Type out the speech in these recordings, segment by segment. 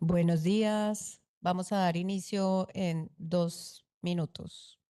Buenos días. Vamos a dar inicio en 2 minutos.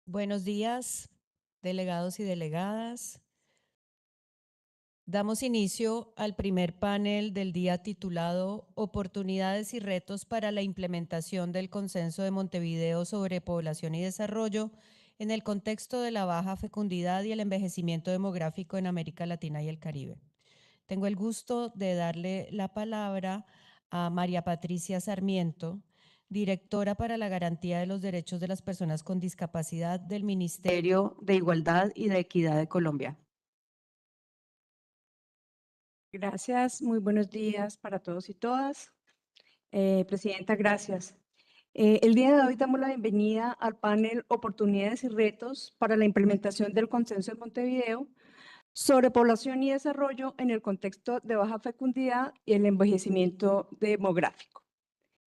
Buenos días, delegados y delegadas. Damos inicio al primer panel del día titulado Oportunidades y retos para la implementación del Consenso de Montevideo sobre Población y Desarrollo en el contexto de la baja fecundidad y el envejecimiento demográfico en América Latina y el Caribe. Tengo el gusto de darle la palabra a María Patricia Sarmiento, directora para la garantía de los derechos de las personas con discapacidad del Ministerio de Igualdad y de Equidad de Colombia. Gracias, muy buenos días para todos y todas. Presidenta, gracias. El día de hoy damos la bienvenida al panel Oportunidades y Retos para la implementación del Consenso de Montevideo sobre población y desarrollo en el contexto de baja fecundidad y el envejecimiento demográfico.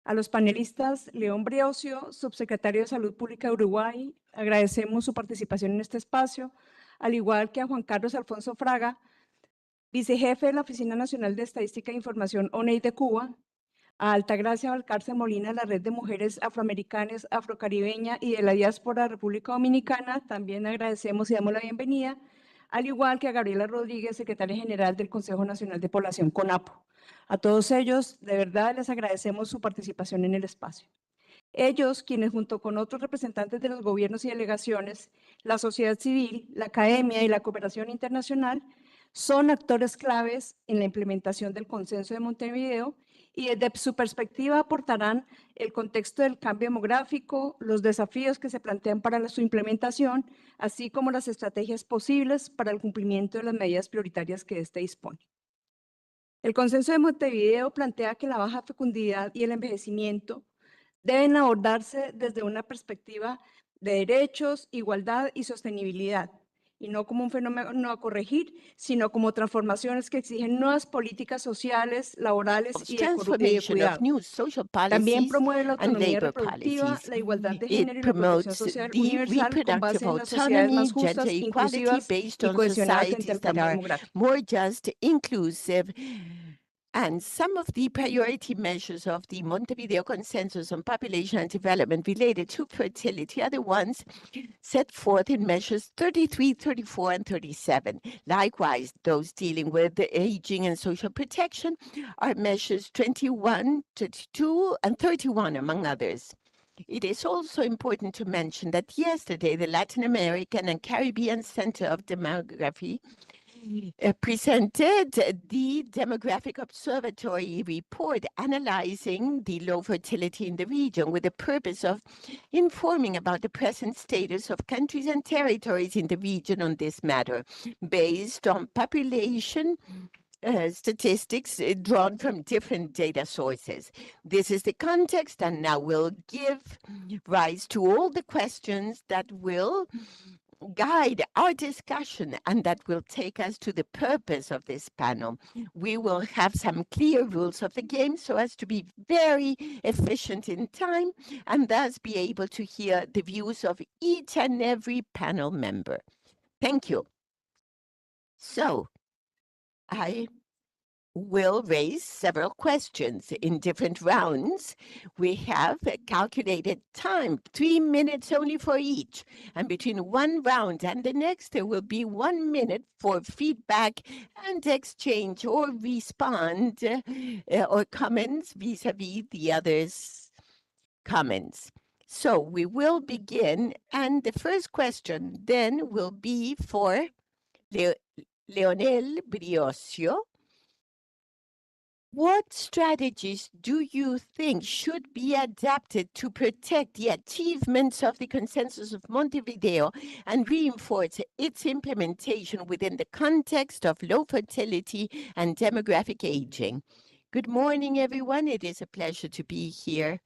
A los panelistas, León Briocio, subsecretario de Salud Pública de Uruguay, agradecemos su participación en este espacio, al igual que a Juan Carlos Alfonso Fraga, vicejefe de la Oficina Nacional de Estadística e Información ONEI de Cuba, a Altagracia Valcarce Molina, la Red de Mujeres Afroamericanas, Afrocaribeña y de la Diáspora República Dominicana, también agradecemos y damos la bienvenida, al igual que a Gabriela Rodríguez, secretaria general del Consejo Nacional de Población CONAPO. A todos ellos, de verdad, les agradecemos su participación en el espacio. Ellos, quienes junto con otros representantes de los gobiernos y delegaciones, la sociedad civil, la academia y la cooperación internacional, son actores claves en la implementación del Consenso de Montevideo y desde su perspectiva aportarán el contexto del cambio demográfico, los desafíos que se plantean para su implementación, así como las estrategias posibles para el cumplimiento de las medidas prioritarias que éste dispone. El Consenso de Montevideo plantea que la baja fecundidad y el envejecimiento deben abordarse desde una perspectiva de derechos, igualdad y sostenibilidad, y no como un fenómeno a corregir, sino como transformaciones que exigen nuevas políticas sociales, laborales y de cuidado. También promueve la autonomía reproductiva, la igualdad de género y la protección social universal con base en las sociedades más justas, inclusivas y cohesionadas frente al cambio demográfico. And some of the priority measures of the Montevideo Consensus on Population and Development related to fertility are the ones set forth in measures 33, 34, and 37. Likewise, those dealing with the aging and social protection are measures 21, 32, and 31, among others. It is also important to mention that yesterday, the Latin American and Caribbean Center of Demography presented the Demographic Observatory report analyzing the low fertility in the region with the purpose of informing about the present status of countries and territories in the region on this matter, based on population statistics drawn from different data sources. This is the context, and now we'll give rise to all the questions that will guide our discussion and that will take us to the purpose of this panel. We will have some clear rules of the game so as to be very efficient in time and thus be able to hear the views of each and every panel member. Thank you. So, I will raise several questions in different rounds. We have a calculated time, 3 minutes only for each. And between one round and the next, there will be 1 minute for feedback and exchange or respond or comments vis-a-vis the others' comments. So we will begin, and the first question then will be for Leonel Briosio. What strategies do you think should be adapted to protect the achievements of the Consensus of Montevideo and reinforce its implementation within the context of low fertility and demographic aging? Good morning, everyone. It is a pleasure to be here.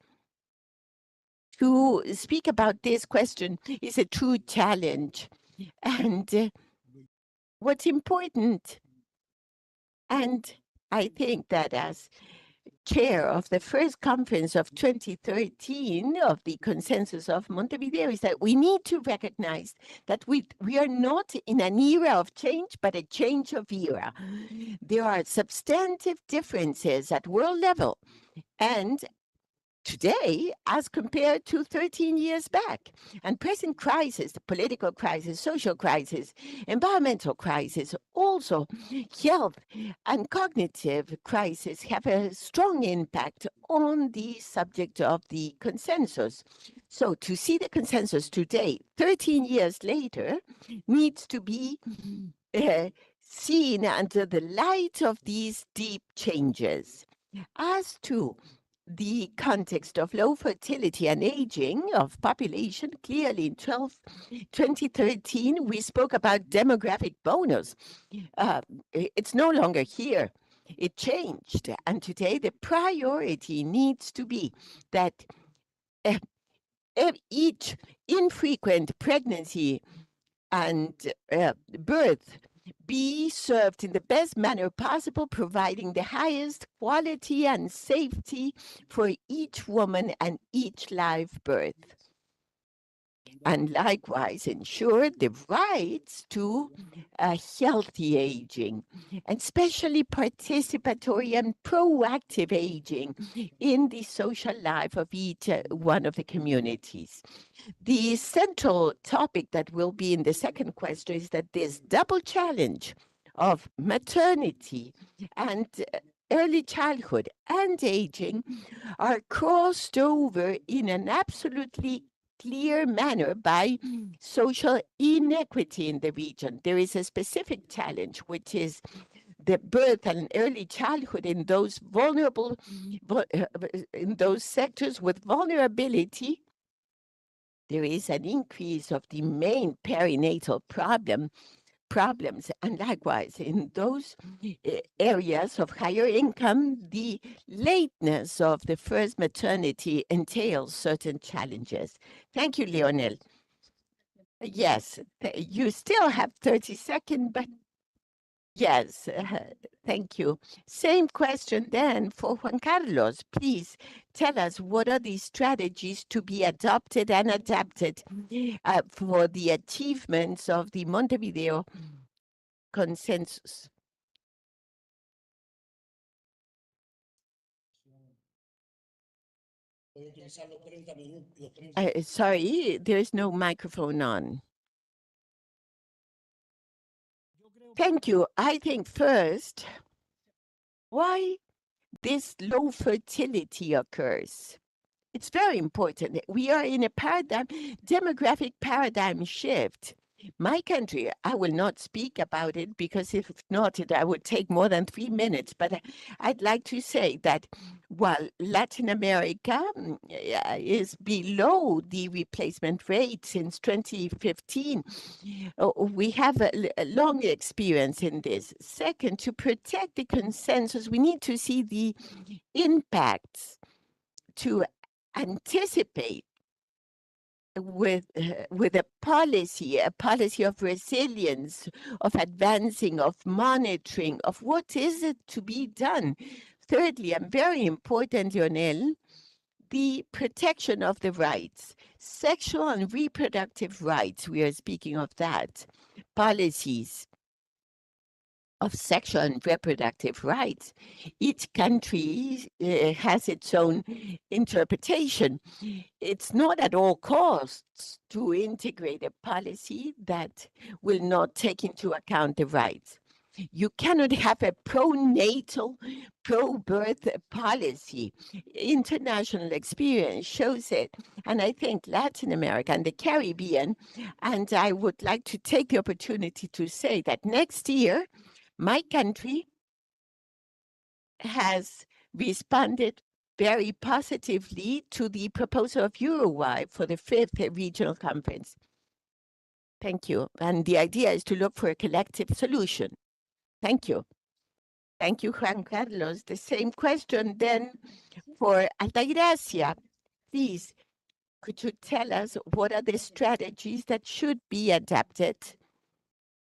To speak about this question is a true challenge. And what's important, and I think that as chair of the first conference of 2013 of the Consensus of Montevideo is that we need to recognize that we are not in an era of change, but a change of era. There are substantive differences at world level and today as compared to 13 years back. And present crisis, the political crisis, social crisis, environmental crisis, also health and cognitive crisis have a strong impact on the subject of the consensus. So to see the consensus today, 13 years later, needs to be seen under the light of these deep changes. As to the context of low fertility and aging of population, clearly in 2013, we spoke about demographic bonus. It's no longer here. It changed. And today, the priority needs to be that each infrequent pregnancy and birth be served in the best manner possible, providing the highest quality and safety for each woman and each live birth. And likewise, ensure the rights to a healthy aging, and especially participatory and proactive aging in the social life of each one of the communities. The central topic that will be in the second question is that this double challenge of maternity and early childhood and aging are crossed over in an absolutely clear manner by social inequity in the region. There is a specific challenge, which is the birth and early childhood in those vulnerable, in those sectors with vulnerability. There is an increase of the main perinatal problems, and likewise in those areas of higher income, the lateness of the first maternity entails certain challenges. Thank you, Leonel. Yes, you still have 30 seconds, but yes, thank you. Same question then for Juan Carlos. Please tell us what are the strategies to be adopted and adapted for the achievements of the Montevideo Consensus. Sorry, there is no microphone on. Thank you. I think first, why this low fertility occurs. It's very important. We are in a demographic paradigm shift. My country, I will not speak about it because if not, I would take more than 3 minutes. But I'd like to say that while Latin America is below the replacement rate since 2015, we have a long experience in this. Second, to protect the consensus, we need to see the impacts to anticipate with a policy of resilience, of advancing, of monitoring, of what is it to be done. Thirdly, and very important, Lionel, the protection of the rights, sexual and reproductive rights, we are speaking of that, policies of sexual and reproductive rights. Each country has its own interpretation. It's not at all costs to integrate a policy that will not take into account the rights. You cannot have a pro-natal, pro-birth policy. International experience shows it. And I think Latin America and the Caribbean, and I would like to take the opportunity to say that next year, my country has responded very positively to the proposal of Uruguay for the 5th regional conference. Thank you. And the idea is to look for a collective solution. Thank you. Thank you, Juan Carlos. The same question then for Altagracia. Please, could you tell us what are the strategies that should be adapted?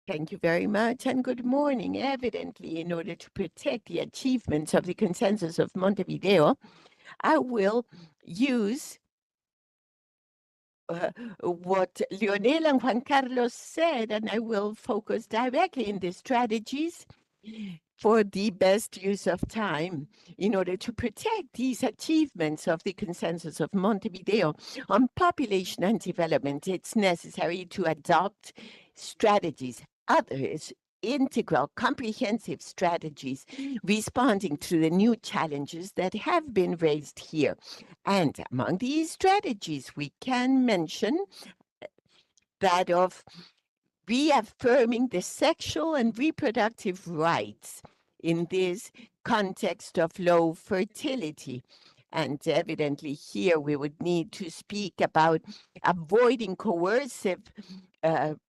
Thank you very much and good morning. Evidently, in order to protect the achievements of the consensus of Montevideo, I will use what Lionel and Juan Carlos said, and I will focus directly in the strategies for the best use of time in order to protect these achievements of the consensus of Montevideo. On population and development, it's necessary to adopt strategies, others, integral, comprehensive strategies responding to the new challenges that have been raised here. And among these strategies, we can mention that of reaffirming the sexual and reproductive rights in this context of low fertility. And evidently here we would need to speak about avoiding coercive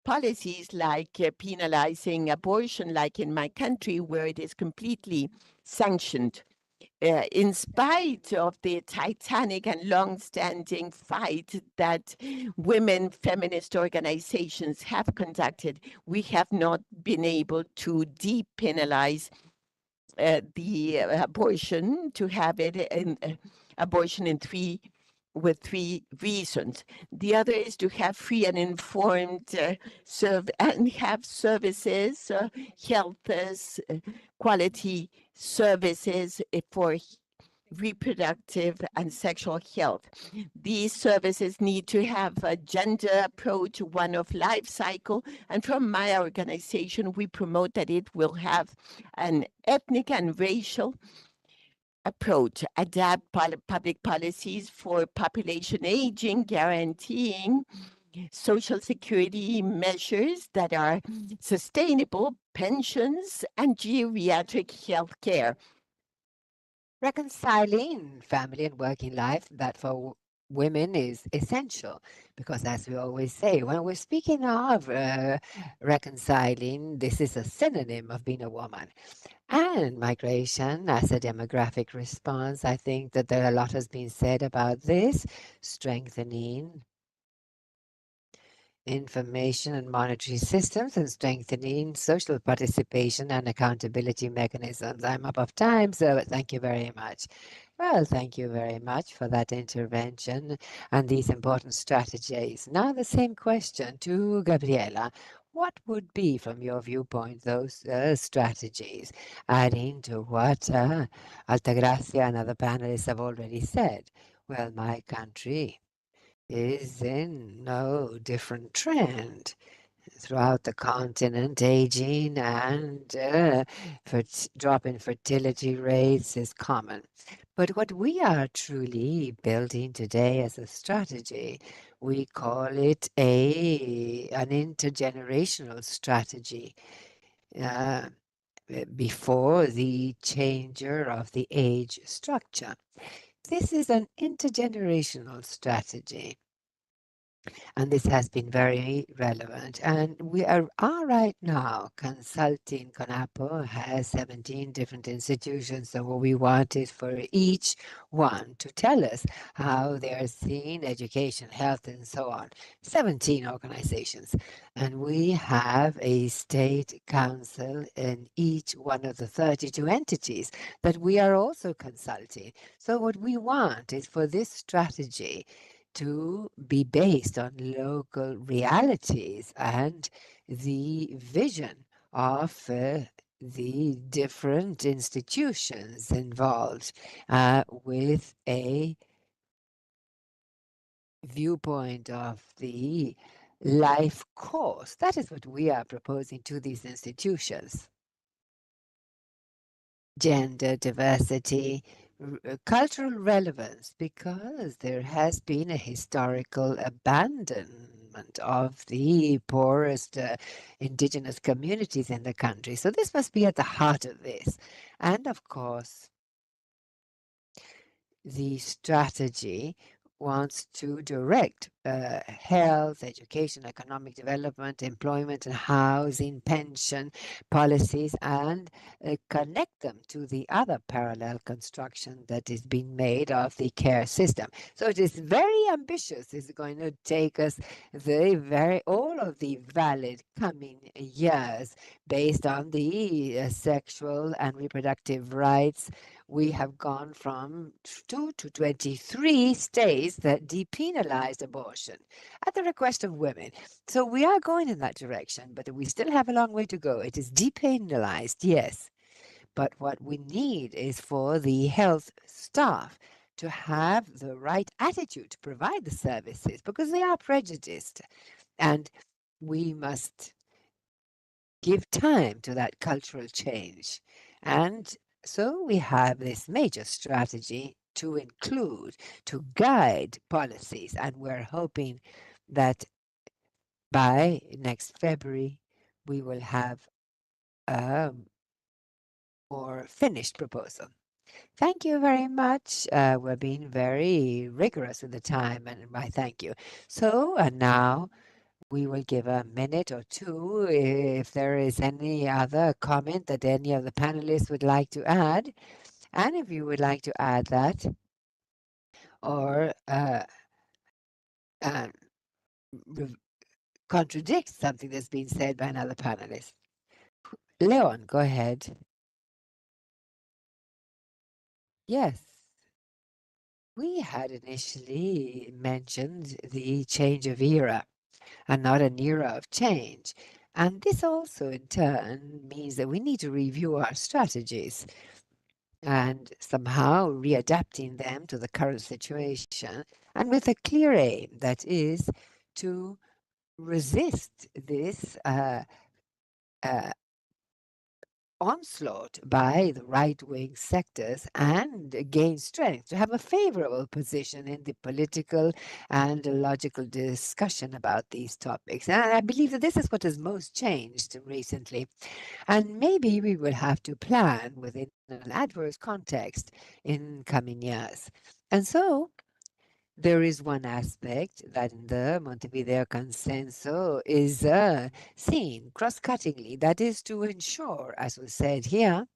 policies like penalizing abortion, like in my country where it is completely sanctioned. In spite of the titanic and long-standing fight that women feminist organizations have conducted, we have not been able to depenalize the abortion, to have it in abortion with three reasons. The other is to have free and informed and have services, health quality services for reproductive and sexual health. These services need to have a gender approach, one of life cycle, and from my organization, we promote that it will have an ethnic and racial approach, adapt public policies for population aging, guaranteeing social security measures that are sustainable, pensions, and geriatric health care. Reconciling family and working life, that for women is essential because, as we always say, when we're speaking of reconciling, this is a synonym of being a woman. And migration as a demographic response, I think that there a lot has been said about this, strengthening information and monetary systems and strengthening social participation and accountability mechanisms. I'm up of time, so thank you very much. Well, thank you very much for that intervention and these important strategies. Now the same question to Gabriela. What would be, from your viewpoint, those strategies, adding to what Altagracia and other panelists have already said? Well, my country is in no different trend throughout the continent. Aging and drop in fertility rates is common. But what we are truly building today as a strategy, we call it an intergenerational strategy. Before the changer of the age structure. This is an intergenerational strategy. And this has been very relevant. And we are right now consulting. CONAPO has 17 different institutions. So what we want is for each one to tell us how they are seeing education, health, and so on. 17 organizations. And we have a state council in each one of the 32 entities that we are also consulting. So what we want is for this strategy to be based on local realities and the vision of the different institutions involved with a viewpoint of the life course. That is what we are proposing to these institutions. Gender diversity, cultural relevance, because there has been a historical abandonment of the poorest indigenous communities in the country. So this must be at the heart of this. And of course, the strategy wants to direct health, education, economic development, employment and housing, pension policies, and connect them to the other parallel construction that is being made of the care system. So it is very ambitious. It's going to take us all of the valid coming years based on the sexual and reproductive rights. We have gone from 2 to 23 states that depenalized abortion at the request of women. So we are going in that direction, but we still have a long way to go. It is depenalized, yes. But what we need is for the health staff to have the right attitude to provide the services because they are prejudiced. And we must give time to that cultural change. And so we have this major strategy to include, to guide policies, and we're hoping that by next February we will have a more finished proposal. Thank you very much. We're being very rigorous with the time, and I thank you. So, and now we will give a minute or two if there is any other comment that any of the panelists would like to add. And if you would like to add that or contradict something that's been said by another panelist. Leon, go ahead. Yes. We had initially mentioned the change of era and not an era of change. And this also in turn means that we need to review our strategies and somehow readapting them to the current situation and with a clear aim, that is to resist this onslaught by the right-wing sectors and gain strength, to have a favorable position in the political and logical discussion about these topics. And I believe that this is what has most changed recently. And maybe we will have to plan within an adverse context in coming years. And so there is one aspect that in the Montevideo Consenso is seen cross-cuttingly, that is to ensure, as was said here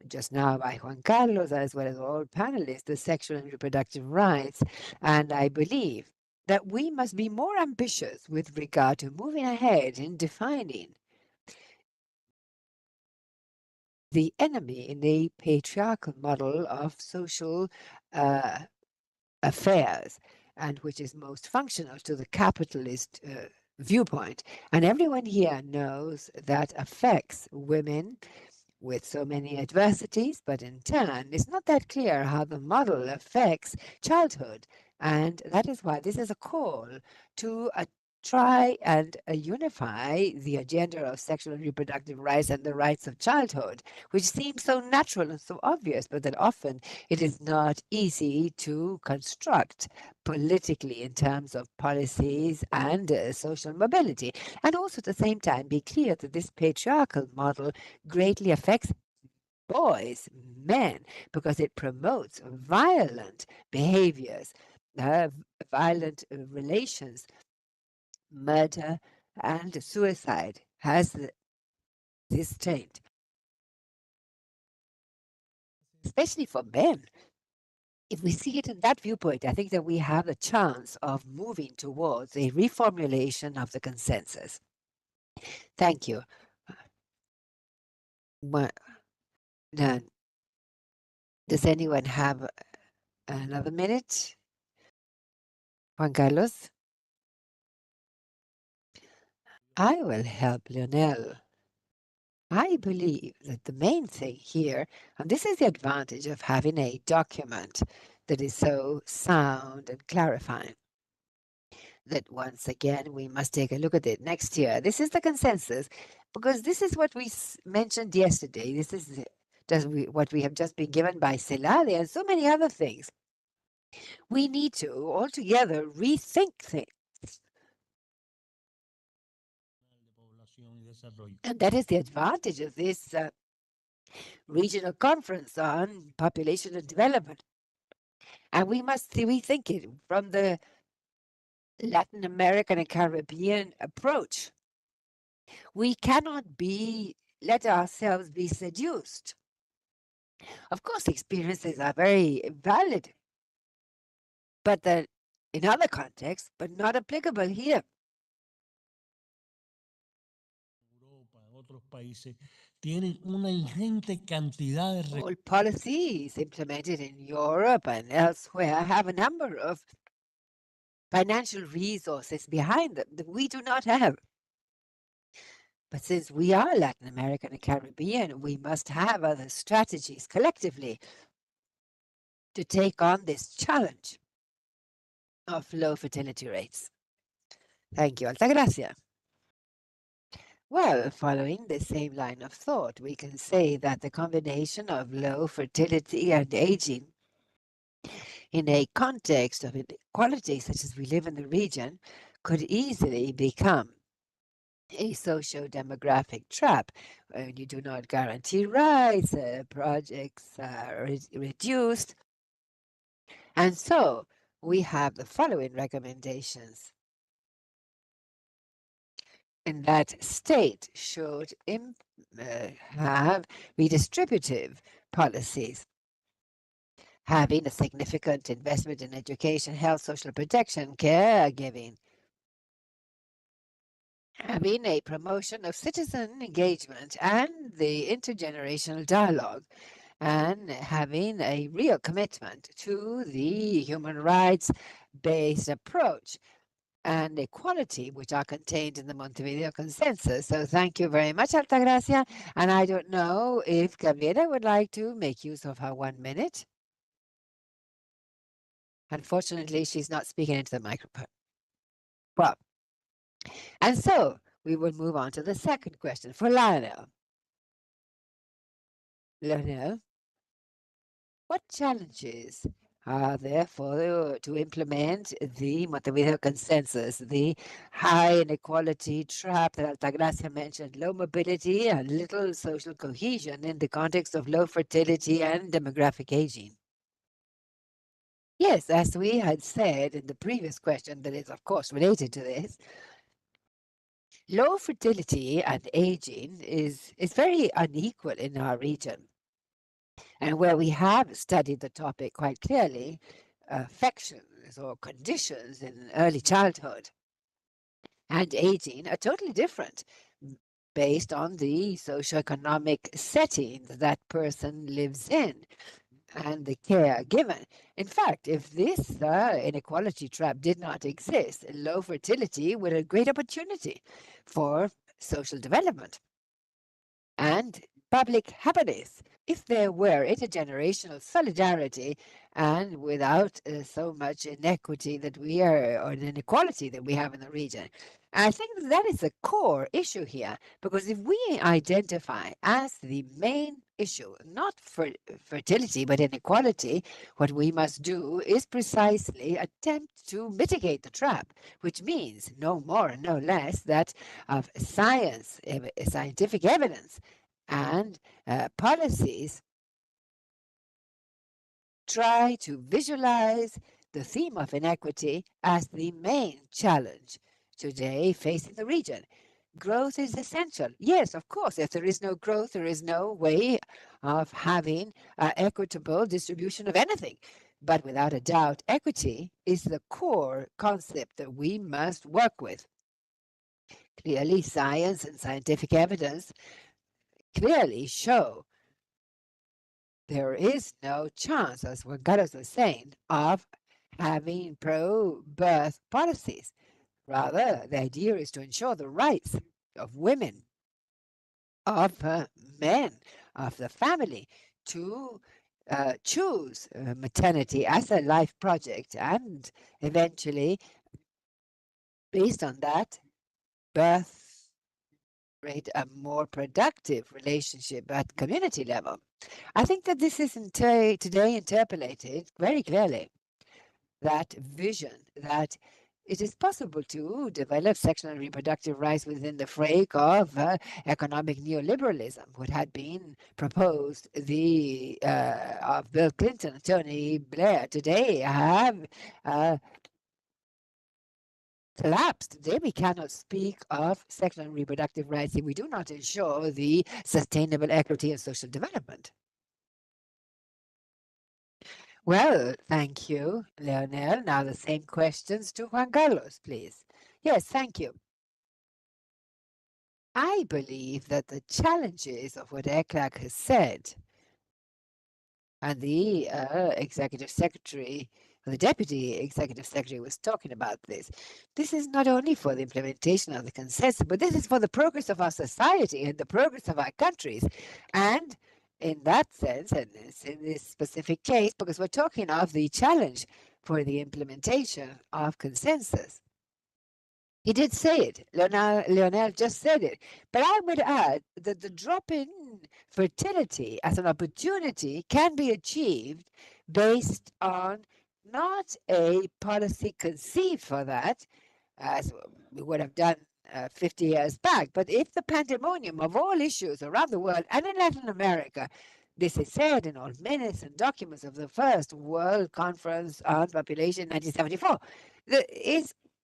just now by Juan Carlos, as well as all panelists, the sexual and reproductive rights. And I believe that we must be more ambitious with regard to moving ahead in defining the enemy in a patriarchal model of social affairs, and which is most functional to the capitalist viewpoint. And everyone here knows that affects women with so many adversities, but in turn, it's not that clear how the model affects childhood. And that is why this is a call to try and unify the agenda of sexual and reproductive rights and the rights of childhood, which seems so natural and so obvious, but that often it is not easy to construct politically in terms of policies and social mobility. And also at the same time be clear that this patriarchal model greatly affects boys, men, because it promotes violent behaviors, violent relations, murder, and suicide has this trait, especially for men. If we see it in that viewpoint, I think that we have a chance of moving towards a reformulation of the consensus. Thank you. Now, does anyone have another minute? Juan Carlos? I will help Lionel. I believe that the main thing here, and this is the advantage of having a document that is so sound and clarifying, that once again we must take a look at it next year. This is the consensus, because this is what we mentioned yesterday. This is what we have just been given by Celade and so many other things. We need to altogether rethink things. And that is the advantage of this regional conference on population and development. And we must rethink it from the Latin American and Caribbean approach. We cannot let ourselves be seduced. Of course, experiences are very valid, but in other contexts, but not applicable here. All policies implemented in Europe and elsewhere have a number of financial resources behind them that we do not have. But since we are Latin American and Caribbean, we must have other strategies collectively to take on this challenge of low fertility rates. Thank you. Alta gracia. Well, following the same line of thought, we can say that the combination of low fertility and aging in a context of inequality such as we live in the region could easily become a socio-demographic trap when you do not guarantee rights, projects are reduced. And so we have the following recommendations. And that state should have redistributive policies, having a significant investment in education, health, social protection, caregiving, having a promotion of citizen engagement and the intergenerational dialogue, and having a real commitment to the human rights-based approach and equality, which are contained in the Montevideo Consensus. So thank you very much, Altagracia. And I don't know if Gabriela would like to make use of her 1 minute. Unfortunately, she's not speaking into the microphone. Well, and so we will move on to the second question for Lionel. Lionel, what challenges are there to implement the Montevideo Consensus, the high inequality trap that Altagracia mentioned, low mobility and little social cohesion in the context of low fertility and demographic aging? Yes, as we had said in the previous question that is, of course, related to this, low fertility and aging is very unequal in our region. And where we have studied the topic quite clearly, affections or conditions in early childhood and aging are totally different based on the socioeconomic setting that person lives in and the care given. In fact, if this inequality trap did not exist, low fertility would be a great opportunity for social development and public happiness, if there were intergenerational solidarity and without so much inequity that we are, or inequality that we have in the region. I think that is a core issue here, because if we identify as the main issue, not fertility, but inequality, what we must do is precisely attempt to mitigate the trap, which means no more and no less that of science, scientific evidence, and policies try to visualize the theme of inequity as the main challenge today facing the region. Growth is essential. Yes, of course, if there is no growth, there is no way of having equitable distribution of anything. But without a doubt, equity is the core concept that we must work with. Clearly, science and scientific evidence clearly show there is no chance, as what Carlos was saying, of having pro-birth policies. Rather, the idea is to ensure the rights of women, of men, of the family to choose maternity as a life project, and eventually, based on that, birth rate a more productive relationship at community level. I think that this is today interpolated very clearly, that vision that it is possible to develop sexual and reproductive rights within the frame of economic neoliberalism, what had been proposed of Bill Clinton, Tony Blair today have collapsed. Today we cannot speak of sexual and reproductive rights if we do not ensure the sustainable equity and social development. Well, thank you, Leonel. Now the same questions to Juan Carlos, please. Yes, thank you. I believe that the challenges of what ECLAC has said, and the executive secretary, the deputy executive secretary was talking about this. This is not only for the implementation of the consensus, but this is for the progress of our society and the progress of our countries. And in that sense, and it's in this specific case, because we're talking of the challenge for the implementation of consensus. He did say it. Leonel just said it. But I would add that the drop in fertility as an opportunity can be achieved based on not a policy conceived for that, as we would have done 50 years back, but if the pandemonium of all issues around the world and in Latin America, this is said in all minutes and documents of the First World Conference on Population 1974,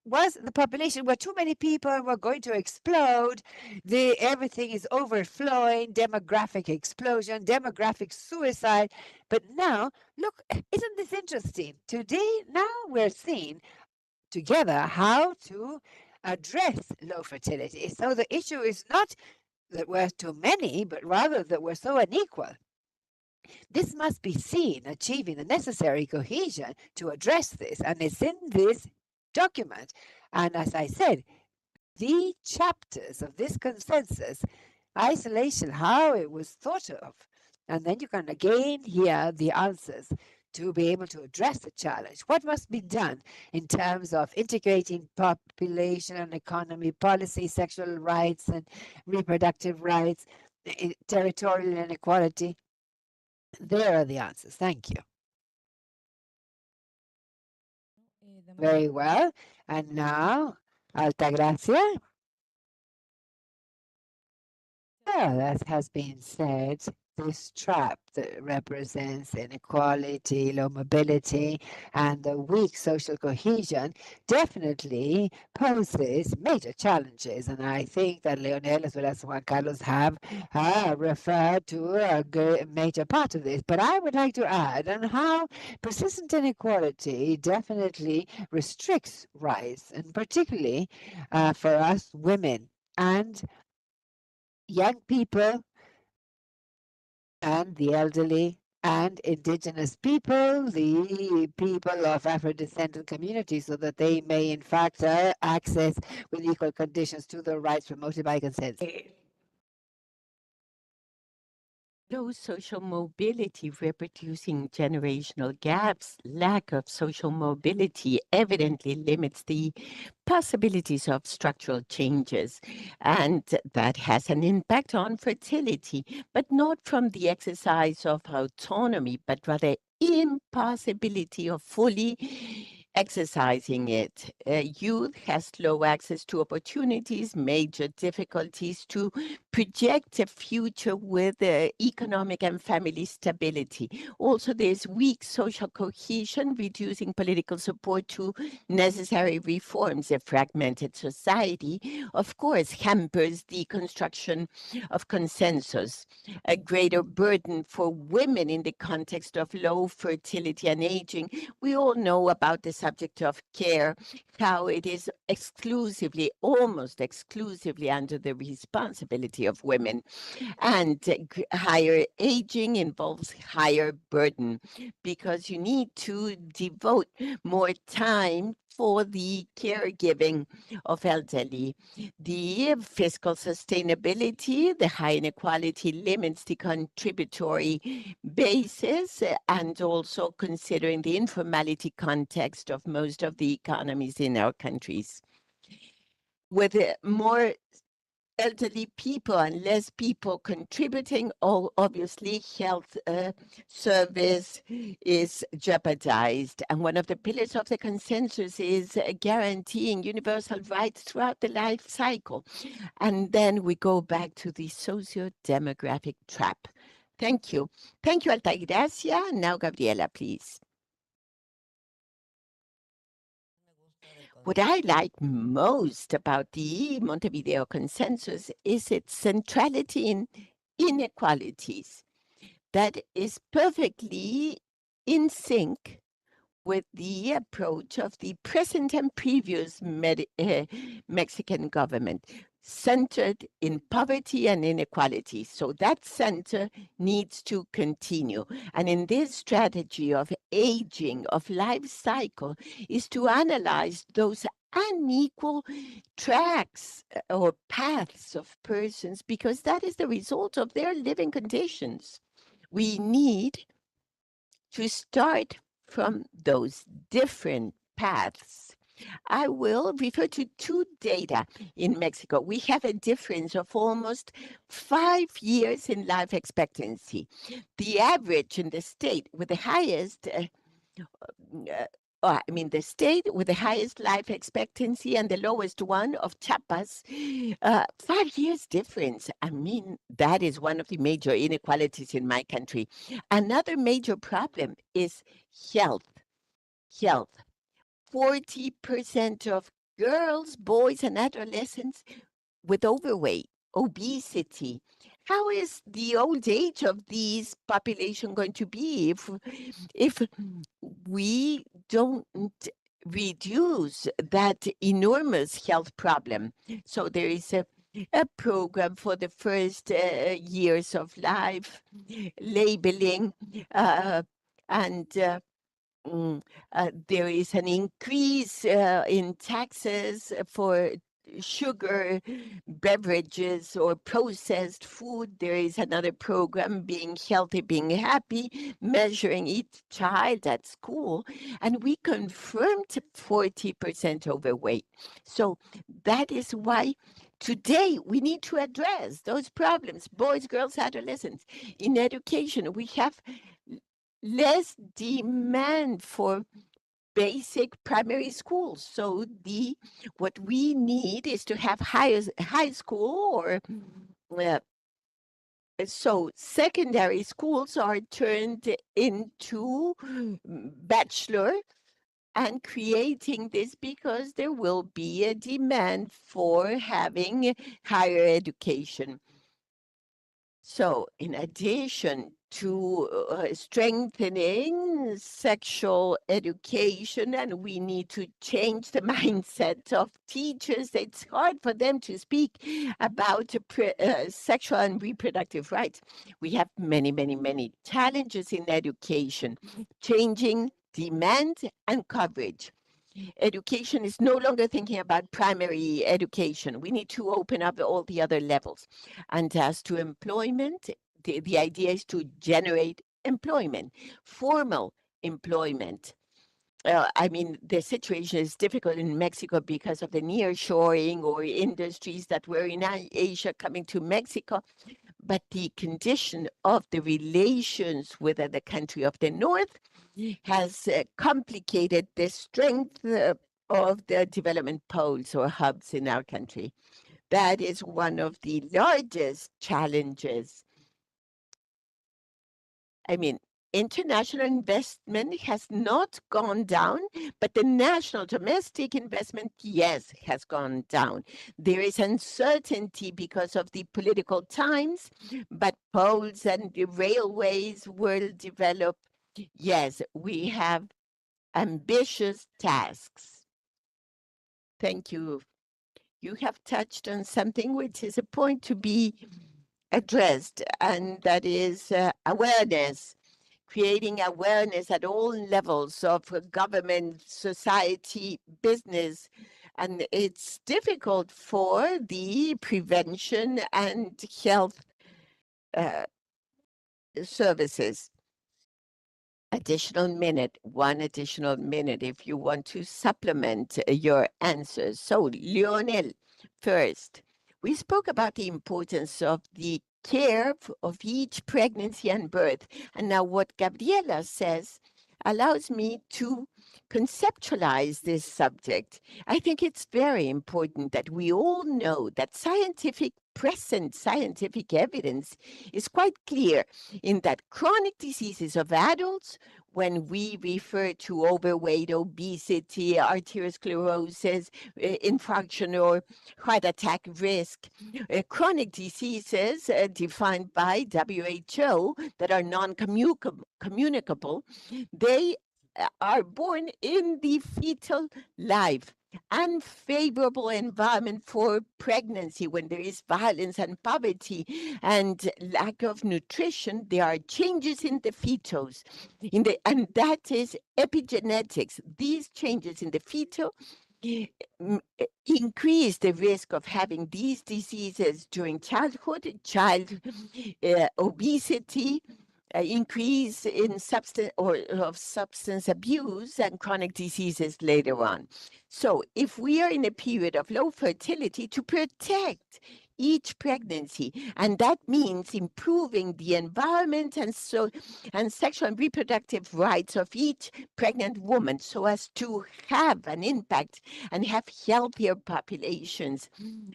was the population where too many people were going to explode, everything is overflowing, demographic explosion, demographic suicide. But now, look, isn't this interesting? Today, now we're seeing together how to address low fertility. So the issue is not that we're too many, but rather that we're so unequal. This must be seen achieving the necessary cohesion to address this, and it's in this document. And as I said, the chapters of this consensus, isolation, how it was thought of, and then you can again hear the answers to be able to address the challenge. What must be done in terms of integrating population and economy policy, sexual rights and reproductive rights, territorial inequality? There are the answers. Thank you. Very well. And now, Altagracia. Well, as has been said, this trap that represents inequality, low mobility, and the weak social cohesion definitely poses major challenges. And I think that Leonel as well as Juan Carlos have referred to a major part of this. But I would like to add on how persistent inequality definitely restricts rights, and particularly for us women and young people and the elderly and indigenous people, the people of Afro-descendant communities, so that they may in fact access with equal conditions to the rights promoted by consensus. Low social mobility, reproducing generational gaps, lack of social mobility evidently limits the possibilities of structural changes. And that has an impact on fertility, but not from the exercise of autonomy, but rather impossibility of fully exercising it. Youth has low access to opportunities, major difficulties to project a future with economic and family stability. Also, there's weak social cohesion, reducing political support to necessary reforms. A fragmented society, of course, hampers the construction of consensus. A greater burden for women in the context of low fertility and aging. We all know about the subject of care, how it is exclusively, almost exclusively under the responsibility of women. And higher aging involves higher burden because you need to devote more time for the caregiving of elderly. The fiscal sustainability, the high inequality limits the contributory basis, and also considering the informality context of most of the economies in our countries. With more elderly people and less people contributing, obviously health service is jeopardized. And one of the pillars of the consensus is guaranteeing universal rights throughout the life cycle. And then we go back to the socio-demographic trap. Thank you. Thank you, Altagracia. Now, Gabriela, please. What I like most about the Montevideo Consensus is its centrality in inequalities that is perfectly in sync with the approach of the present and previous Mexican government, centered in poverty and inequality. So that center needs to continue. And in this strategy of aging, of life cycle, is to analyze those unequal tracks or paths of persons, because that is the result of their living conditions. We need to start from those different paths. I will refer to two data in Mexico. We have a difference of almost 5 years in life expectancy. The average in the state with the highest the state with the highest life expectancy and the lowest one of Chiapas, 5 years difference. I mean, that is one of the major inequalities in my country. Another major problem is health. Health. 40% of girls, boys, and adolescents with overweight, obesity. How is the old age of these population going to be if we don't reduce that enormous health problem? So there is a program for the first years of life, labeling, and there is an increase in taxes for sugar beverages or processed food. There is another program, Being Healthy, Being Happy, measuring each child at school, and we confirmed 40% overweight. So that is why today we need to address those problems, boys, girls, adolescents. In education, we have less demand for basic primary schools. So what we need is to have high school or so secondary schools are turned into bachelor, and creating this because there will be a demand for having higher education. So in addition to strengthening sexual education, and we need to change the mindset of teachers. It's hard for them to speak about sexual and reproductive rights. We have many, many, many challenges in education, changing demand and coverage. Education is no longer thinking about primary education. We need to open up all the other levels. And as to employment, the idea is to generate employment, formal employment. I mean, the situation is difficult in Mexico because of the nearshoring or industries that were in Asia coming to Mexico. But the condition of the relations with the country of the North has complicated the strength of the development poles or hubs in our country. That is one of the largest challenges. I mean, international investment has not gone down, but the national domestic investment, yes, has gone down. There is uncertainty because of the political times, but poles and the railways will develop. Yes, we have ambitious tasks. Thank you. You have touched on something which is a point to be addressed, and that is awareness. Creating awareness at all levels of government, society, business. And it's difficult for the prevention and health services. One additional minute if you want to supplement your answers. So, Lionel, first, we spoke about the importance of the care of each pregnancy and birth. And now what Gabriela says allows me to conceptualize this subject. I think it's very important that we all know that present scientific evidence is quite clear in that chronic diseases of adults, when we refer to overweight, obesity, arteriosclerosis, infarction or heart attack risk, chronic diseases defined by WHO that are non-communicable, they are born in the fetal life. Unfavorable environment for pregnancy, when there is violence and poverty and lack of nutrition, there are changes in the fetus, and that is epigenetics. These changes in the fetus increase the risk of having these diseases during childhood, obesity, increase in substance abuse and chronic diseases later on. So if we are in a period of low fertility, to protect each pregnancy, and that means improving the environment and sexual and reproductive rights of each pregnant woman so as to have an impact and have healthier populations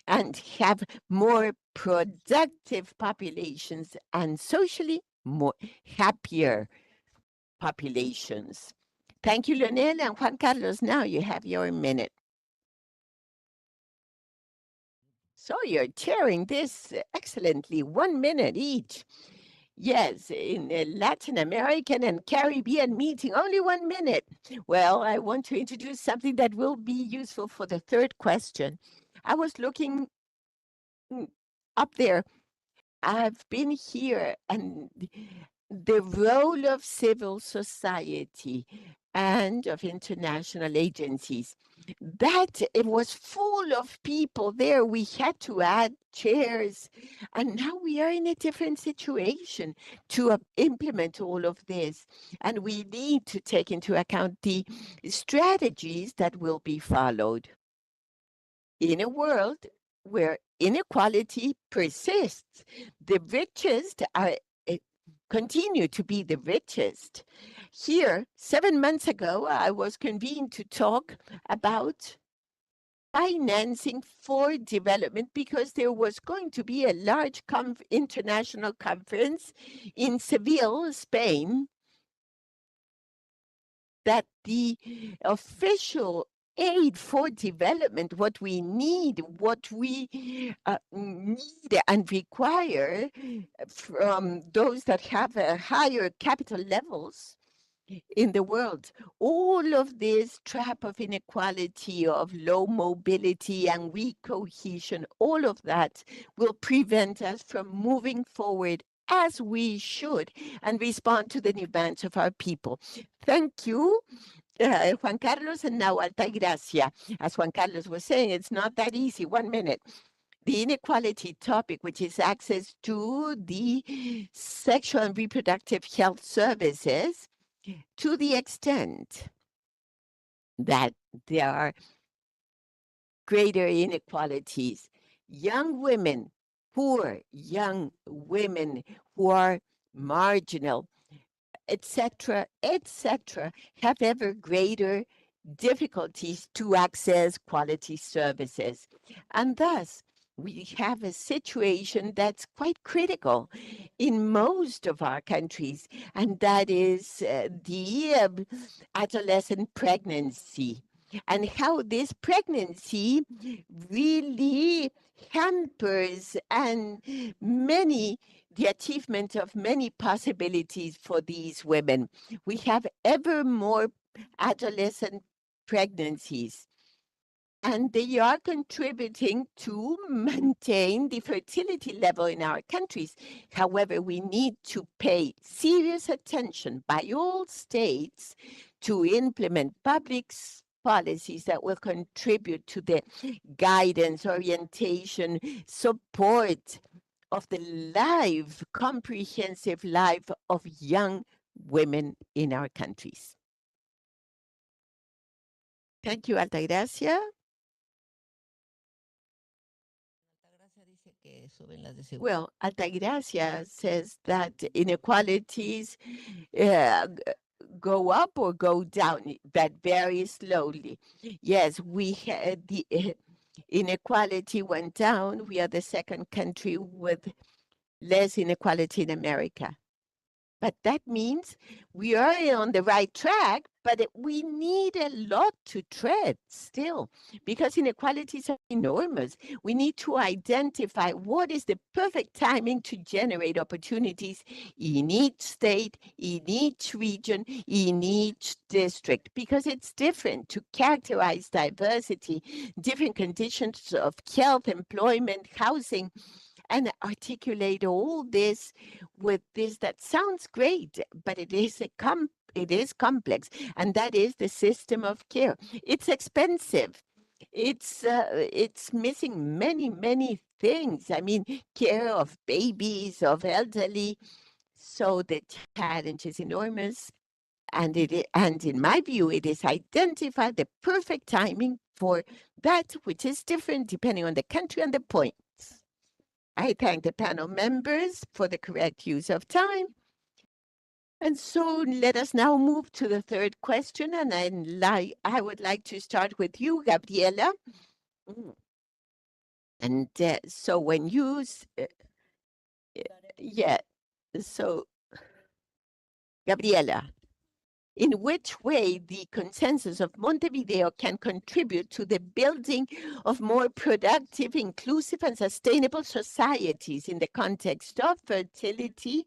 and have more productive populations and socially more happier populations. Thank you, Lionel. And Juan Carlos, now you have your minute. So you're chairing this excellently, 1 minute each. Yes, in a Latin American and Caribbean meeting, only 1 minute. Well, I want to introduce something that will be useful for the third question. I was looking up there. I've been here, and the role of civil society and of international agencies, that it was full of people there. We had to add chairs, and now we are in a different situation to implement all of this. And we need to take into account the strategies that will be followed. In a world where inequality persists, the richest continue to be the richest. Here, 7 months ago, I was convened to talk about financing for development because there was going to be a large international conference in Seville, Spain, that the official aid for development, what we need and require from those that have higher capital levels in the world. All of this trap of inequality, of low mobility and weak cohesion, all of that will prevent us from moving forward as we should and respond to the demands of our people. Thank you. Juan Carlos, and now Altagracia. As Juan Carlos was saying, it's not that easy. 1 minute. the inequality topic, which is access to the sexual and reproductive health services, to the extent that there are greater inequalities. Young women, poor young women who are marginal, etc., have ever greater difficulties to access quality services. And thus, we have a situation that's quite critical in most of our countries, and that is the adolescent pregnancy, and how this pregnancy really hampers the achievement of many possibilities for these women. We have ever more adolescent pregnancies, and they are contributing to maintain the fertility level in our countries. However, we need to pay serious attention by all states to implement public policies that will contribute to the guidance, orientation, support of the comprehensive life of young women in our countries. Thank you, Altagracia. Well, Altagracia says that inequalities go up or go down, that very slowly. Yes, we had the inequality went down. We are the second country with less inequality in America. But that means we are on the right track, but we need a lot to tread still, because inequalities are enormous. We need to identify what is the perfect timing to generate opportunities in each state, in each region, in each district, because it's different to characterize diversity, different conditions of health, employment, housing, and articulate all this with this that sounds great, but it is complex, and that is the system of care. It's expensive. It's missing many things. I mean, care of babies, of elderly. So the challenge is enormous, and in my view, it is identify the perfect timing for that, which is different depending on the country and the point. I thank the panel members for the correct use of time. And so let us now move to the third question. And I would like to start with you, Gabriela. And so when you, so Gabriela, in which way the consensus of Montevideo can contribute to the building of more productive, inclusive, and sustainable societies in the context of fertility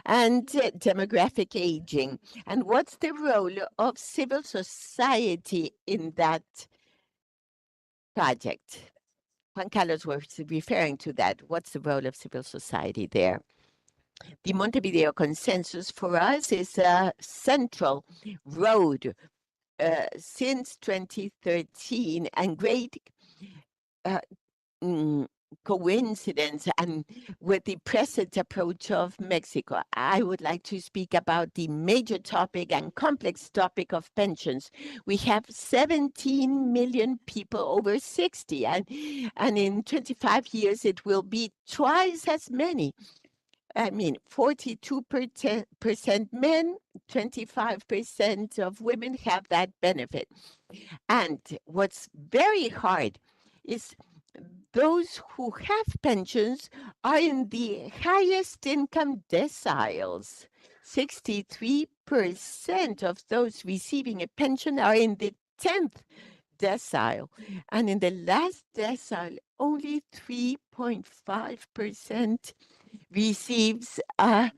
and demographic aging? And what's the role of civil society in that project? Juan Carlos was referring to that. What's the role of civil society there? The Montevideo Consensus for us is a central road since 2013, and great coincidence and with the present approach of Mexico. I would like to speak about the major topic and complex topic of pensions. We have 17 million people over 60, and in 25 years it will be twice as many. I mean, 42% men, 25% of women have that benefit. And what's very hard is those who have pensions are in the highest income deciles. 63% of those receiving a pension are in the 10th decile. And in the last decile, only 3.5% receives a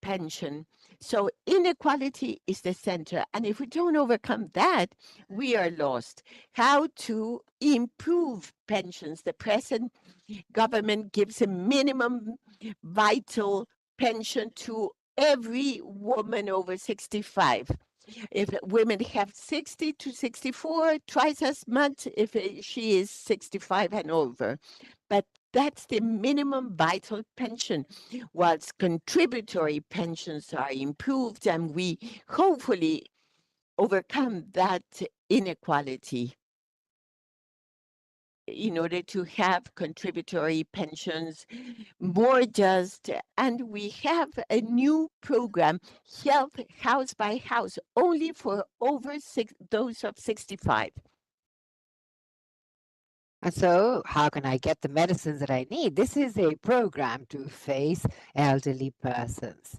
pension. So inequality is the center. And if we don't overcome that, we are lost. How to improve pensions? The present government gives a minimum vital pension to every woman over 65. If women have 60 to 64, twice as much if she is 65 and over. But That's the minimum vital pension, whilst contributory pensions are improved, and we hopefully overcome that inequality in order to have contributory pensions more just. And we have a new program, Health House by House, only for those of 65. And so, how can I get the medicines that I need? This is a program to face elderly persons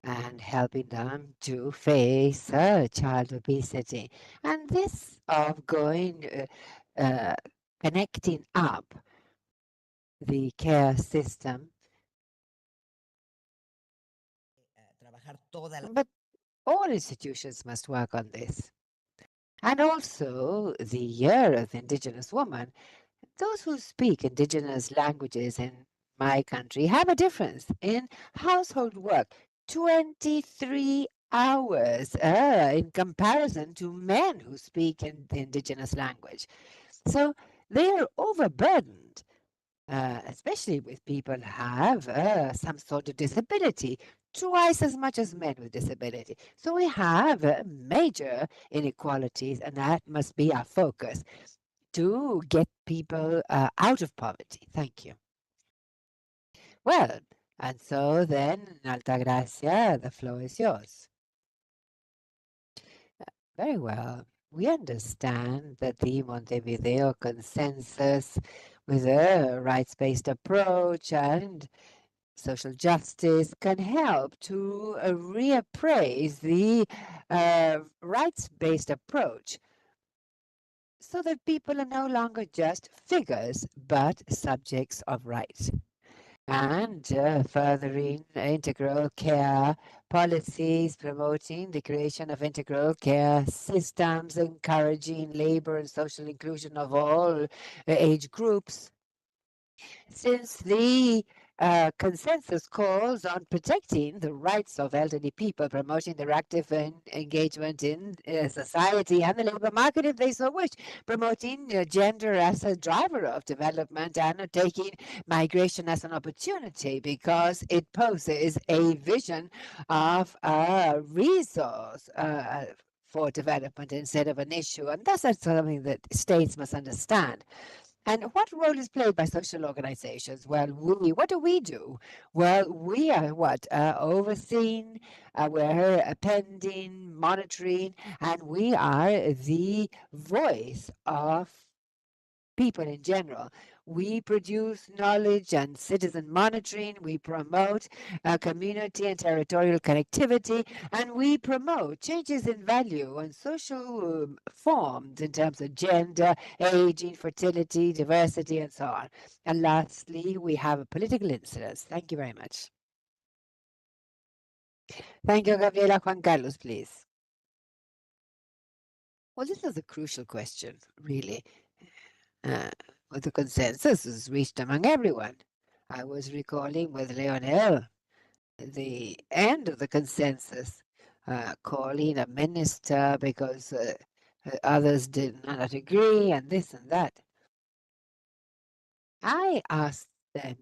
and helping them to face child obesity. And this of connecting up the care system. But all institutions must work on this. And also the Year of the Indigenous Woman. Those who speak indigenous languages in my country have a difference in household work. 23 hours in comparison to men who speak in the indigenous language. So they are overburdened, especially with people who have some sort of disability, twice as much as men with disability. So we have major inequalities, and that must be our focus to get people out of poverty. Thank you. Well, and so then, Altagracia, the floor is yours. Very well. We understand that the Montevideo Consensus, with a rights-based approach and social justice, can help to reappraise the rights-based approach so that people are no longer just figures, but subjects of rights. And furthering integral care policies, promoting the creation of integral care systems, encouraging labor and social inclusion of all age groups. Since the consensus calls on protecting the rights of elderly people, promoting their active engagement in society and the labor market if they so wish, promoting gender as a driver of development, and taking migration as an opportunity because it poses a vision of a resource for development instead of an issue. And that's something that states must understand. And what role is played by social organizations? Well, what do we do? Well, we are overseeing, we're appending, monitoring, and we are the voice of people in general. We produce knowledge and citizen monitoring, we promote community and territorial connectivity, and we promote changes in value and social forms in terms of gender, aging, fertility, diversity, and so on. And lastly, we have a political incidence. Thank you very much. Thank you, Gabriela. Juan Carlos, please. Well, this is a crucial question, really. The consensus is reached among everyone. I was recalling with Leonel the end of the consensus, calling a minister because others did not agree and this and that. I asked them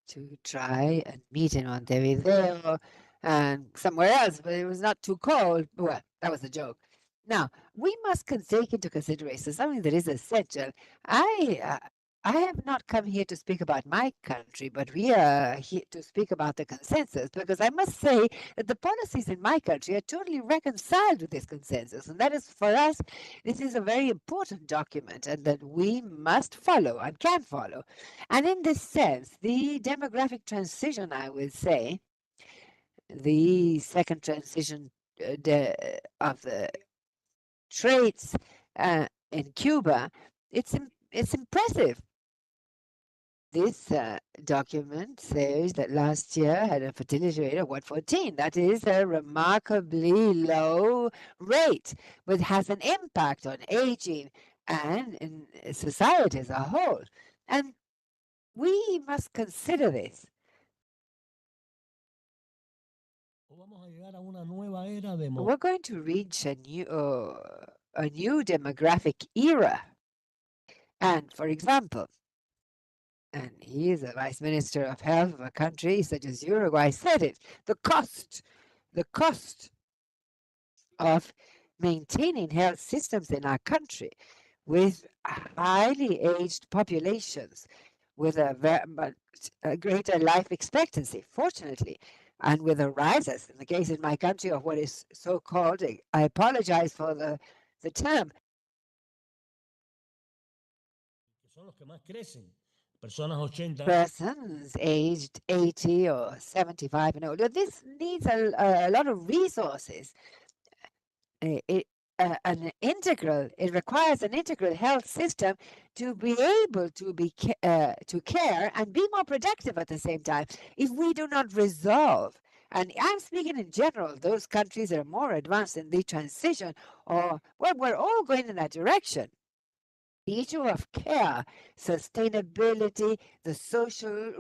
to try and meet in Montevideo and somewhere else, but it was not too cold. Well, that was a joke. Now, we must take into consideration something that is essential. I have not come here to speak about my country, but we are here to speak about the consensus, because I must say that the policies in my country are totally reconciled with this consensus. And that is, for us, this is a very important document and that we must follow and can follow. And in this sense, the demographic transition, I would say, the second transition of the traits in Cuba, it's impressive. This document says that last year had a fertility rate of 114. That is a remarkably low rate, but has an impact on aging and in society as a whole. And we must consider this. We're going to reach a new demographic era. And for example, and he is a vice minister of health of a country such as Uruguay, said it. The cost of maintaining health systems in our country with highly aged populations, with a very much a greater life expectancy, fortunately, and with a rise, as in the case in my country, of what is so-called, I apologize for the term, Son los que más crecen. Personas 80. persons aged 80 or 75 and older. This needs a lot of resources. It requires an integral health system to be able to care and be more productive at the same time. If we do not resolve, and I'm speaking in general, those countries that are more advanced in the transition, or well, we're all going in that direction. The issue of care, sustainability, the social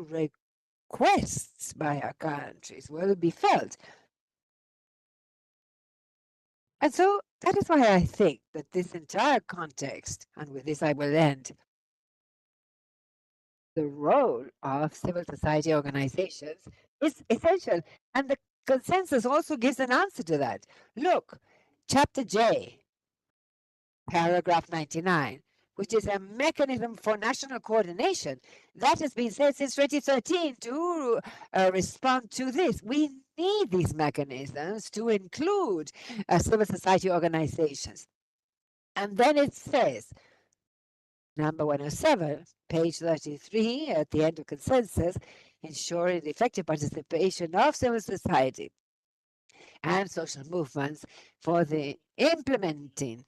requests by our countries will be felt. And so that is why I think that this entire context, and with this I will end, the role of civil society organizations is essential. And the consensus also gives an answer to that. Look, chapter J, paragraph 99, which is a mechanism for national coordination. That has been said since 2013 to respond to this. We need these mechanisms to include civil society organizations. And then it says, number 107, page 33, at the end of consensus, ensuring the effective participation of civil society and social movements for the implementing,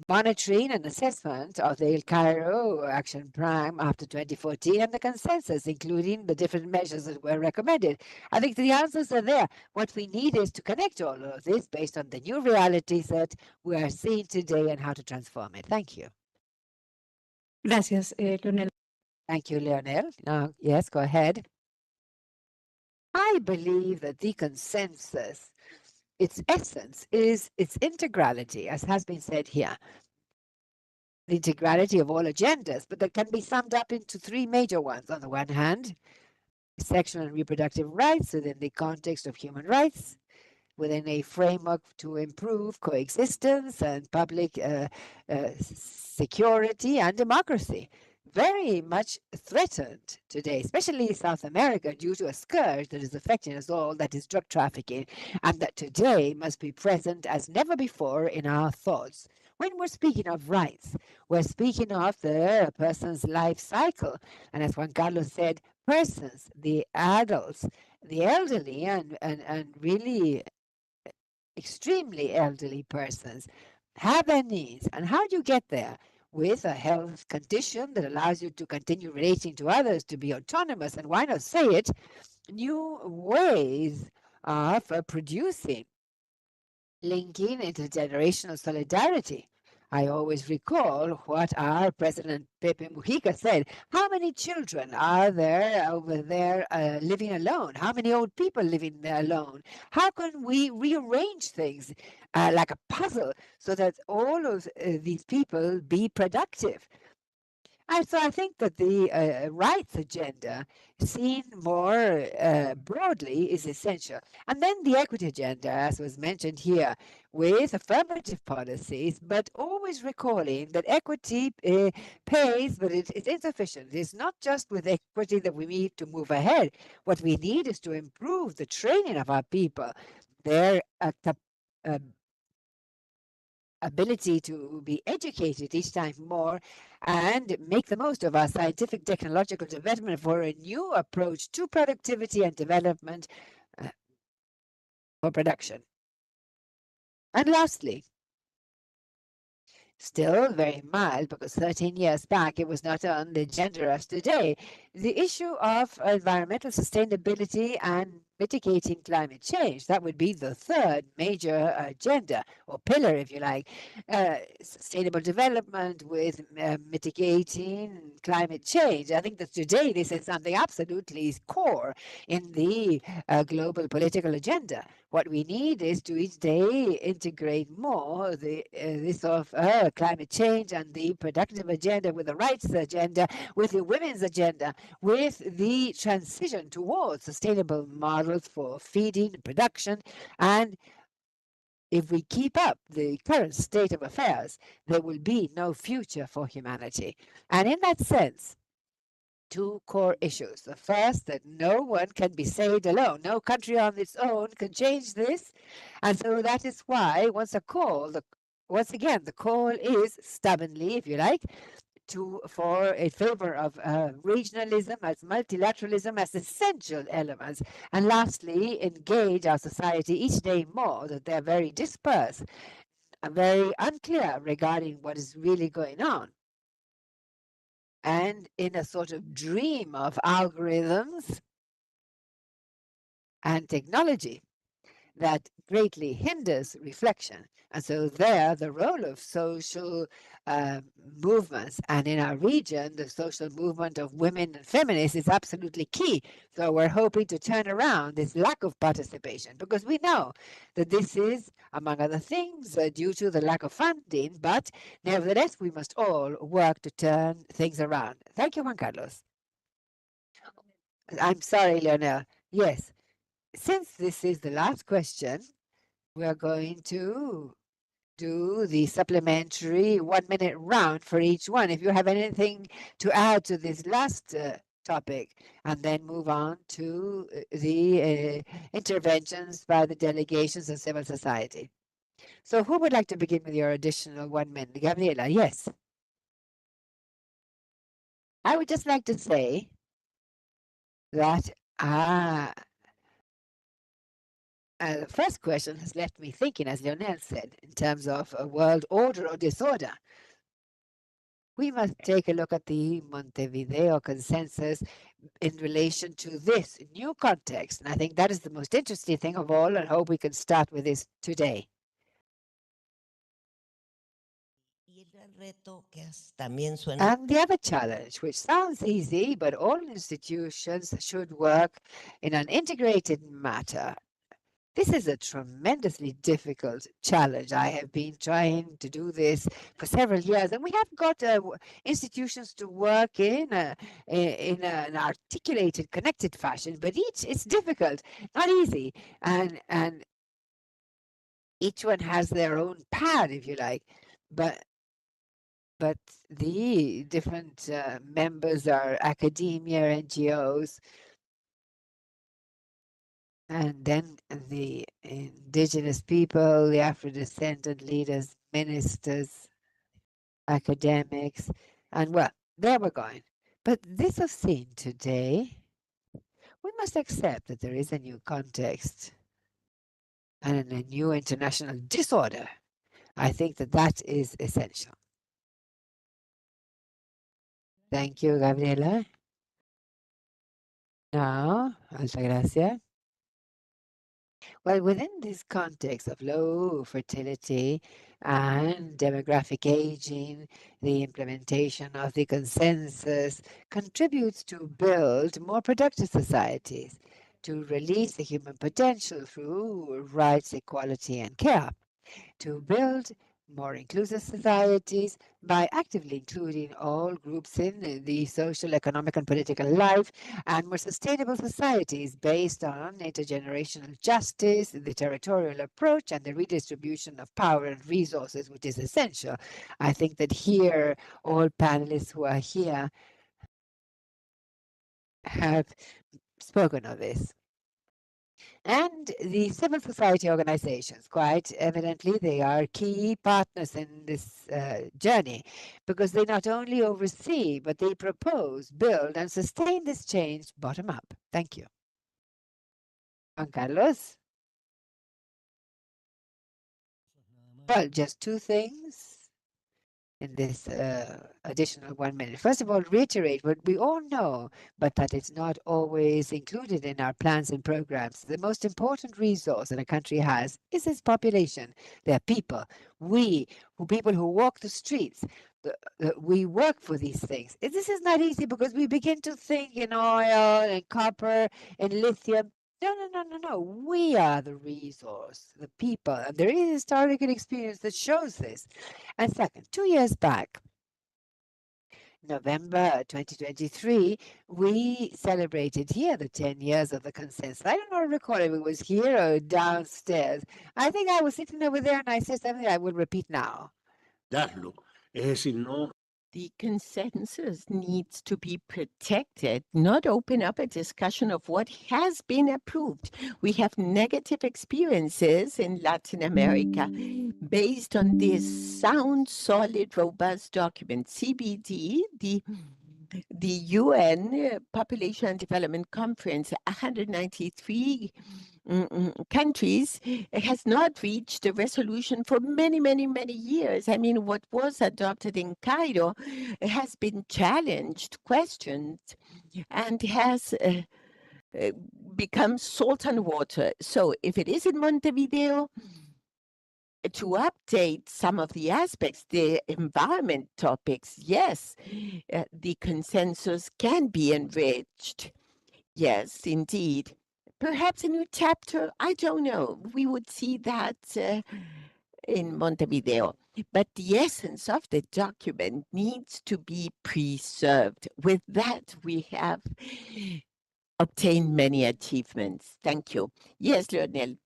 monitoring and assessment of the El Cairo Action Plan after 2014 and the consensus, including the different measures that were recommended. I think the answers are there. What we need is to connect all of this based on the new realities that we are seeing today and how to transform it. Thank you. Gracias, Leonel. Thank you, Leonel. Now, yes, go ahead. I believe that the consensus, its essence is its integrality, as has been said here. The integrality of all agendas, but that can be summed up into three major ones. On the one hand, sexual and reproductive rights within the context of human rights, within a framework to improve coexistence and public security and democracy. Very much threatened today, especially South America, due to a scourge that is affecting us all, that is drug trafficking, and that today must be present as never before in our thoughts. When we're speaking of rights, we're speaking of the person's life cycle. And as Juan Carlos said, persons, the adults, the elderly, and really extremely elderly persons have their needs. And how do you get there? With a health condition that allows you to continue relating to others, to be autonomous, and why not say it, new ways of producing, linking intergenerational solidarity. I always recall what our President Pepe Mujica said. How many children are there over there living alone? How many old people living there alone? How can we rearrange things like a puzzle so that all of these people be productive? And so I think that the rights agenda, seen more broadly, is essential. And then the equity agenda, as was mentioned here, with affirmative policies, but always recalling that equity pays, but it's insufficient. It's not just with equity that we need to move ahead. What we need is to improve the training of our people, their ability to be educated each time more and make the most of our scientific technological development for a new approach to productivity and development for production. And lastly, still very mild, because 13 years back it was not on the agenda as today, the issue of environmental sustainability and mitigating climate change. That would be the third major agenda, or pillar, if you like. Sustainable development with mitigating climate change. I think that today this is something absolutely core in the global political agenda. What we need is to each day integrate more this of climate change and the productive agenda with the rights agenda, with the women's agenda, with the transition towards sustainable models for feeding, production, and if we keep up the current state of affairs, there will be no future for humanity. And in that sense, two core issues. The first, that no one can be saved alone. No country on its own can change this. And so that is why, once again, the call is stubbornly, if you like, for a favor of regionalism as multilateralism as essential elements. And lastly, engage our society each day more that they're very dispersed and very unclear regarding what is really going on. And in a sort of dream of algorithms and technology that greatly hinders reflection. And so there, the role of social movements, and in our region, the social movement of women and feminists is absolutely key. So we're hoping to turn around this lack of participation, because we know that this is, among other things, due to the lack of funding, but nevertheless, we must all work to turn things around. Thank you, Juan Carlos. I'm sorry, Leonel. Yes, since this is the last question, we are going to do the supplementary 1-minute round for each one. If you have anything to add to this last topic, and then move on to the interventions by the delegations and civil society. So who would like to begin with your additional 1 minute? Gabriela, yes. I would just like to say that the first question has left me thinking, as Lionel said, in terms of a world order or disorder. We must take a look at the Montevideo Consensus in relation to this new context. And I think that is the most interesting thing of all, and hope we can start with this today. And the other challenge, which sounds easy, but all institutions should work in an integrated manner. This is a tremendously difficult challenge. I have been trying to do this for several years, and we have got institutions to work in an articulated, connected fashion, but it's difficult, not easy, and each one has their own path, if you like, but the different members are academia, NGOs, and then the indigenous people, the Afro-descendant leaders, ministers, academics, and well, there we're going. But this I've seen today, we must accept that there is a new context and a new international disorder. I think that is essential. Thank you, Gabriela. Now, alta gracia. Well, within this context of low fertility and demographic aging, the implementation of the consensus contributes to build more productive societies, to release the human potential through rights, equality, and care, to build more inclusive societies by actively including all groups in the social, economic, and political life, and more sustainable societies based on intergenerational justice, the territorial approach, and the redistribution of power and resources, which is essential. I think that here, all panelists who are here have spoken of this. And the civil society organizations, quite evidently, they are key partners in this journey, because they not only oversee, but they propose, build, and sustain this change bottom up. Thank you. Juan Carlos? Well, just two things in this additional 1 minute. First of all, reiterate what we all know, but that it's not always included in our plans and programs. The most important resource that a country has is its population. They are people. People who walk the streets. We work for these things. This is not easy because we begin to think in oil and copper and lithium. No. We are the resource, the people. And there is historical experience that shows this. And second, 2 years back, November 2023, we celebrated here the 10 years of the consensus. I don't recall if it was here or downstairs. I think I was sitting over there and I said something I will repeat now. Darlo. Es decir, no. The consensus needs to be protected, not open up a discussion of what has been approved. We have negative experiences in Latin America based on this sound, solid, robust document. CBD, the UN Population and Development Conference, 193 countries, has not reached a resolution for many years. I mean, what was adopted in Cairo has been challenged, questioned, and has become salt and water. So if it is in Montevideo, to update some of the aspects, the environment topics, yes, the consensus can be enriched. Yes, indeed. Perhaps a new chapter, I don't know. We would see that in Montevideo. But the essence of the document needs to be preserved. With that, we have obtained many achievements. Thank you. Yes, Lionel.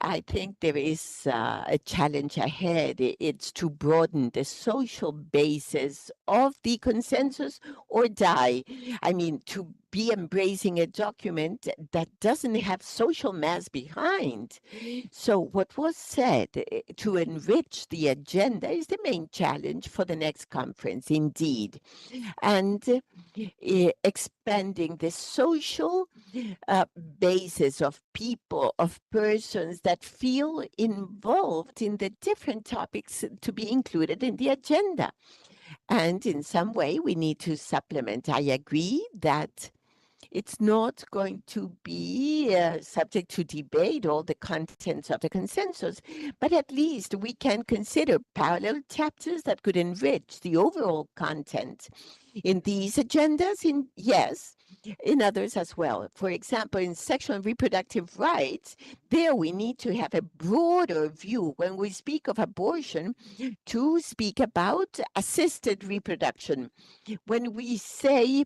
I think there is a challenge ahead. It's to broaden the social basis of the consensus or die. I mean, to be embracing a document that doesn't have social mass behind. So what was said to enrich the agenda is the main challenge for the next conference, indeed. And expanding the social basis of people, of persons that feel involved in the different topics to be included in the agenda. And in some way, we need to supplement. I agree that it's not going to be subject to debate, all the contents of the consensus, but at least we can consider parallel chapters that could enrich the overall content in these agendas, in others as well. For example, in sexual and reproductive rights, there we need to have a broader view when we speak of abortion to speak about assisted reproduction. When we say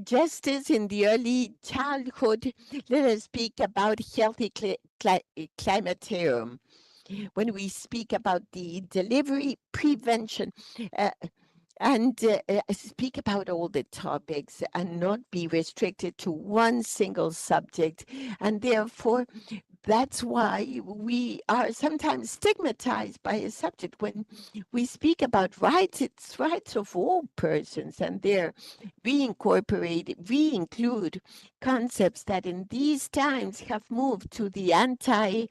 justice in the early childhood, let us speak about healthy climaterium. When we speak about the delivery prevention, and speak about all the topics and not be restricted to one single subject. And therefore, that's why we are sometimes stigmatized by a subject. When we speak about rights, it's rights of all persons, and they're re-include concepts that in these times have moved to the anti-rights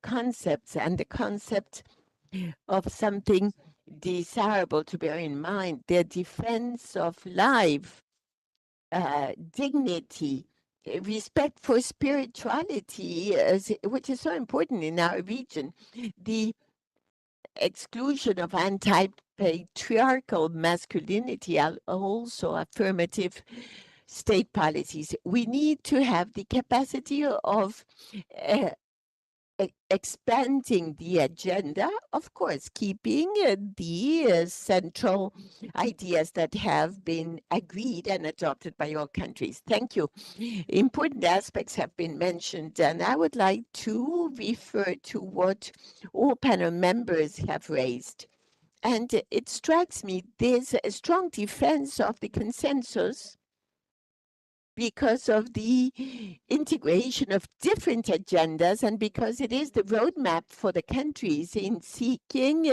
concepts and the concept of something desirable to bear in mind, their defense of life, dignity, respect for spirituality, which is so important in our region, the exclusion of anti-patriarchal masculinity, are also affirmative state policies. We need to have the capacity of expanding the agenda, of course, keeping the central ideas that have been agreed and adopted by all countries. Thank you. Important aspects have been mentioned, and I would like to refer to what all panel members have raised. And it strikes me there's a strong defense of the consensus because of the integration of different agendas and because it is the roadmap for the countries in seeking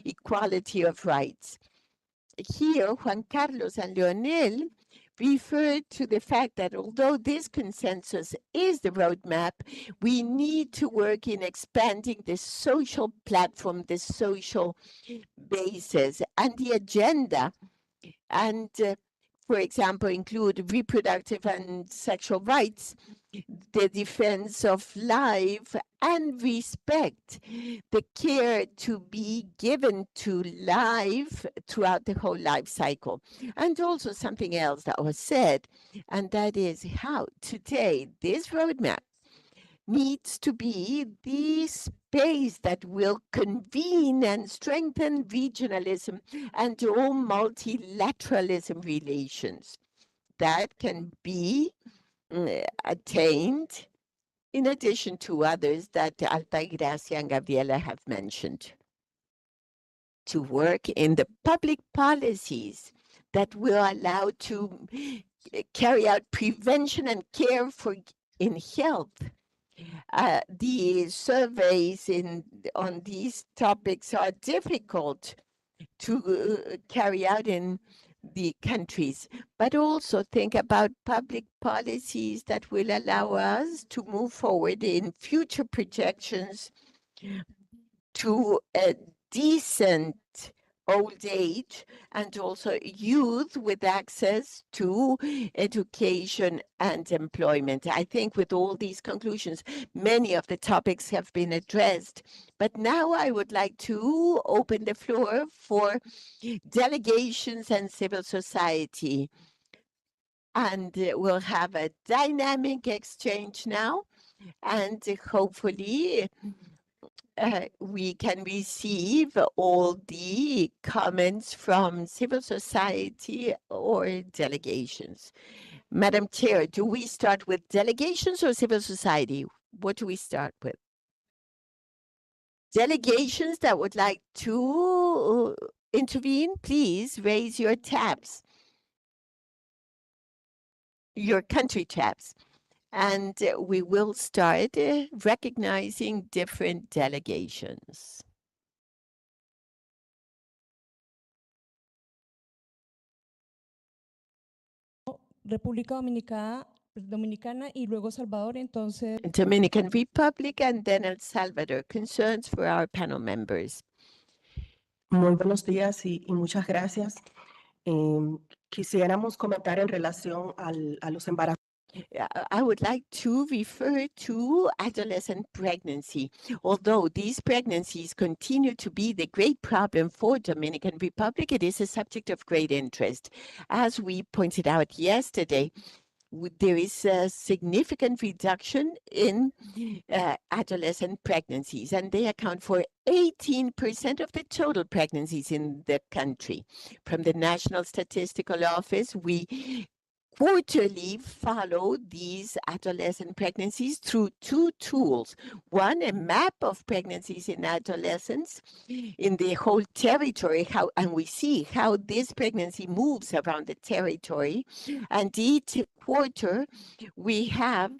equality of rights. Here, Juan Carlos and Leonel referred to the fact that although this consensus is the roadmap, we need to work in expanding the social platform, the social basis, and the agenda, and for example, include reproductive and sexual rights the defense of life and respect, the care to be given to life throughout the whole life cycle. And also something else that was said, and that is how today this roadmap needs to be the space that will convene and strengthen regionalism and all multilateralism relations that can be attained in addition to others that Altagracia and Gabriela have mentioned. To work in the public policies that will allow to carry out prevention and care in health. The surveys on these topics are difficult to carry out in the countries, but also think about public policies that will allow us to move forward in future projections to a decent old age and also youth with access to education and employment. I think with all these conclusions, many of the topics have been addressed, but now I would like to open the floor for delegations and civil society. And we'll have a dynamic exchange now, and hopefully we can receive all the comments from civil society or delegations. Madam Chair, do we start with delegations or civil society? What do we start with? Delegations that would like to intervene, please raise your tabs, your country tabs. And we will start recognizing different delegations. República Dominicana y luego Salvador, entonces. Dominican Republic and then El Salvador. Concerns for our panel members. Muy buenos días y muchas gracias. Quisiéramos comentar en relación a los embarazos. I would like to refer to adolescent pregnancy. Although these pregnancies continue to be the great problem for Dominican Republic, it is a subject of great interest. As we pointed out yesterday, there is a significant reduction in adolescent pregnancies, and they account for 18% of the total pregnancies in the country. From the National Statistical Office, we quarterly follow these adolescent pregnancies through two tools. One, a map of pregnancies in adolescents in the whole territory, and we see how this pregnancy moves around the territory. And each quarter, we have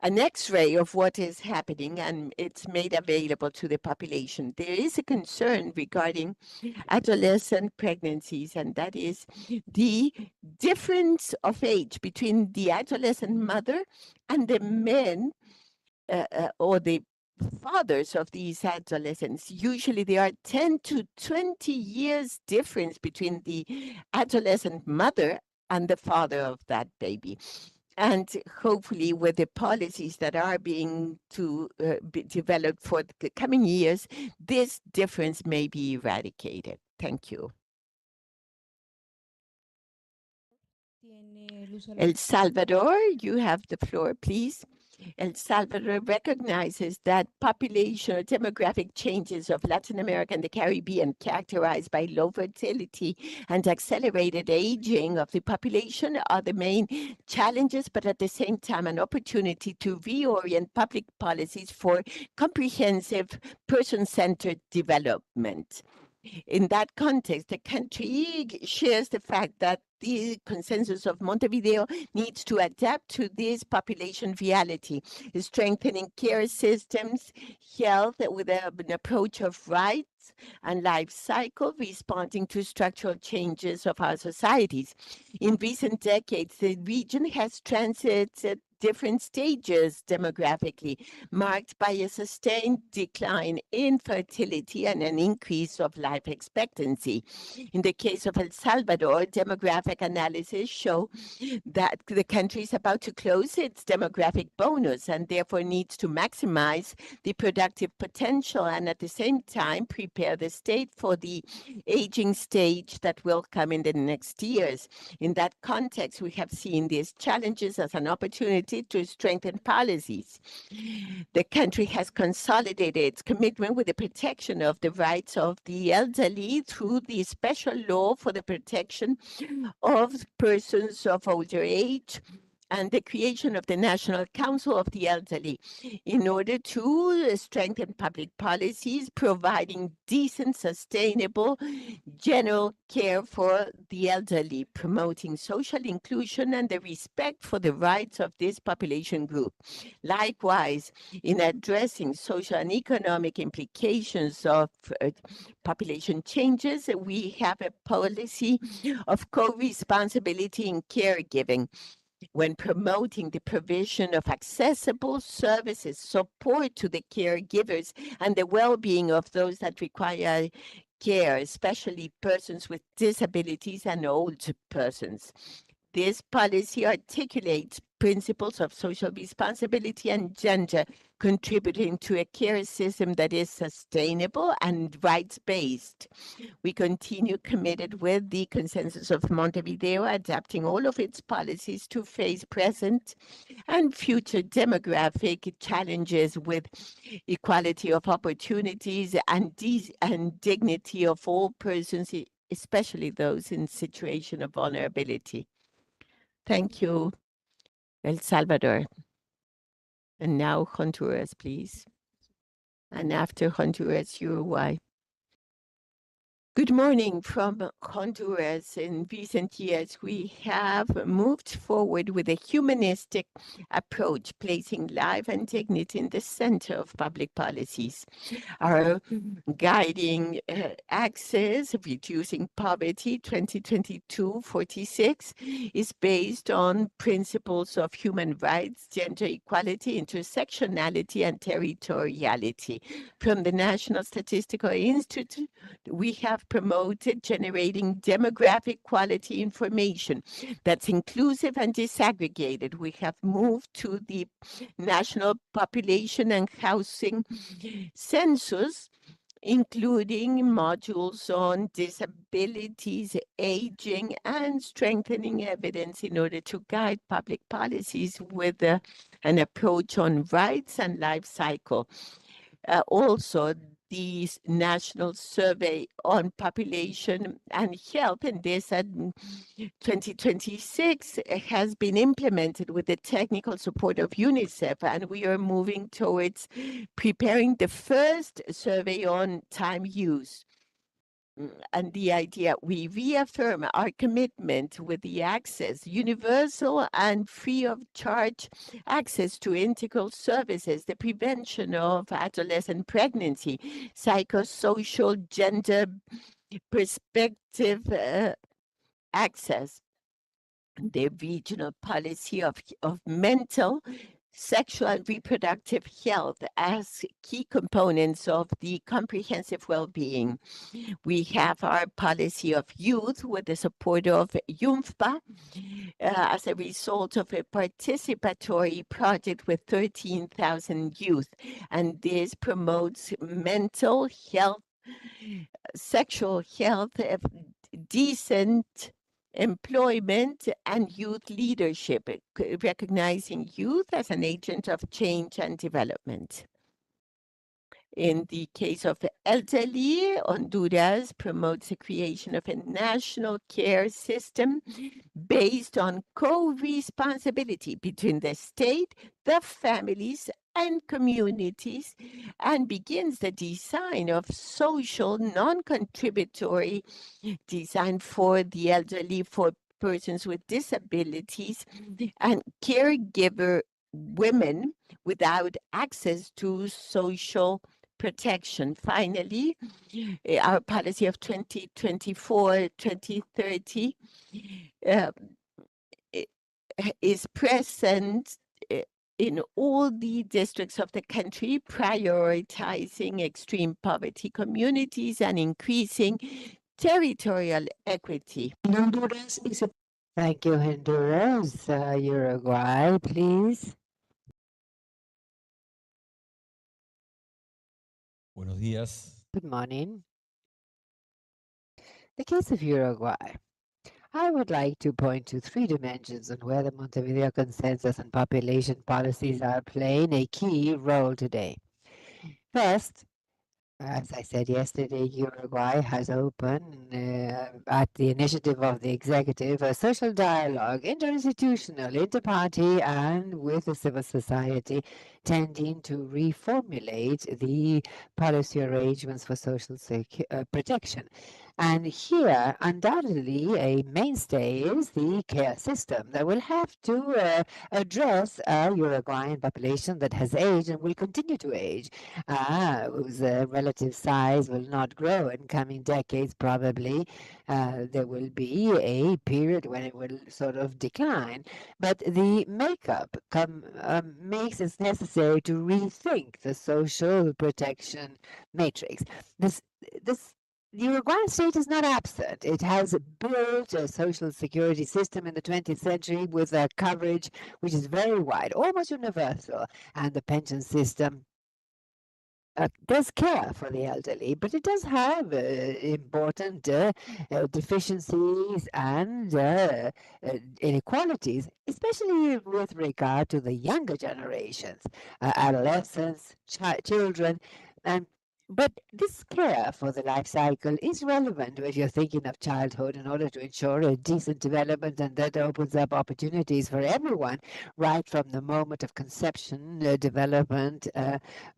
an X-ray of what is happening, and it's made available to the population. There is a concern regarding adolescent pregnancies, and that is the difference of age between the adolescent mother and the men or the fathers of these adolescents. Usually there are 10 to 20 years difference between the adolescent mother and the father of that baby. And hopefully with the policies that are being be developed for the coming years, this difference may be eradicated. Thank you. El Salvador, you have the floor, please. El Salvador recognizes that population or demographic changes of Latin America and the Caribbean, characterized by low fertility and accelerated aging of the population, are the main challenges, but at the same time an opportunity to reorient public policies for comprehensive person-centered development. In that context, the country shares the fact that the consensus of Montevideo needs to adapt to this population reality, strengthening care systems, health with an approach of rights and life cycle, responding to structural changes of our societies. In recent decades, the region has transited different stages demographically, marked by a sustained decline in fertility and an increase of life expectancy. In the case of El Salvador, demographic analysis show that the country is about to close its demographic bonus and therefore needs to maximize the productive potential and at the same time prepare the state for the aging stage that will come in the next years. In that context, we have seen these challenges as an opportunity to strengthen policies. The country has consolidated its commitment with the protection of the rights of the elderly through the special law for the protection of persons of older age and the creation of the National Council of the Elderly in order to strengthen public policies, providing decent, sustainable, general care for the elderly, promoting social inclusion and the respect for the rights of this population group. Likewise, in addressing social and economic implications of population changes, we have a policy of co-responsibility in caregiving when promoting the provision of accessible services, support to the caregivers, and the well-being of those that require care, especially persons with disabilities and old persons. This policy articulates principles of social responsibility and gender, contributing to a care system that is sustainable and rights-based. We continue committed with the consensus of Montevideo, adapting all of its policies to face present and future demographic challenges with equality of opportunities and dignity of all persons, especially those in situation of vulnerability. Thank you, El Salvador. And now Honduras, please. And after Honduras, Uruguay. Good morning from Honduras. In recent years, we have moved forward with a humanistic approach, placing life and dignity in the center of public policies. Our guiding axis, reducing poverty 2022-46, is based on principles of human rights, gender equality, intersectionality, and territoriality. From the National Statistical Institute, we have promoted generating demographic quality information that's inclusive and disaggregated. We have moved to the National Population and Housing Census, including modules on disabilities, aging, and strengthening evidence in order to guide public policies with an approach on rights and life cycle. Also, the National Survey on Population and Health, and this 2026 has been implemented with the technical support of UNICEF, and we are moving towards preparing the first survey on time use. And the idea, we reaffirm our commitment with the access, universal and free of charge access to integral services, the prevention of adolescent pregnancy, psychosocial gender perspective access, the regional policy of mental, sexual and reproductive health as key components of the comprehensive well-being. We have our policy of youth with the support of UNFPA as a result of a participatory project with 13,000 youth. And this promotes mental health, sexual health, decent employment, and youth leadership, recognizing youth as an agent of change and development. In the case of the elderly, Honduras promotes the creation of a national care system based on co-responsibility between the state, the families, and communities, and begins the design of social, non-contributory design for the elderly, for persons with disabilities, and caregiver women without access to social protection. Finally, our policy of 2024-2030 is present in all the districts of the country, prioritizing extreme poverty communities and increasing territorial equity. Honduras y se Thank you, Honduras. Uruguay, please. Buenos días. Good morning. The case of Uruguay. I would like to point to three dimensions on where the Montevideo Consensus and population policies are playing a key role today. First, as I said yesterday, Uruguay has opened, at the initiative of the executive, a social dialogue, interinstitutional, interparty, and with the civil society, tending to reformulate the policy arrangements for social protection. And here, undoubtedly, a mainstay is the care system that will have to address a Uruguayan population that has aged and will continue to age, whose relative size will not grow in coming decades, probably. There will be a period when it will sort of decline. But the makeup makes it necessary to rethink the social protection matrix. The Uruguayan state is not absent. It has built a social security system in the 20th century with a coverage which is very wide, almost universal, and the pension system does care for the elderly, but it does have important deficiencies and inequalities, especially with regard to the younger generations, adolescents, children, and but this care for the life cycle is relevant when you're thinking of childhood in order to ensure a decent development, and that opens up opportunities for everyone right from the moment of conception, development,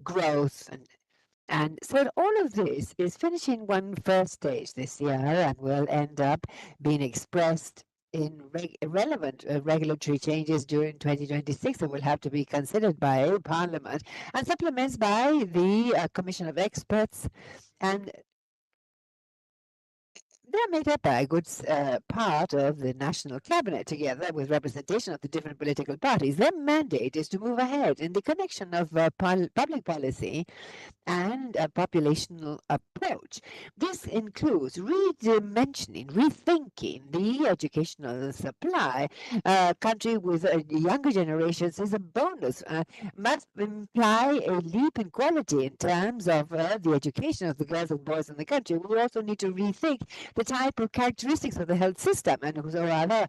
growth, and so all of this is finishing one first stage this year and will end up being expressed in relevant regulatory changes during 2026 that will have to be considered by Parliament and supplements by the Commission of Experts. And they're made up by a good part of the national cabinet, together with representation of the different political parties. Their mandate is to move ahead in the connection of public policy and a populational approach. This includes redimensioning, rethinking the educational supply. A country with younger generations is a bonus, must imply a leap in quality in terms of the education of the girls and boys in the country. We also need to rethink the type of characteristics of the health system, and so other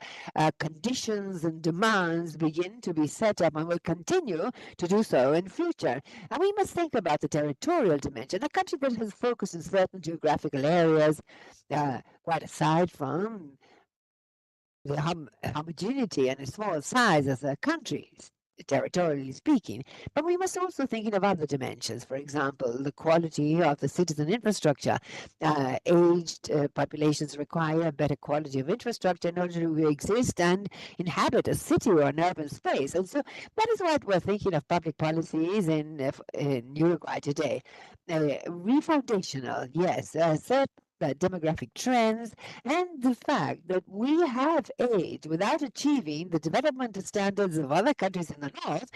conditions and demands begin to be set up and will continue to do so in future. And we must think about the territorial dimension. A country that has focused in certain geographical areas, quite aside from the homogeneity and its small size as a country, territorially speaking. But we must also think of other dimensions. For example, the quality of the citizen infrastructure. Aged populations require a better quality of infrastructure in order to exist and inhabit a city or an urban space. And so that is what we're thinking of public policies in Uruguay today. Refoundational, yes, certain demographic trends, and the fact that we have aged without achieving the development standards of other countries in the north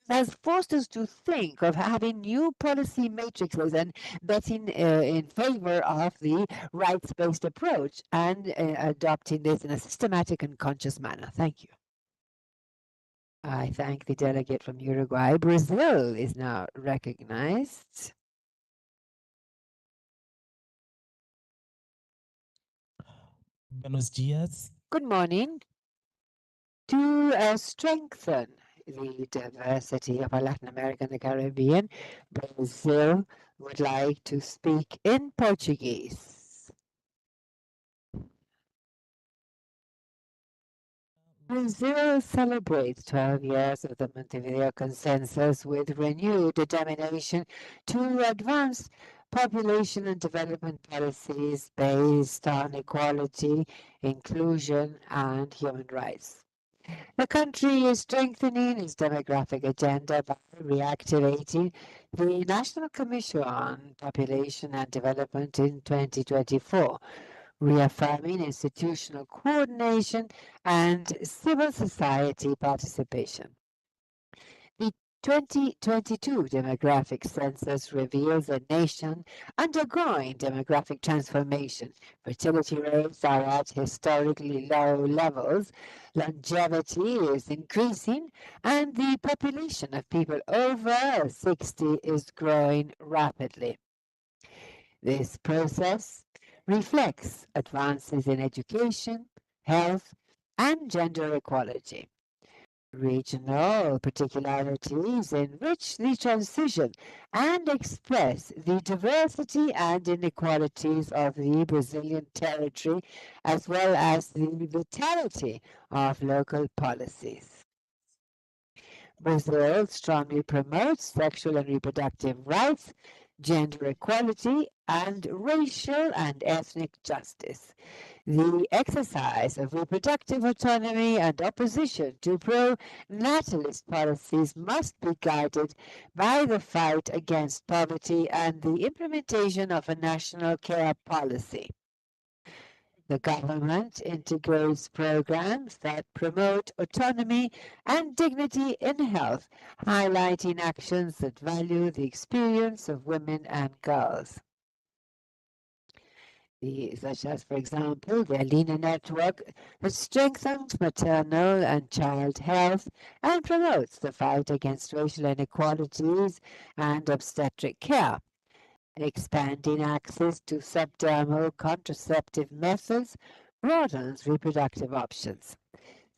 has forced us to think of having new policy matrices and betting in favor of the rights-based approach and adopting this in a systematic and conscious manner. Thank you. I thank the delegate from Uruguay. Brazil is now recognized. Buenos días. Good morning. To strengthen the diversity of our Latin America and the Caribbean, Brazil would like to speak in Portuguese. Brazil celebrates 12 years of the Montevideo Consensus with renewed determination to advance population and development policies based on equality, inclusion, and human rights. The country is strengthening its demographic agenda by reactivating the National Commission on Population and Development in 2024, reaffirming institutional coordination and civil society participation. The 2022 demographic census reveals a nation undergoing demographic transformation. Fertility rates are at historically low levels, longevity is increasing, and the population of people over 60 is growing rapidly. This process reflects advances in education, health, and gender equality. Regional particularities enrich the transition and express the diversity and inequalities of the Brazilian territory, as well as the vitality of local policies. Brazil strongly promotes sexual and reproductive rights, gender equality, and racial and ethnic justice. The exercise of reproductive autonomy and opposition to pro-natalist policies must be guided by the fight against poverty and the implementation of a national care policy. The government integrates programs that promote autonomy and dignity in health, highlighting actions that value the experience of women and girls. Such as, for example, the Alina network that strengthens maternal and child health and promotes the fight against racial inequalities and obstetric care. Expanding access to subdermal contraceptive methods broadens reproductive options.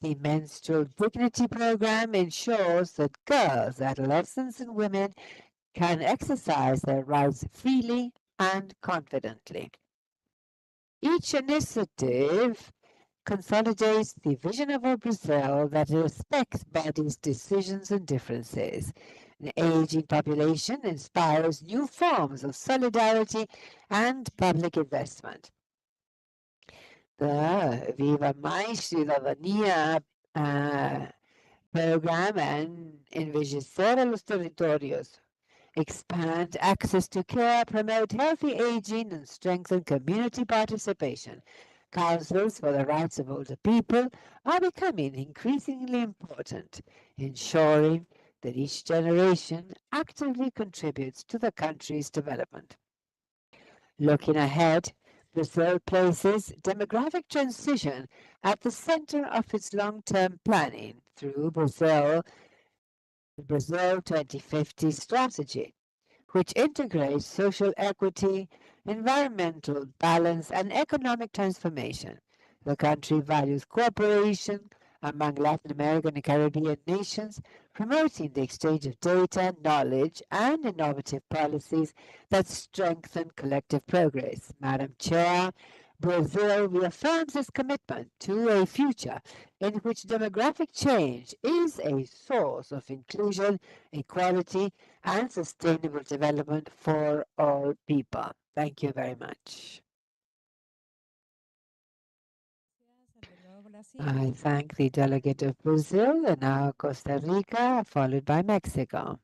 The Menstrual Dignity Program ensures that girls, adolescents, and women can exercise their rights freely and confidently. Each initiative consolidates the vision of a Brazil that respects bodies' decisions and differences. An aging population inspires new forms of solidarity and public investment. The Viva Mais Cidadania program and Envejecer a los Territorios expand access to care, promote healthy aging, and strengthen community participation. Councils for the rights of older people are becoming increasingly important, ensuring that each generation actively contributes to the country's development. Looking ahead, Brazil places demographic transition at the center of its long-term planning through Brazil 2050 strategy, which integrates social equity, environmental balance, and economic transformation. The country values cooperation among Latin American and Caribbean nations, promoting the exchange of data, knowledge, and innovative policies that strengthen collective progress. Madam Chair, Brazil reaffirms its commitment to a future in which demographic change is a source of inclusion, equality, and sustainable development for all people. Thank you very much. I thank the delegate of Brazil and now Costa Rica, followed by Mexico.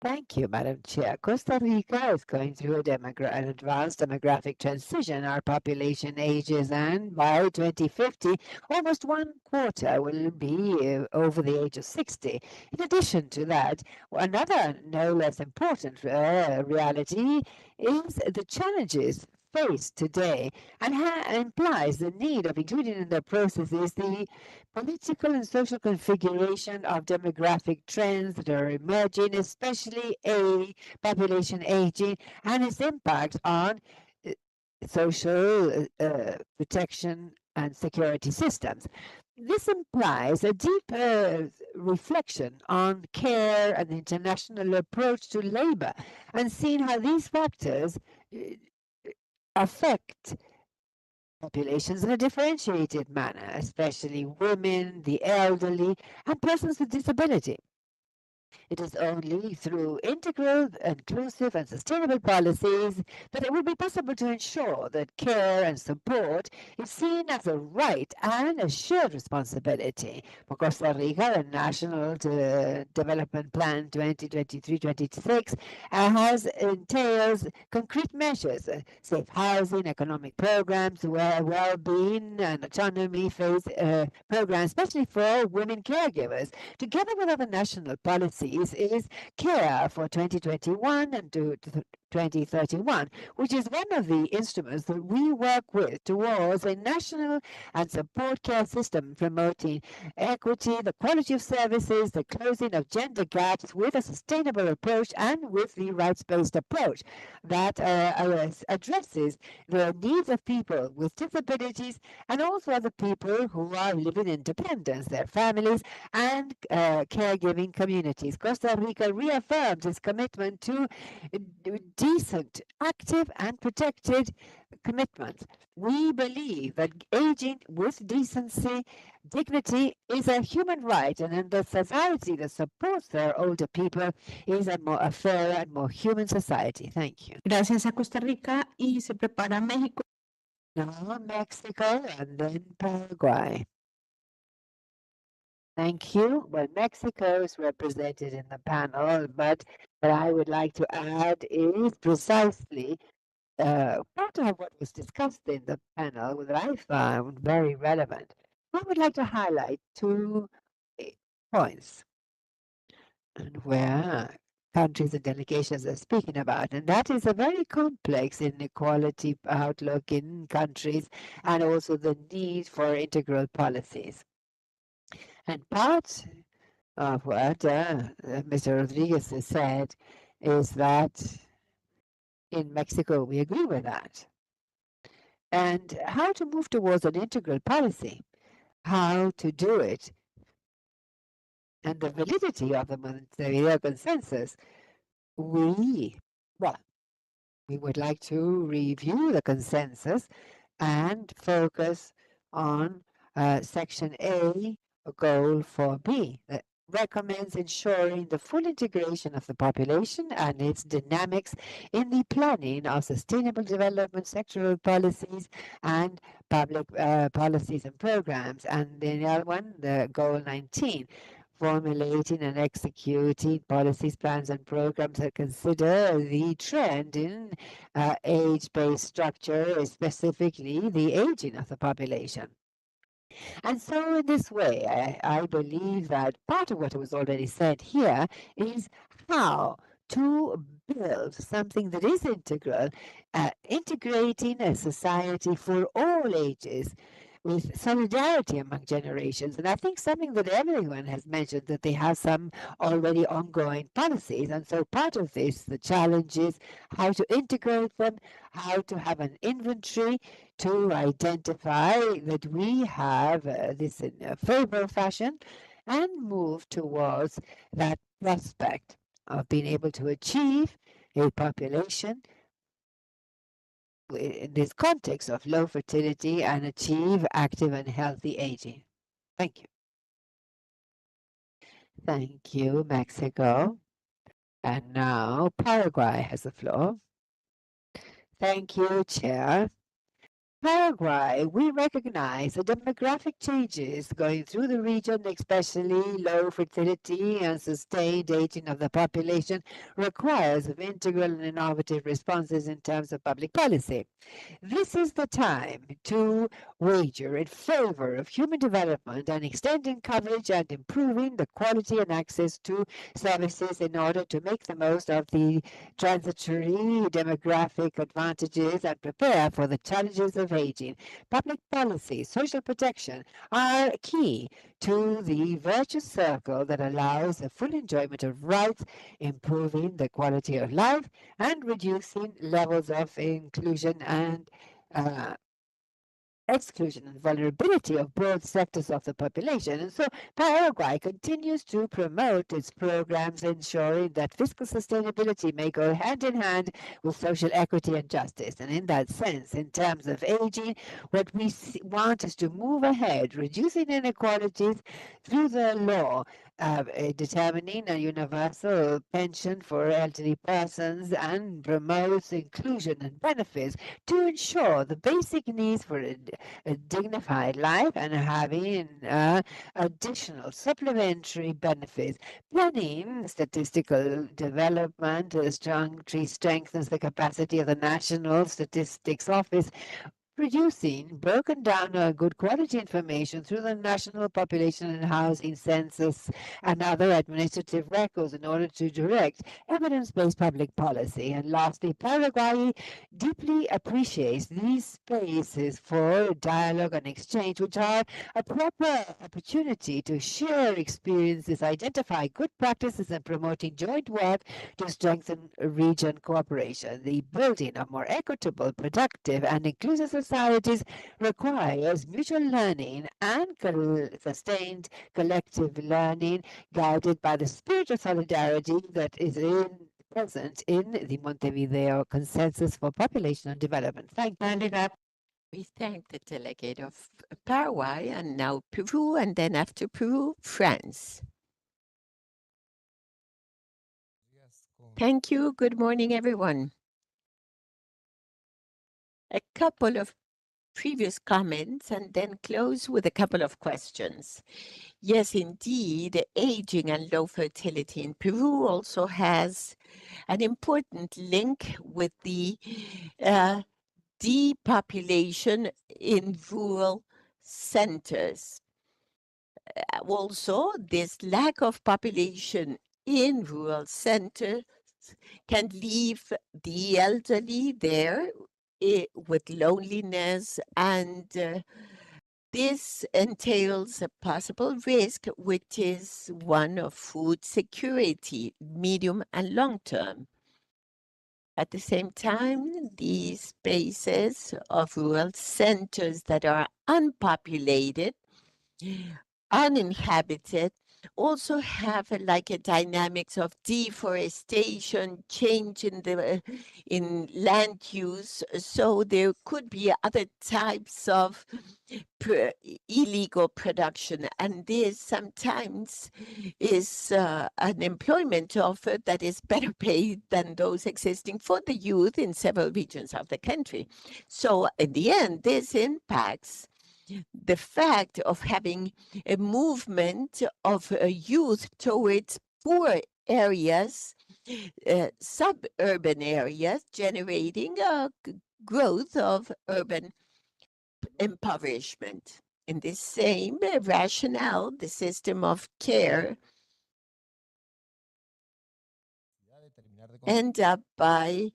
Thank you, Madam Chair. Costa Rica is going through an advanced demographic transition. Our population ages, and by 2050, almost 1/4 will be over the age of 60. In addition to that, another no less important reality is the challenges faced today and implies the need of including in the processes the political and social configuration of demographic trends that are emerging, especially population aging and its impact on social protection and security systems. This implies a deep reflection on care and the international approach to labor and seeing how these factors affect populations in a differentiated manner, especially women, the elderly, and persons with disability. It is only through integral, inclusive, and sustainable policies that it will be possible to ensure that care and support is seen as a right and a shared responsibility. For Costa Rica, the National Development Plan 2023-2026 entails concrete measures, safe housing, economic programs, well-being and autonomy phase programs, especially for women caregivers. Together with other national policies is CARE for 2021 and 2031, which is one of the instruments that we work with towards a national and support care system promoting equity, the quality of services, the closing of gender gaps with a sustainable approach and with the rights-based approach that addresses the needs of people with disabilities and also other people who are living independence, their families, and caregiving communities. Costa Rica reaffirms its commitment to decent, active, and protected commitments. We believe that aging with decency, dignity is a human right, and in the society that supports their older people is a fairer and more human society. Thank you. Gracias a Costa Rica y se prepara México. Now Mexico and then Paraguay. Thank you. Well, Mexico is represented in the panel, but what I would like to add is precisely part of what was discussed in the panel that I found very relevant. I would like to highlight two points and where countries and delegations are speaking about, and that is a very complex inequality outlook in countries and also the need for integral policies. And part of what Mr. Rodriguez has said is that in Mexico we agree with that. And how to move towards an integral policy, how to do it, and the validity of the Montevideo Consensus, we would like to review the consensus and focus on Section A, Goal 4B, that recommends ensuring the full integration of the population and its dynamics in the planning of sustainable development, sectoral policies, and public policies and programs. And the other one, the Goal 19, formulating and executing policies, plans, and programs that consider the trend in age-based structure, specifically the aging of the population. And so in this way, I believe that part of what was already said here is how to build something that is integral, integrating a society for all ages, with solidarity among generations. And I think something that everyone has mentioned, that they have some already ongoing policies. And so part of this, the challenge is how to integrate them, how to have an inventory to identify that we have this in a favorable fashion and move towards that prospect of being able to achieve a population in this context of low fertility and achieve active and healthy aging. Thank you. Thank you, Mexico. And now Paraguay has the floor. Thank you, Chair. Paraguay, we recognize the demographic changes going through the region, especially low fertility and sustained aging of the population, requires of integral and innovative responses in terms of public policy. This is the time to wager in favor of human development and extending coverage and improving the quality and access to services in order to make the most of the transitory demographic advantages and prepare for the challenges of aging. Public policy, social protection are key to the virtuous circle that allows the full enjoyment of rights, improving the quality of life, and reducing levels of inclusion and exclusion and vulnerability of broad sectors of the population. And so Paraguay continues to promote its programs, ensuring that fiscal sustainability may go hand in hand with social equity and justice. And in that sense, in terms of aging, what we want is to move ahead, reducing inequalities through the law, determining a universal pension for elderly persons and promotes inclusion and benefits to ensure the basic needs for a dignified life and having additional supplementary benefits. Planning statistical development strengthens the capacity of the National Statistics Office, producing broken down good quality information through the National Population and Housing Census and other administrative records in order to direct evidence-based public policy. And lastly, Paraguay deeply appreciates these spaces for dialogue and exchange, which are a proper opportunity to share experiences, identify good practices, and promoting joint work to strengthen region cooperation. The building of more equitable, productive, and inclusive societies requires mutual learning and sustained collective learning guided by the spirit of solidarity that is present in the Montevideo Consensus for Population and Development. Thank you. We thank the delegate of Paraguay and now Peru, and then after Peru, France. Thank you. Good morning, everyone. A couple of previous comments and then close with a couple of questions. Yes, indeed, aging and low fertility in Peru also has an important link with the depopulation in rural centers. Also, this lack of population in rural centers can leave the elderly there with loneliness, and this entails a possible risk, which is one of food security, medium and long term. At the same time, these spaces of rural centers that are unpopulated, uninhabited, also have like a dynamics of deforestation, change in land use. So there could be other types of illegal production, and this sometimes is an employment offer that is better paid than those existing for the youth in several regions of the country. So in the end, this impacts the fact of having a movement of youth towards poor areas, suburban areas, generating a growth of urban impoverishment. In this same rationale, the system of care end up by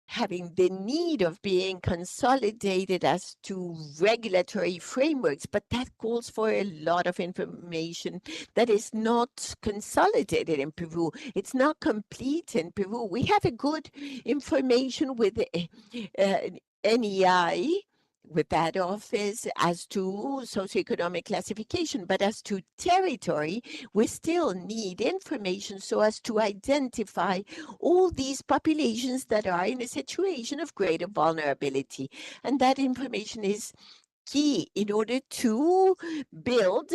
having the need of being consolidated as to regulatory frameworks, but that calls for a lot of information that is not consolidated in Peru. It's not complete in Peru. We have a good information with NEI, with that office as to socioeconomic classification, but as to territory, we still need information so as to identify all these populations that are in a situation of greater vulnerability. And that information is key in order to build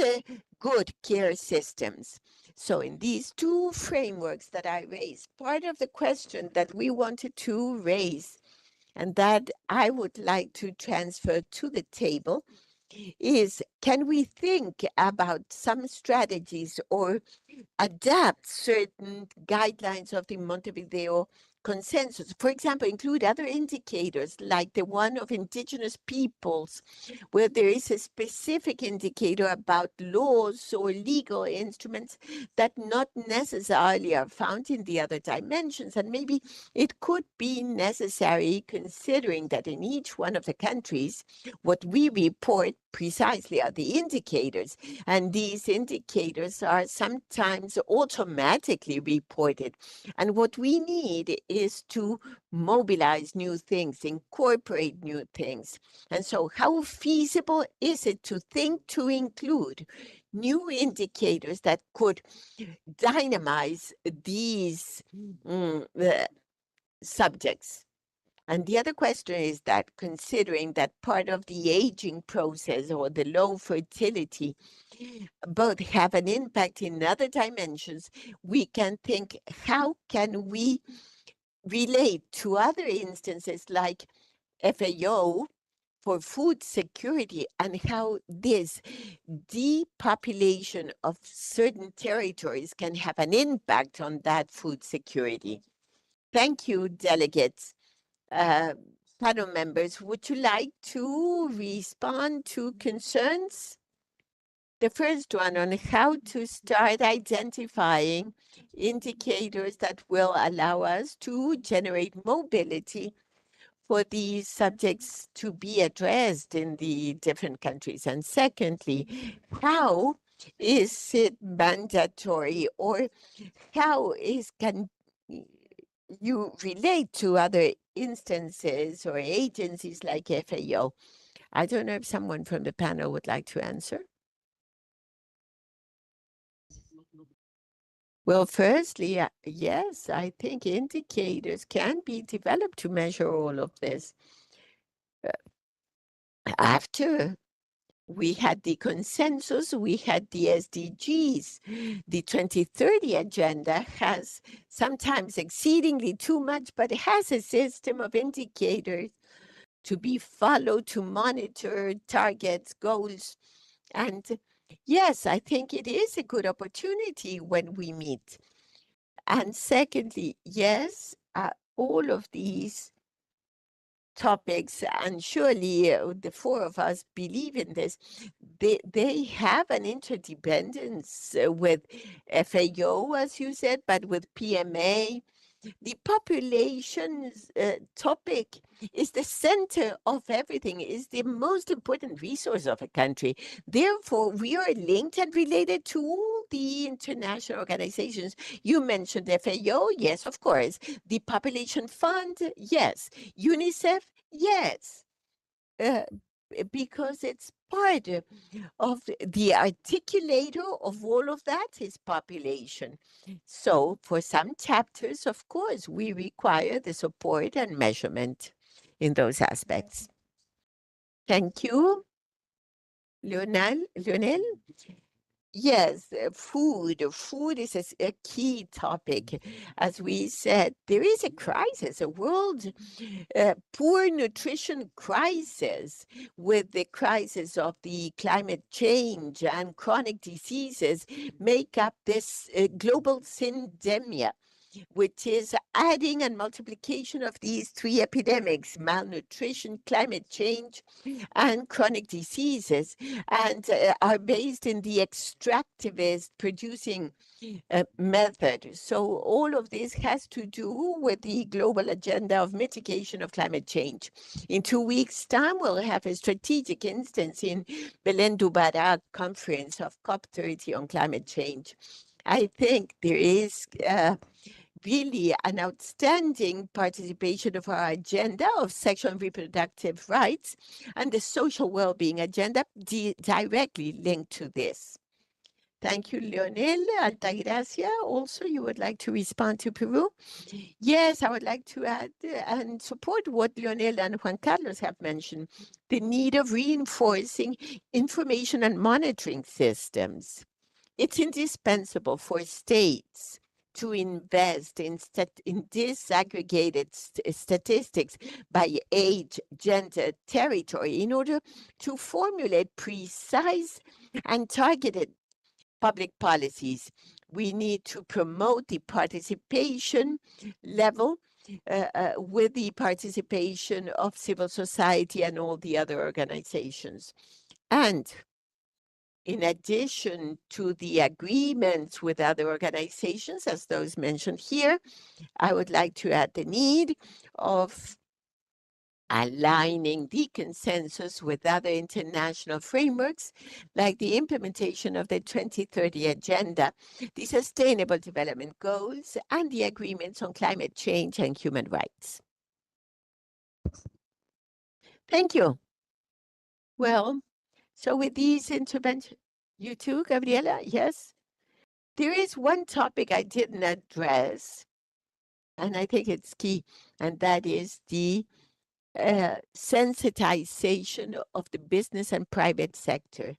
good care systems. So in these two frameworks that I raised, part of the question that we wanted to raise and that I would like to transfer to the table is, can we think about some strategies or adapt certain guidelines of the Montevideo Consensus? For example, include other indicators like the one of indigenous peoples, where there is a specific indicator about laws or legal instruments that not necessarily are found in the other dimensions. And maybe it could be necessary, considering that in each one of the countries, what we report precisely are the indicators. And these indicators are sometimes automatically reported. And what we need is to mobilize new things, incorporate new things. And so how feasible is it to think to include new indicators that could dynamize these subjects? And the other question is that considering that part of the aging process or the low fertility both have an impact in other dimensions, we can think, how can we relate to other instances like FAO for food security and how this depopulation of certain territories can have an impact on that food security? Thank you, delegates. Panel members, would you like to respond to concerns? The first one on how to start identifying indicators that will allow us to generate mobility for these subjects to be addressed in the different countries. And secondly, how is it mandatory, or how can you relate to other instances or agencies like FAO? I don't know if someone from the panel would like to answer. Well, firstly, yes, I think indicators can be developed to measure all of this. After we had the consensus, we had the SDGs. The 2030 agenda has sometimes exceedingly too much, but it has a system of indicators to be followed, to monitor targets, goals. And yes, I think it is a good opportunity when we meet. And secondly, yes, all of these topics, and surely the four of us believe in this, they have an interdependence with FAO, as you said, but with PMA. The population's topic is the center of everything, is the most important resource of a country. Therefore, we are linked and related to all the international organizations. You mentioned FAO, yes, of course. The Population Fund, yes. UNICEF, yes. Because it's part of the articulator of all of that is population. So for some chapters, of course, we require the support and measurement in those aspects. Thank you. Lionel? Yes, food. Food is a key topic. As we said, there is a crisis, a world poor nutrition crisis, with the crisis of the climate change and chronic diseases make up this global syndemia, which is adding and multiplication of these three epidemics: malnutrition, climate change, and chronic diseases, and are based in the extractivist producing method. So all of this has to do with the global agenda of mitigation of climate change. In 2 weeks' time, we'll have a strategic instance in Belém do Pará conference of COP30 on climate change. I think there is really an outstanding participation of our agenda of sexual and reproductive rights and the social well-being agenda directly linked to this. Thank you, Leonel. Altagracia, also you would like to respond to Peru? Yes, I would like to add and support what Leonel and Juan Carlos have mentioned, the need of reinforcing information and monitoring systems. It's indispensable for states to invest in disaggregated statistics by age, gender, territory in order to formulate precise and targeted public policies. We need to promote the participation level with the participation of civil society and all the other organizations. And in addition to the agreements with other organizations, as those mentioned here, I would like to add the need of aligning the consensus with other international frameworks, like the implementation of the 2030 Agenda, the Sustainable Development Goals, and the agreements on climate change and human rights. Thank you. Well, so with these interventions, you too, Gabriela? Yes? There is one topic I didn't address, and I think it's key, and that is the sensitization of the business and private sector.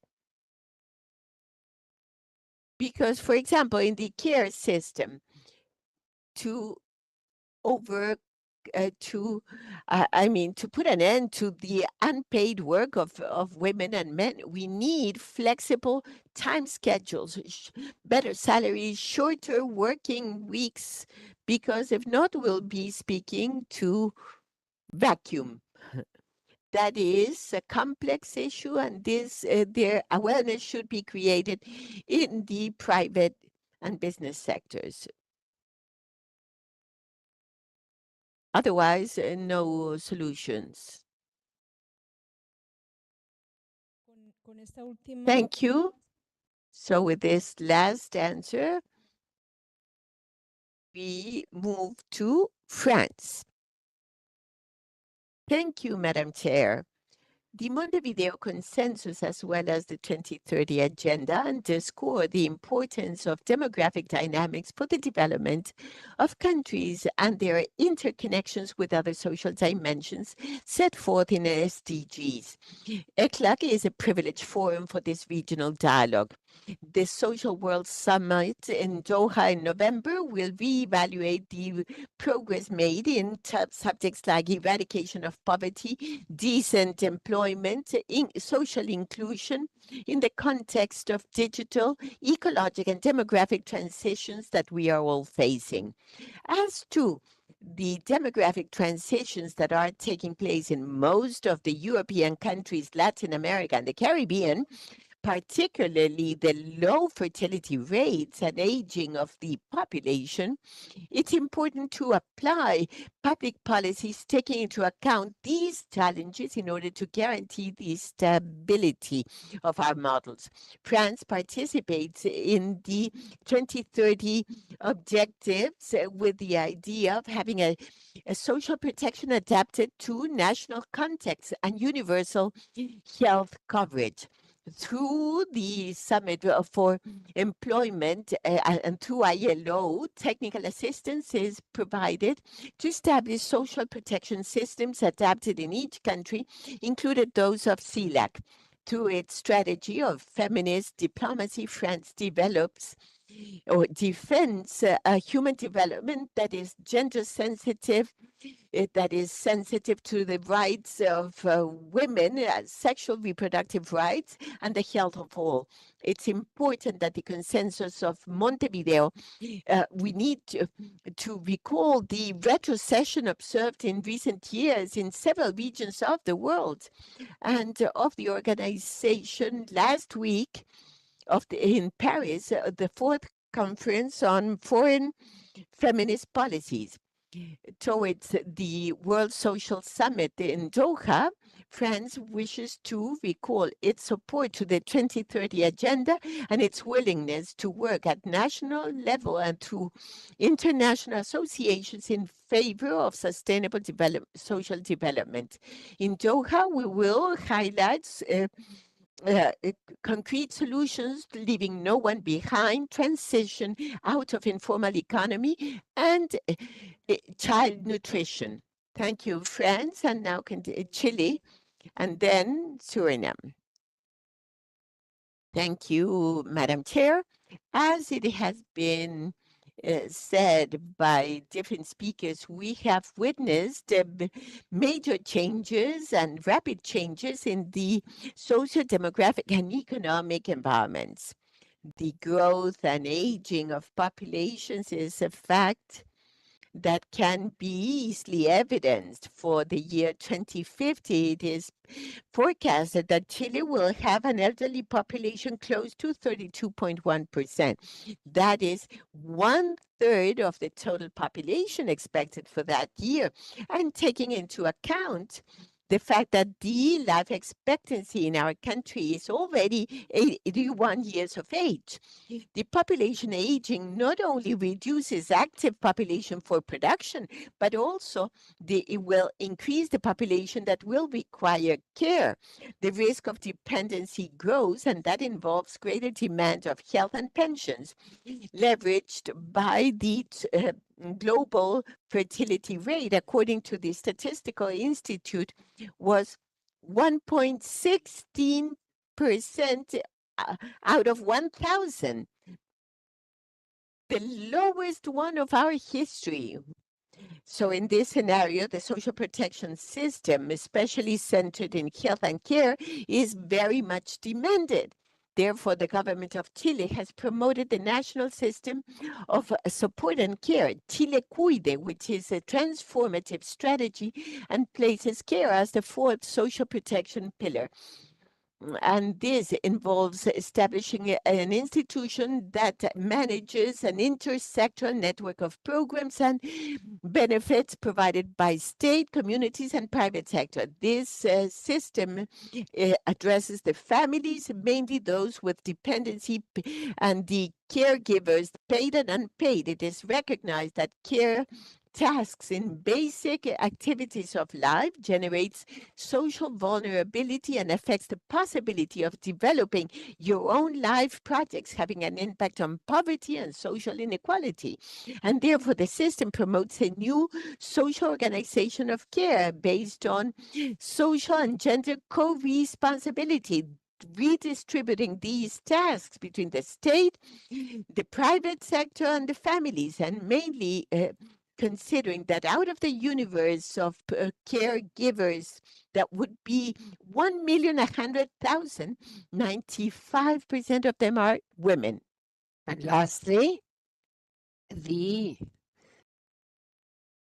Because, for example, in the care system, to put an end to the unpaid work of women and men, we need flexible time schedules, better salaries, shorter working weeks, because if not, we'll be speaking to vacuum. That is a complex issue, and their awareness should be created in the private and business sectors. Otherwise, no solutions. Con esta última. Thank you. So with this last answer, we move to France. Thank you, Madam Chair. The Montevideo Consensus, as well as the 2030 Agenda, underscore the importance of demographic dynamics for the development of countries and their interconnections with other social dimensions set forth in the SDGs. ECLAC is a privileged forum for this regional dialogue. The Social World Summit in Doha in November will reevaluate the progress made in subjects like eradication of poverty, decent employment, social inclusion in the context of digital, ecological, and demographic transitions that we are all facing. As to the demographic transitions that are taking place in most of the European countries, Latin America, and the Caribbean, particularly the low fertility rates and aging of the population, it's important to apply public policies taking into account these challenges in order to guarantee the stability of our models. France participates in the 2030 objectives with the idea of having a social protection adapted to national contexts and universal health coverage. Through the Summit for Employment and through ILO, technical assistance is provided to establish social protection systems adapted in each country, included those of CELAC. Through its strategy of feminist diplomacy, France develops or defends human development that is gender sensitive, that is sensitive to the rights of women, sexual reproductive rights, and the health of all. It's important that the consensus of Montevideo, we need to recall the retrocession observed in recent years in several regions of the world and of the organization last week in Paris, the fourth conference on foreign feminist policies. Towards the World Social Summit in Doha, France wishes to recall its support to the 2030 Agenda and its willingness to work at national level and through international associations in favor of sustainable social development. In Doha, we will highlight concrete solutions, leaving no one behind, transition out of informal economy, and child nutrition. Thank you, France, and now Chile, and then Suriname. Thank you, Madam Chair. As it has been said by different speakers, we have witnessed major changes and rapid changes in the socio-demographic and economic environments. The growth and aging of populations is a fact that can be easily evidenced. For the year 2050, it is forecasted that Chile will have an elderly population close to 32.1%. That is 1/3 of the total population expected for that year. And taking into account the fact that the life expectancy in our country is already 81 years of age. The population aging not only reduces active population for production, but also it will increase the population that will require care. The risk of dependency grows, and that involves greater demand of health and pensions, leveraged by the global fertility rate, according to the Statistical Institute, was 1.16% out of 1,000, the lowest one of our history. So in this scenario, the social protection system, especially centered in health and care, is very much demanded. Therefore, the government of Chile has promoted the national system of support and care, Chile Cuide, which is a transformative strategy and places care as the fourth social protection pillar. And this involves establishing an institution that manages an intersectoral network of programs and benefits provided by state, communities, and private sector. This system addresses the families, mainly those with dependency, and the caregivers, paid and unpaid. It is recognized that care tasks in basic activities of life generates social vulnerability and affects the possibility of developing your own life projects, having an impact on poverty and social inequality. And therefore, the system promotes a new social organization of care based on social and gender co-responsibility, redistributing these tasks between the state, the private sector, and the families, and mainly considering that out of the universe of caregivers that would be 1,100,000, 95% of them are women. And lastly, the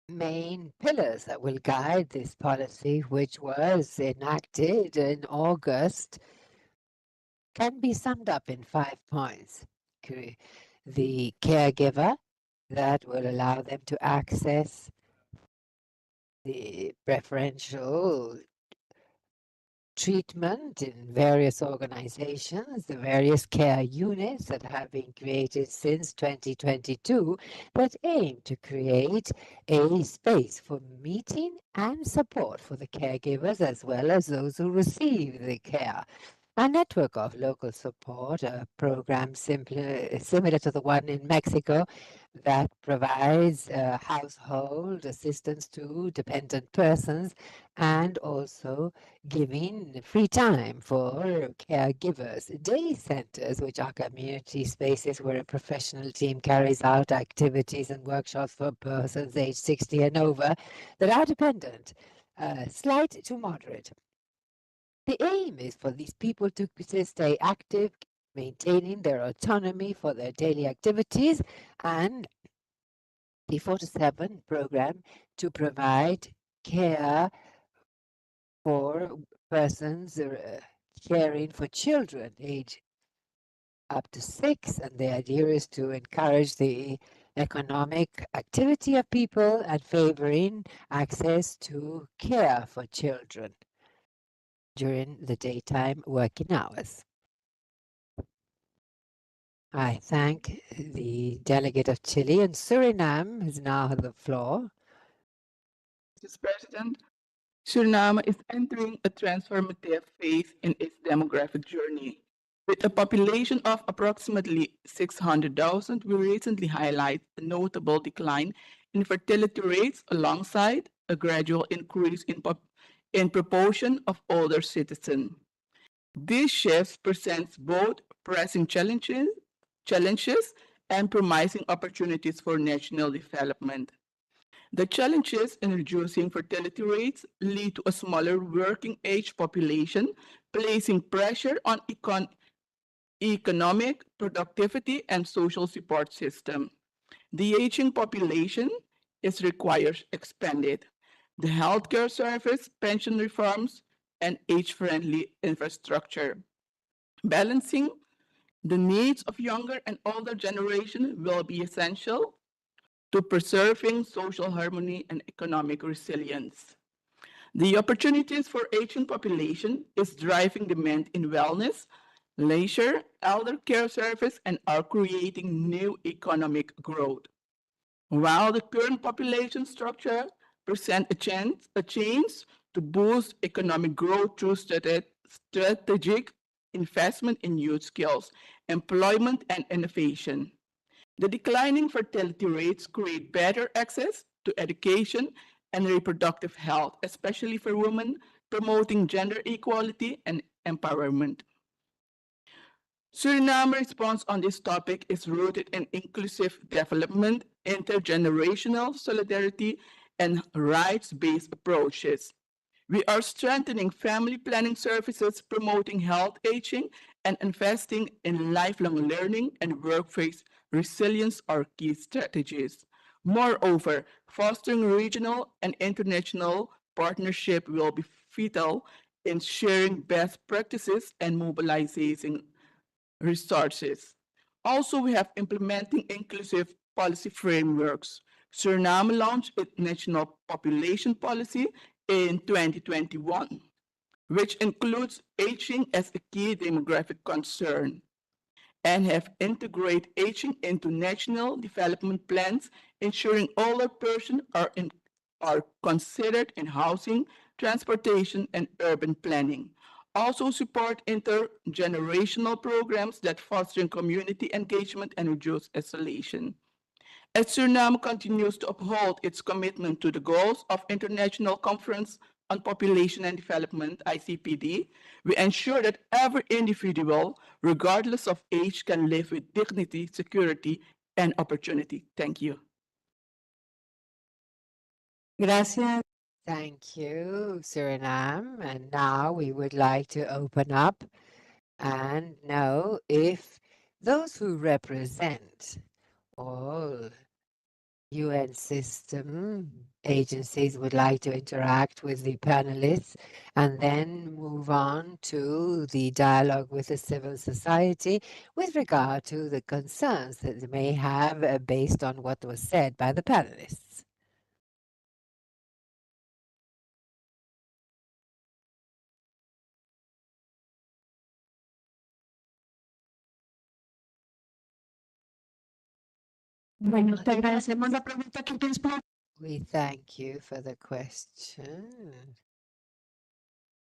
main pillars that will guide this policy, which was enacted in August, can be summed up in 5 points. The caregiver, that will allow them to access the preferential treatment in various organizations, the various care units that have been created since 2022 that aim to create a space for meeting and support for the caregivers as well as those who receive the care. A network of local support, a program similar to the one in Mexico that provides household assistance to dependent persons and also giving free time for caregivers. Day centers, which are community spaces where a professional team carries out activities and workshops for persons aged 60 and over that are dependent, slight to moderate. The aim is for these people to stay active, maintaining their autonomy for their daily activities, and the 4-7 program to provide care for persons caring for children aged up to 6, and the idea is to encourage the economic activity of people and favoring access to care for children during the daytime working hours. I thank the delegate of Chile, and Suriname has now the floor. Mr. President, Suriname is entering a transformative phase in its demographic journey. With a population of approximately 600,000, we recently highlight a notable decline in fertility rates alongside a gradual increase in proportion of older citizens. These shifts present both pressing challenges and promising opportunities for national development. The challenges in reducing fertility rates lead to a smaller working age population, placing pressure on economic, productivity, and social support system. The aging population is required expanded. The healthcare service, pension reforms, and age-friendly infrastructure. Balancing the needs of younger and older generation will be essential to preserving social harmony and economic resilience. The opportunities for aging population is driving demand in wellness, leisure, elder care service, and are creating new economic growth. While the current population structure presents a chance to boost economic growth through strategic investment in youth skills, employment, and innovation. The declining fertility rates create better access to education and reproductive health, especially for women, promoting gender equality and empowerment. Suriname's response on this topic is rooted in inclusive development, intergenerational solidarity, and rights-based approaches. We are strengthening family planning services, promoting health aging, and investing in lifelong learning and workplace resilience are key strategies. Moreover, fostering regional and international partnership will be vital in sharing best practices and mobilizing resources. Also, we have implementing inclusive policy frameworks. Suriname launched its national population policy in 2021, which includes aging as a key demographic concern, and have integrated aging into national development plans, ensuring older persons are considered in housing, transportation, and urban planning. Also support intergenerational programs that foster community engagement and reduce isolation. As Suriname continues to uphold its commitment to the goals of International Conference on Population and Development, ICPD, we ensure that every individual, regardless of age, can live with dignity, security, and opportunity. Thank you. Gracias. Thank you, Suriname. And now we would like to open up and know if those who represent all UN system agencies would like to interact with the panelists and then move on to the dialogue with the civil society with regard to the concerns that they may have based on what was said by the panelists. Bueno, te agradecemos la pregunta que tienes para. We thank you for the question.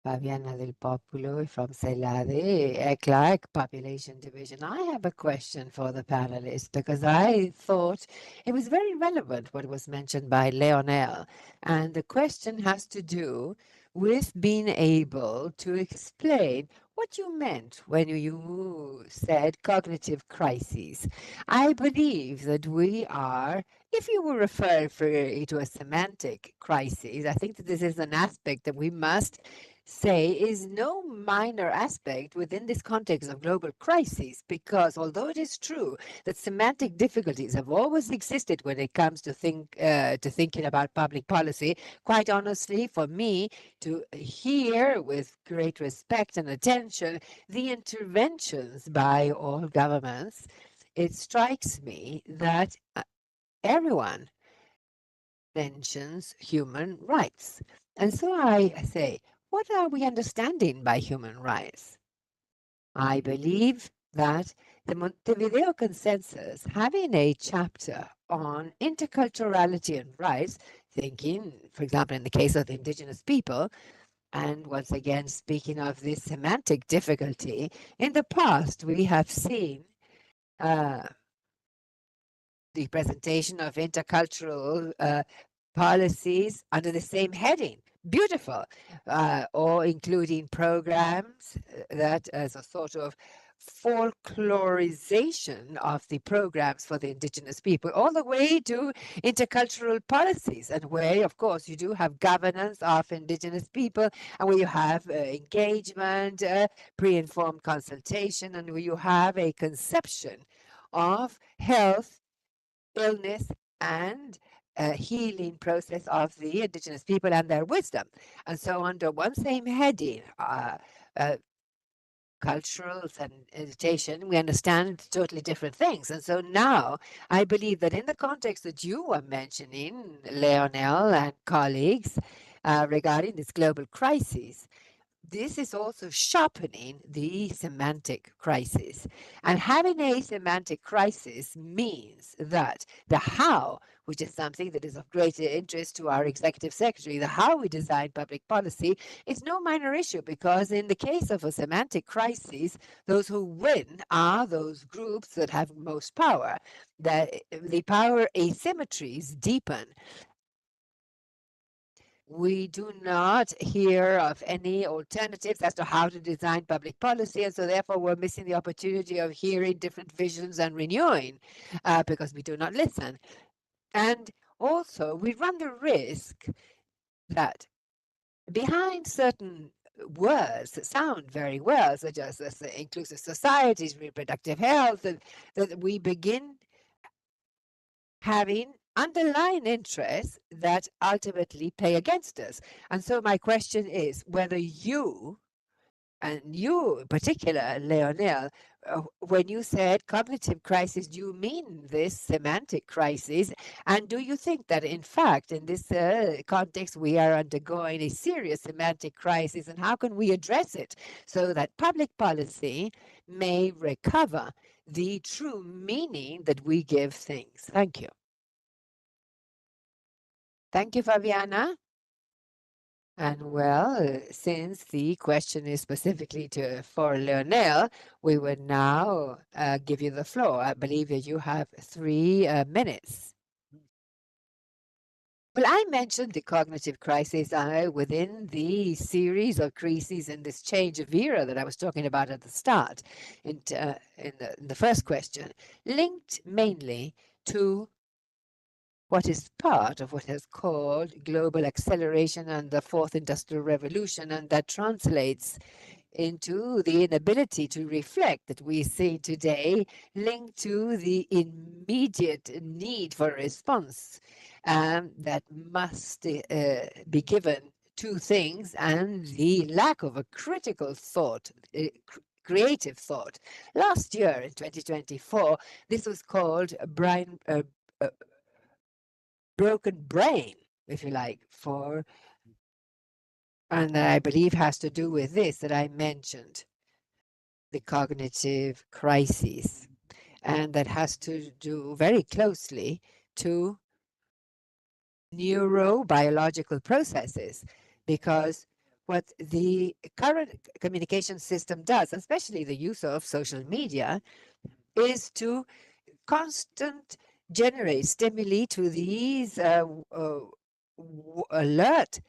Fabiana del Populo from Celade, ECLAC Population Division. I have a question for the panelists because I thought it was very relevant what was mentioned by Leonel. And the question has to do with being able to explain what you meant when you said cognitive crises. I believe that we are, if you were referring to a semantic crisis, I think that this is an aspect that we must say is no minor aspect within this context of global crises, because although it is true that semantic difficulties have always existed when it comes to thinking about public policy, quite honestly, for me to hear with great respect and attention the interventions by all governments, it strikes me that everyone mentions human rights. And so I say, what are we understanding by human rights? I believe that the Montevideo Consensus, having a chapter on interculturality and rights, thinking, for example, in the case of the indigenous people, and once again, speaking of this semantic difficulty, in the past we have seen the presentation of intercultural policies under the same heading. Beautiful, or including programs that as a sort of folklorization of the programs for the indigenous people, all the way to intercultural policies, and where, of course, you do have governance of indigenous people, and where you have engagement, pre-informed consultation, and where you have a conception of health, illness, and healing process of the indigenous people and their wisdom. And so under one same heading, culturals and education, we understand totally different things. And so now I believe that in the context that you were mentioning, Leonel and colleagues, regarding this global crisis, this is also sharpening the semantic crisis. And having a semantic crisis means that the how, which is something that is of great interest to our executive secretary, the how we design public policy is no minor issue, because in the case of a semantic crisis, those who win are those groups that have most power. The power asymmetries deepen. We do not hear of any alternatives as to how to design public policy, and so therefore we're missing the opportunity of hearing different visions and renewing because we do not listen. And also, we run the risk that behind certain words that sound very well, such as inclusive societies, reproductive health, that we begin having underlying interests that ultimately play against us. And so my question is whether you, and you in particular, Leonel, when you said cognitive crisis, do you mean this semantic crisis? And do you think that, in fact, in this context, we are undergoing a serious semantic crisis? And how can we address it so that public policy may recover the true meaning that we give things? Thank you. Thank you, Fabiana. And well, since the question is specifically for Leonel, we will now give you the floor. I believe that you have 3 minutes. Well, I mentioned the cognitive crisis within the series of crises and this change of era that I was talking about at the start in the first question, linked mainly to what is part of what is called global acceleration and the fourth industrial revolution, and that translates into the inability to reflect that we see today, linked to the immediate need for a response that must be given to things, and the lack of a critical thought, creative thought. Last year, in 2024, this was called broken brain, if you like, and I believe has to do with this that I mentioned, the cognitive crises, and that has to do very closely to neurobiological processes, because what the current communication system does, especially the use of social media, is to constant generate stimuli to these alert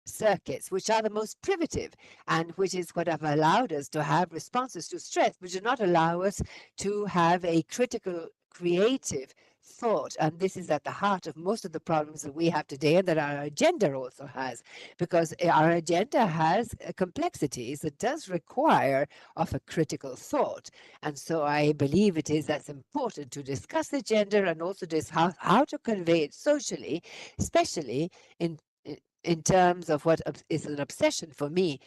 circuits, which are the most primitive, and which is what have allowed us to have responses to stress, which do not allow us to have a critical, creative thought. And this is at the heart of most of the problems that we have today, and that our agenda also has, because our agenda has complexities that does require of a critical thought. And so I believe it is as important to discuss the gender and also how to convey it socially, especially in terms of what is an obsession for me,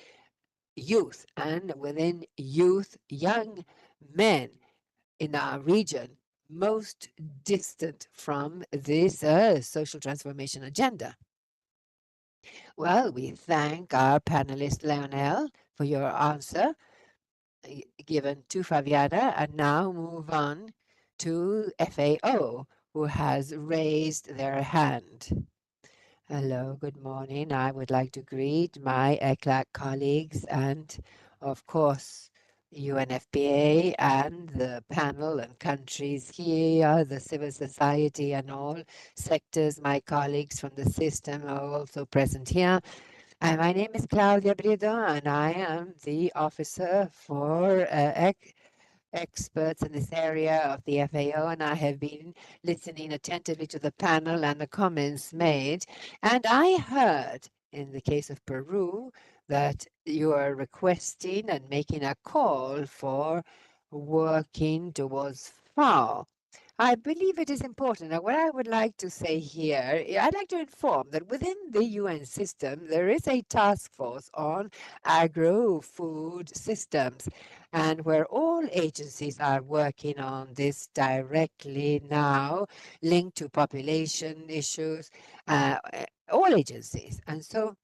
youth, and within youth, young men in our region, most distant from this social transformation agenda. Well, we thank our panelist, Leonel, for your answer given to Fabiana, and now move on to FAO, who has raised their hand. Hello, good morning. I would like to greet my ECLAC colleagues and, of course, UNFPA and the panel and countries here, the civil society and all sectors. My colleagues from the system are also present here. And my name is Claudia Brido, and I am the officer for experts in this area of the FAO, and I have been listening attentively to the panel and the comments made. And I heard in the case of Peru that you are requesting and making a call for working towards FAO. I believe it is important. Now, what I would like to say here, I'd like to inform that within the UN system, there is a task force on agro-food systems, and where all agencies are working on this directly now, linked to population issues, all agencies. And so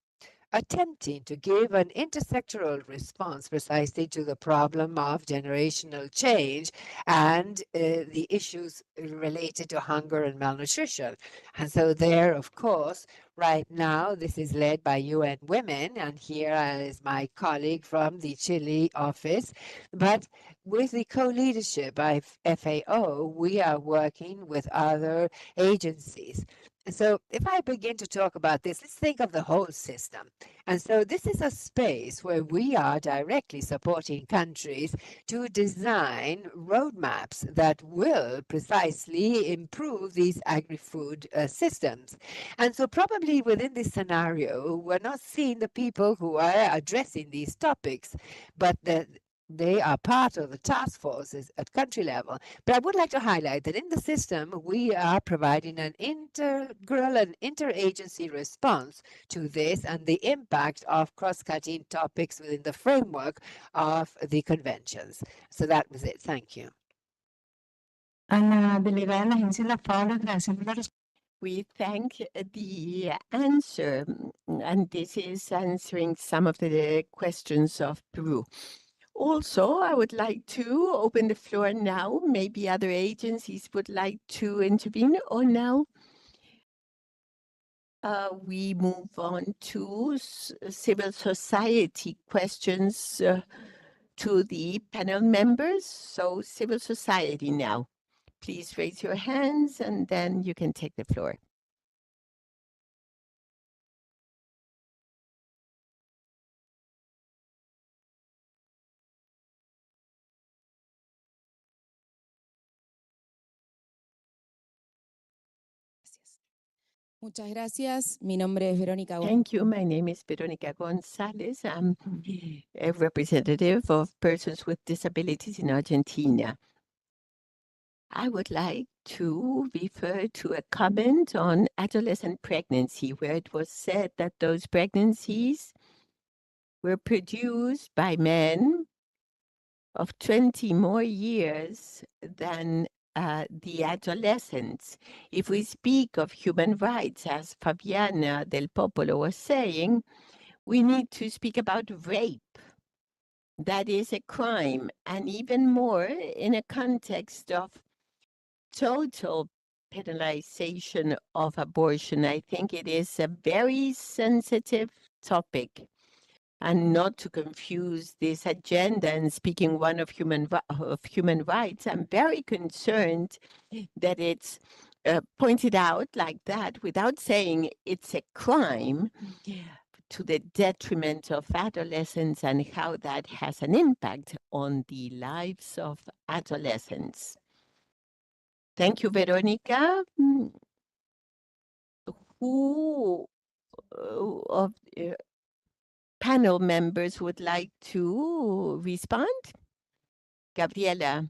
attempting to give an intersectoral response precisely to the problem of generational change and the issues related to hunger and malnutrition. And so there, of course, right now, this is led by UN Women, and here is my colleague from the Chile office. But with the co-leadership by FAO, we are working with other agencies. And so if I begin to talk about this, let's think of the whole system. And so this is a space where we are directly supporting countries to design roadmaps that will precisely improve these agri-food systems. And so probably within this scenario, we're not seeing the people who are addressing these topics, but they are part of the task forces at country level. But I would like to highlight that in the system, we are providing an integral and interagency response to this and the impact of cross-cutting topics within the framework of the conventions. So that was it. Thank you. A la delegada de la agencia La FAO le agradecemos la respuesta. We thank the answer, and this is answering some of the questions of Peru. Also, I would like to open the floor now. Maybe other agencies would like to intervene, or now we move on to civil society questions to the panel members. So civil society now. Please raise your hands and then you can take the floor. Muchas gracias. Mi nombre es Verónica. Thank you. My name is Verónica González. I'm a representative of persons with disabilities in Argentina. I would like to refer to a comment on adolescent pregnancy, where it was said that those pregnancies were produced by men of 20 more years than the adolescents. If we speak of human rights, as Fabiana del Popolo was saying, we need to speak about rape. That is a crime, and even more in a context of total penalization of abortion. I think it is a very sensitive topic, and not to confuse this agenda and speaking one of human rights. I'm very concerned that it's pointed out like that without saying it's a crime to the detriment of adolescents and how that has an impact on the lives of adolescents. Thank you, Veronica. Who of panel members would like to respond? Gabriela,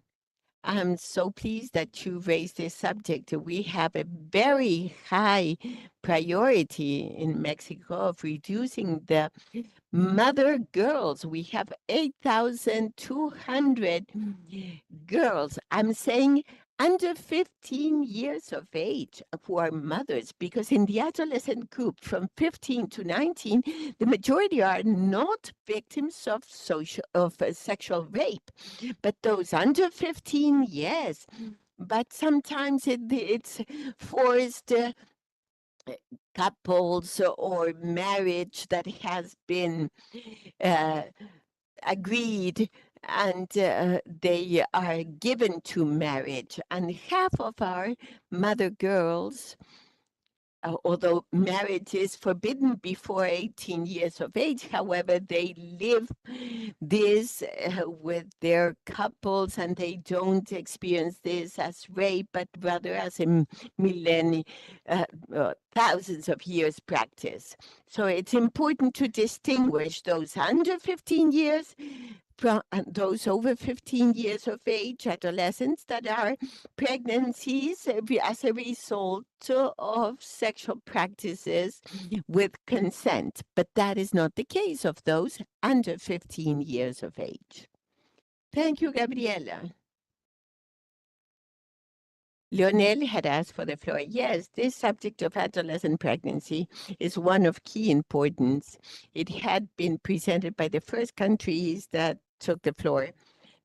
I'm so pleased that you raised this subject. We have a very high priority in Mexico of reducing the mother girls. We have 8,200 girls. I'm saying under 15 years of age who are mothers, because in the adolescent group from 15 to 19, the majority are not victims of sexual rape, but those under 15, yes. But sometimes it's forced couples or marriage that has been agreed, and they are given to marriage. And half of our mother girls, although marriage is forbidden before 18 years of age, however, they live this with their couples, and they don't experience this as rape, but rather as a thousands of years practice. So it's important to distinguish those under 15 years from those over 15 years of age, adolescents that are pregnancies as a result of sexual practices with consent. But that is not the case of those under 15 years of age. Thank you, Gabriela. Lionel had asked for the floor. Yes, this subject of adolescent pregnancy is one of key importance. It had been presented by the first countries that took the floor,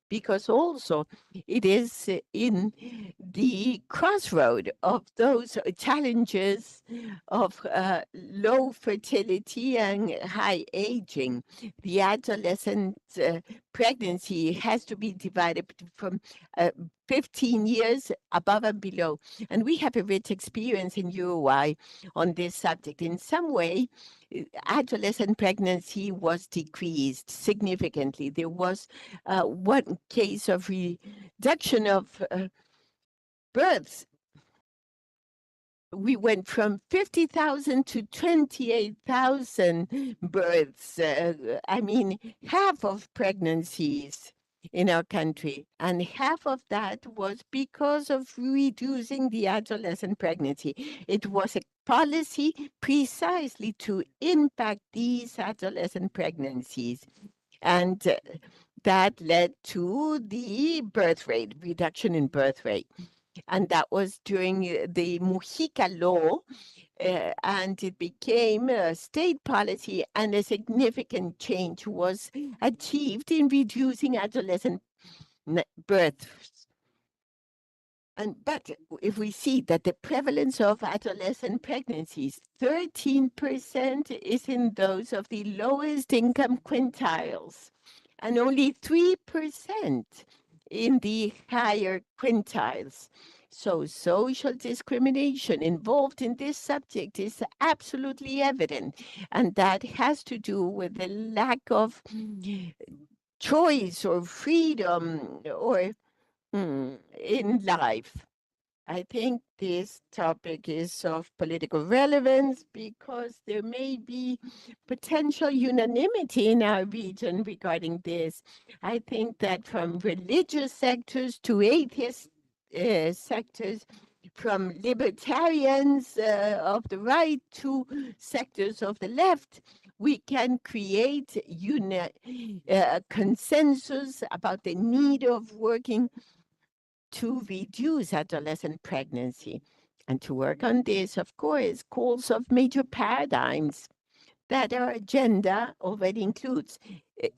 because also it is in the crossroad of those challenges of low fertility and high aging. The adolescent pregnancy has to be divided from 15 years above and below. And we have a rich experience in Uruguay on this subject. In some way, adolescent pregnancy was decreased significantly. There was one case of reduction of births. We went from 50,000 to 28,000 births. I mean, half of pregnancies in our country, and half of that was because of reducing the adolescent pregnancy. It was a policy precisely to impact these adolescent pregnancies. And that led to the birth rate, reduction in birth rate. And that was during the Mujica law, and it became a state policy, and a significant change was achieved in reducing adolescent births. But if we see that the prevalence of adolescent pregnancies, 13% is in those of the lowest income quintiles, and only 3% in the higher quintiles. So social discrimination involved in this subject is absolutely evident, and that has to do with the lack of choice or freedom or in life. I think this topic is of political relevance because there may be potential unanimity in our region regarding this. I think that from religious sectors to atheist sectors, from libertarians of the right to sectors of the left, we can create consensus about the need of working to reduce adolescent pregnancy. And to work on this, of course, calls of major paradigms that our agenda already includes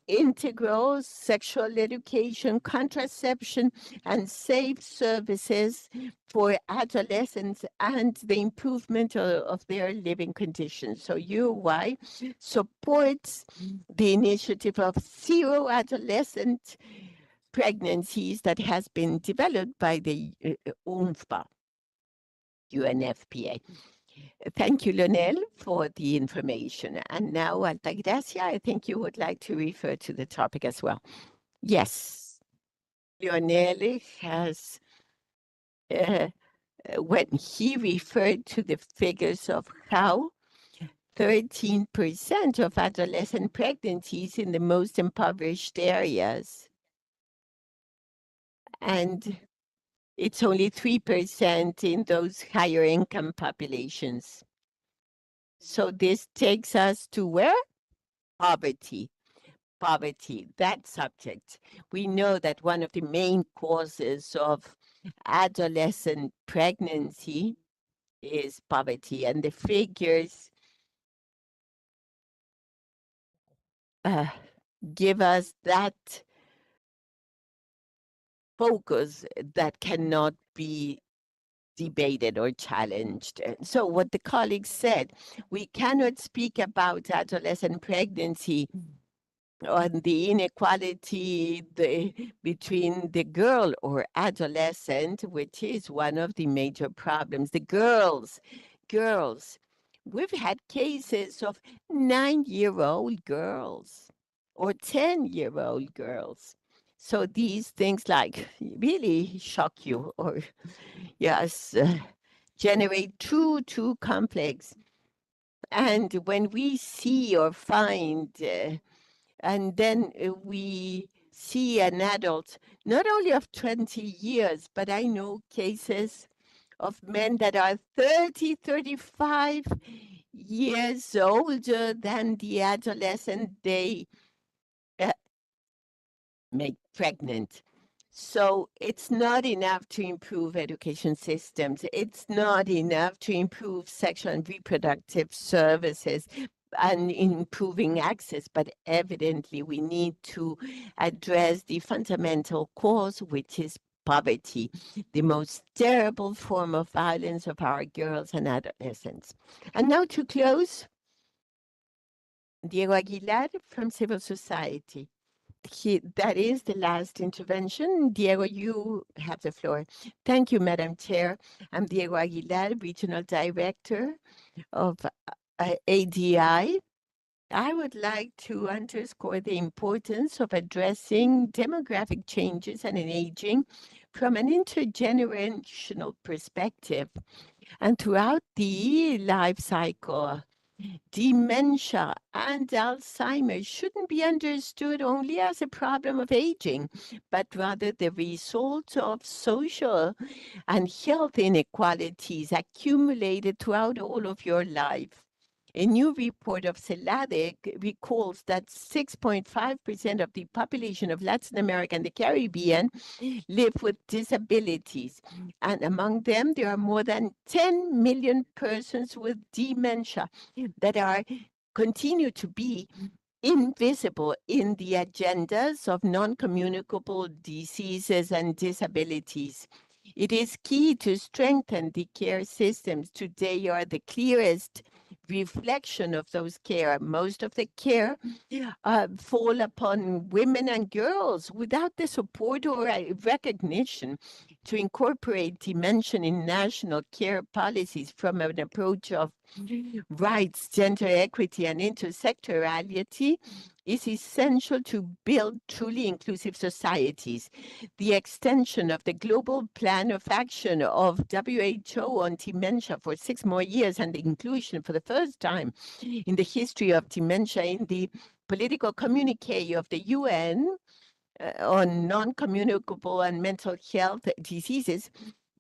integral sexual education, contraception, and safe services for adolescents and the improvement of their living conditions. So Uruguay supports the initiative of zero adolescent pregnancies that has been developed by the UNFPA, UNFPA. Thank you, Lionel, for the information. And now, Altagracia, I think you would like to refer to the topic as well. Yes, Lionel has, when he referred to the figures of how 13% of adolescent pregnancies in the most impoverished areas, and it's only 3% in those higher income populations. So this takes us to where? Poverty. Poverty, that subject. We know that one of the main causes of adolescent pregnancy is poverty, and the figures give us that focus that cannot be debated or challenged. So what the colleagues said, we cannot speak about adolescent pregnancy on the inequality between the girl or adolescent, which is one of the major problems. The girls, we've had cases of 9-year-old girls or 10-year-old girls. So these things like really shock you or yes, generate too complex. And when we see or find, and then we see an adult, not only of 20 years, but I know cases of men that are 30, 35 years older than the adolescent they make pregnant. So it's not enough to improve education systems. It's not enough to improve sexual and reproductive services and improving access, but evidently we need to address the fundamental cause, which is poverty, the most terrible form of violence of our girls and adolescents. And now to close, Diego Aguilar from civil society. That is the last intervention. Diego, you have the floor. Thank you, Madam Chair. I'm Diego Aguilar, Regional Director of ADI. I would like to underscore the importance of addressing demographic changes and aging from an intergenerational perspective and throughout the life cycle. Dementia and Alzheimer's shouldn't be understood only as a problem of aging, but rather the result of social and health inequalities accumulated throughout all of your life. A new report of CELADEC recalls that 6.5% of the population of Latin America and the Caribbean live with disabilities. And among them, there are more than 10 million persons with dementia that are continue to be invisible in the agendas of non-communicable diseases and disabilities. It is key to strengthen the care systems. Today are the clearest reflection of those care. Most of the care fall upon women and girls without the support or recognition to incorporate dimension in national care policies from an approach of rights, gender equity, and intersectorality is essential to build truly inclusive societies. The extension of the global plan of action of WHO on dementia for 6 more years and the inclusion for the first time in the history of dementia in the political communique of the UN on non-communicable and mental health diseases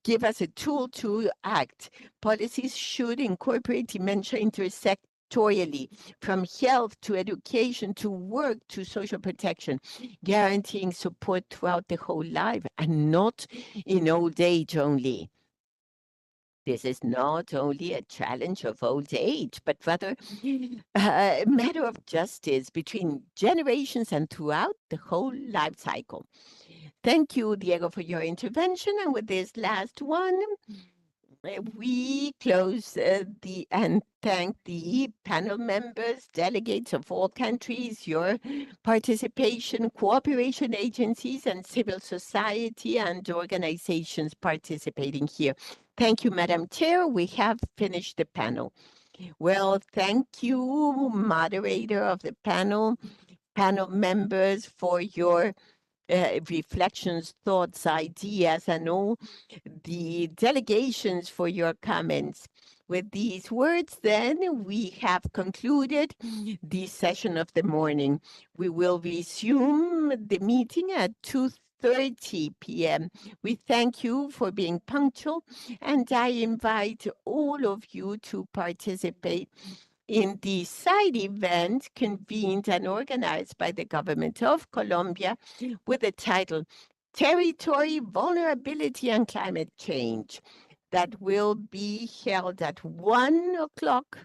give us a tool to act. Policies should incorporate dementia intersectorially, from health to education to work to social protection, guaranteeing support throughout the whole life and not in old age only. This is not only a challenge of old age, but rather a matter of justice between generations and throughout the whole life cycle. Thank you, Diego, for your intervention. And with this last one, we close and thank the panel members, delegates of all countries, your participation, cooperation agencies, and civil society and organizations participating here. Thank you, Madam Chair. We have finished the panel. Well, thank you, moderator of the panel members, for your reflections, thoughts, ideas, and all the delegations for your comments. With these words, then, we have concluded the session of the morning. We will resume the meeting at 2:30 p.m. We thank you for being punctual, and I invite all of you to participate in the side event convened and organized by the government of Colombia with the title Territory, Vulnerability, and Climate Change, that will be held at 1 o'clock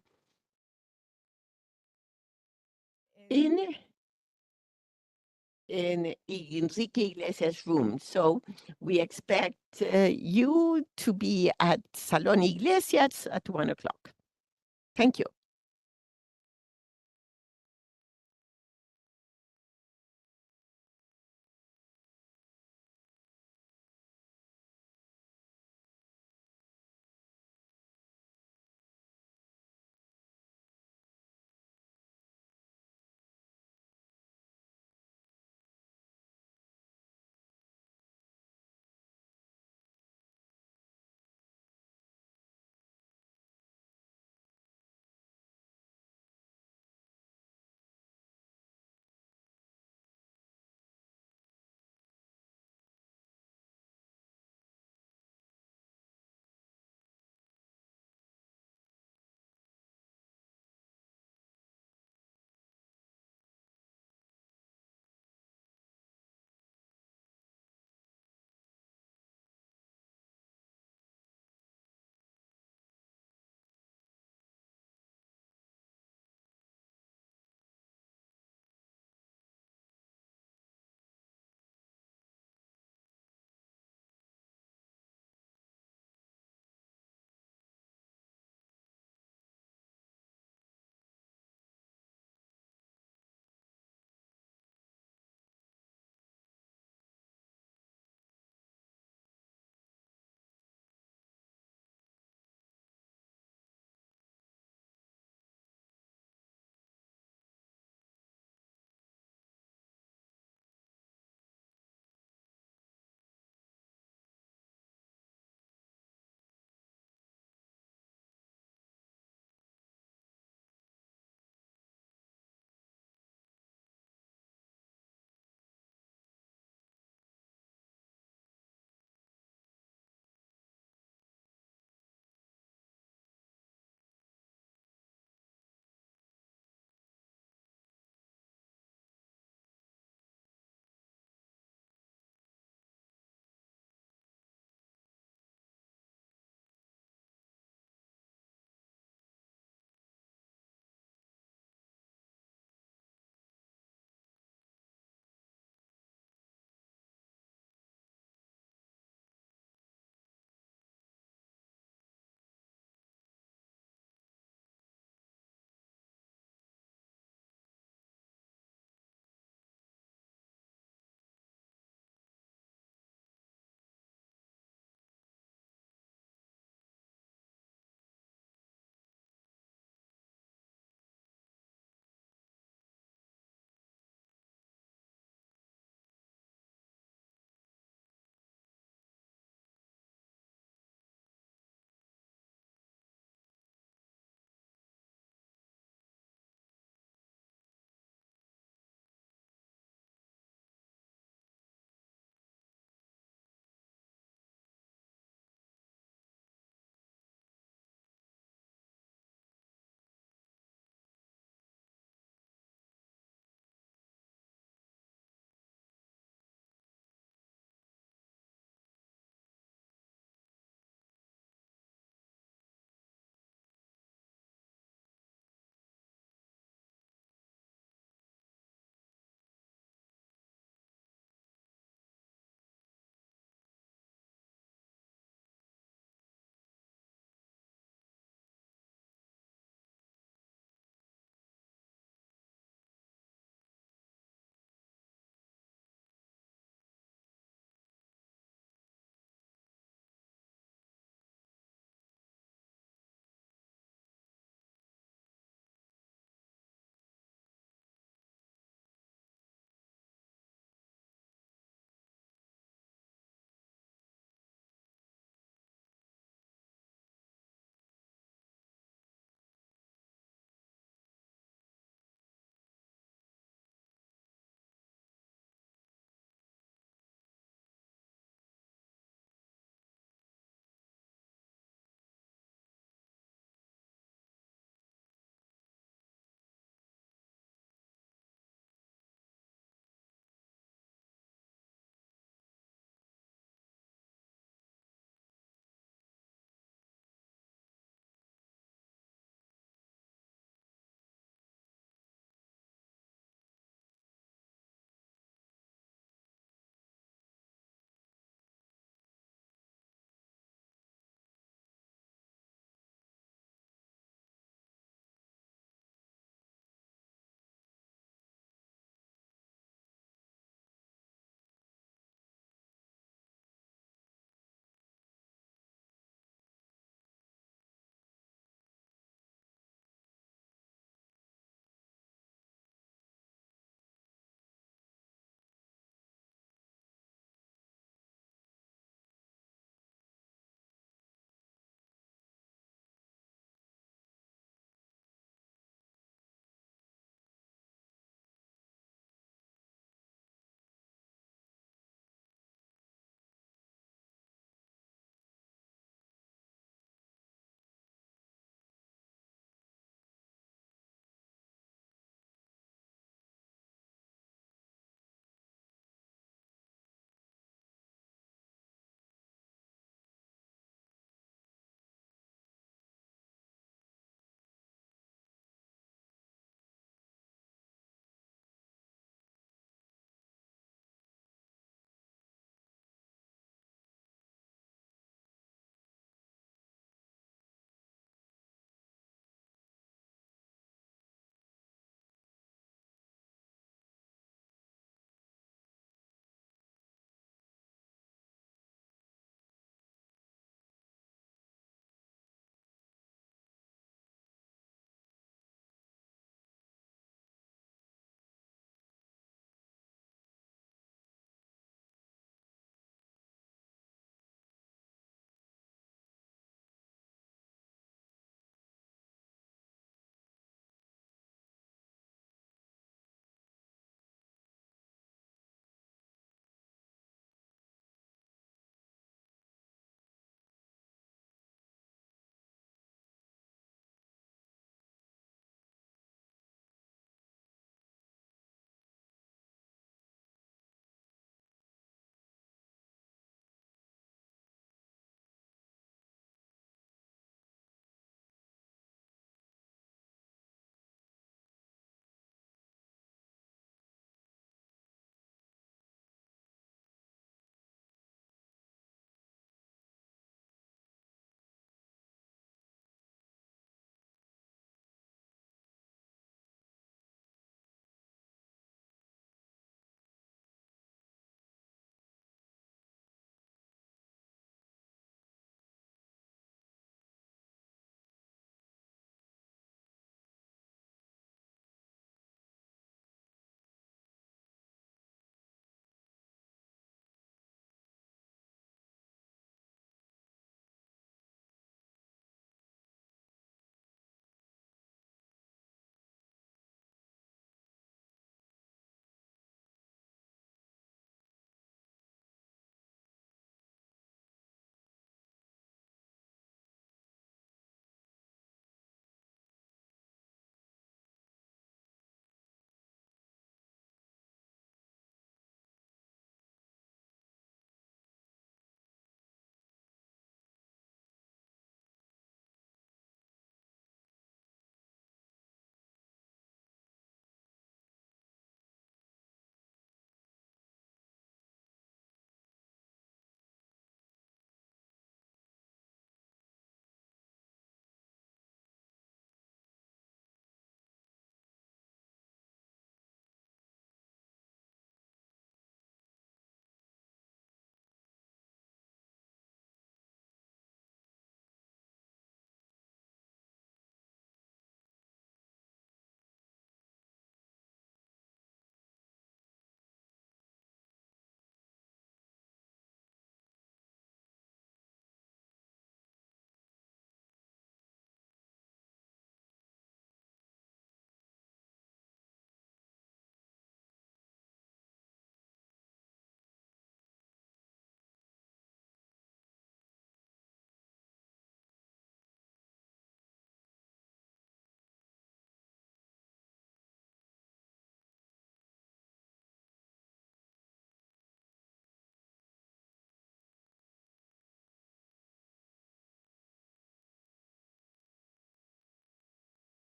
in Enrique Iglesias' room. So we expect you to be at Salón Iglesias at 1 o'clock. Thank you.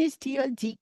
TLD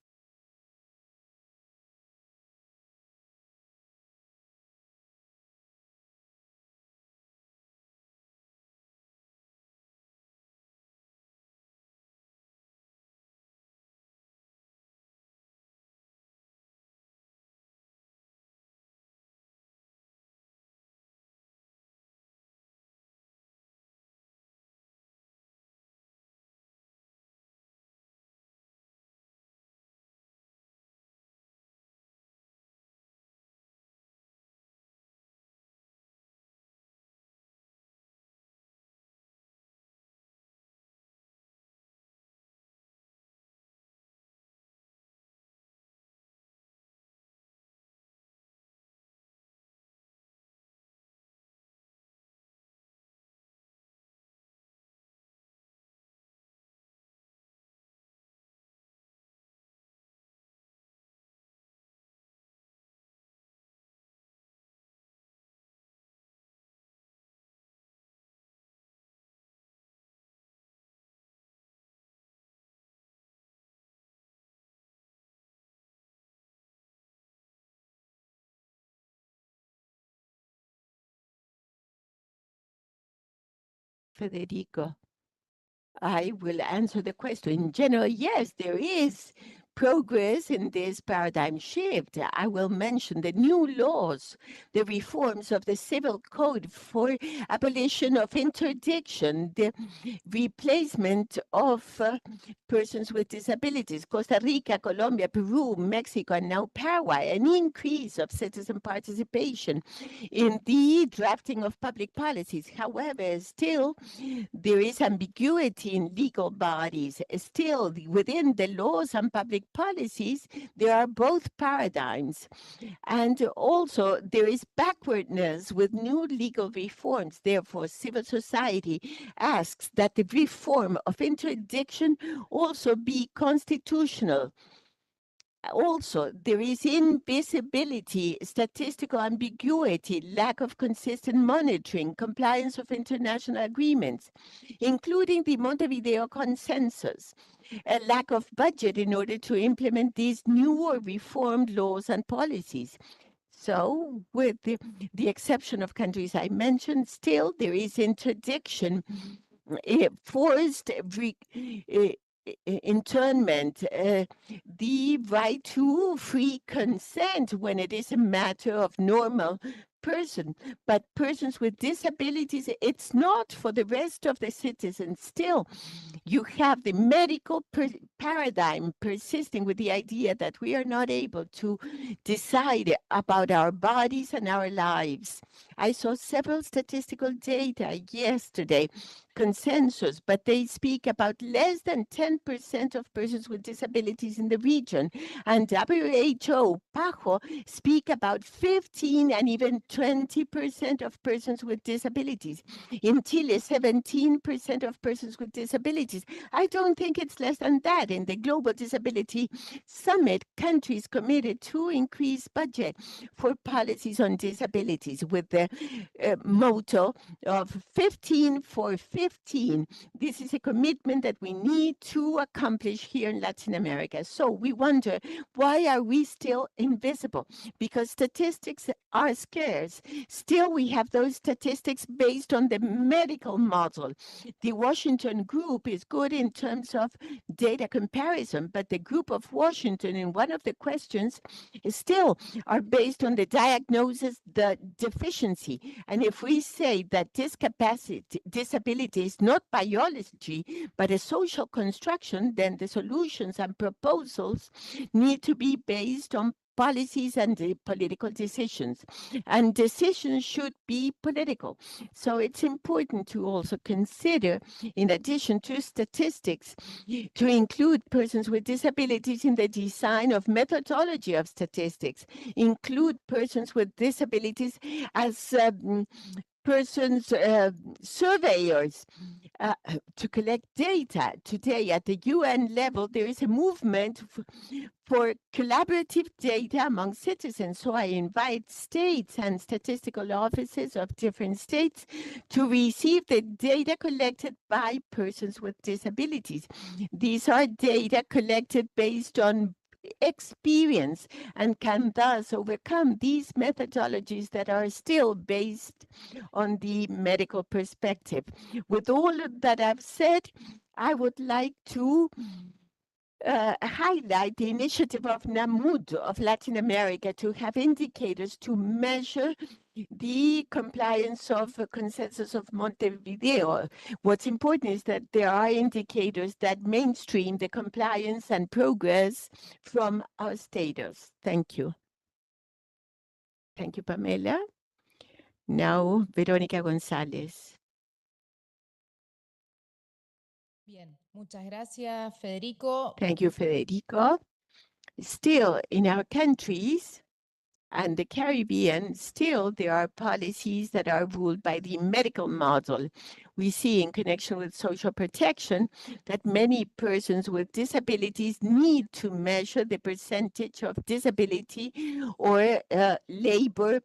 Federico. I will answer the question. In general, yes, there is progress in this paradigm shift. I will mention the new laws, the reforms of the civil code for abolition of interdiction, the replacement of persons with disabilities, Costa Rica, Colombia, Peru, Mexico, and now Paraguay, an increase of citizen participation in the drafting of public policies. However, still, there is ambiguity in legal bodies. Still, within the laws and public policies, there are both paradigms. And also, there is backwardness with new legal reforms. Therefore, civil society asks that the reform of interdiction also be constitutional. Also, there is invisibility, statistical ambiguity, lack of consistent monitoring, compliance of international agreements, including the Montevideo Consensus, a lack of budget in order to implement these new or reformed laws and policies. So, with the exception of countries I mentioned, still there is interdiction, forced internment, the right to free consent when it is a matter of normal person, but persons with disabilities, it's not for the rest of the citizens. Still, you have the medical paradigm persisting with the idea that we are not able to decide about our bodies and our lives. I saw several statistical data yesterday, consensus, but they speak about less than 10% of persons with disabilities in the region. And WHO, PAHO, speak about 15 and even 20% of persons with disabilities. In Chile, 17% of persons with disabilities. I don't think it's less than that. In the Global Disability Summit, countries committed to increase budget for policies on disabilities with the motto of 15 for 15. This is a commitment that we need to accomplish here in Latin America. So we wonder, why are we still invisible? Because statistics are scarce. Still, we have those statistics based on the medical model. The Washington group is good in terms of data comparison, but the group of Washington in one of the questions is still are based on the diagnosis, the deficiency. And if we say that disability is not biology, but a social construction, then the solutions and proposals need to be based on policies and political decisions. And decisions should be political. So it's important to also consider, in addition to statistics, to include persons with disabilities in the design of methodology of statistics, include persons with disabilities as persons, surveyors, to collect data. Today, at the UN level, there is a movement for collaborative data among citizens. So I invite states and statistical offices of different states to receive the data collected by persons with disabilities. These are data collected based on experience and can thus overcome these methodologies that are still based on the medical perspective. With all that I've said, I would like to highlight the initiative of NAMUD of Latin America to have indicators to measure the compliance of a consensus of Montevideo. What's important is that there are indicators that mainstream the compliance and progress from our status. Thank you. Thank you, Pamela. Now, Verónica González. Bien, muchas gracias, Federico. Thank you, Federico. Still, in our countries and the Caribbean, still there are policies that are ruled by the medical model. We see in connection with social protection that many persons with disabilities need to measure the percentage of disability or labor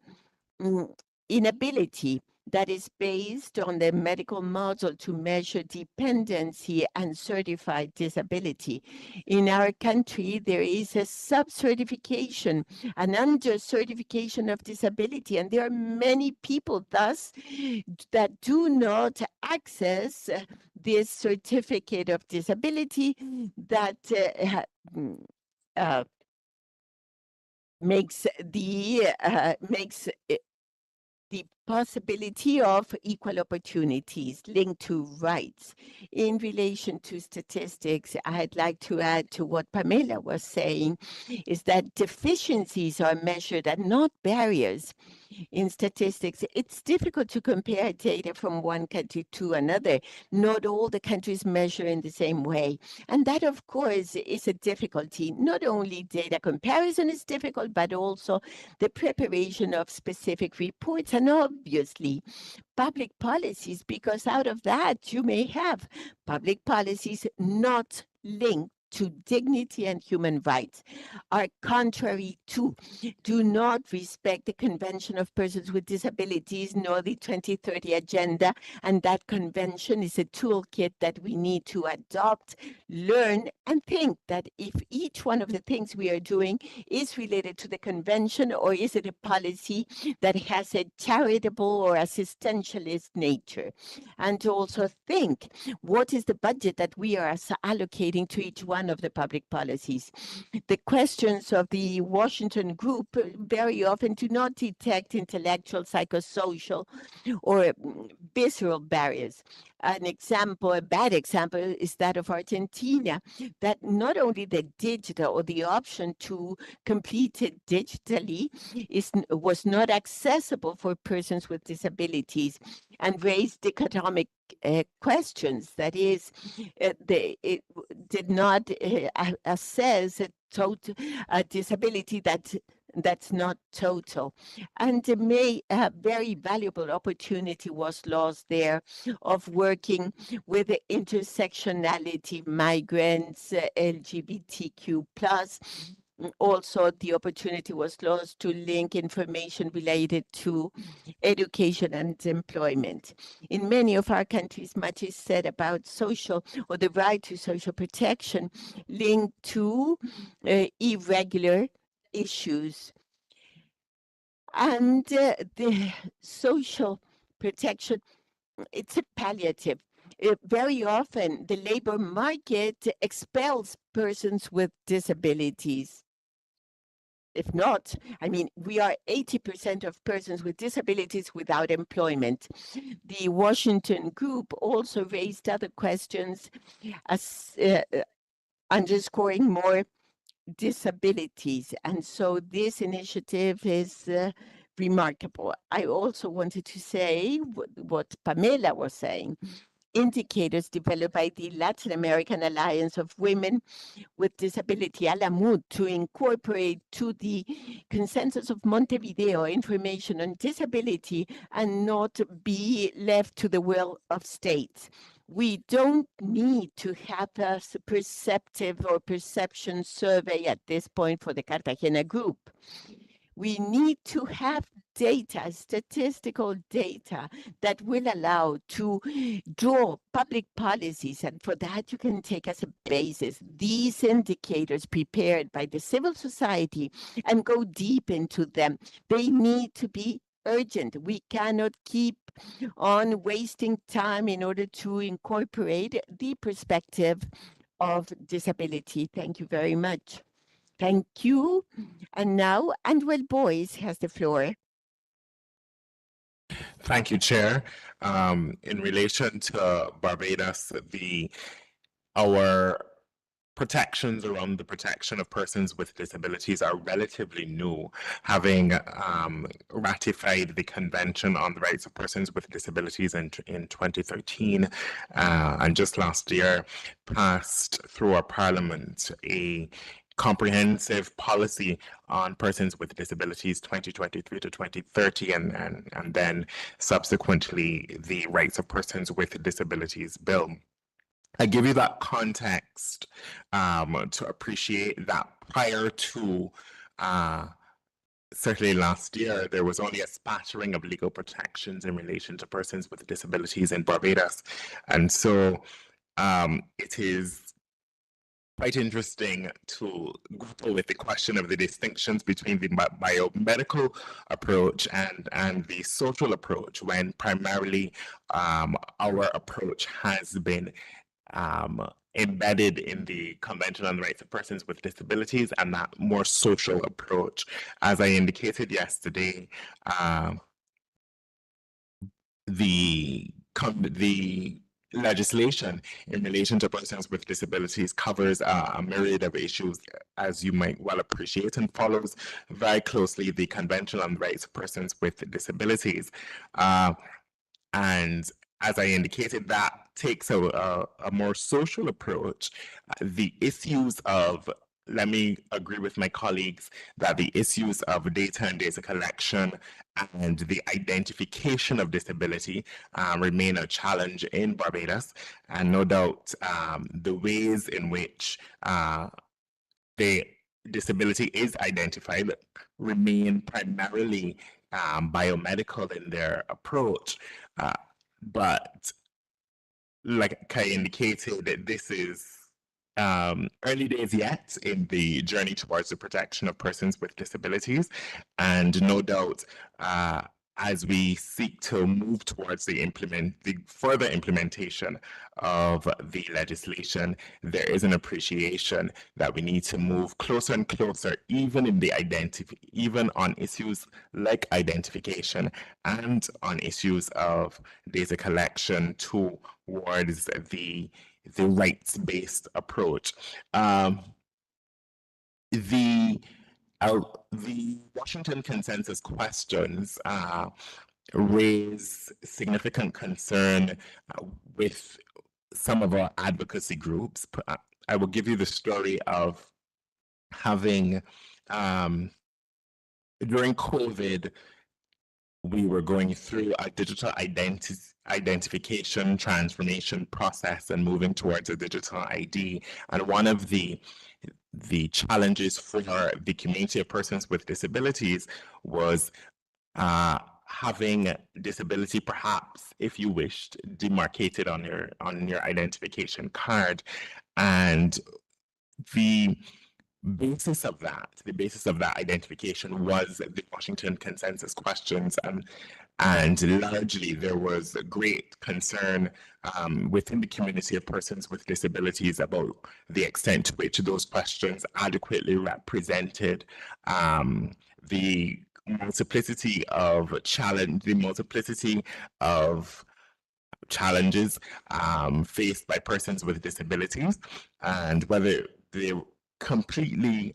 inability that is based on the medical model to measure dependency and certified disability. In our country, there is a sub-certification, an under-certification of disability, and there are many people thus that do not access this certificate of disability that makes the possibility of equal opportunities linked to rights. In relation to statistics, I'd like to add to what Pamela was saying, is that deficiencies are measured and not barriers. In statistics, it's difficult to compare data from one country to another. Not all the countries measure in the same way. And that, of course, is a difficulty. Not only data comparison is difficult, but also the preparation of specific reports and obviously public policies, because out of that you may have public policies not linked to dignity and human rights, are contrary to, do not respect the Convention of Persons with Disabilities nor the 2030 Agenda, and that convention is a toolkit that we need to adopt, learn, and think that if each one of the things we are doing is related to the convention, or is it a policy that has a charitable or assistentialist nature. And to also think, what is the budget that we are allocating to each one of the public policies? The questions of the Washington group very often do not detect intellectual, psychosocial, or visceral barriers. An example, a bad example, is that of Argentina, that not only the digital or the option to complete it digitally was not accessible for persons with disabilities, and raised dichotomic questions. That is, it did not assess a disability that's not total. And a very valuable opportunity was lost there of working with the intersectionality, migrants, LGBTQ+. Also, the opportunity was lost to link information related to education and employment. In many of our countries, much is said about social or the right to social protection linked to irregular issues. And the social protection, it's a palliative. Very often, the labor market expels persons with disabilities. If not, I mean, we are 80% of persons with disabilities without employment. The Washington group also raised other questions as underscoring more disabilities. And so this initiative is remarkable. I also wanted to say what Pamela was saying. Indicators developed by the Latin American Alliance of Women with Disability, ALAMUD, to incorporate to the consensus of Montevideo information on disability and not be left to the will of states. We don't need to have a perceptive or perception survey at this point for the Cartagena group. We need to have data, statistical data that will allow to draw public policies. And for that, you can take as a basis these indicators prepared by the civil society and go deep into them. They need to be urgent. We cannot keep on wasting time in order to incorporate the perspective of disability. Thank you very much. Thank you. And now, Andwell Boyce has the floor. Thank you, Chair. In relation to Barbados, our protections around the protection of persons with disabilities are relatively new, having ratified the Convention on the Rights of Persons with Disabilities in 2013, and just last year passed through our Parliament a comprehensive policy on persons with disabilities 2023 to 2030, and then subsequently the Rights of Persons with Disabilities Bill. I give you that context to appreciate that prior to certainly last year, there was only a spattering of legal protections in relation to persons with disabilities in Barbados. And so it is quite interesting to grapple with the question of the distinctions between the biomedical approach and the social approach, when primarily our approach has been embedded in the Convention on the Rights of Persons with Disabilities and that more social approach. As I indicated yesterday, the legislation in relation to persons with disabilities covers a myriad of issues, as you might well appreciate, and follows very closely the Convention on the Rights of Persons with Disabilities. And as I indicated, that takes a more social approach. The issues of, let me agree with my colleagues, that the issues of data and data collection and the identification of disability remain a challenge in Barbados. And no doubt the ways in which the disability is identified remain primarily biomedical in their approach. But like I indicated, this is early days yet in the journey towards the protection of persons with disabilities. And no doubt, as we seek to move towards the further implementation of the legislation, there is an appreciation that we need to move closer and closer, even in the even on issues like identification and on issues of data collection towards the rights-based approach. The Washington Consensus questions raise significant concern with some of our advocacy groups. I will give you the story of having, during COVID, we were going through a digital identification transformation process and moving towards a digital ID. And one of the challenges for the community of persons with disabilities was having disability, perhaps, if you wished, demarcated on your identification card. And the basis of that identification was the Washington Consensus questions, and largely there was a great concern within the community of persons with disabilities about the extent to which those questions adequately represented the multiplicity of challenges faced by persons with disabilities, and whether they completely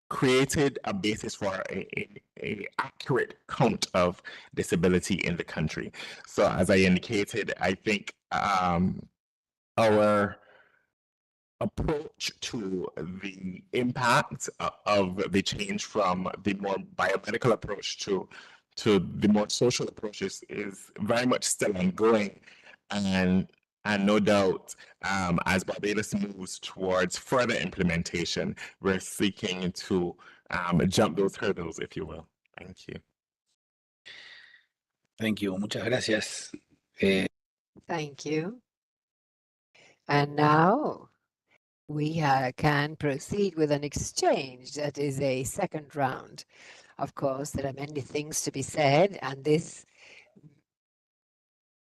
created a basis for a accurate count of disability in the country. So as I indicated, I think our approach to the impact of the change from the more biomedical approach to the more social approach is very much still ongoing. And no doubt, as Barbados moves towards further implementation, we're seeking to jump those hurdles, if you will. Thank you. Thank you. Muchas gracias. Thank you. And now we can proceed with an exchange that is a second round. Of course, there are many things to be said, and this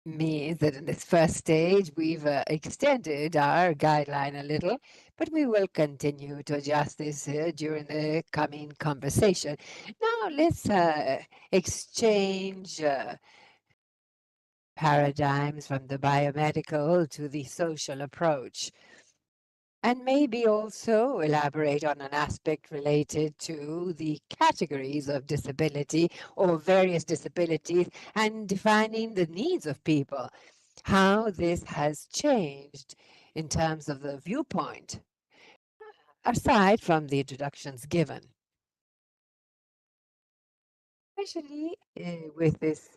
means that in this first stage, we've extended our guideline a little, but we will continue to adjust this during the coming conversation. Now, let's exchange paradigms from the biomedical to the social approach. And maybe also elaborate on an aspect related to the categories of disability or various disabilities and defining the needs of people, how this has changed in terms of the viewpoint, aside from the introductions given. Especially with this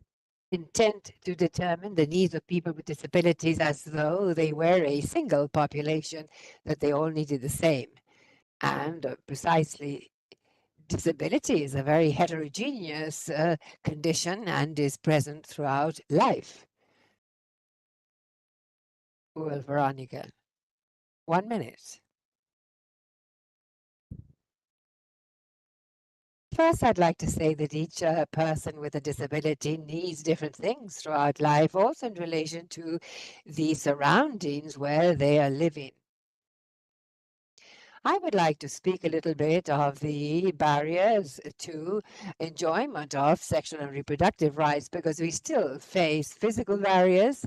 intent to determine the needs of people with disabilities as though they were a single population, that they all needed the same. And precisely, disability is a very heterogeneous condition and is present throughout life. Well, Veronica, 1 minute. First, I'd like to say that each person with a disability needs different things throughout life, also in relation to the surroundings where they are living. I would like to speak a little bit of the barriers to enjoyment of sexual and reproductive rights, because we still face physical barriers,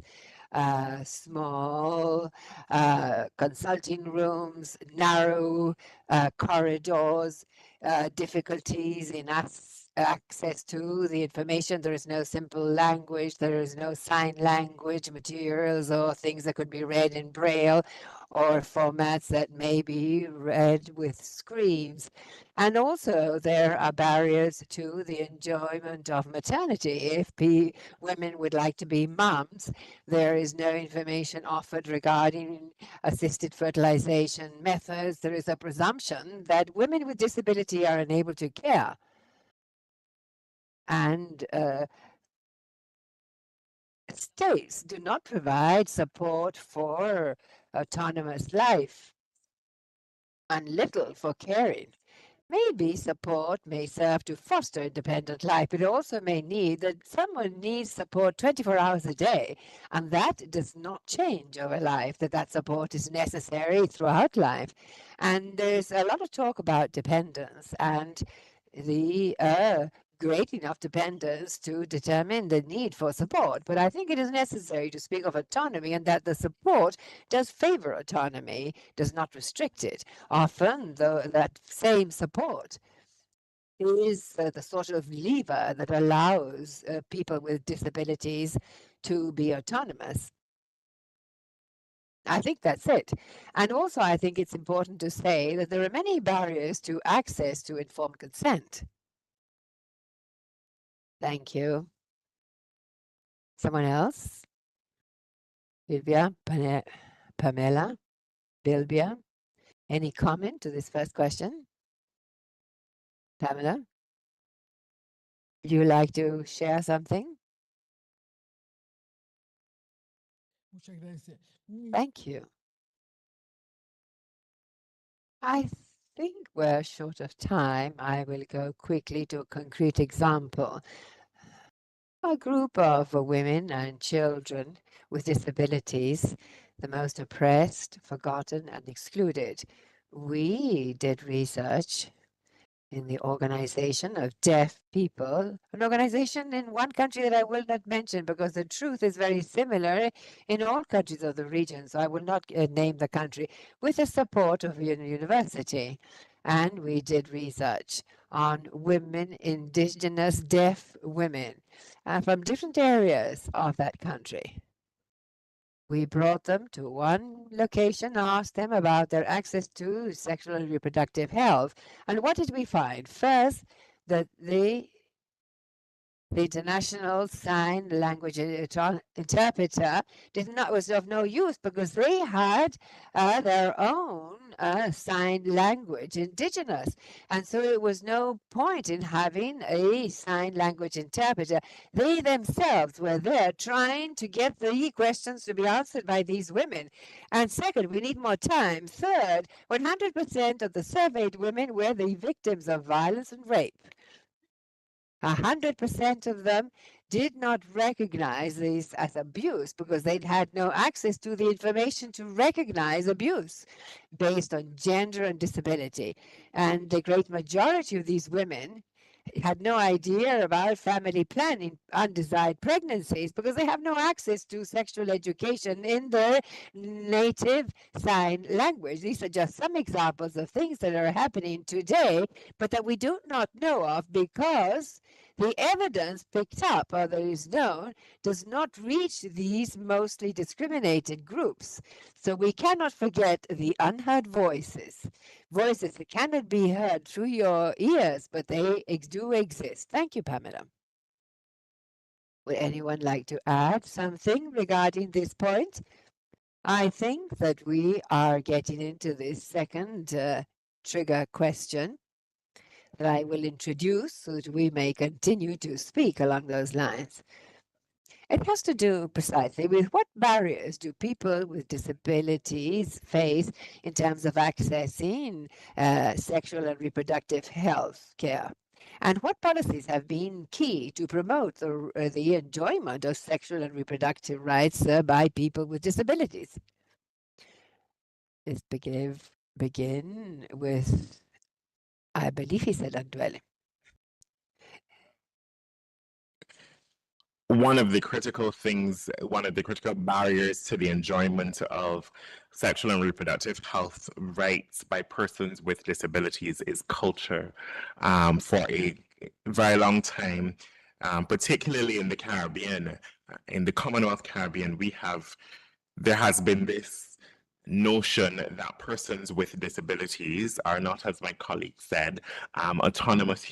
small consulting rooms, narrow corridors, difficulties in access to the information. There is no simple language, there is no sign language materials or things that could be read in Braille or formats that may be read with screens. And also there are barriers to the enjoyment of maternity. If women would like to be moms, there is no information offered regarding assisted fertilization methods. There is a presumption that women with disability are unable to care. And states do not provide support for autonomous life and little for caring. Maybe support may serve to foster independent life, but it also may need that someone needs support 24 hours a day, and that does not change over life, that support is necessary throughout life. And there's a lot of talk about dependence and the great enough dependence to determine the need for support. But I think it is necessary to speak of autonomy, and that the support does favor autonomy, does not restrict it. Often, though, that same support is the sort of lever that allows people with disabilities to be autonomous. I think that's it. And also, I think it's important to say that there are many barriers to access to informed consent. Thank you. Someone else? Bilbia, Pamela, Bilbia. Any comment to this first question? Pamela? Would you like to share something? Thank you. I think we're short of time. I will go quickly to a concrete example. A group of women and children with disabilities, the most oppressed, forgotten, and excluded. We did research in the organization of deaf people, an organization in one country that I will not mention because the truth is very similar in all countries of the region, so I will not name the country, with the support of a university. And we did research on women, indigenous deaf women, from different areas of that country. We brought them to one location, asked them about their access to sexual and reproductive health. And what did we find? First, that they The international sign language interpreter was of no use because they had their own sign language, indigenous. And so it was no point in having a sign language interpreter. They themselves were there trying to get the questions to be answered by these women. And second, we need more time. Third, 100% of the surveyed women were the victims of violence and rape. 100% of them did not recognize this as abuse because they'd had no access to the information to recognize abuse based on gender and disability. And the great majority of these women had no idea about family planning, undesired pregnancies, because they have no access to sexual education in their native sign language. These are just some examples of things that are happening today, but that we do not know of because the evidence picked up or that is known does not reach these mostly discriminated groups. So we cannot forget the unheard voices, voices that cannot be heard through your ears, but they do exist. Thank you, Pamela. Would anyone like to add something regarding this point? I think that we are getting into this second trigger question that I will introduce so that we may continue to speak along those lines. It has to do precisely with what barriers do people with disabilities face in terms of accessing sexual and reproductive health care. And what policies have been key to promote the enjoyment of sexual and reproductive rights by people with disabilities? Let's begin with, I believe he said Andwele. One of the critical barriers to the enjoyment of sexual and reproductive health rights by persons with disabilities is culture. For a very long time, particularly in the Caribbean, in the Commonwealth Caribbean, there has been this notion that persons with disabilities are not, as my colleague said, autonomous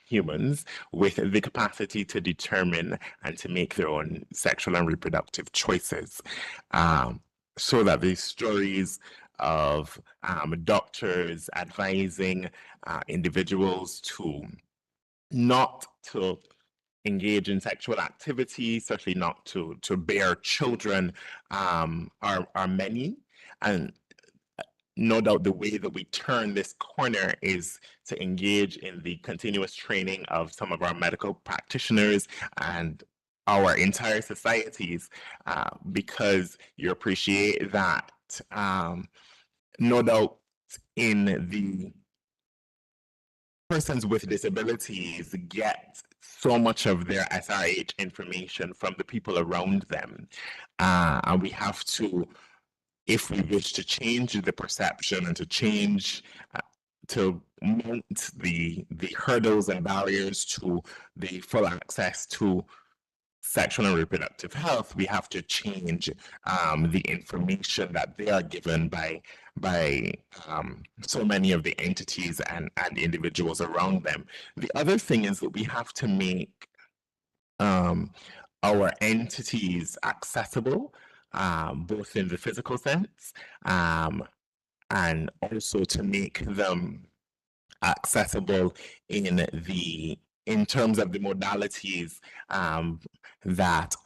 humans with the capacity to determine and to make their own sexual and reproductive choices. So that the stories of doctors advising individuals not to engage in sexual activity, certainly not to bear children, are many. And no doubt the way that we turn this corner is to engage in the continuous training of some of our medical practitioners and our entire societies, because you appreciate that no doubt in the persons with disabilities get so much of their SRH information from the people around them. And we have to, if we wish to change the perception and to change, to mount the hurdles and barriers to the full access to sexual and reproductive health, we have to change the information that they are given by so many of the entities and individuals around them. The other thing is that we have to make our entities accessible, both in the physical sense and also to make them accessible in terms of the modalities that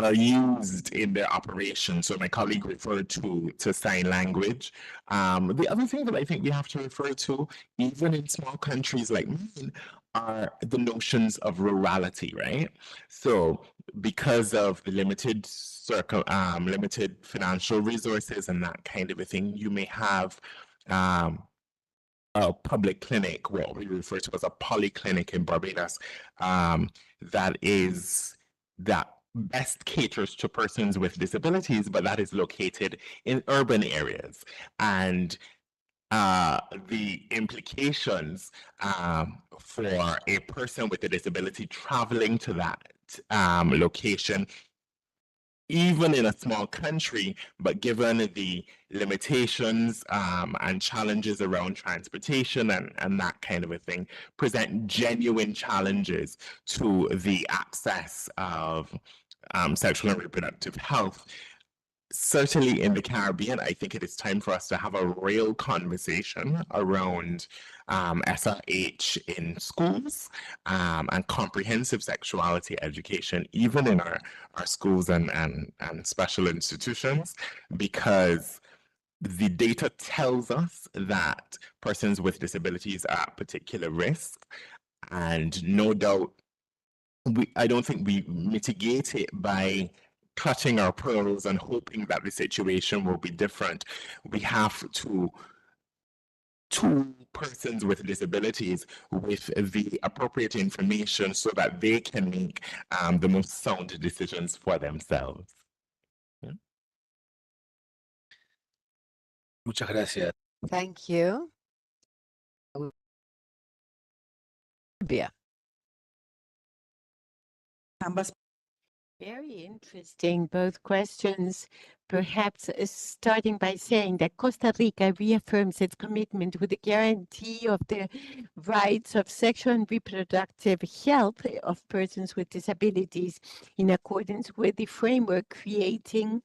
are used in their operation. So my colleague referred to sign language. The other thing that I think we have to refer to, even in small countries like mine, are the notions of rurality, right? So because of the limited financial resources and that kind of a thing, you may have a public clinic, what we refer to as a polyclinic in Barbados, that best caters to persons with disabilities, but that is located in urban areas. And the implications for a person with a disability traveling to that location even in a small country, but given the limitations and challenges around transportation and that kind of a thing, present genuine challenges to the access of sexual and reproductive health. Certainly in the Caribbean, I think it is time for us to have a real conversation around SRH in schools and comprehensive sexuality education, even in our schools and special institutions, because the data tells us that persons with disabilities are at particular risk. And no doubt, I don't think we mitigate it by clutching our pearls and hoping that the situation will be different. We have to persons with disabilities with the appropriate information so that they can make the most sound decisions for themselves. Yeah. Muchas gracias. Thank you. Bia. Ambas. Very interesting, both questions. Perhaps starting by saying that Costa Rica reaffirms its commitment with the guarantee of the rights of sexual and reproductive health of persons with disabilities in accordance with the framework creating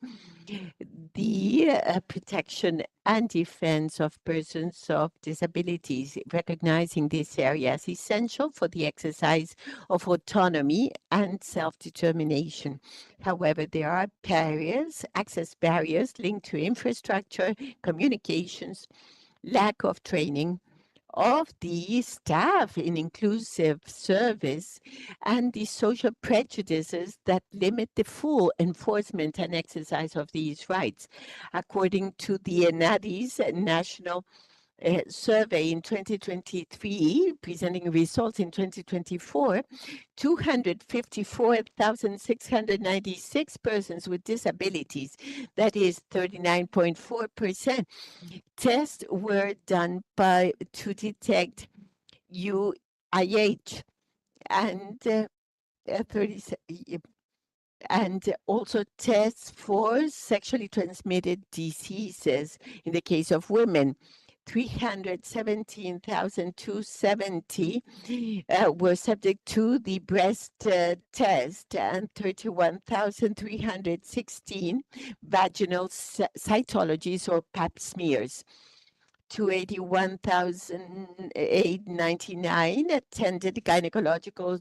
the protection and defense of persons of disabilities, recognizing this area as essential for the exercise of autonomy and self-determination. However, there are barriers, access barriers linked to infrastructure, communications, lack of training of the staff in inclusive service, and the social prejudices that limit the full enforcement and exercise of these rights. According to the ENADI's National survey in 2023, presenting results in 2024, 254,696 persons with disabilities, that is 39.4%, tests were done to detect UIH and and also tests for sexually transmitted diseases in the case of women. 317,270 were subject to the breast test and 31,316 vaginal cytologies or pap smears. 281,899 attended gynecological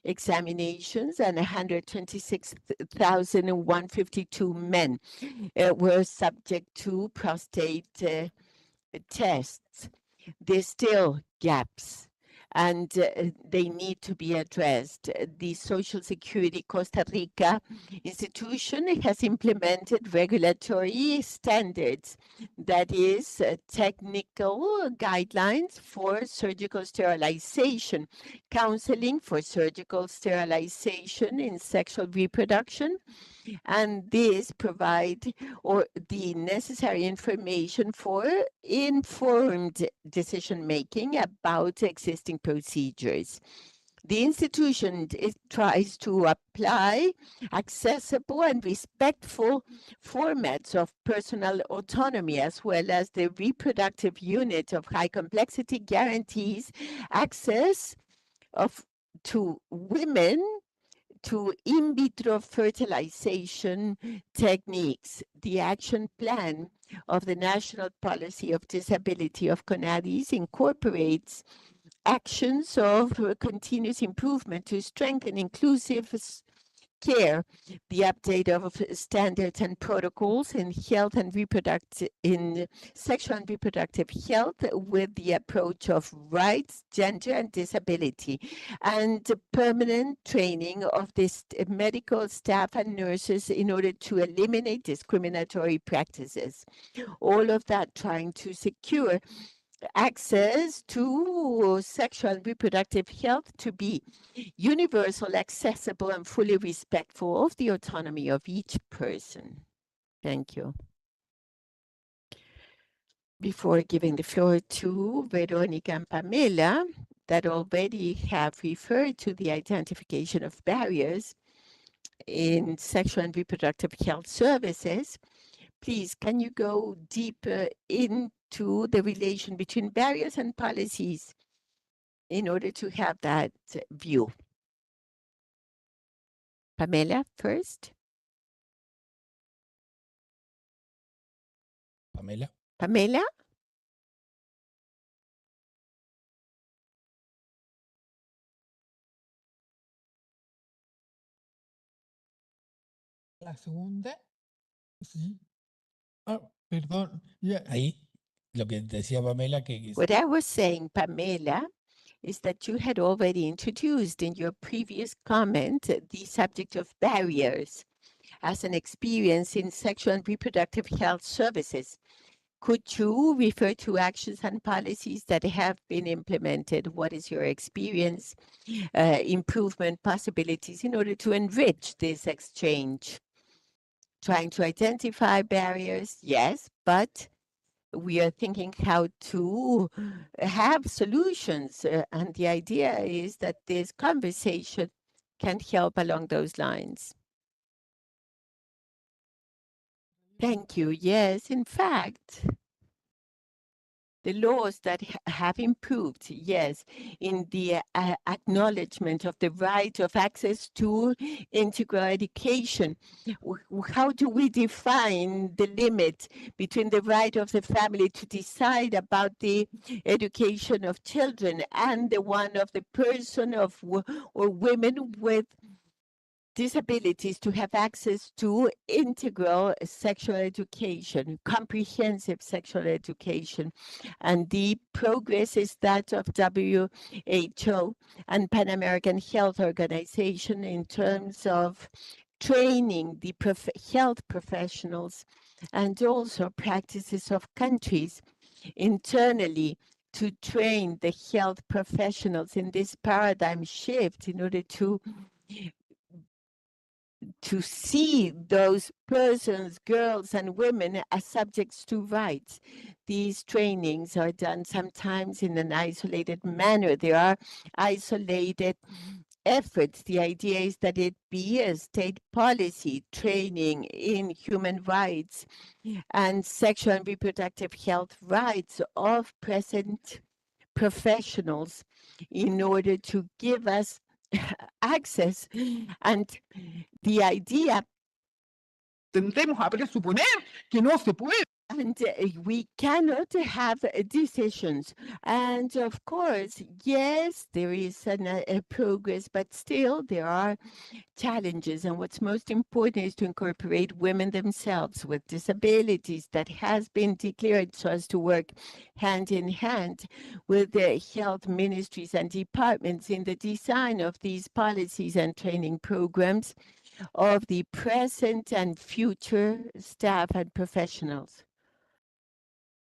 examinations, and 126,152 men were subject to prostate tests. There's still gaps, and they need to be addressed. The Social Security Costa Rica institution has implemented regulatory standards, that is, technical guidelines for surgical sterilization, counseling for surgical sterilization in sexual reproduction, and this provide the necessary information for informed decision making about existing procedures. The institution tries to apply accessible and respectful formats of personal autonomy, as well as the reproductive unit of high complexity guarantees access to women to in vitro fertilization techniques. The action plan of the National Policy of Disability of CONADIS incorporates actions of continuous improvement to strengthen inclusive care, the update of standards and protocols in health and in sexual and reproductive health with the approach of rights, gender, and disability, and permanent training of this medical staff and nurses in order to eliminate discriminatory practices. All of that trying to secure access to sexual and reproductive health to be universal, accessible, and fully respectful of the autonomy of each person. Thank you. Before giving the floor to Veronica and Pamela, that already have referred to the identification of barriers, in sexual and reproductive health services. Please, can you go deeper into the relation between barriers and policies in order to have that view? Pamela first. Pamela. Pamela? La segunda, sí. Ah, perdón. Ya. Ahí, lo que decía Pamela, que What I was saying, Pamela, is that you had already introduced in your previous comment the subject of barriers as an experience in sexual and reproductive health services. Could you refer to actions and policies that have been implemented? What is your experience, improvement possibilities in order to enrich this exchange? Trying to identify barriers, yes, but we are thinking how to have solutions. And the idea is that this conversation can help along those lines. Thank you. Yes, in fact, the laws that have improved, yes, in the acknowledgement of the right of access to integral education. How do we define the limit between the right of the family to decide about the education of children and the one of the person of or women with disabilities to have access to integral sexual education, comprehensive sexual education? And the progress is that of WHO and Pan American Health Organization in terms of training the health professionals and also practices of countries internally to train the health professionals in this paradigm shift in order to see those persons, girls and women, as subjects to rights. These trainings are done sometimes in an isolated manner. There are isolated efforts. The idea is that it be a state policy training in human rights and sexual and reproductive health rights of present professionals in order to give us access. And the idea, Tendemos a presuponer que no se puede. and we cannot have decisions. And of course, yes, there is a progress, but still there are challenges. And what's most important is to incorporate women themselves with disabilities that has been declared so as to work hand in hand with the health ministries and departments in the design of these policies and training programs of the present and future staff and professionals.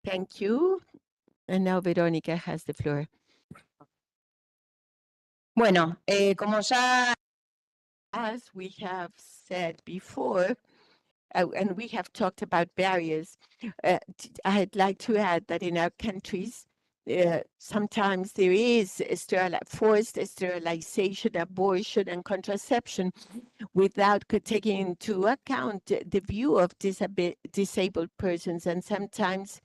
Thank you. And now Veronica has the floor. Bueno, como ya As we have said before, and we have talked about barriers, I'd like to add that in our countries, sometimes there is forced sterilization, abortion, and contraception without taking into account the view of disabled persons. And sometimes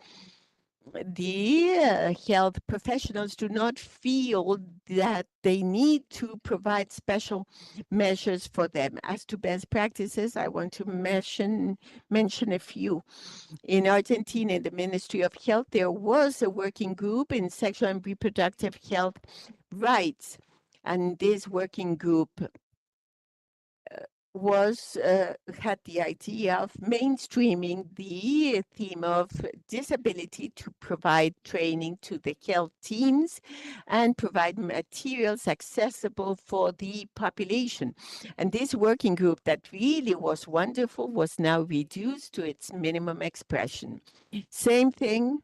the health professionals do not feel that they need to provide special measures for them. As to best practices, I want to mention a few. In Argentina, in the Ministry of Health, there was a working group in sexual and reproductive health rights. And this working group had the idea of mainstreaming the theme of disability to provide training to the health teams and provide materials accessible for the population. And this working group that really was wonderful was now reduced to its minimum expression. Same thing,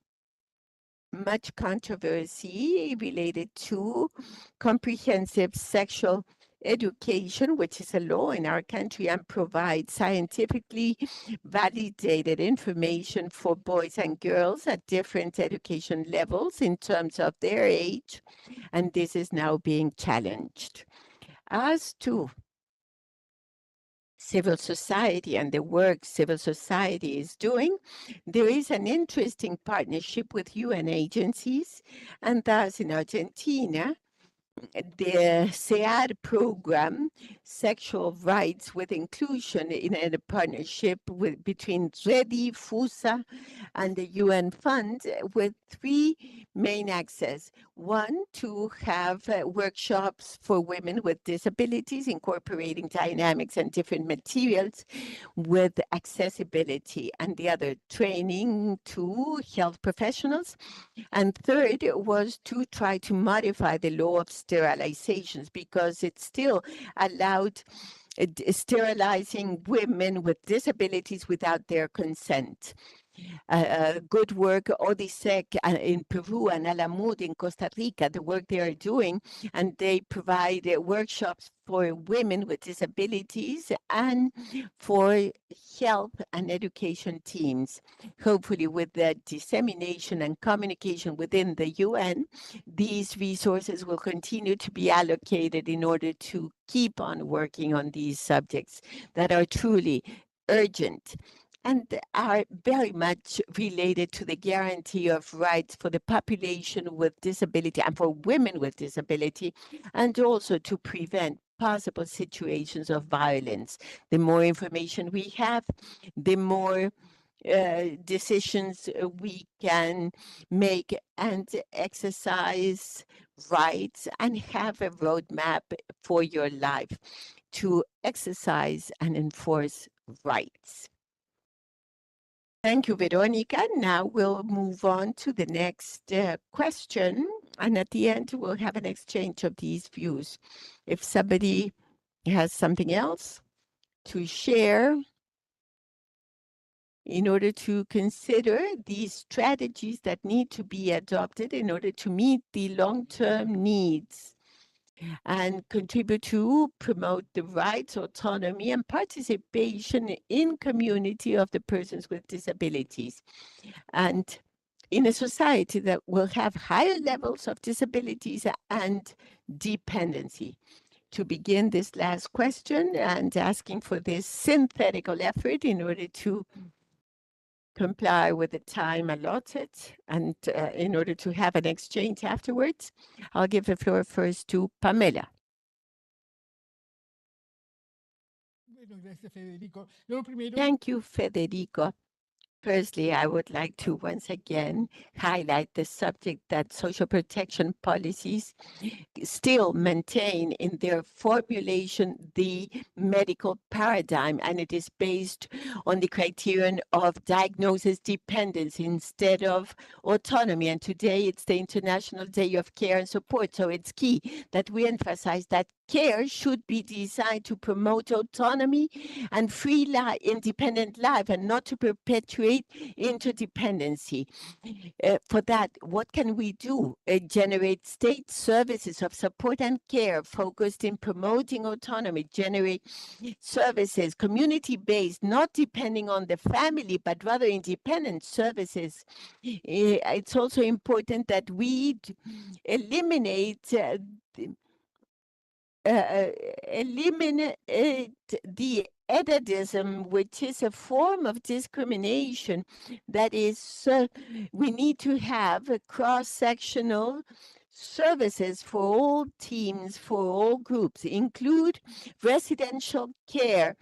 much controversy related to comprehensive sexual education, which is a law in our country and provides scientifically validated information for boys and girls at different education levels in terms of their age. And this is now being challenged. As to civil society and the work civil society is doing, there is an interesting partnership with UN agencies, and thus in Argentina, the SEAD program, Sexual Rights with Inclusion, in a partnership between REDI, FUSA, and the UN Fund, with three main axes. One, to have workshops for women with disabilities, incorporating dynamics and different materials with accessibility, and the other, training to health professionals. And third was to try to modify the law of sterilizations, because it still allowed sterilizing women with disabilities without their consent. Good work, ODISEC in Peru and Alamud in Costa Rica, the work they are doing, and they provide workshops for women with disabilities and for health and education teams. Hopefully, with the dissemination and communication within the UN, these resources will continue to be allocated in order to keep on working on these subjects that are truly urgent and are very much related to the guarantee of rights for the population with disability and for women with disability, and also to prevent possible situations of violence. The more information we have, the more decisions we can make and exercise rights and have a roadmap for your life to exercise and enforce rights. Thank you, Veronica. Now we'll move on to the next question. And at the end, we'll have an exchange of these views. If somebody has something else to share in order to consider these strategies that need to be adopted in order to meet the long-term needs and contribute to promote the rights, autonomy, and participation in community of the persons with disabilities. And in a society that will have higher levels of disabilities and dependency. To begin this last question and asking for this synthetical effort in order to comply with the time allotted and in order to have an exchange afterwards, I'll give the floor first to Pamela. Thank you, Federico. Firstly, I would like to once again highlight the subject that social protection policies still maintain in their formulation the medical paradigm, and it is based on the criterion of diagnosis dependence instead of autonomy. And today it's the International Day of Care and Support, so it's key that we emphasize that care should be designed to promote autonomy and free independent life, and not to perpetuate interdependency. For that, what can we do? Generate state services of support and care focused in promoting autonomy, generate services, community-based, not depending on the family, but rather independent services. It's also important that we eliminate the edadism, which is a form of discrimination that is, we need to have a cross-sectional services for all teams, for all groups, include residential care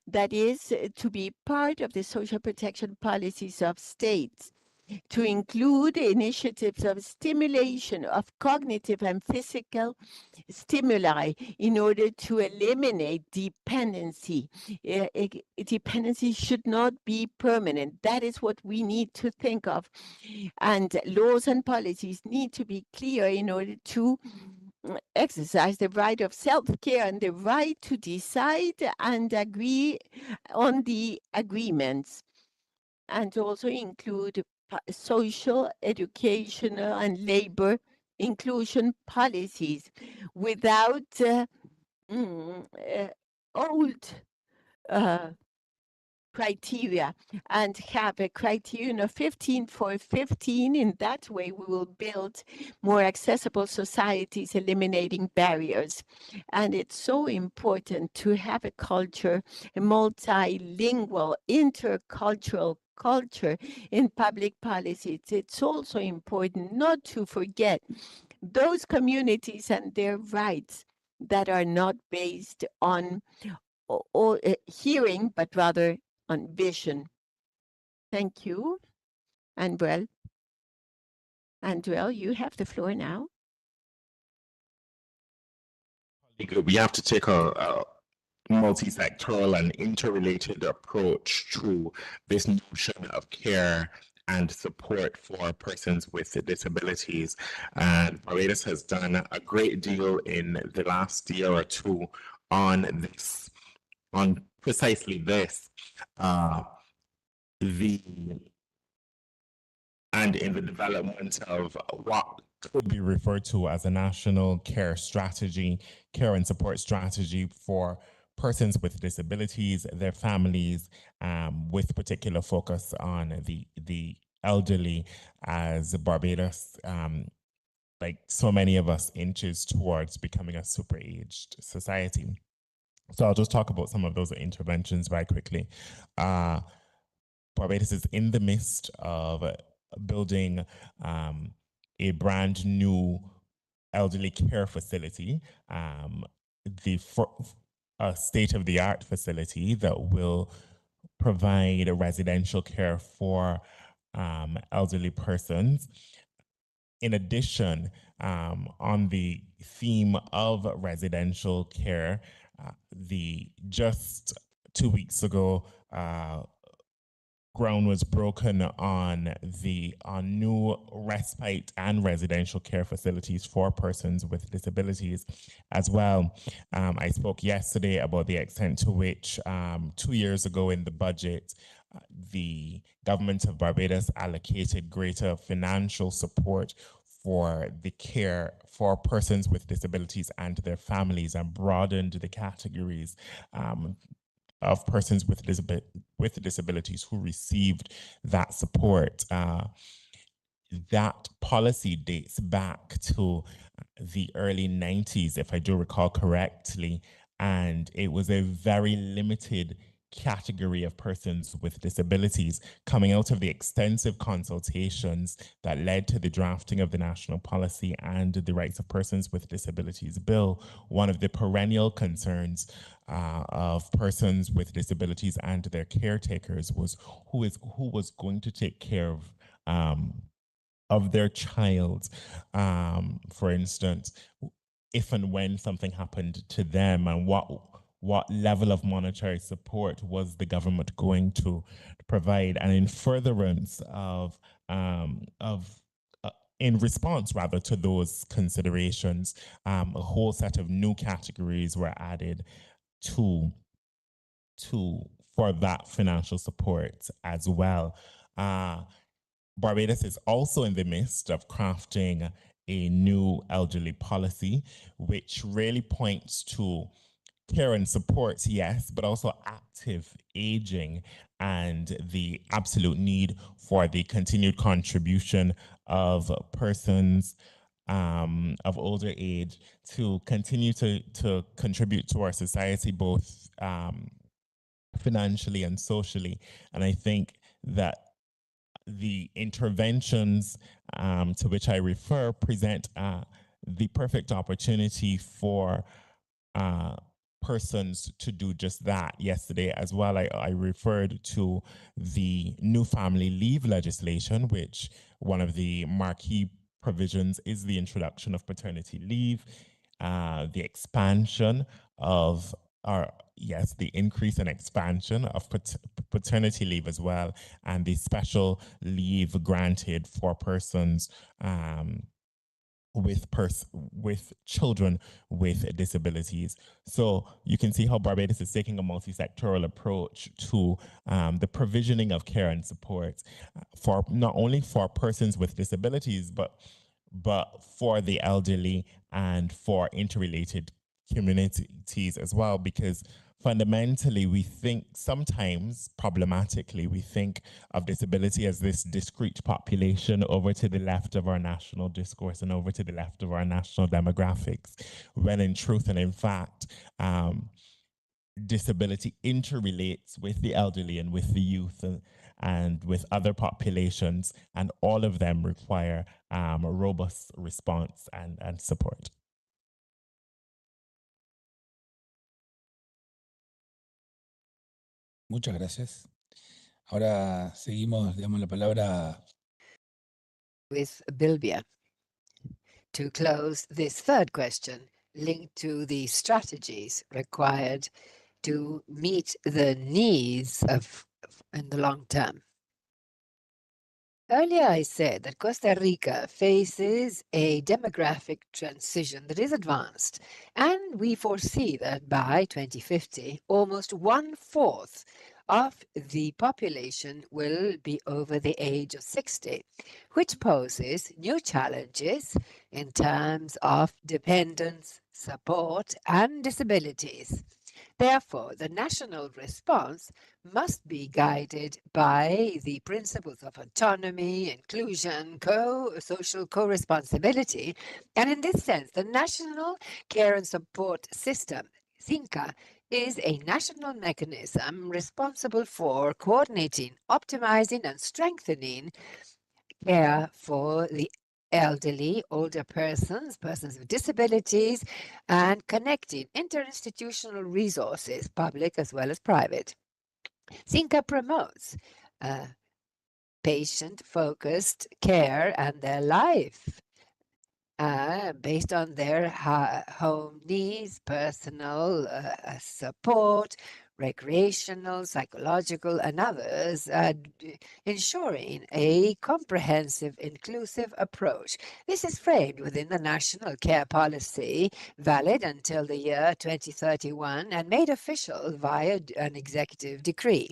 that is to be part of the social protection policies of states, to include initiatives of stimulation of cognitive and physical stimuli in order to eliminate dependency. Dependency should not be permanent. That is what we need to think of. And laws and policies need to be clear in order to exercise the right of self-care and the right to decide and agree on the agreements, and also include social, educational, and labor inclusion policies without old criteria and have a criterion of 15 for 15. In that way, we will build more accessible societies, eliminating barriers. And it's so important to have a culture, a multilingual, intercultural culture in public policies. It's also important not to forget those communities and their rights that are not based on hearing, but rather on vision. Thank you. Andrel, you have the floor now. We have to take a multi-sectoral and interrelated approach to this notion of care and support for persons with disabilities. And Barbados has done a great deal in the last year or two on this, on precisely this. And in the development of what could be referred to as a national care strategy, care and support strategy for persons with disabilities, their families, with particular focus on the elderly, as Barbados, like so many of us, inches towards becoming a super-aged society. So I'll just talk about some of those interventions very quickly. Barbados is in the midst of building a brand new elderly care facility, a state-of-the-art facility that will provide a residential care for elderly persons. In addition, on the theme of residential care, just 2 weeks ago, ground was broken on new respite and residential care facilities for persons with disabilities as well. I spoke yesterday about the extent to which 2 years ago in the budget, the government of Barbados allocated greater financial support for the care for persons with disabilities and their families, and broadened the categories of persons with disabilities who received that support. That policy dates back to the early 90s, if I do recall correctly, and it was a very limited category of persons with disabilities. Coming out of the extensive consultations that led to the drafting of the National Policy and the Rights of Persons with Disabilities Bill, one of the perennial concerns of persons with disabilities and their caretakers was who was going to take care of their child, for instance, if and when something happened to them, and what level of monetary support was the government going to provide. And in furtherance of in response rather to those considerations, a whole set of new categories were added for that financial support as well. Barbados is also in the midst of crafting a new elderly policy, which really points to care and support, yes, but also active aging and the absolute need for the continued contribution of persons of older age to continue to contribute to our society, both financially and socially. And I think that the interventions to which I refer present the perfect opportunity for persons to do just that. Yesterday as well, I referred to the new family leave legislation, which one of the marquee provisions is the introduction of paternity leave, the expansion of the increase and expansion of paternity leave as well, and the special leave granted for persons with children with disabilities. So you can see how Barbados is taking a multi-sectoral approach to the provisioning of care and support for not only for persons with disabilities, but for the elderly and for interrelated communities as well, because fundamentally we think sometimes problematically we think of disability as this discrete population over to the left of our national discourse and over to the left of our national demographics, when in truth and in fact disability interrelates with the elderly and with the youth and with other populations, and all of them require a robust response and support. Muchas gracias. Ahora seguimos, damos la palabra with Bilbia to close this third question linked to the strategies required to meet the needs in the long term. Earlier, I said that Costa Rica faces a demographic transition that is advanced, and we foresee that by 2050, almost 1/4 of the population will be over the age of 60, which poses new challenges in terms of dependence, support, and disabilities. Therefore, the national response must be guided by the principles of autonomy, inclusion, social co-responsibility, and in this sense, the National Care and Support System, CINCA, is a national mechanism responsible for coordinating, optimizing, and strengthening care for the elderly, older persons, persons with disabilities, and connecting interinstitutional resources, public as well as private. CINCA promotes patient-focused care and their life based on their home needs, personal support, recreational, psychological, and others, ensuring a comprehensive, inclusive approach. This is framed within the National Care Policy, valid until the year 2031, and made official via an executive decree,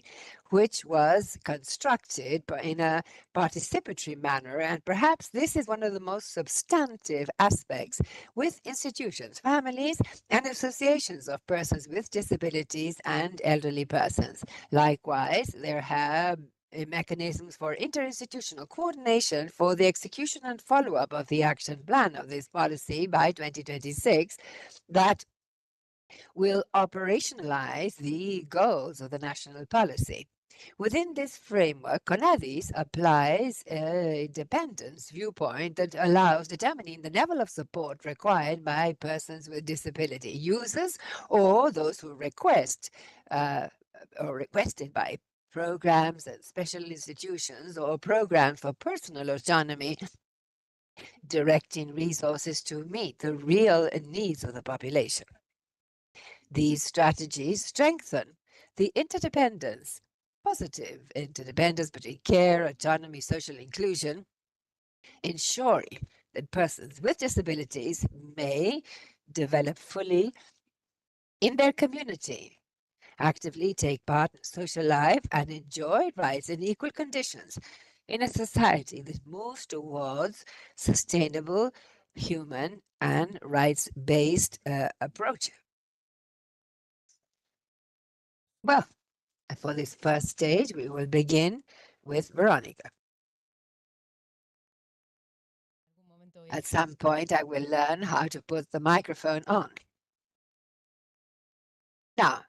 which was constructed in a participatory manner. And perhaps this is one of the most substantive aspects, with institutions, families, and associations of persons with disabilities and elderly persons. Likewise, there have mechanisms for interinstitutional coordination for the execution and follow-up of the action plan of this policy by 2026 that will operationalize the goals of the national policy. Within this framework, CONADIS applies a dependence viewpoint that allows determining the level of support required by persons with disability, users, or those who request or requested by programs and special institutions or programs for personal autonomy, directing resources to meet the real needs of the population. These strategies strengthen the interdependence, positive interdependence between care, autonomy, social inclusion, ensuring that persons with disabilities may develop fully in their community, actively take part in social life, and enjoy rights in equal conditions in a society that moves towards sustainable, human, and rights-based approach. Well, for this first stage, we will begin with Veronica. At some point, I will learn how to put the microphone on. Now,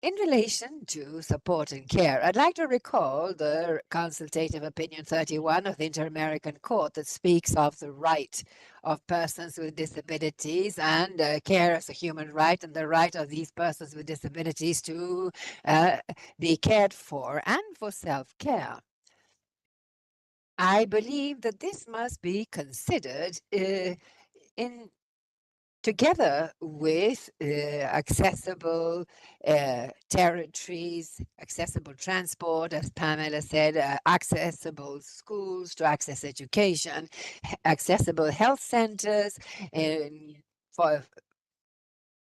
in relation to support and care, I'd like to recall the consultative opinion 31 of the Inter-American Court that speaks of the right of persons with disabilities and care as a human right, and the right of these persons with disabilities to be cared for and for self-care. I believe that this must be considered together with accessible territories, accessible transport, as Pamela said, accessible schools to access education, accessible health centers, for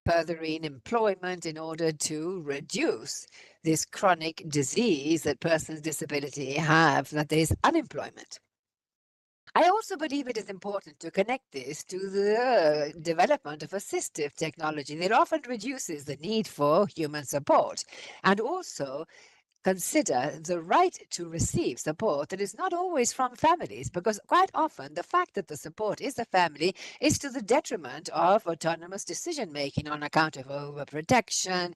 furthering employment in order to reduce this chronic disease that persons with disability have, that is unemployment. I also believe it is important to connect this to the development of assistive technology that often reduces the need for human support, and also consider the right to receive support that is not always from families, because quite often the fact that the support is the family is to the detriment of autonomous decision making on account of overprotection,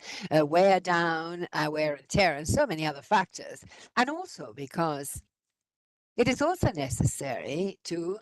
wear down, wear and tear, and so many other factors. And also because it is also necessary to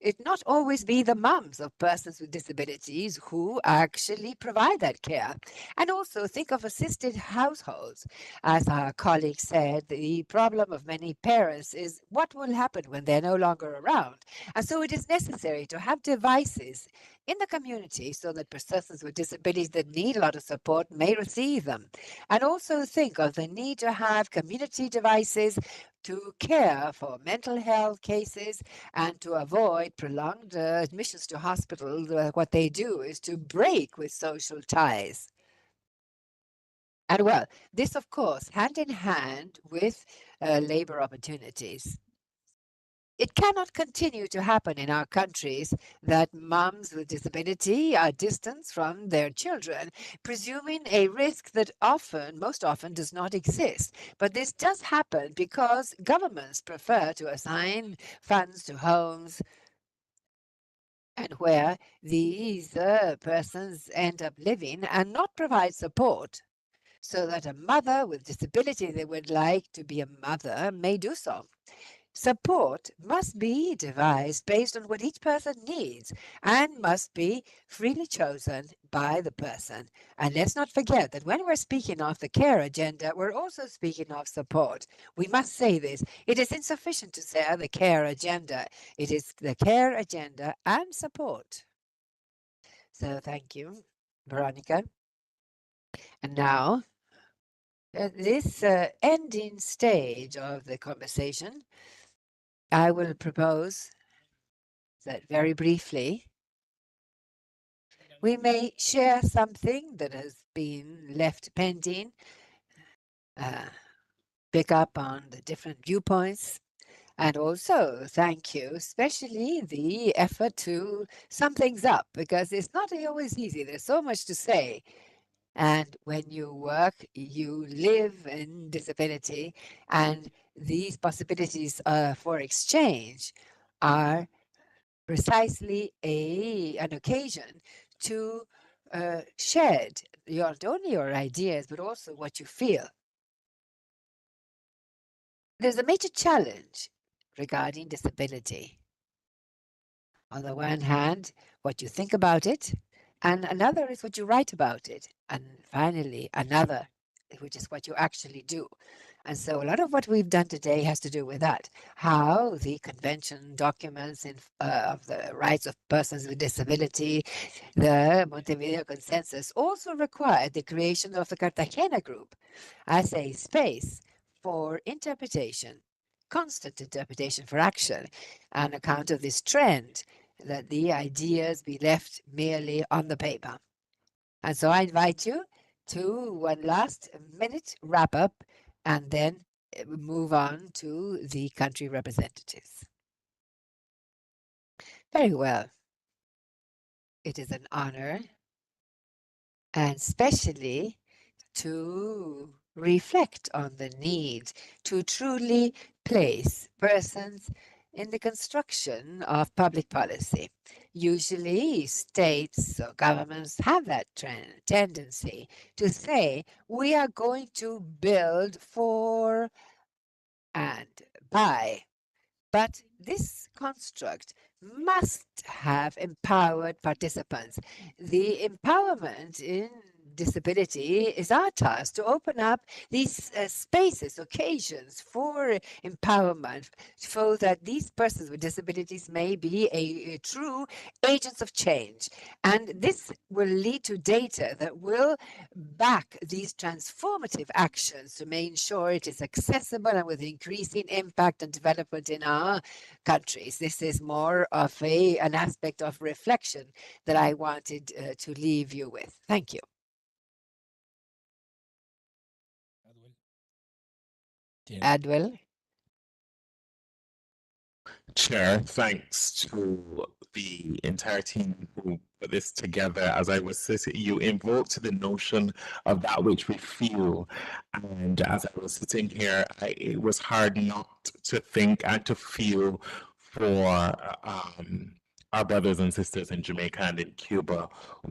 it not always be the mums of persons with disabilities who actually provide that care. And also think of assisted households. As our colleague said, the problem of many parents is what will happen when they're no longer around. And so it is necessary to have devices in the community so that persons with disabilities that need a lot of support may receive them. And also think of the need to have community devices to care for mental health cases and to avoid prolonged admissions to hospital. What they do is to break with social ties. And well, this, of course, hand in hand with labor opportunities. It cannot continue to happen in our countries that moms with disability are distanced from their children, presuming a risk that most often does not exist. But this does happen because governments prefer to assign funds to homes and where these persons end up living and not provide support so that a mother with disability that would like to be a mother may do so. Support must be devised based on what each person needs and must be freely chosen by the person. And let's not forget that when we're speaking of the care agenda, we're also speaking of support. We must say this. It is insufficient to say the care agenda. It is the care agenda and support. So thank you, Veronica. And now, at this ending stage of the conversation, I will propose that very briefly we may share something that has been left pending, pick up on the different viewpoints, and also thank you, especially the effort to sum things up, because it's not always easy. There's so much to say. And when you work, you live in disability, and these possibilities for exchange are precisely an occasion to shed not only your ideas, but also what you feel. There's a major challenge regarding disability. On the one hand, what you think about it, and another is what you write about it, and finally another, which is what you actually do. And so a lot of what we've done today has to do with that, how the convention documents of the rights of persons with disability, the Montevideo Consensus, also required the creation of the Cartagena Group as a space for interpretation, constant interpretation for action, on account of this trend that the ideas be left merely on the paper. And so I invite you to one last minute wrap up and then move on to the country representatives. Very well. It is an honor, and especially to reflect on the need to truly place persons in the construction of public policy. Usually, states or governments have that tendency to say, we are going to build for and by. But this construct must have empowered participants. The empowerment in disability is our task to open up these spaces, occasions for empowerment, so that these persons with disabilities may be a true agents of change. And this will lead to data that will back these transformative actions to make sure it is accessible and with increasing impact and development in our countries. This is more of an aspect of reflection that I wanted to leave you with. Thank you. Adwell. Chair, thanks to the entire team who put this together. As I was sitting, you invoked the notion of that which we feel. And as I was sitting here, it was hard not to think and to feel for our brothers and sisters in Jamaica and in Cuba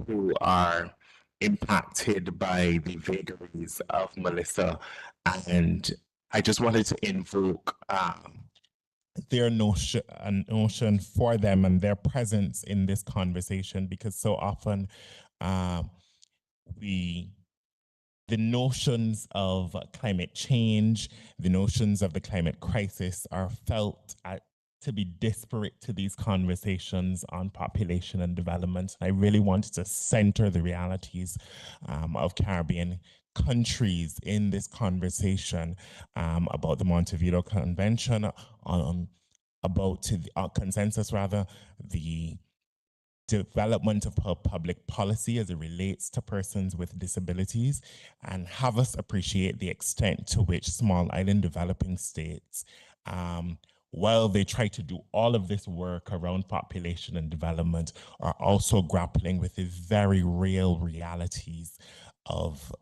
who are impacted by the vagaries of Melissa. And I just wanted to invoke their notion for them and their presence in this conversation, because so often the notions of climate change, the notions of the climate crisis are felt to be disparate to these conversations on population and development. I really wanted to center the realities of Caribbean countries in this conversation about the Montevideo Convention, about the consensus rather, the development of public policy as it relates to persons with disabilities, and have us appreciate the extent to which small island developing states, while they try to do all of this work around population and development, are also grappling with the very real realities of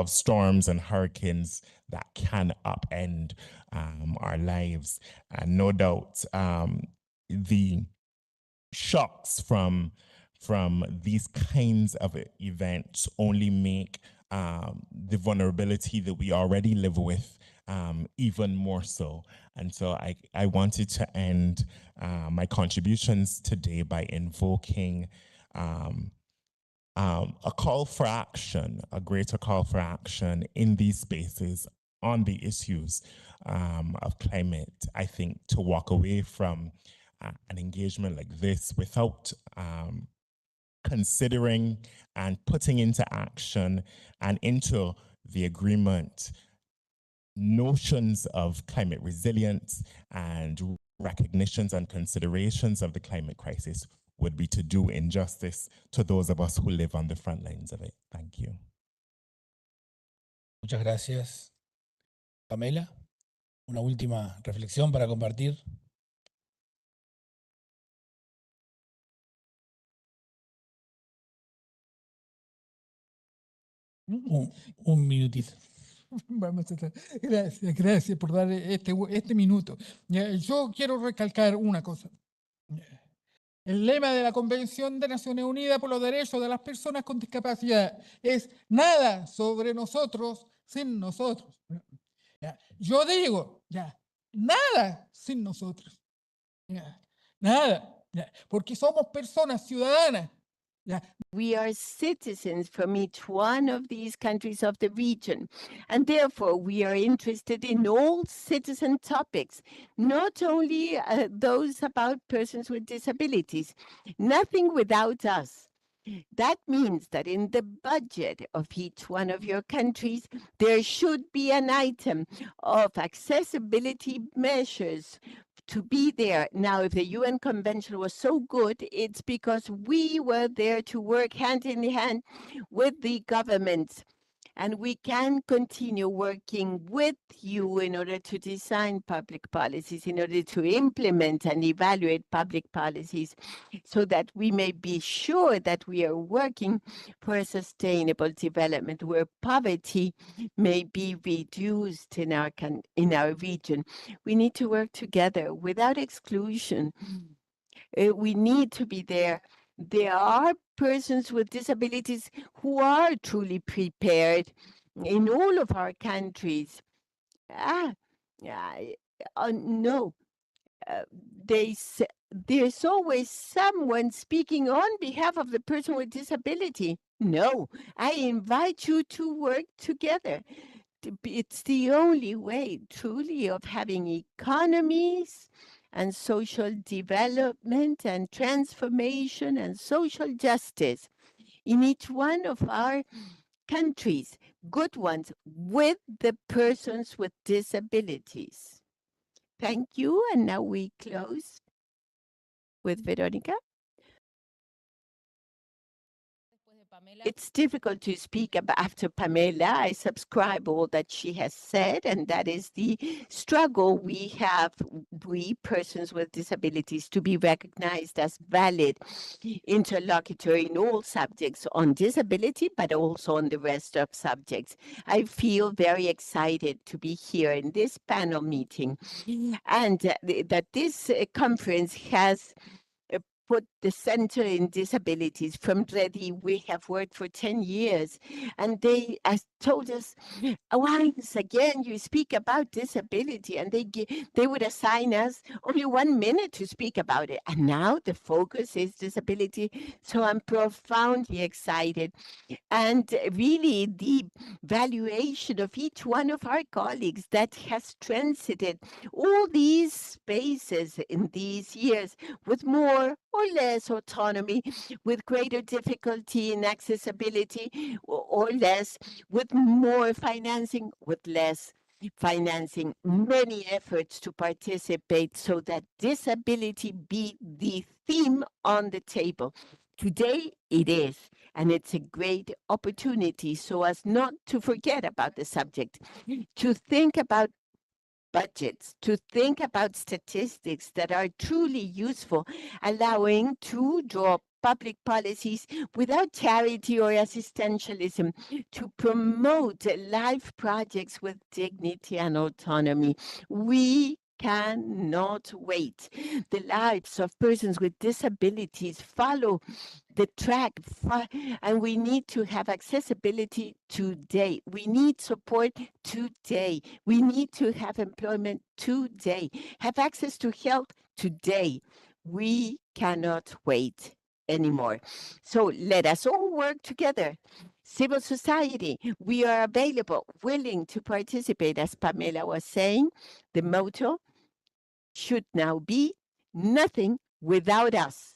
storms and hurricanes that can upend our lives. And no doubt the shocks from these kinds of events only make the vulnerability that we already live with even more so. And so I wanted to end my contributions today by invoking a call for action, a greater call for action in these spaces on the issues of climate. I think to walk away from an engagement like this without considering and putting into action and into the agreement notions of climate resilience and recognitions and considerations of the climate crisis would be to do injustice to those of us who live on the front lines of it. Thank you. Muchas gracias. Pamela, una última reflexión para compartir. Un minutito. Vamos a estar. Gracias por dar este minuto. Yo quiero recalcar una cosa. El lema de la Convención de Naciones Unidas por los Derechos de las Personas con Discapacidad es nada sobre nosotros sin nosotros. Yo digo, nada sin nosotros. Nada, porque somos personas ciudadanas. We are citizens from each one of these countries of the region, and therefore we are interested in all citizen topics, not only those about persons with disabilities. Nothing without us. That means that in the budget of each one of your countries, there should be an item of accessibility measures to be there. Now, if the UN Convention was so good, it's because we were there to work hand in hand with the governments. And we can continue working with you in order to design public policies, in order to implement and evaluate public policies, so that we may be sure that we are working for a sustainable development where poverty may be reduced in our region. We need to work together without exclusion. We need to be there. There are persons with disabilities who are truly prepared in all of our countries. No, there's always someone speaking on behalf of the person with disability. No, I invite you to work together. It's the only way, truly, of having economies and social development and transformation and social justice in each one of our countries, good ones, with the persons with disabilities. Thank you, and now we close with Veronica. Pamela. It's difficult to speak after Pamela. I subscribe all that she has said, and that is the struggle we have, we persons with disabilities, to be recognized as valid interlocutor in all subjects on disability, but also on the rest of subjects. I feel very excited to be here in this panel meeting, and that this conference has put the center in disabilities. From Ready, we have worked for 10 years, and they told us, once again, you speak about disability, and they would assign us only 1 minute to speak about it. And now the focus is disability. So I'm profoundly excited. And really, the valuation of each one of our colleagues that has transited all these spaces in these years with more or less autonomy, with greater difficulty in accessibility or less, with more financing, with less financing, many efforts to participate so that disability be the theme on the table. Today it is, and it's a great opportunity so as not to forget about the subject, to think about budgets, to think about statistics that are truly useful, allowing to draw public policies without charity or assistantialism, to promote life projects with dignity and autonomy. We cannot wait. The lives of persons with disabilities follow the track, and we need to have accessibility today. We need support today. We need to have employment today, have access to health today. We cannot wait anymore. So let us all work together. Civil society, we are available, willing to participate. As Pamela was saying, the motto should now be nothing without us.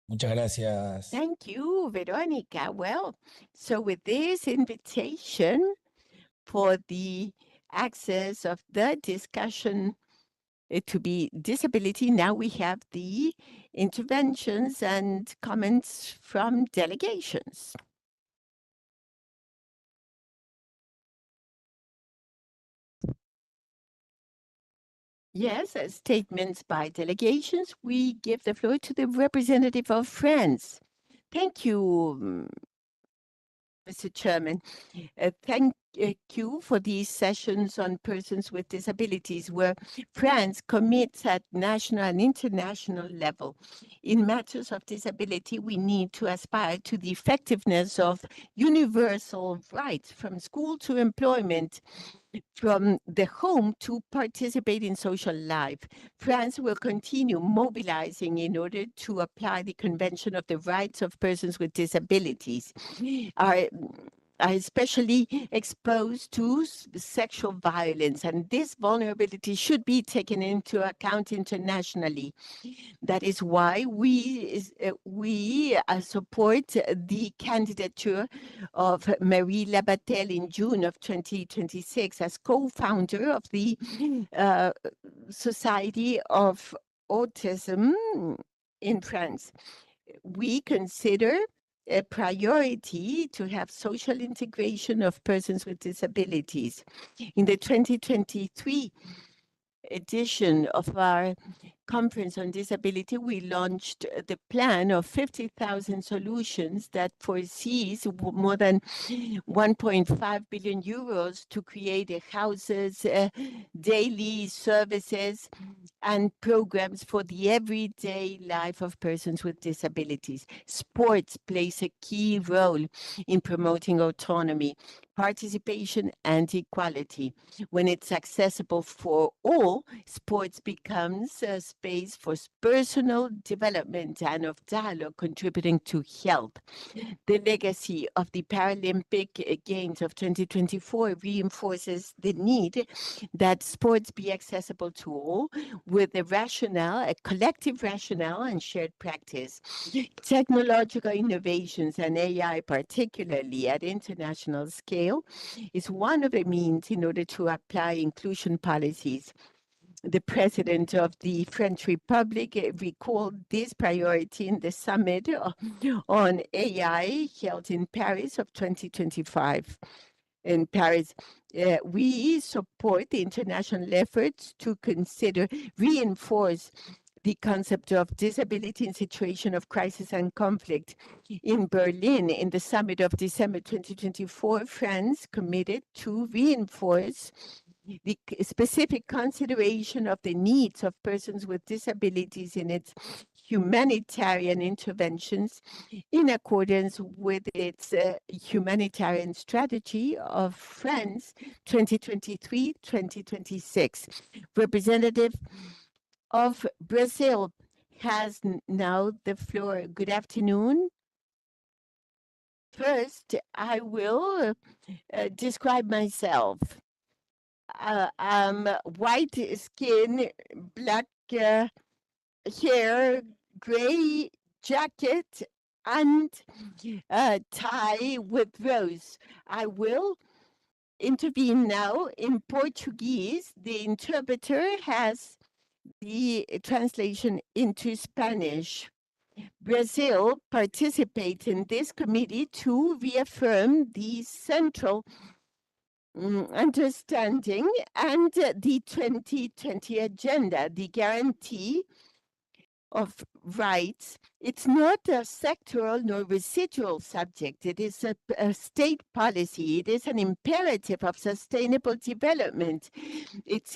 Muchas gracias. Thank you, Veronica. Well, so with this invitation for the access of the discussion to be disability, now we have the interventions and comments from delegations. Yes, statements by delegations. We give the floor to the representative of France. Thank you, Mr. Chairman. Thank you for these sessions on persons with disabilities, where France commits at national and international level. In matters of disability, we need to aspire to the effectiveness of universal rights, from school to employment, from the home to participate in social life. France will continue mobilizing in order to apply the Convention of the Rights of Persons with Disabilities. Are especially exposed to sexual violence, and this vulnerability should be taken into account internationally. That is why we support the candidature of Marie Labatelle in June of 2026 as co-founder of the Society of Autism in France. We consider a priority to have social integration of persons with disabilities. In the 2023 edition of our Conference on Disability, we launched the plan of 50,000 solutions that foresees more than 1.5 billion euros to create houses, daily services, and programs for the everyday life of persons with disabilities. Sports plays a key role in promoting autonomy, participation, and equality. When it's accessible for all, sports becomes a space for personal development and of dialogue, contributing to health. The legacy of the Paralympic Games of 2024 reinforces the need that sports be accessible to all, with a rationale, a collective rationale and shared practice. Technological innovations and AI, particularly at international scale, is one of the means in order to apply inclusion policies. The president of the French Republic recalled this priority in the summit on AI held in Paris of 2025. In Paris, we support the international efforts to reinforce the concept of disability in situation of crisis and conflict. In Berlin, in the summit of December 2024, France committed to reinforce the specific consideration of the needs of persons with disabilities in its humanitarian interventions in accordance with its humanitarian strategy of France 2023-2026. Representative of Brazil has now the floor. Good afternoon. First, I will describe myself. I'm white skin, black hair, gray jacket, and tie with rose. I will intervene now in Portuguese. The interpreter has the translation into Spanish. Brazil participates in this committee to reaffirm the central understanding and the 2020 agenda, the guarantee of rights. It's not a sectoral nor residual subject. It is a state policy. It is an imperative of sustainable development. It's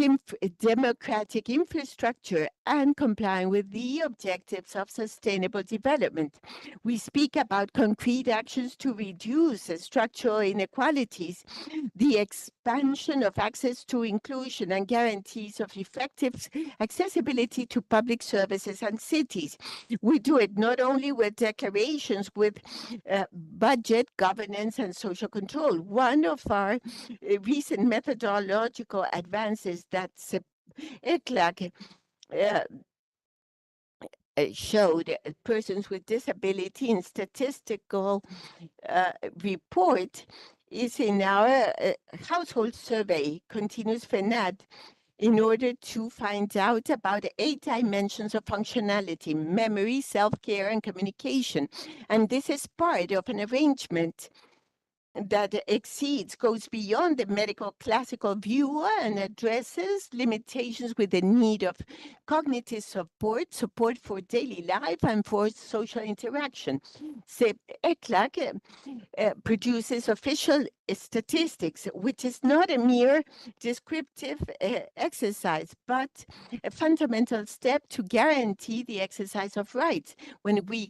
democratic infrastructure and complying with the objectives of sustainable development. We speak about concrete actions to reduce structural inequalities, the expansion of access to inclusion and guarantees of effective accessibility to public services and cities. We do it not only with declarations, with budget, governance, and social control. One of our recent methodological advances that ECLAC showed persons with disability in statistical report is in our household survey, continuous FENAD, in order to find out about 8 dimensions of functionality: memory, self-care, and communication. And this is part of an arrangement that goes beyond the medical classical view and addresses limitations with the need of cognitive support for daily life and for social interaction. ECLAC produces official statistics, which is not a mere descriptive exercise, but a fundamental step to guarantee the exercise of rights. When we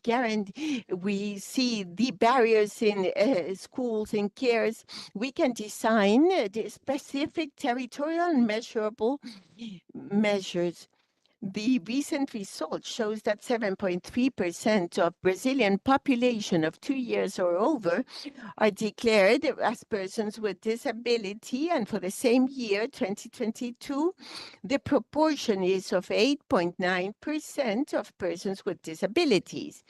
see the barriers in schools and cares, we can design the specific territorial and measurable measures. The recent result shows that 7.3% of Brazilian population of 2 years or over are declared as persons with disability, and for the same year, 2022, the proportion is of 8.9% of persons with disabilities.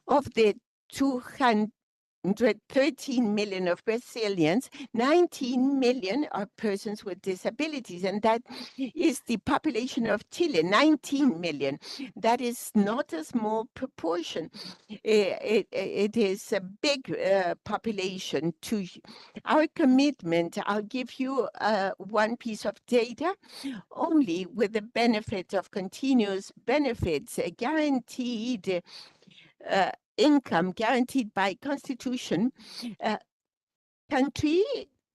Of the 213 million of Brazilians, 19 million are persons with disabilities, and that is the population of Chile, 19 million. That is not a small proportion. It is a big population. To our commitment, I'll give you one piece of data. Only with the benefit of continuous benefits, guaranteed income guaranteed by Constitution, country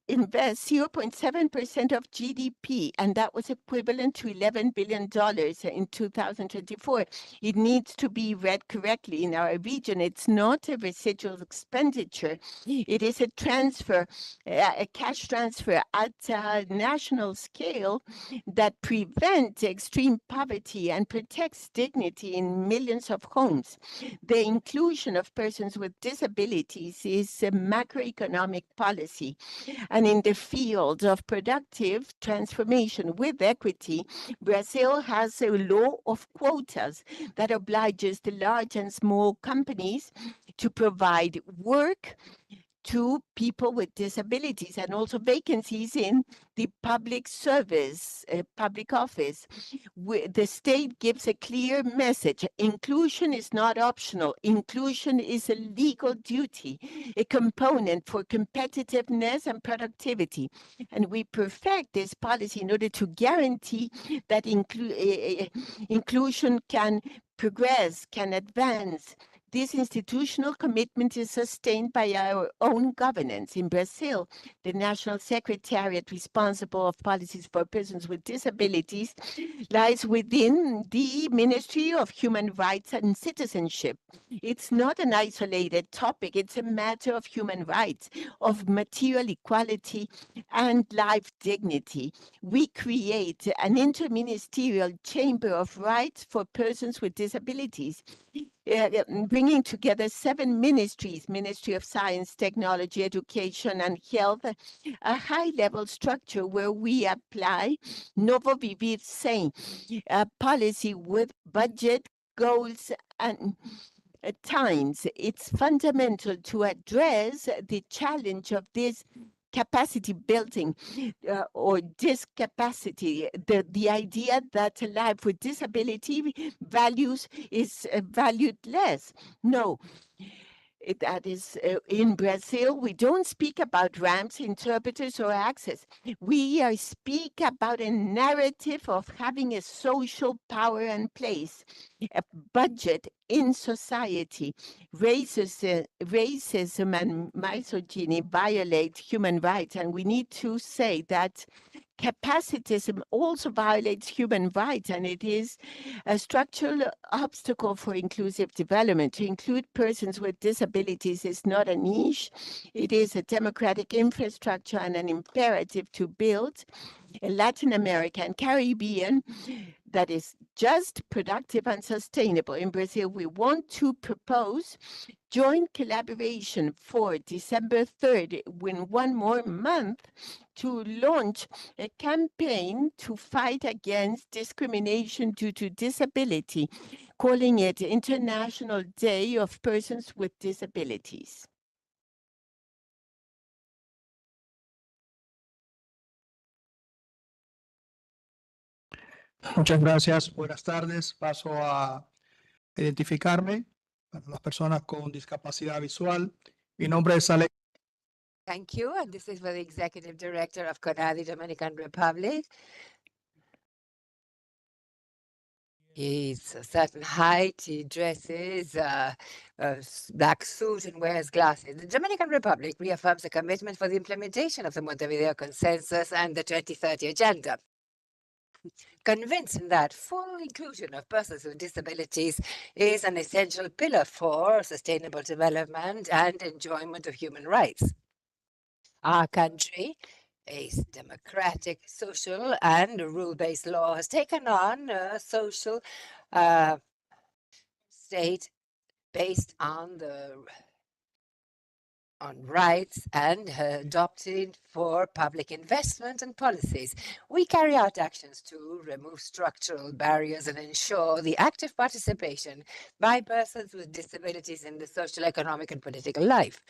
invests 0.7% of GDP, and that was equivalent to $11 billion in 2024. It needs to be read correctly. In our region, it's not a residual expenditure. It is a transfer, a cash transfer at a national scale that prevents extreme poverty and protects dignity in millions of homes. The inclusion of persons with disabilities is a macroeconomic policy. And in the field of productive transformation with equity, Brazil has a law of quotas that obliges the large and small companies to provide work to people with disabilities, and also vacancies in the public service, public office. The state gives a clear message. Inclusion is not optional. Inclusion is a legal duty, a component for competitiveness and productivity. And we perfect this policy in order to guarantee that inclusion can progress, can advance. This institutional commitment is sustained by our own governance. In Brazil, the National Secretariat responsible of policies for persons with disabilities lies within the Ministry of Human Rights and Citizenship. It's not an isolated topic. It's a matter of human rights, of material equality and life dignity. We create an interministerial chamber of rights for persons with disabilities, bringing together 7 ministries: Ministry of Science, Technology, Education, and Health, a high-level structure where we apply Novo Vivir Sem, a policy with budget, goals, and times. It's fundamental to address the challenge of this capacity building or discapacity, the idea that a life with disability is valued less. No. That is, in Brazil, we don't speak about ramps, interpreters, or access. We speak about a narrative of having a social power and place, a budget in society. Racism and misogyny violate human rights, and we need to say that capacitism also violates human rights, and it is a structural obstacle for inclusive development. To include persons with disabilities is not a niche. It is a democratic infrastructure and an imperative to build a Latin America and Caribbean that is just, productive, and sustainable. In Brazil, we want to propose joint collaboration for December 3rd, in 1 more month, to launch a campaign to fight against discrimination due to disability, calling it International Day of Persons with Disabilities. Muchas gracias. Buenas tardes. Paso a identificarme para las personas con discapacidad visual. Mi nombre es Alex. Thank you. And this is for the Executive Director of CONADI, Dominican Republic. He's a certain height, he dresses a black suit and wears glasses. The Dominican Republic reaffirms a commitment for the implementation of the Montevideo Consensus and the 2030 Agenda, convinced that full inclusion of persons with disabilities is an essential pillar for sustainable development and enjoyment of human rights. Our country, a democratic, social, and rule-based law, has taken on a social state based on rights and adopted for public investment and policies. We carry out actions to remove structural barriers and ensure the active participation by persons with disabilities in the social, economic, and political life.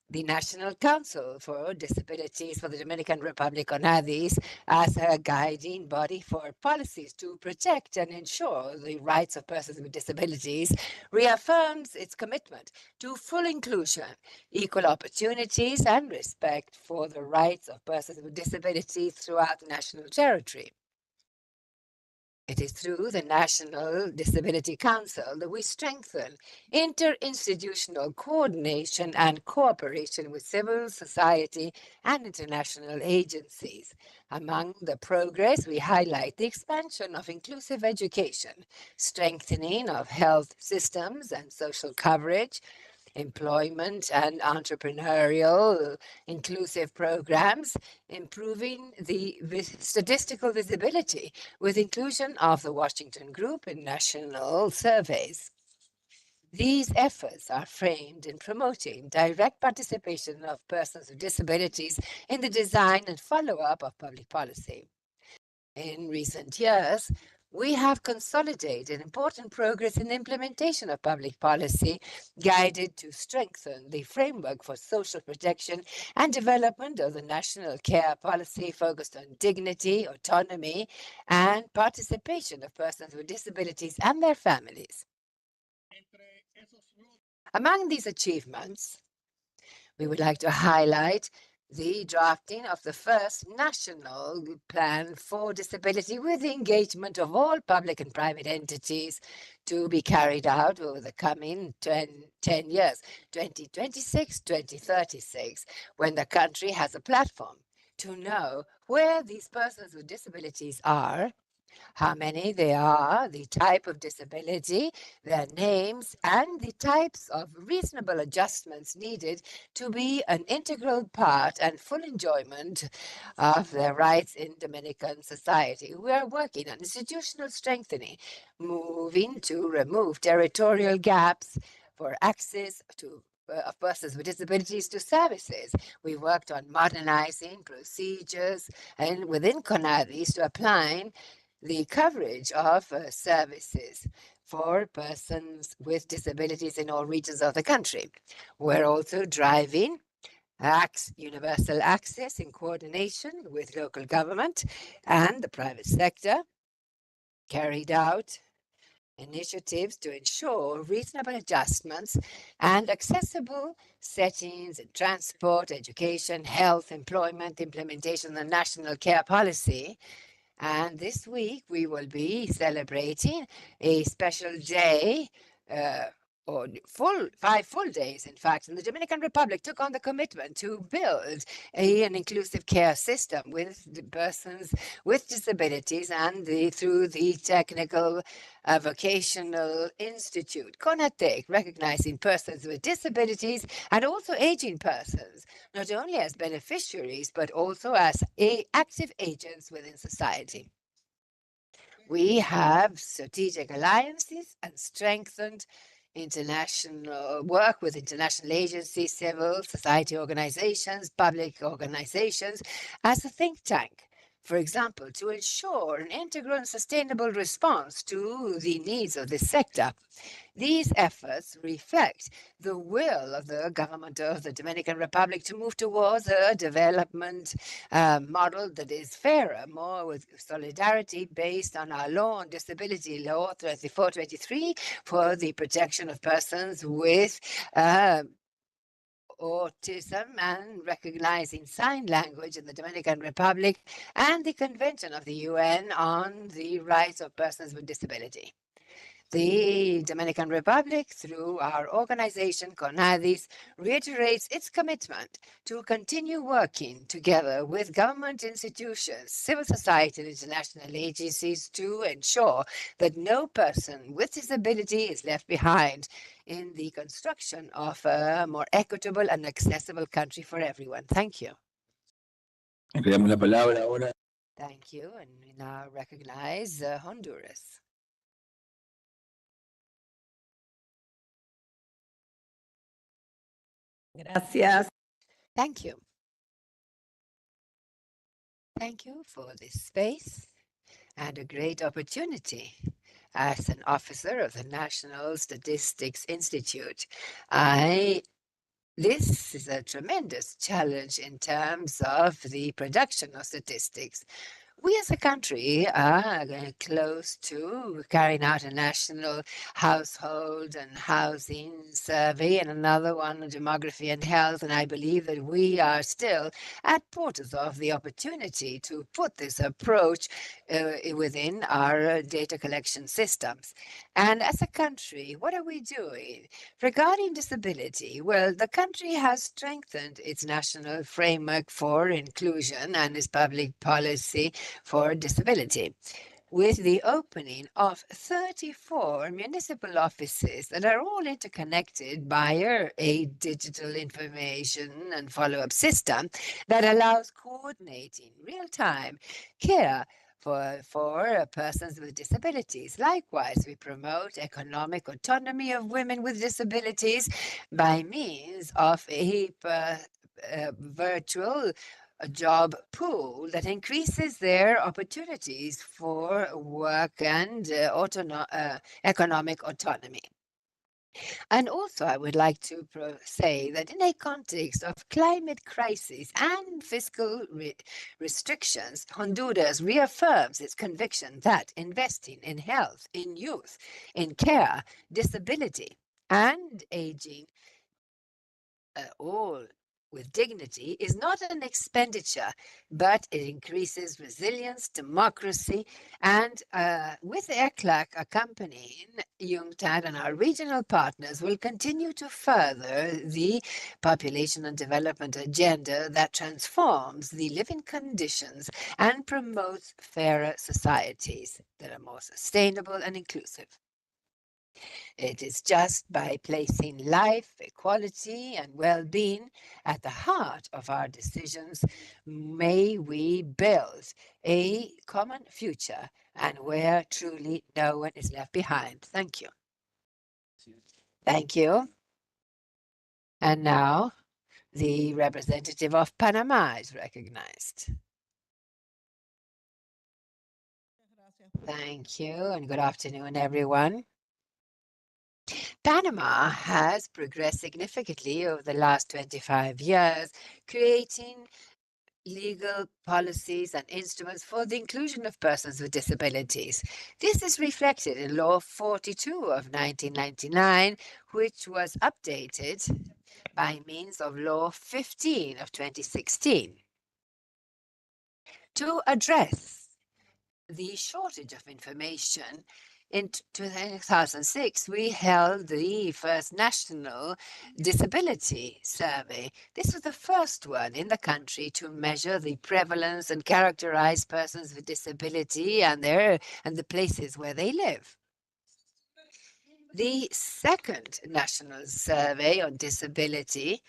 The National Council for Disabilities for the Dominican Republic, CONADIS, as a guiding body for policies to protect and ensure the rights of persons with disabilities, reaffirms its commitment to full inclusion, equal opportunities, and respect for the rights of persons with disabilities throughout the national territory. It is through the National Disability Council that we strengthen interinstitutional coordination and cooperation with civil society and international agencies. Among the progress, we highlight the expansion of inclusive education, strengthening of health systems and social coverage, employment and entrepreneurial inclusive programs, improving the statistical visibility with inclusion of the Washington Group in national surveys. These efforts are framed in promoting direct participation of persons with disabilities in the design and follow-up of public policy. In recent years, we have consolidated important progress in the implementation of public policy guided to strengthen the framework for social protection and development of the national care policy focused on dignity, autonomy, and participation of persons with disabilities and their families. Among these achievements, we would like to highlight the drafting of the first national plan for disability with the engagement of all public and private entities to be carried out over the coming 10 years, 2026, 2036, when the country has a platform to know where these persons with disabilities are, how many they are, the type of disability, their names, and the types of reasonable adjustments needed to be an integral part and full enjoyment of their rights in Dominican society. We are working on institutional strengthening, moving to remove territorial gaps for access to of persons with disabilities to services. We worked on modernizing procedures and within CONADIS to applying the coverage of services for persons with disabilities in all regions of the country. We're also driving universal access in coordination with local government and the private sector, carried out initiatives to ensure reasonable adjustments and accessible settings in transport, education, health, employment, implementation of the national care policy. And this week we will be celebrating a special day, or 5 full days, in fact. And the Dominican Republic took on the commitment to build an inclusive care system with the persons with disabilities and through the Technical Vocational Institute, CONATEC, recognizing persons with disabilities and also aging persons, not only as beneficiaries, but also as active agents within society. We have strategic alliances and strengthened international work with international agencies, civil society organizations, public organizations as a think tank. For example, to ensure an integral and sustainable response to the needs of this sector. These efforts reflect the will of the government of the Dominican Republic to move towards a development model that is fairer, more with solidarity based on our law on disability, Law 3423, for the protection of persons with autism and recognizing sign language in the Dominican Republic, and the Convention of the UN on the Rights of Persons with Disability. The Dominican Republic, through our organization, CONADIS, reiterates its commitment to continue working together with government institutions, civil society, and international agencies to ensure that no person with disability is left behind in the construction of a more equitable and accessible country for everyone. Thank you. Le damos la palabra ahora. Thank you, and we now recognize Honduras. Gracias. Thank you. Thank you for this space and a great opportunity. As an officer of the National Statistics Institute, this is a tremendous challenge in terms of the production of statistics. We as a country are close to carrying out a national household and housing survey and another one on demography and health. And I believe that we are still at portals of the opportunity to put this approach within our data collection systems. And as a country, what are we doing? Regarding disability, well, the country has strengthened its national framework for inclusion and its public policy for disability, with the opening of 34 municipal offices that are all interconnected by a digital information and follow-up system that allows coordinating real-time care for persons with disabilities. Likewise, we promote economic autonomy of women with disabilities by means of a virtual a job pool that increases their opportunities for work and economic autonomy. And also, I would like to say that in a context of climate crisis and fiscal restrictions, Honduras reaffirms its conviction that investing in health, in youth, in care, disability, and aging, all with dignity, is not an expenditure, but it increases resilience, democracy, and with ECLAC accompanying, UNCTAD and our regional partners will continue to further the population and development agenda that transforms the living conditions and promotes fairer societies that are more sustainable and inclusive. It is just by placing life, equality, and well-being at the heart of our decisions may we build a common future and where truly no one is left behind. Thank you. Thank you. And now the representative of Panama is recognized. Thank you, and good afternoon, everyone. Panama has progressed significantly over the last 25 years, creating legal policies and instruments for the inclusion of persons with disabilities. This is reflected in Law 42 of 1999, which was updated by means of Law 15 of 2016. To address the shortage of information, in 2006, we held the first national disability survey. This was the first one in the country to measure the prevalence and characterize persons with disability and the places where they live. The second national survey on disability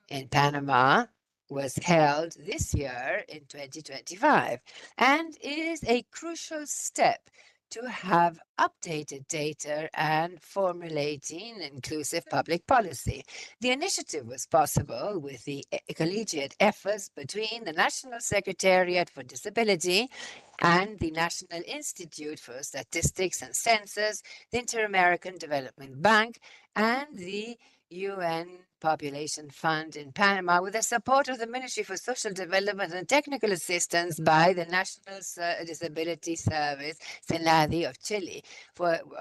in Panama was held this year in 2025 and is a crucial step to have updated data and formulating inclusive public policy. The initiative was possible with the collegiate efforts between the National Secretariat for Disability and the National Institute for Statistics and Census, the Inter-American Development Bank, and the UN Population Fund in Panama, with the support of the Ministry for Social Development and Technical Assistance by the National Disability Service, SENADI of Chile,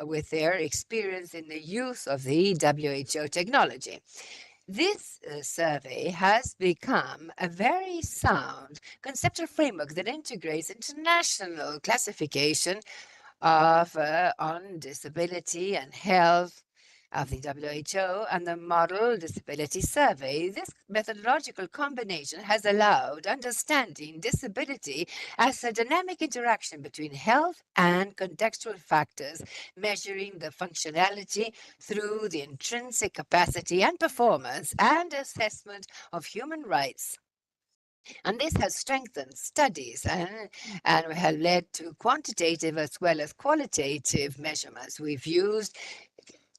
with their experience in the use of the WHO technology. This survey has become a very sound conceptual framework that integrates international classification of on disability and health of the WHO and the Model Disability Survey. This methodological combination has allowed understanding disability as a dynamic interaction between health and contextual factors, measuring the functionality through the intrinsic capacity and performance and assessment of human rights. And this has strengthened studies and has led to quantitative as well as qualitative measurements. We've used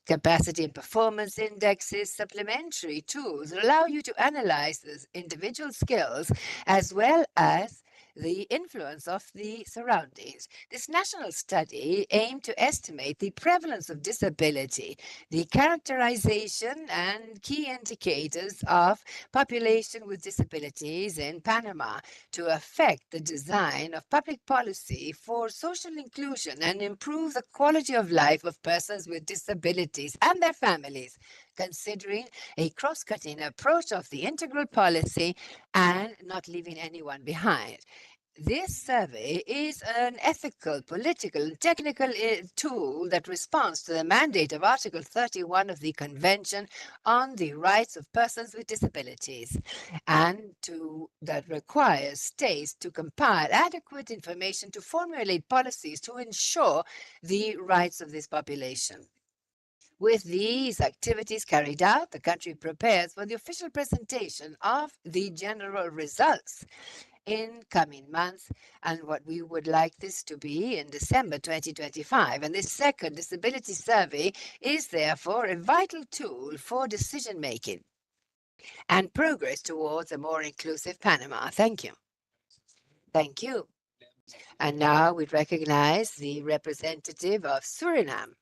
capacity and performance indexes, supplementary tools that allow you to analyze the individual skills as well as the influence of the surroundings. This national study aimed to estimate the prevalence of disability, the characterization and key indicators of population with disabilities in Panama to affect the design of public policy for social inclusion and improve the quality of life of persons with disabilities and their families, considering a cross-cutting approach of the integral policy and not leaving anyone behind. This survey is an ethical, political, and technical tool that responds to the mandate of Article 31 of the Convention on the Rights of Persons with Disabilities, and that requires states to compile adequate information to formulate policies to ensure the rights of this population. With these activities carried out, the country prepares for the official presentation of the general results in coming months, and what we would like this to be in December 2025. And this second disability survey is therefore a vital tool for decision making. and progress towards a more inclusive Panama. Thank you. Thank you. And now we recognize the representative of Suriname.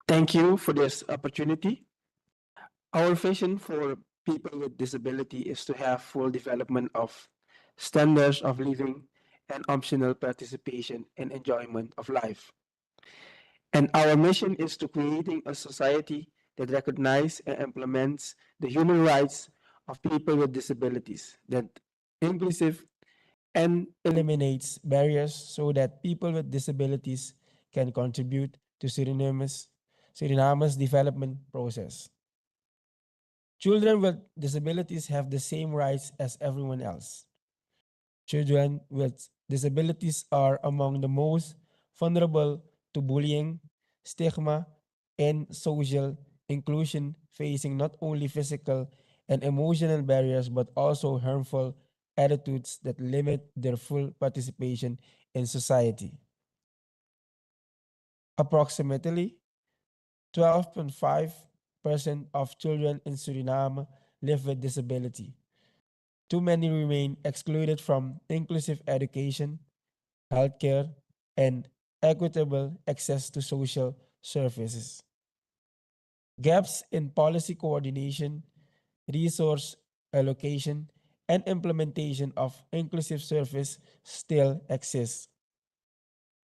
Thank you for this opportunity. Our vision for people with disability is to have full development of standards of living and optional participation and enjoyment of life. And our mission is to creating a society that recognizes and implements the human rights of people with disabilities, that inclusive and eliminates barriers so that people with disabilities can contribute to Suriname's development process. Children with disabilities have the same rights as everyone else. Children with disabilities are among the most vulnerable to bullying, stigma, and social inclusion, facing not only physical and emotional barriers but also harmful attitudes that limit their full participation in society. Approximately 12.5% of children in Suriname live with disability. Too many remain excluded from inclusive education, healthcare, and equitable access to social services. Gaps in policy coordination, resource allocation, and implementation of inclusive service still exist.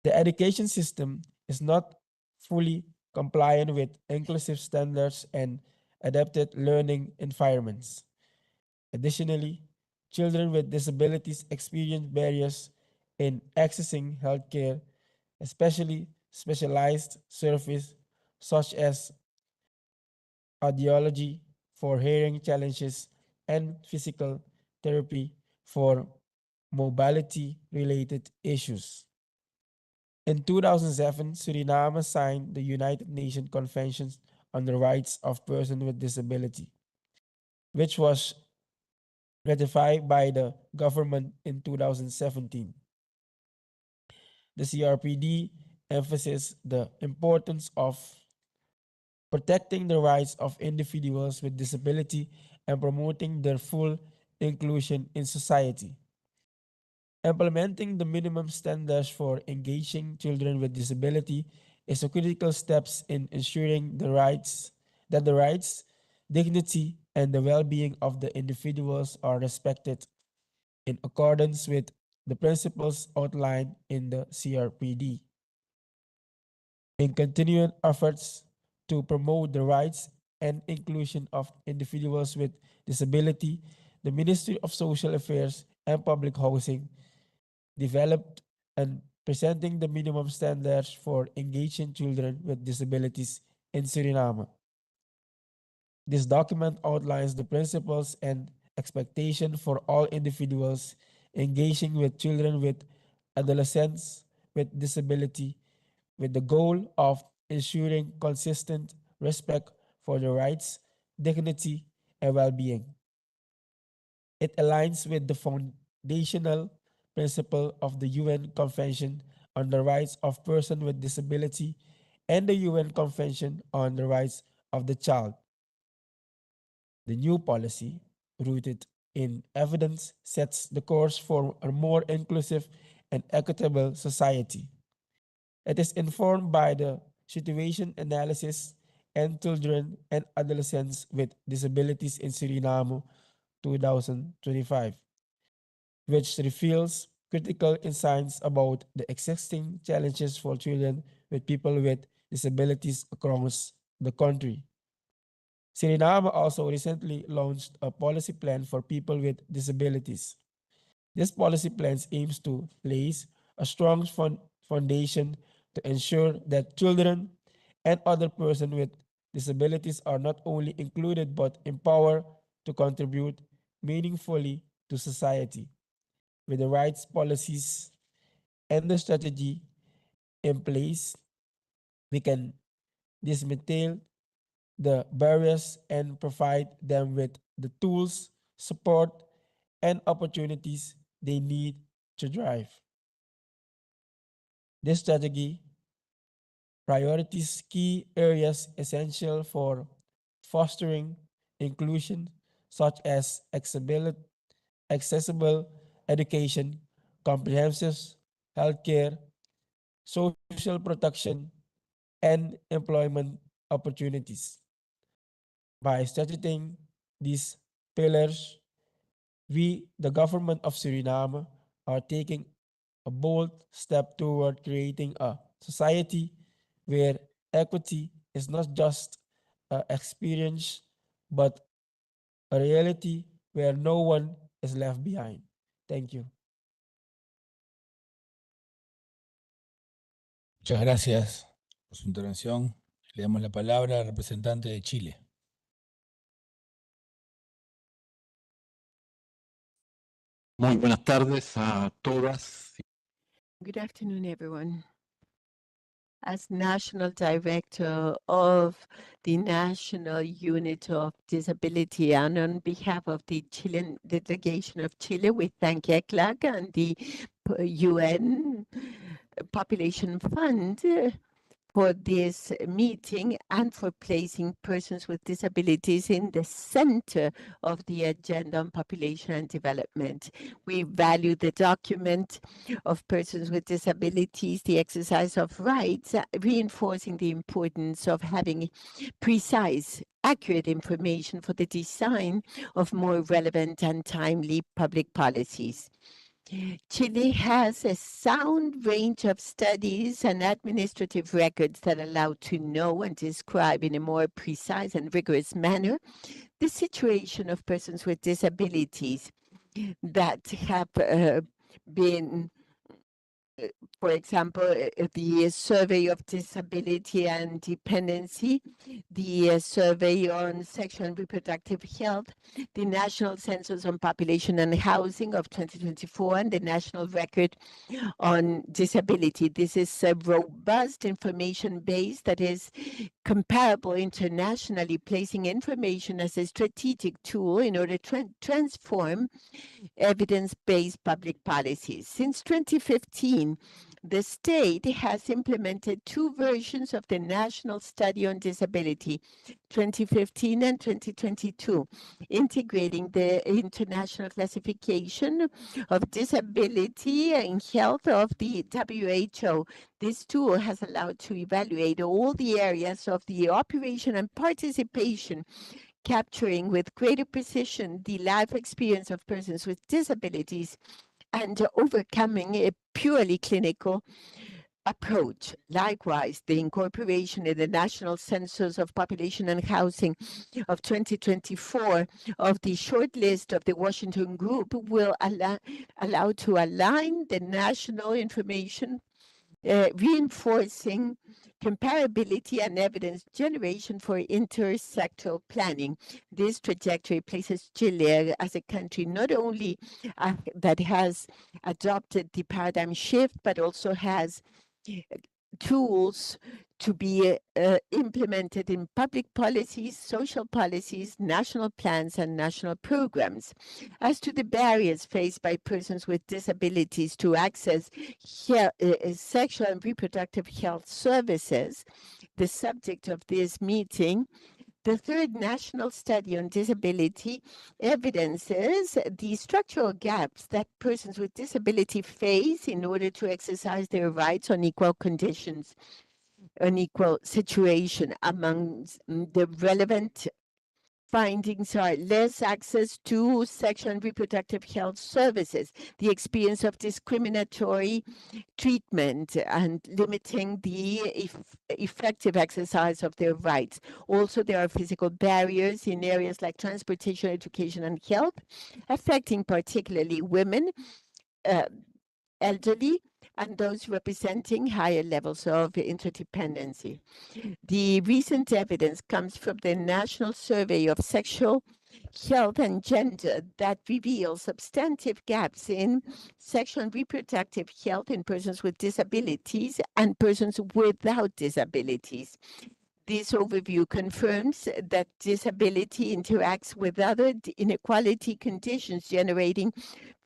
The education system is not fully compliant with inclusive standards and adapted learning environments. Additionally, children with disabilities experience barriers in accessing healthcare, especially specialized services such as audiology for hearing challenges and physical therapy for mobility related issues. In 2007, Suriname signed the United Nations Convention on the Rights of Persons with Disability, which was ratified by the government in 2017. The CRPD emphasizes the importance of protecting the rights of individuals with disability and promoting their full inclusion in society. Implementing the minimum standards for engaging children with disability is a critical step in ensuring the rights, dignity, and the well-being of the individuals are respected in accordance with the principles outlined in the CRPD. In continuing efforts to promote the rights and inclusion of individuals with disability, the Ministry of Social Affairs and Public Housing developed and presenting the minimum standards for engaging children with disabilities in Suriname. This document outlines the principles and expectations for all individuals engaging with children with adolescents with disability with the goal of ensuring consistent respect for their rights, dignity, and well-being. It aligns with the foundational principle of the UN Convention on the Rights of Persons with Disability and the UN Convention on the Rights of the Child. The new policy, rooted in evidence, sets the course for a more inclusive and equitable society. It is informed by the situation analysis and children and adolescents with disabilities in Suriname 2025, which reveals critical insights about the existing challenges for children with people with disabilities across the country. Suriname also recently launched a policy plan for people with disabilities. This policy plan aims to place a strong foundation to ensure that children and other persons with disabilities are not only included but empowered to contribute meaningfully to society. With the rights policies and the strategy in place, we can dismantle the barriers and provide them with the tools, support, and opportunities they need to thrive. This strategy priorities key areas essential for fostering inclusion, such as accessible education, comprehensive healthcare, social protection, and employment opportunities. By strengthening these pillars, we, the government of Suriname, are taking a bold step toward creating a society where equity is not just an experience, but a reality where no one is left behind. Thank you. Muchas gracias por su intervención. Le damos la palabra al representante de Chile. Muy buenas tardes a todas. Good afternoon, everyone. As National Director of the National Unit of Disability and on behalf of the Chilean delegation of Chile, we thank ECLAC and the UN Population Fund for this meeting and for placing persons with disabilities in the center of the agenda on population and development. We value the document of persons with disabilities, the exercise of rights, reinforcing the importance of having precise, accurate information for the design of more relevant and timely public policies. Chile has a sound range of studies and administrative records that allow to know and describe in a more precise and rigorous manner the situation of persons with disabilities that have been, for example, the survey of disability and dependency, the survey on sexual and reproductive health, the National Census on Population and Housing of 2024, and the National Record on Disability. This is a robust information base that is comparable internationally, placing information as a strategic tool in order to transform evidence-based public policies. Since 2015, the state has implemented two versions of the National Study on Disability, 2015 and 2022, integrating the international classification of disability and health of the WHO. This tool has allowed to evaluate all the areas of the operation and participation, capturing with greater precision the life experience of persons with disabilities and overcoming a purely clinical approach. Likewise, the incorporation in the National Census of Population and Housing of 2024 of the short list of the Washington Group will allow to align the national information, reinforcing comparability and evidence generation for intersectoral planning. This trajectory places Chile as a country not only that has adopted the paradigm shift, but also has tools to be implemented in public policies, social policies, national plans, and national programs. As to the barriers faced by persons with disabilities to access sexual and reproductive health services, the subject of this meeting, the third national study on disability evidences the structural gaps that persons with disability face in order to exercise their rights on equal conditions, an equal situation. Among the relevant findings are less access to sexual and reproductive health services, the experience of discriminatory treatment and limiting the effective exercise of their rights. Also, there are physical barriers in areas like transportation, education, and health, affecting particularly women, elderly, and those representing higher levels of interdependency. The recent evidence comes from the National Survey of Sexual Health and Gender that reveals substantive gaps in sexual and reproductive health in persons with disabilities and persons without disabilities. This overview confirms that disability interacts with other inequality conditions, generating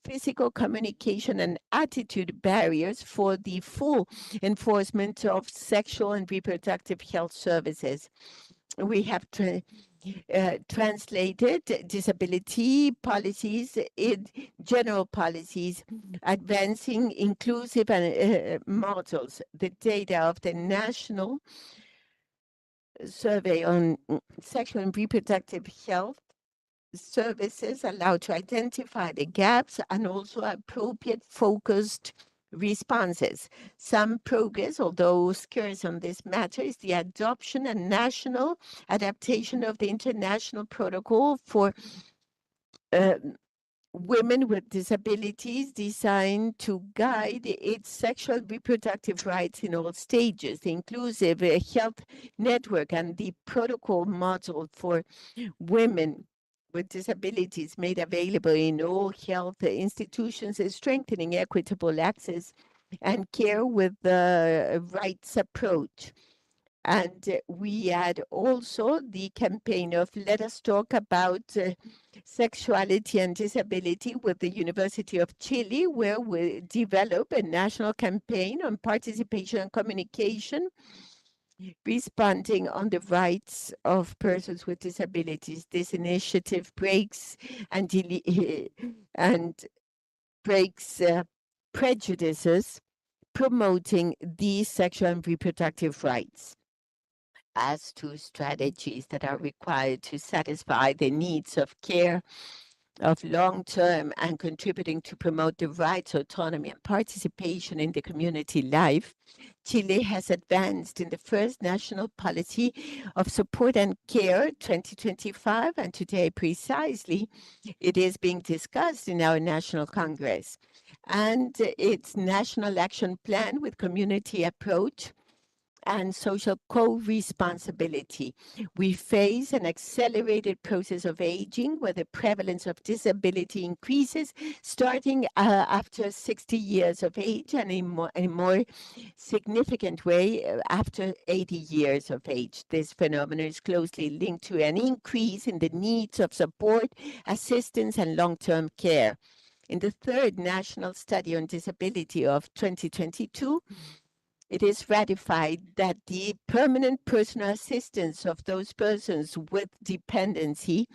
physical communication and attitude barriers for the full enforcement of sexual and reproductive health services. We have translated disability policies in general policies, advancing inclusive models. The data of the National Survey on Sexual and Reproductive Health Services allow to identify the gaps and also appropriate focused responses. Some progress, although scarce on this matter, is the adoption and national adaptation of the International Protocol for Women with Disabilities, designed to guide its sexual and reproductive rights in all stages. The Inclusive Health Network and the protocol model for women with disabilities made available in all health institutions is strengthening equitable access and care with the rights approach. And we add also the campaign of Let Us Talk About Sexuality and Disability with the University of Chile, where we develop a national campaign on participation and communication, responding on the rights of persons with disabilities. This initiative breaks prejudices, promoting these sexual and reproductive rights. As to strategies that are required to satisfy the needs of care of long-term and contributing to promote the rights, autonomy, and participation in the community life, Chile has advanced in the first national policy of support and care 2025, and today precisely it is being discussed in our National Congress. And its national action plan with community approach and social co-responsibility. We face an accelerated process of aging where the prevalence of disability increases starting after 60 years of age and in a more significant way after 80 years of age. This phenomenon is closely linked to an increase in the needs of support, assistance, and long-term care. In the third National Study on Disability of 2022, it is ratified that the permanent personal assistance of those persons with dependency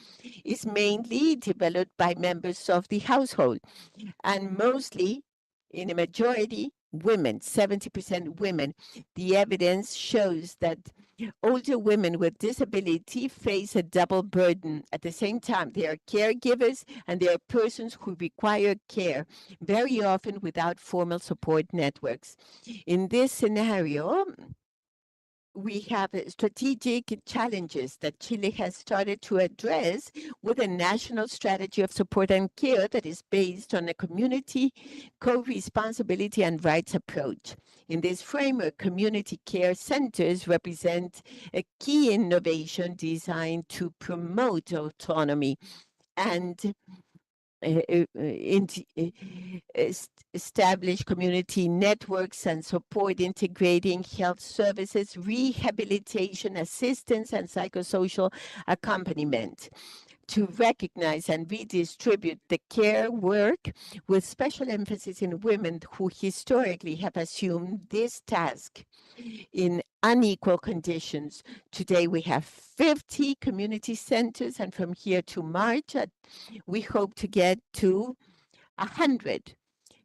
is mainly developed by members of the household, and mostly, in a majority, women, 70% women. The evidence shows that older women with disability face a double burden. At the same time, they are caregivers and they are persons who require care, very often without formal support networks. In this scenario, we have strategic challenges that Chile has started to address with a national strategy of support and care that is based on a community co-responsibility and rights approach. In this framework, community care centers represent a key innovation designed to promote autonomy and establish community networks and support integrating health services, rehabilitation, assistance, and psychosocial accompaniment to recognize and redistribute the care work with special emphasis in women who historically have assumed this task in unequal conditions. Today we have 50 community centers, and from here to March, we hope to get to 100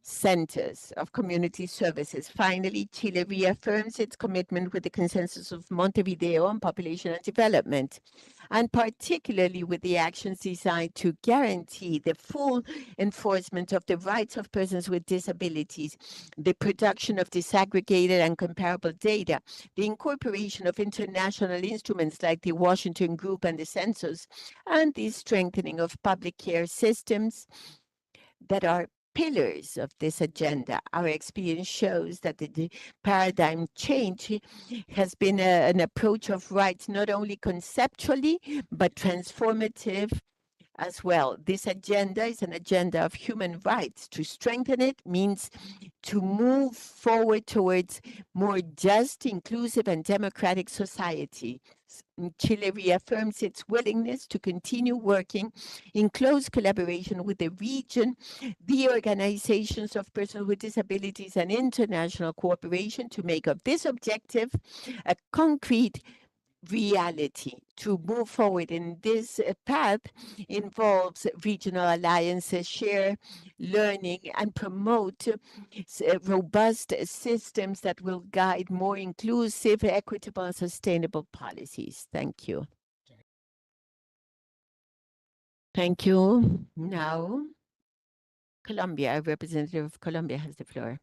centers of community services. Finally, Chile reaffirms its commitment with the consensus of Montevideo on population and development, and particularly with the actions designed to guarantee the full enforcement of the rights of persons with disabilities, the production of disaggregated and comparable data, the incorporation of international instruments like the Washington Group and the census, and the strengthening of public care systems that are pillars of this agenda. Our experience shows that the paradigm change has been an approach of rights not only conceptually, but transformative as well. This agenda is an agenda of human rights. To strengthen it means to move forward towards more just, inclusive, and democratic society. Chile reaffirms its willingness to continue working in close collaboration with the region, the organizations of persons with disabilities, and international cooperation to make of this objective a concrete reality. To move forward in this path involves regional alliances, share learning, and promote robust systems that will guide more inclusive, equitable, and sustainable policies. Thank you. Thank you. Now, Colombia, a representative of Colombia has the floor.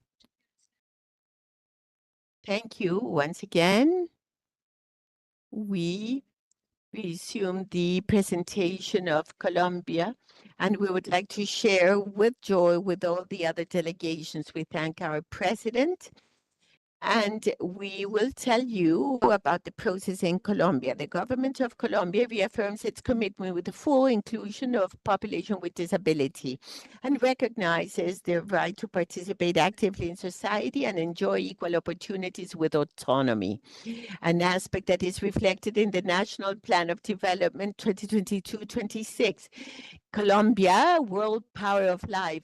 Thank you once again. We resume the presentation of Colombia, and we would like to share with joy with all the other delegations. We thank our president, and we will tell you about the process in Colombia. The government of Colombia reaffirms its commitment with the full inclusion of population with disability and recognizes their right to participate actively in society and enjoy equal opportunities with autonomy, an aspect that is reflected in the National Plan of Development 2022-26. Colombia, World Power of Life,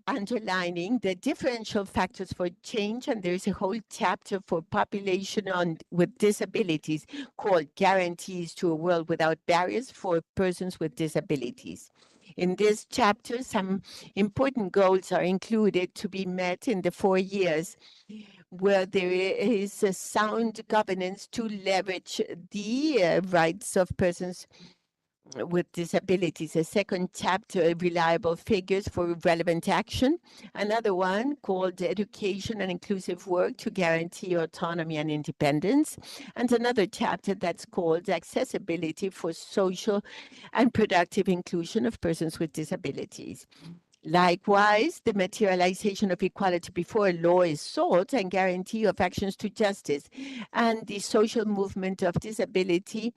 underlining the differential factors for change, and there's a whole chapter for population with disabilities called Guarantees to a World Without Barriers for Persons with Disabilities. In this chapter, some important goals are included to be met in the 4 years, where there is a sound governance to leverage the rights of persons with disabilities. A second chapter, reliable figures for relevant action. Another one called education and inclusive work to guarantee autonomy and independence. And another chapter that's called accessibility for social and productive inclusion of persons with disabilities. Likewise, the materialization of equality before law is sought and guarantee of actions to justice, and the social movement of disability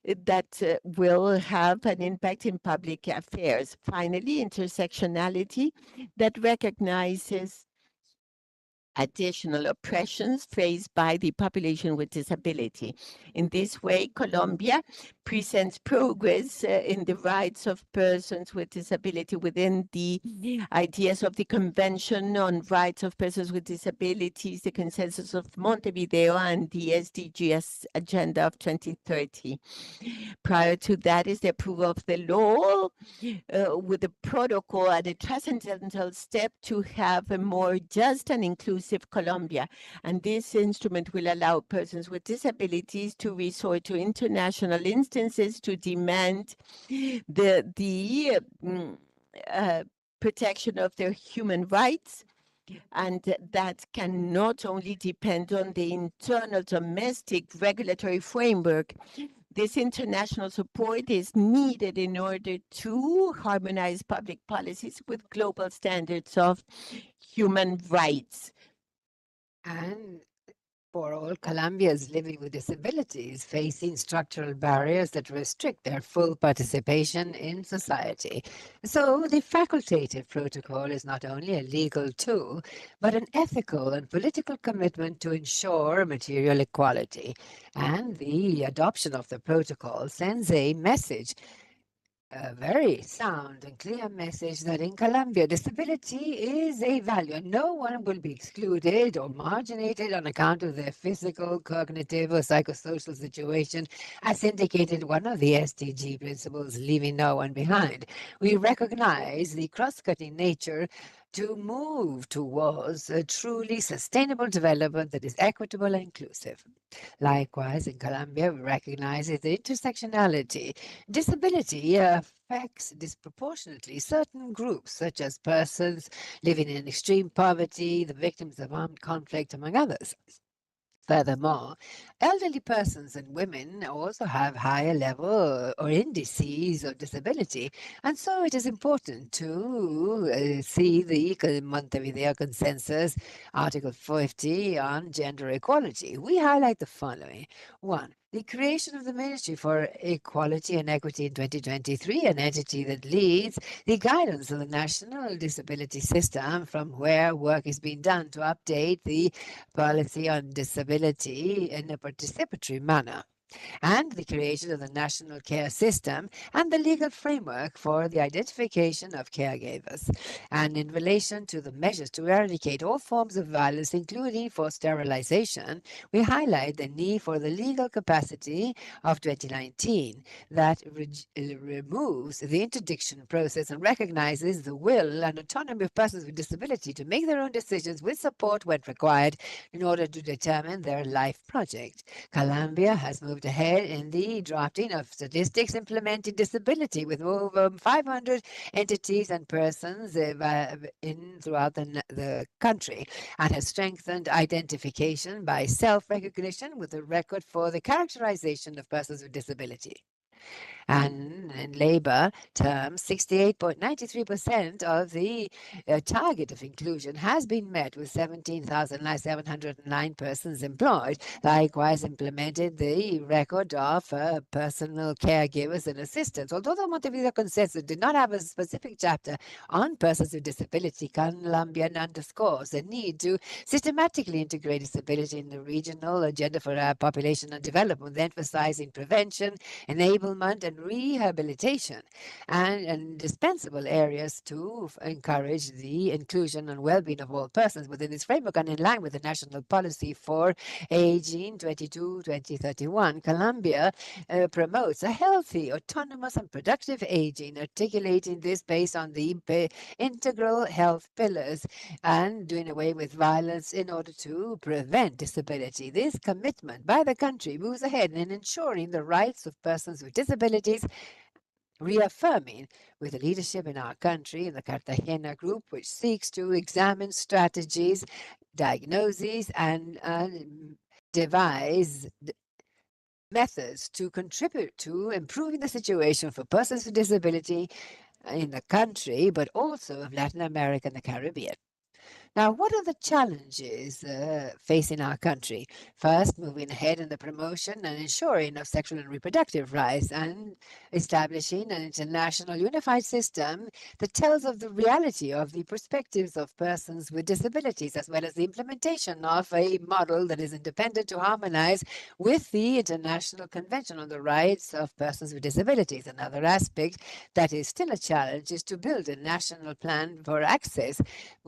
that will have an impact in public affairs. Finally, intersectionality that recognizes additional oppressions faced by the population with disability. In this way, Colombia presents progress in the rights of persons with disability within the ideas of the Convention on Rights of Persons with Disabilities, the Consensus of Montevideo, and the SDGs Agenda of 2030. Prior to that is the approval of the law with a protocol and a transcendental step to have a more just and inclusive Colombia. And this instrument will allow persons with disabilities to resort to international instances to demand the protection of their human rights. And that can not only depend on the internal domestic regulatory framework. This international support is needed in order to harmonize public policies with global standards of human rights. And for all Colombians living with disabilities facing structural barriers that restrict their full participation in society. So the facultative protocol is not only a legal tool, but an ethical and political commitment to ensure material equality. And the adoption of the protocol sends a message, a very sound and clear message, that in Colombia, disability is a value and no one will be excluded or marginated on account of their physical, cognitive, or psychosocial situation, as indicated one of the SDG principles, leaving no one behind. We recognize the cross-cutting nature to move towards a truly sustainable development that is equitable and inclusive. Likewise, in Colombia, we recognize the intersectionality. Disability affects disproportionately certain groups, such as persons living in extreme poverty, the victims of armed conflict, among others. Furthermore, elderly persons and women also have higher level or indices of disability, and so it is important to see the Montevideo Consensus, Article 50 on gender equality. We highlight the following. 1. The creation of the Ministry for Equality and Equity in 2023, an entity that leads the guidance of the national disability system, from where work is being done to update the policy on disability in a participatory manner, and the creation of the national care system and the legal framework for the identification of caregivers. And in relation to the measures to eradicate all forms of violence, including forced sterilization, we highlight the need for the legal capacity of 2019 that removes the interdiction process and recognizes the will and autonomy of persons with disability to make their own decisions with support when required in order to determine their life project. Colombia has moved ahead in the drafting of statistics implementing disability with over 500 entities and persons throughout the country, and has strengthened identification by self-recognition with a record for the characterization of persons with disability. And in labor terms, 68.93% of the target of inclusion has been met, with 17,709 persons employed. Likewise, implemented the record of personal caregivers and assistants. Although the Montevideo Consensus did not have a specific chapter on persons with disability, Colombian underscores the need to systematically integrate disability in the regional agenda for population and development, emphasizing prevention, enablement, and rehabilitation, and indispensable areas to encourage the inclusion and well-being of all persons within this framework, and in line with the national policy for aging 2031. Colombia promotes a healthy, autonomous, and productive aging, articulating this based on the integral health pillars and doing away with violence in order to prevent disability. This commitment by the country moves ahead in ensuring the rights of persons with disabilities, reaffirming with the leadership in our country in the Cartagena Group, which seeks to examine strategies, diagnoses, and devise methods to contribute to improving the situation for persons with disability in the country, but also of Latin America and the Caribbean. Now, what are the challenges facing our country? First, moving ahead in the promotion and ensuring of sexual and reproductive rights, and establishing an international unified system that tells of the reality of the perspectives of persons with disabilities, as well as the implementation of a model that is independent to harmonize with the International Convention on the Rights of Persons with Disabilities. Another aspect that is still a challenge is to build a national plan for access,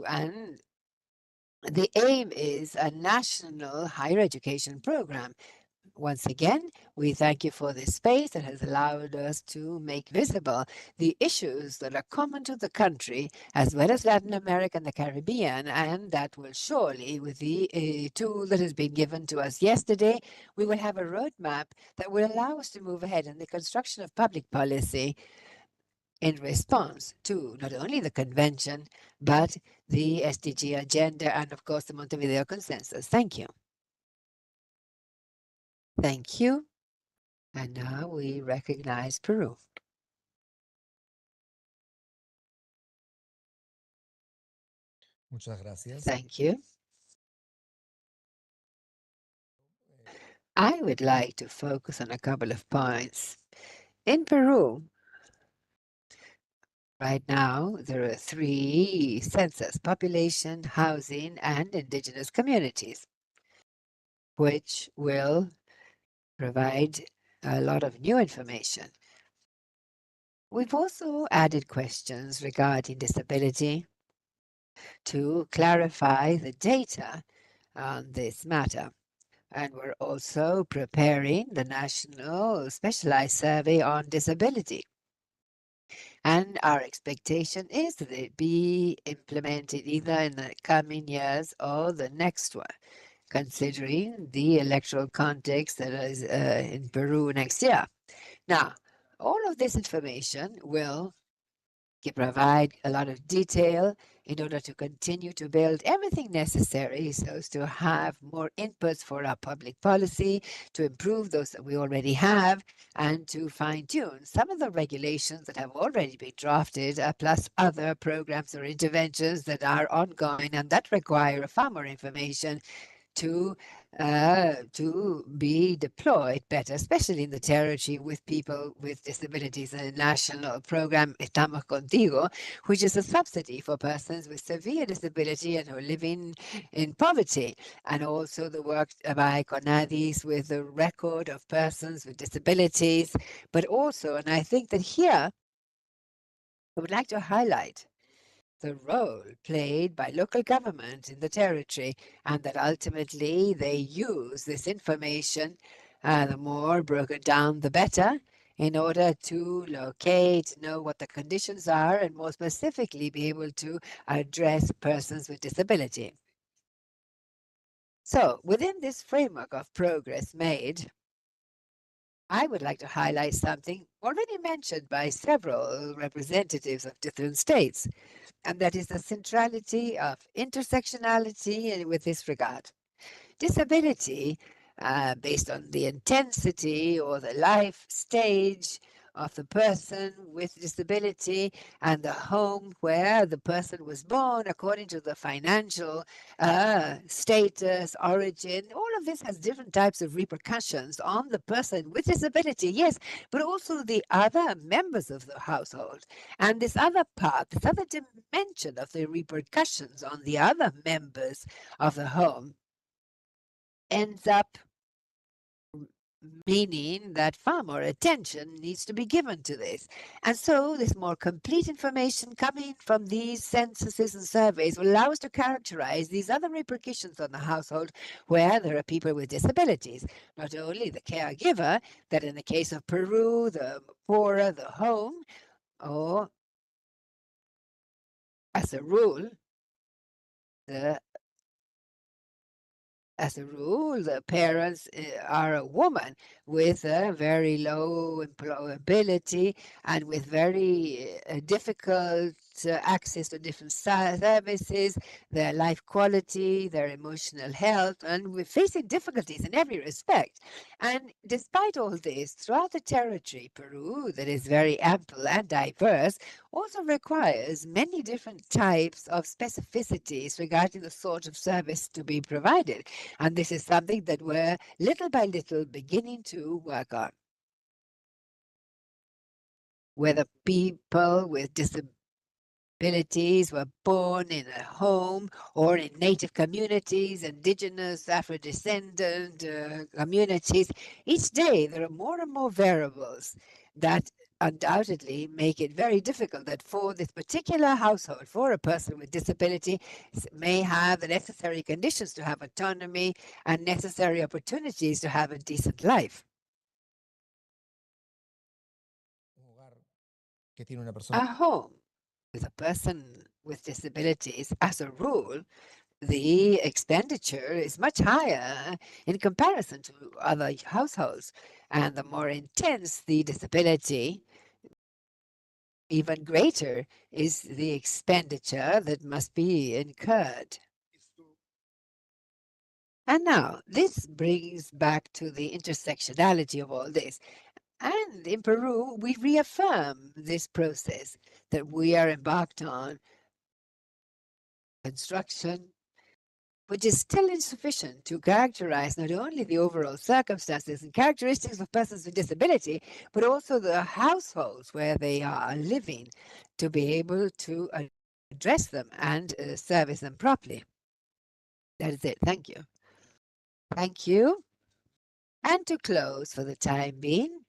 and the aim is a national higher education program. Once again, we thank you for this space that has allowed us to make visible the issues that are common to the country, as well as Latin America and the Caribbean, and that will surely, with the tool that has been given to us yesterday, we will have a roadmap that will allow us to move ahead in the construction of public policy in response to not only the convention, but the SDG agenda and, of course, the Montevideo Consensus. Thank you. Thank you. And now we recognize Peru. Muchas gracias. Thank you. I would like to focus on a couple of points. In Peru, right now, there are 3 census: population, housing, and indigenous communities, which will provide a lot of new information. We've also added questions regarding disability to clarify the data on this matter. And we're also preparing the National Specialized Survey on Disability. And our expectation is that it be implemented either in the coming years or the next one, considering the electoral context that is in Peru next year. Now, all of this information will provide a lot of detail in order to continue to build everything necessary so as to have more inputs for our public policy, to improve those that we already have, and to fine-tune some of the regulations that have already been drafted, plus other programs or interventions that are ongoing and that require far more information to be deployed better, especially in the territory with people with disabilities. A national program, Estamos Contigo, which is a subsidy for persons with severe disability and who are living in poverty, and also the work by CONADIS with the record of persons with disabilities, but also, and I think that here I would like to highlight the role played by local government in the territory, and that ultimately they use this information, the more broken down, the better, in order to locate, know what the conditions are, and more specifically be able to address persons with disability. So within this framework of progress made, I would like to highlight something already mentioned by several representatives of different states, and that is the centrality of intersectionality with this regard. Disability, based on the intensity or the life stage of the person with disability and the home where the person was born, according to the financial status, origin, all of this has different types of repercussions on the person with disability, yes, but also the other members of the household. And this other part, this other dimension of the repercussions on the other members of the home ends up meaning that far more attention needs to be given to this. And so this more complete information coming from these censuses and surveys will allow us to characterize these other repercussions on the household where there are people with disabilities. Not only the caregiver, that in the case of Peru, the poorer the home, or as a rule, the the parents are a woman with a very low employability and with very difficult access to different services, their life quality, their emotional health, and we're facing difficulties in every respect. And despite all this, throughout the territory, Peru, that is very ample and diverse, also requires many different types of specificities regarding the sort of service to be provided. And this is something that we're little by little beginning to work on. Whether people with disabilities were born in a home or in native communities, indigenous, Afro-descendant communities, each day there are more and more variables that undoubtedly make it very difficult that for this particular household, for a person with disability, may have the necessary conditions to have autonomy and necessary opportunities to have a decent life. A home with a person with disabilities, as a rule, the expenditure is much higher in comparison to other households. And the more intense the disability, even greater is the expenditure that must be incurred. And now, this brings back to the intersectionality of all this. And in Peru, we reaffirm this process that we are embarked on, construction, which is still insufficient to characterize not only the overall circumstances and characteristics of persons with disability, but also the households where they are living to be able to address them and service them properly. That is it. Thank you. Thank you. And to close for the time being,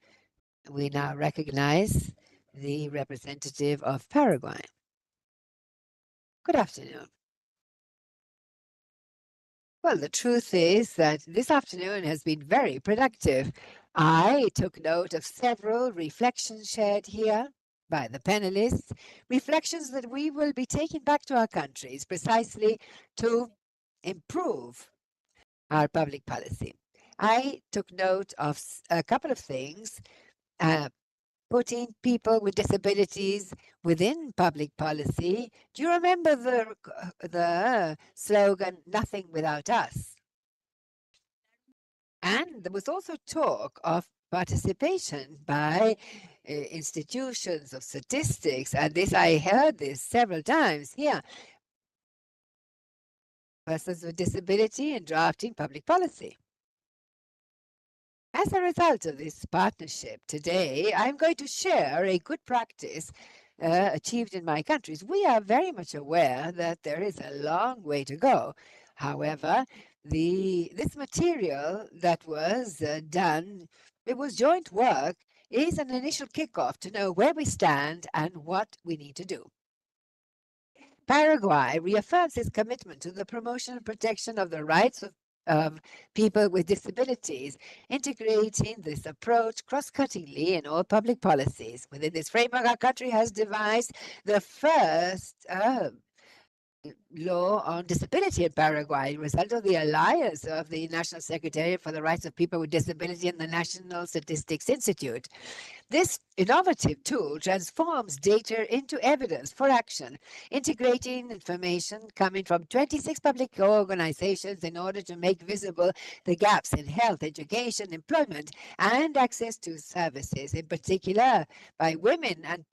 we now recognize the representative of Paraguay. Good afternoon. Well, the truth is that this afternoon has been very productive. I took note of several reflections shared here by the panelists, reflections that we will be taking back to our countries precisely to improve our public policy. I took note of a couple of things, putting people with disabilities within public policy. Do you remember the slogan, "Nothing without us"? And there was also talk of participation by institutions of statistics, and this I heard this several times here. persons with disability in drafting public policy. As a result of this partnership today, I'm going to share a good practice achieved in my countries. We are very much aware that there is a long way to go. However, this material that was done, it was joint work, is an initial kickoff to know where we stand and what we need to do. Paraguay reaffirms its commitment to the promotion and protection of the rights of people with disabilities, integrating this approach cross-cuttingly in all public policies. Within this framework, our country has devised the first law on disability in Paraguay, result of the alliance of the National Secretariat for the Rights of People with Disability and the National Statistics Institute. This innovative tool transforms data into evidence for action, integrating information coming from 26 public organizations in order to make visible the gaps in health, education, employment, and access to services, in particular by women and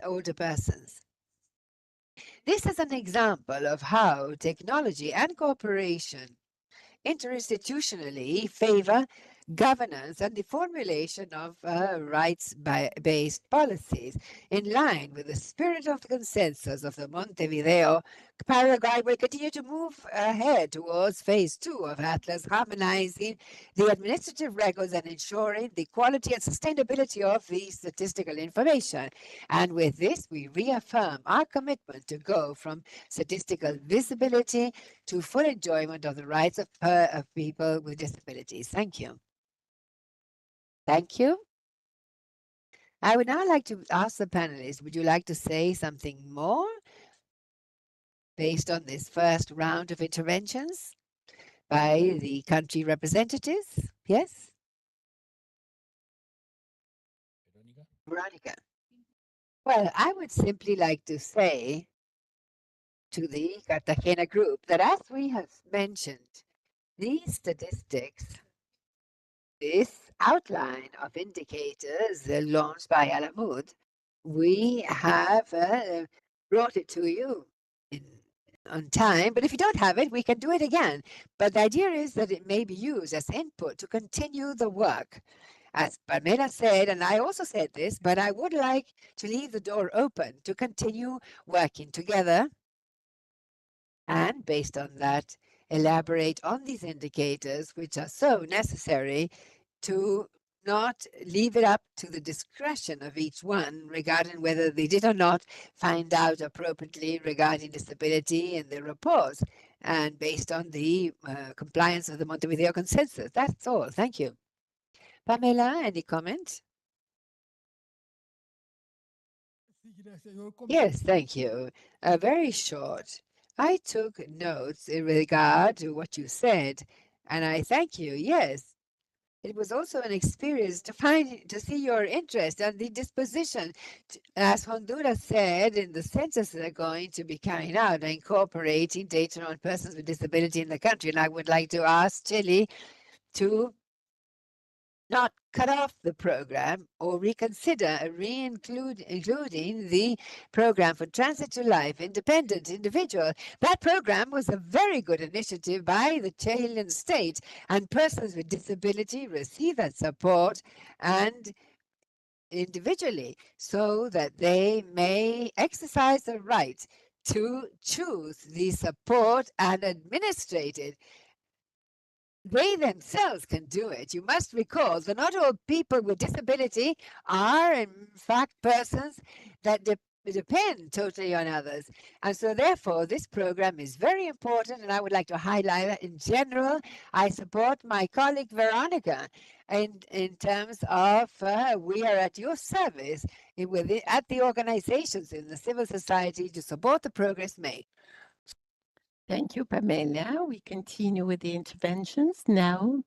older persons. This is an example of how technology and cooperation interinstitutionally favor governance and the formulation of rights-based policies. In line with the spirit of the consensus of the Montevideo, Paraguay will continue to move ahead towards phase 2 of Atlas, harmonizing the administrative records and ensuring the quality and sustainability of the statistical information. And with this, we reaffirm our commitment to go from statistical visibility to full enjoyment of the rights of people with disabilities. Thank you. Thank you. I would now like to ask the panelists, would you like to say something more based on this first round of interventions by the country representatives? Yes? Veronica. Well, I would simply like to say to the Cartagena group that as we have mentioned, these statistics, this outline of indicators launched by Alamud, we have brought it to you on time, but if you don't have it, we can do it again. But the idea is that it may be used as input to continue the work. As Pamela said, and I also said this, but I would like to leave the door open to continue working together and based on that, elaborate on these indicators, which are so necessary to not leave it up to the discretion of each one regarding whether they did or not find out appropriately regarding disability in their reports and based on the compliance of the Montevideo Consensus. That's all. Thank you. Pamela, any comment? Yes, thank you. Very short. I took notes in regard to what you said, and I thank you. Yes, it was also an experience to see your interest and the disposition, as Honduras said, in the census they're going to be carrying out, incorporating data on persons with disability in the country. And I would like to ask Chile to not cut off the program or reconsider including the program for transit to life, independent individual. That program was a very good initiative by the Chilean state, and persons with disability receive that support and individually so that they may exercise the right to choose the support and administrate it. They themselves can do it. You must recall that not all people with disability are, in fact, persons that depend totally on others. And so, therefore, this program is very important, and I would like to highlight that in general, I support my colleague Veronica in terms of we are at your service at the organizations in the civil society to support the progress made. Thank you, Pamela. We continue with the interventions now.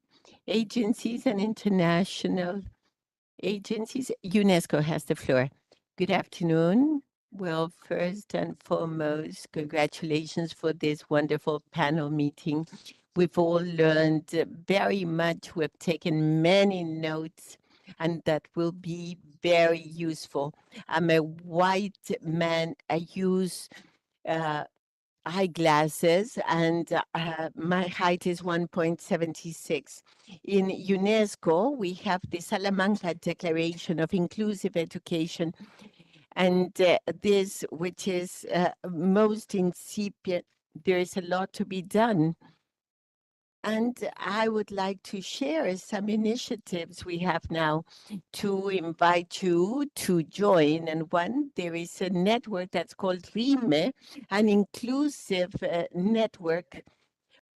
Agencies and international agencies. UNESCO has the floor. Good afternoon. Well, first and foremost, congratulations for this wonderful panel meeting. We've all learned very much. We've taken many notes, and that will be very useful. I'm a white man. I use eyeglasses, and my height is 1.76. In UNESCO, we have the Salamanca Declaration of Inclusive Education, and this, which is most incipient, there is a lot to be done. And I would like to share some initiatives we have now to invite you to join. And one, there is a network that's called RIME, an inclusive network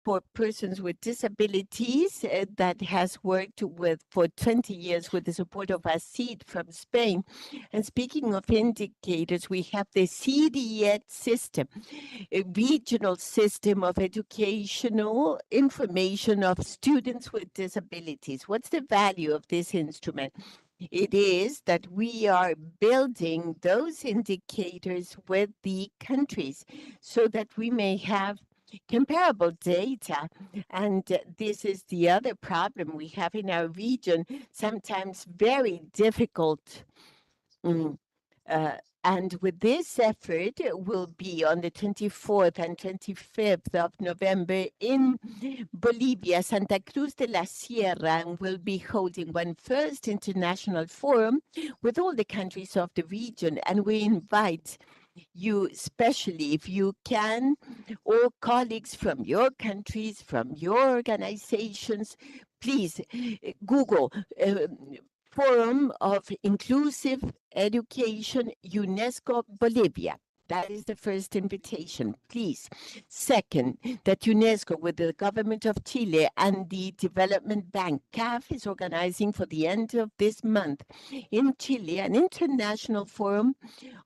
for persons with disabilities that has worked for 20 years with the support of ACID from Spain. And speaking of indicators, we have the CDED system, a regional system of educational information of students with disabilities. What's the value of this instrument? It is that we are building those indicators with the countries so that we may have comparable data. And this is the other problem we have in our region, sometimes very difficult. And with this effort, will be on the 24th and 25th of November in Bolivia, Santa Cruz de la Sierra, and will be holding one first international forum with all the countries of the region. And we invite you, especially if you can, or colleagues from your countries, from your organizations, please Google Forum of Inclusive Education, UNESCO Bolivia. That is the first invitation, please. Second, that UNESCO, with the government of Chile and the Development Bank, CAF, is organizing for the end of this month in Chile an international forum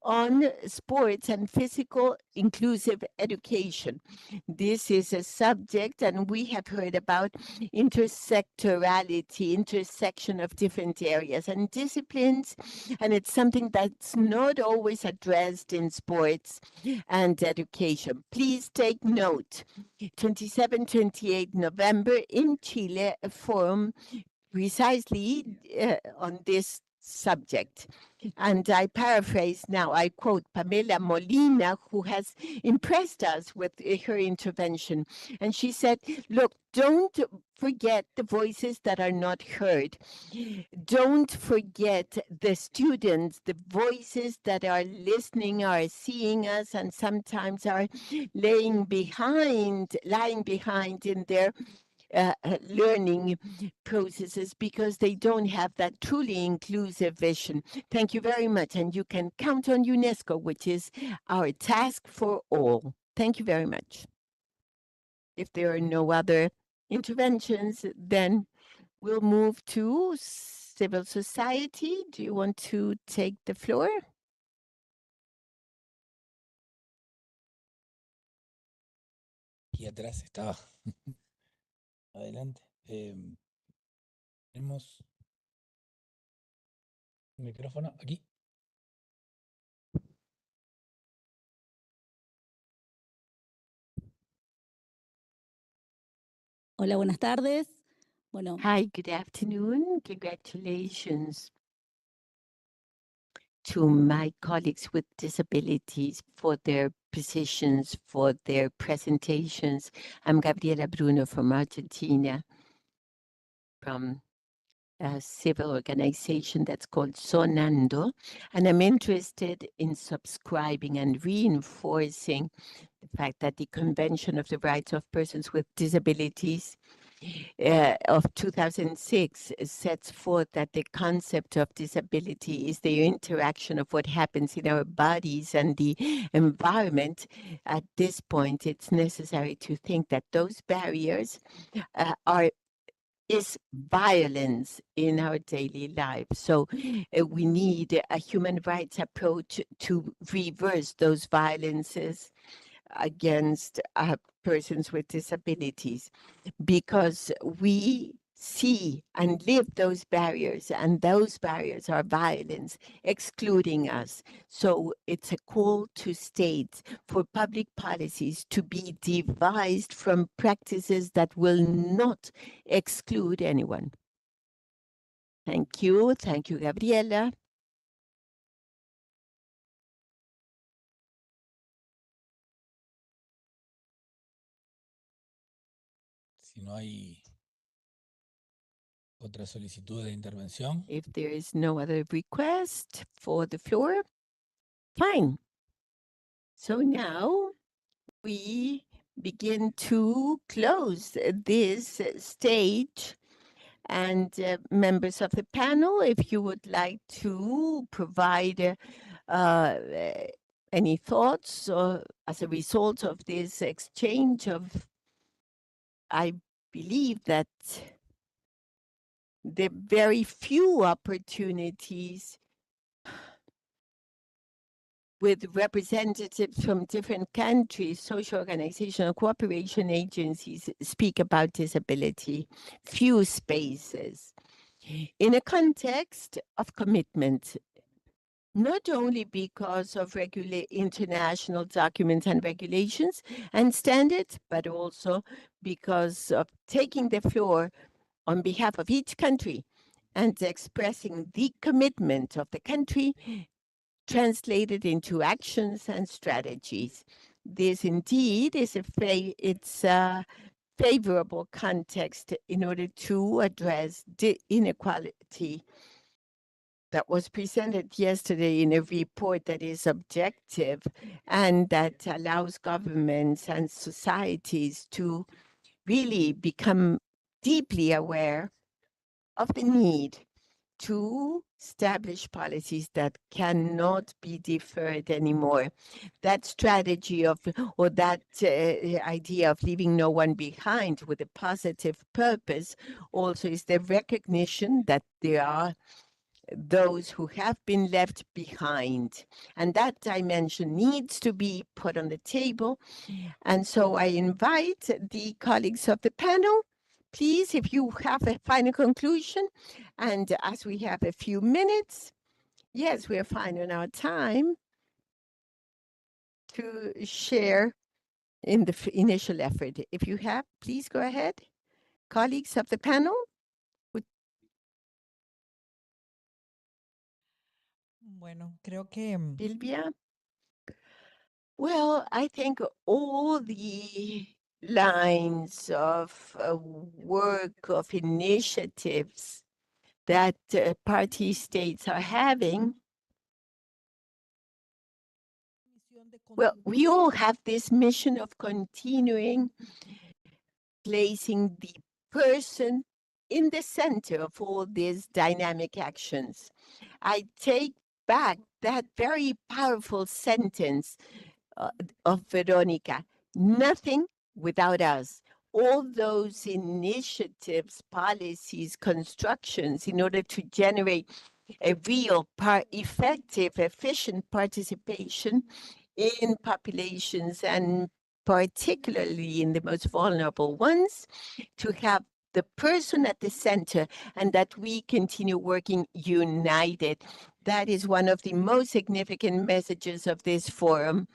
on sports and physical inclusive education. This is a subject, and we have heard about intersectorality, intersection of different areas and disciplines, and it's something that's not always addressed in sports and education. Please take note, 27, 28 November in Chile, a forum precisely on this subject. And I paraphrase now, I quote Pamela Molina, who has impressed us with her intervention. And she said, look, don't forget the voices that are not heard. Don't forget the students, the voices that are listening, are seeing us, and sometimes are lying behind in their learning processes because they don't have that truly inclusive vision. Thank you very much. And you can count on UNESCO, which is our task for all. Thank you very much. If there are no other interventions, then we'll move to civil society. Do you want to take the floor? Aquí atrás estaba. Adelante. Tenemos un micrófono aquí. Hola, buenas tardes. Bueno. Hi, good afternoon. Congratulations to my colleagues with disabilities for their positions, for their presentations. I'm Gabriela Bruno from Argentina, from a civil organization that's called Sonando, and I'm interested in subscribing and reinforcing the fact that the Convention of the Rights of Persons with Disabilities of 2006 sets forth that the concept of disability is the interaction of what happens in our bodies and the environment. At this point, it's necessary to think that those barriers is violence in our daily lives. So we need a human rights approach to reverse those violences against persons with disabilities, because we see and live those barriers, and those barriers are violence, excluding us. So it's a call to states for public policies to be devised from practices that will not exclude anyone. Thank you, Gabriela. Si no hay otra solicitud de intervención. If there is no other request for the floor, fine. So now we begin to close this stage. And members of the panel, if you would like to provide any thoughts as a result of this exchange I believe that the very few opportunities with representatives from different countries, social organizations, cooperation agencies speak about disability, few spaces. In a context of commitment, not only because of international documents and regulations and standards, but also because of taking the floor on behalf of each country and expressing the commitment of the country translated into actions and strategies. This indeed is a favorable context in order to address the inequality that was presented yesterday in a report that is objective and that allows governments and societies to really become deeply aware of the need to establish policies that cannot be deferred anymore. That strategy or that idea of leaving no one behind with a positive purpose also is the recognition that there are those who have been left behind. And that dimension needs to be put on the table. And so I invite the colleagues of the panel, please, if you have a final conclusion, and as we have a few minutes, yes, we are fine on our time, to share in the initial effort. If you have, please go ahead. Colleagues of the panel. Bueno, creo que Silvia? Well, I think all the lines of work, of initiatives that party states are having, well, we all have this mission of continuing placing the person in the center of all these dynamic actions. I take back that very powerful sentence of Veronica, nothing without us. All those initiatives, policies, constructions in order to generate a real, effective, efficient participation in populations and particularly in the most vulnerable ones, to have the person at the center and that we continue working united. That is one of the most significant messages of this forum.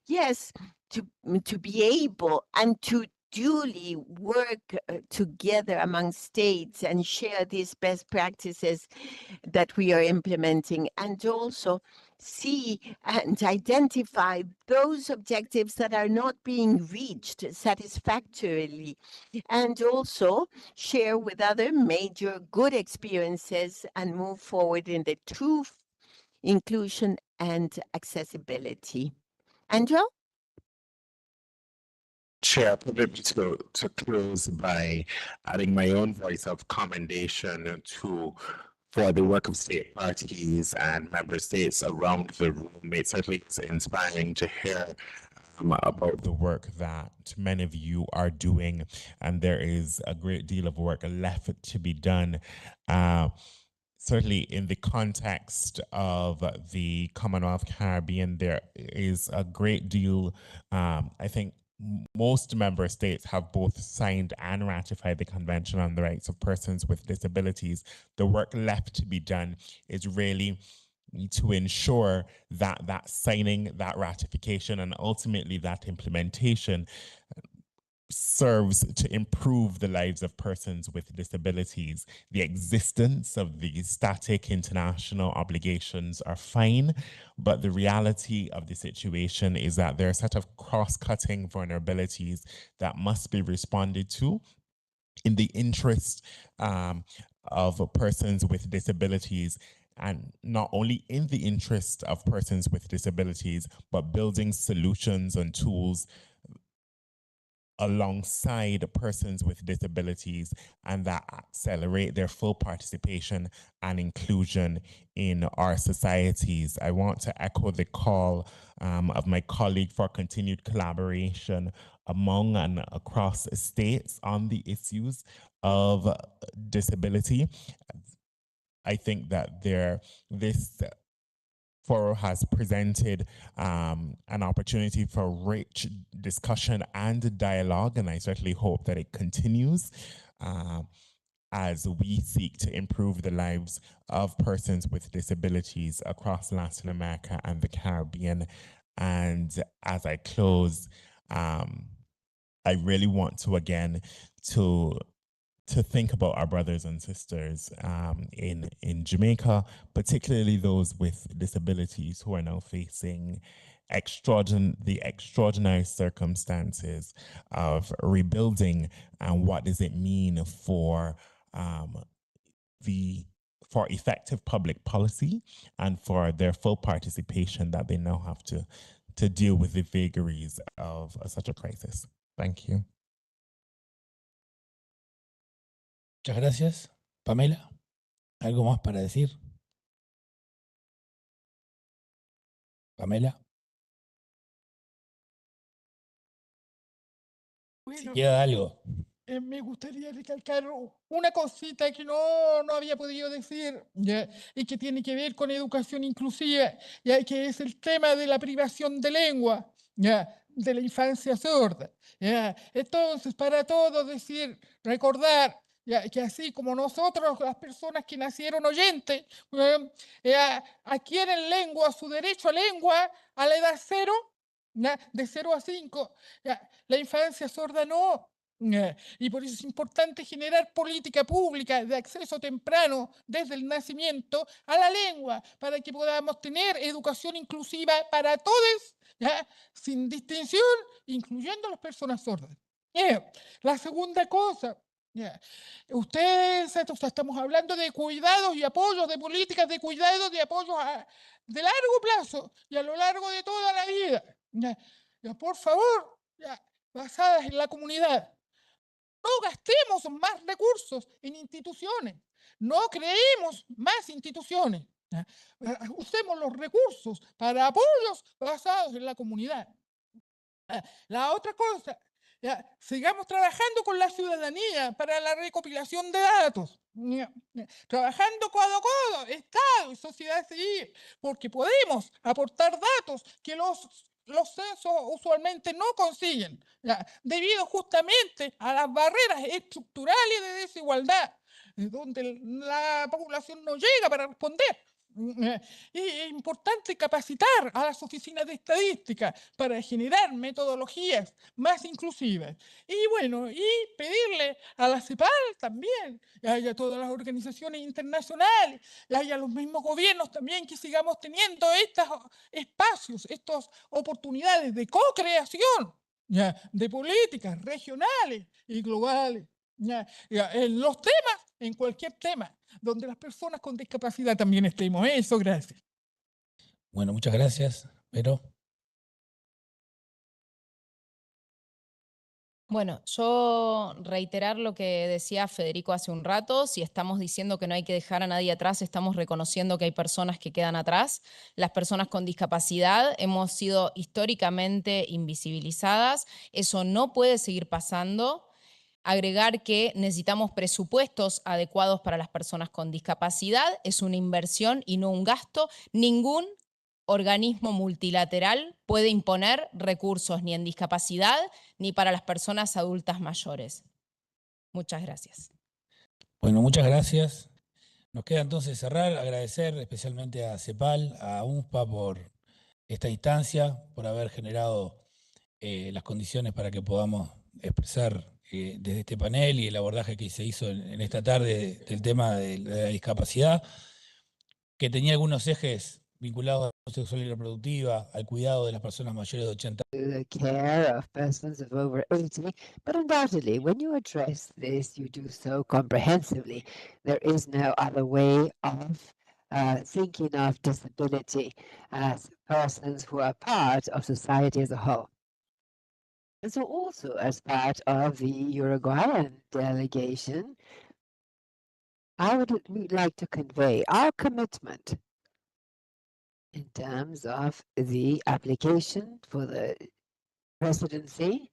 Yes, to be able and to duly work together among states and share these best practices that we are implementing, and also see and identify those objectives that are not being reached satisfactorily, and also share with other major good experiences and move forward in the true inclusion and accessibility. Andrew? Chair, permit me to close by adding my own voice of commendation for the work of state parties and member states around the room. It certainly is inspiring to hear about the work that many of you are doing, and there is a great deal of work left to be done. Certainly in the context of the Commonwealth Caribbean, there is a great deal, I think most member states have both signed and ratified the Convention on the Rights of Persons with Disabilities. The work left to be done is really to ensure that that signing, that ratification, and ultimately that implementation serves to improve the lives of persons with disabilities. The existence of these static international obligations are fine, but the reality of the situation is that there are a set of cross-cutting vulnerabilities that must be responded to. in the interest of persons with disabilities, and not only in the interest of persons with disabilities, but building solutions and tools alongside persons with disabilities and that accelerate their full participation and inclusion in our societies. I want to echo the call of my colleague for continued collaboration among and across states on the issues of disability. I think that this forum has presented an opportunity for rich discussion and dialogue, and I certainly hope that it continues as we seek to improve the lives of persons with disabilities across Latin America and the Caribbean. And as I close, I really want to again to think about our brothers and sisters in Jamaica, particularly those with disabilities who are now facing the extraordinary circumstances of rebuilding, and what does it mean for for effective public policy and for their full participation that they now have to deal with the vagaries of such a crisis. Thank you. Muchas gracias. Pamela, ¿algo más para decir? Pamela. Si Bueno, queda algo. me gustaría recalcar una cosita que no había podido decir, ¿ya? Y que tiene que ver con educación inclusiva, ya que es el tema de la privación de lengua, ¿ya? De la infancia sorda. ¿Ya? Entonces, para todos decir, recordar, ya, que así como nosotros, las personas que nacieron oyentes, adquieren lengua, su derecho a lengua a la edad 0, ¿ya? De 0 a 5, ¿ya? La infancia sorda no. Y por eso es importante generar política pública de acceso temprano desde el nacimiento a la lengua, para que podamos tener educación inclusiva para todos, ¿ya? Sin distinción, incluyendo a las personas sordas. La segunda cosa, ustedes, estamos hablando de cuidados y apoyos, de políticas de cuidados, de apoyos de largo plazo y a lo largo de toda la vida. Por favor, basadas en la comunidad. No gastemos más recursos en instituciones, no creemos más instituciones. Usemos los recursos para apoyos basados en la comunidad. La otra cosa, sigamos trabajando con la ciudadanía para la recopilación de datos. Trabajando codo a codo, Estado y sociedad civil, porque podemos aportar datos que los censos usualmente no consiguen, debido justamente a las barreras estructurales de desigualdad, donde la población no llega para responder. Y es importante capacitar a las oficinas de estadística para generar metodologías más inclusivas. Y bueno, y pedirle a la CEPAL también, y a todas las organizaciones internacionales, y a los mismos gobiernos también, que sigamos teniendo estos espacios, estas oportunidades de co-creación, de políticas regionales y globales. En los temas, en cualquier tema, donde las personas con discapacidad también estemos. Eso, gracias. Bueno, muchas gracias. Pero Bueno, yo reiterar lo que decía Federico hace un rato: si estamos diciendo que no hay que dejar a nadie atrás, estamos reconociendo que hay personas que quedan atrás. Las personas con discapacidad hemos sido históricamente invisibilizadas. Eso no puede seguir pasando. Agregar que necesitamos presupuestos adecuados para las personas con discapacidad. Es una inversión y no un gasto. Ningún organismo multilateral puede imponer recursos ni en discapacidad ni para las personas adultas mayores. Muchas gracias. bueno, muchas gracias. Nos queda entonces cerrar, agradecer especialmente a CEPAL, a UNSPA por esta instancia, por haber generado las condiciones para que podamos expresar desde este panel y el abordaje que se hizo en esta tarde del tema de la discapacidad, que tenía algunos ejes vinculados a la salud sexual y reproductiva, al cuidado de las personas mayores de 80 the care of persons of over 80, but undoubtedly, when you address this, you do so comprehensively. There is no other way of thinking of disability as persons who are part of society as a whole. And so also as part of the Uruguayan delegation, I would like to convey our commitment in terms of the application for the presidency,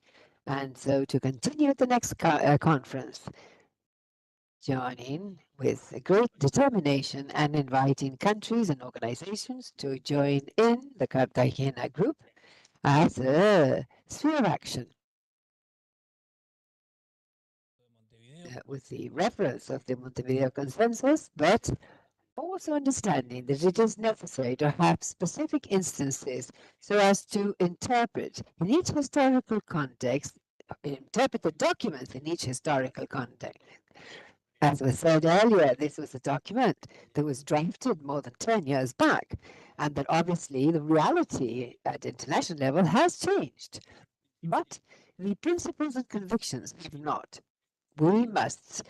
and so to continue at the next conference, joining with a great determination and inviting countries and organizations to join in the Cartagena group as a sphere of action. With the reference of the Montevideo Consensus, but also understanding that it is necessary to have specific instances so as to interpret in each historical context, interpret the documents in each historical context. As was said earlier, this was a document that was drafted more than 10 years back, and that obviously the reality at international level has changed. But the principles and convictions have not. We must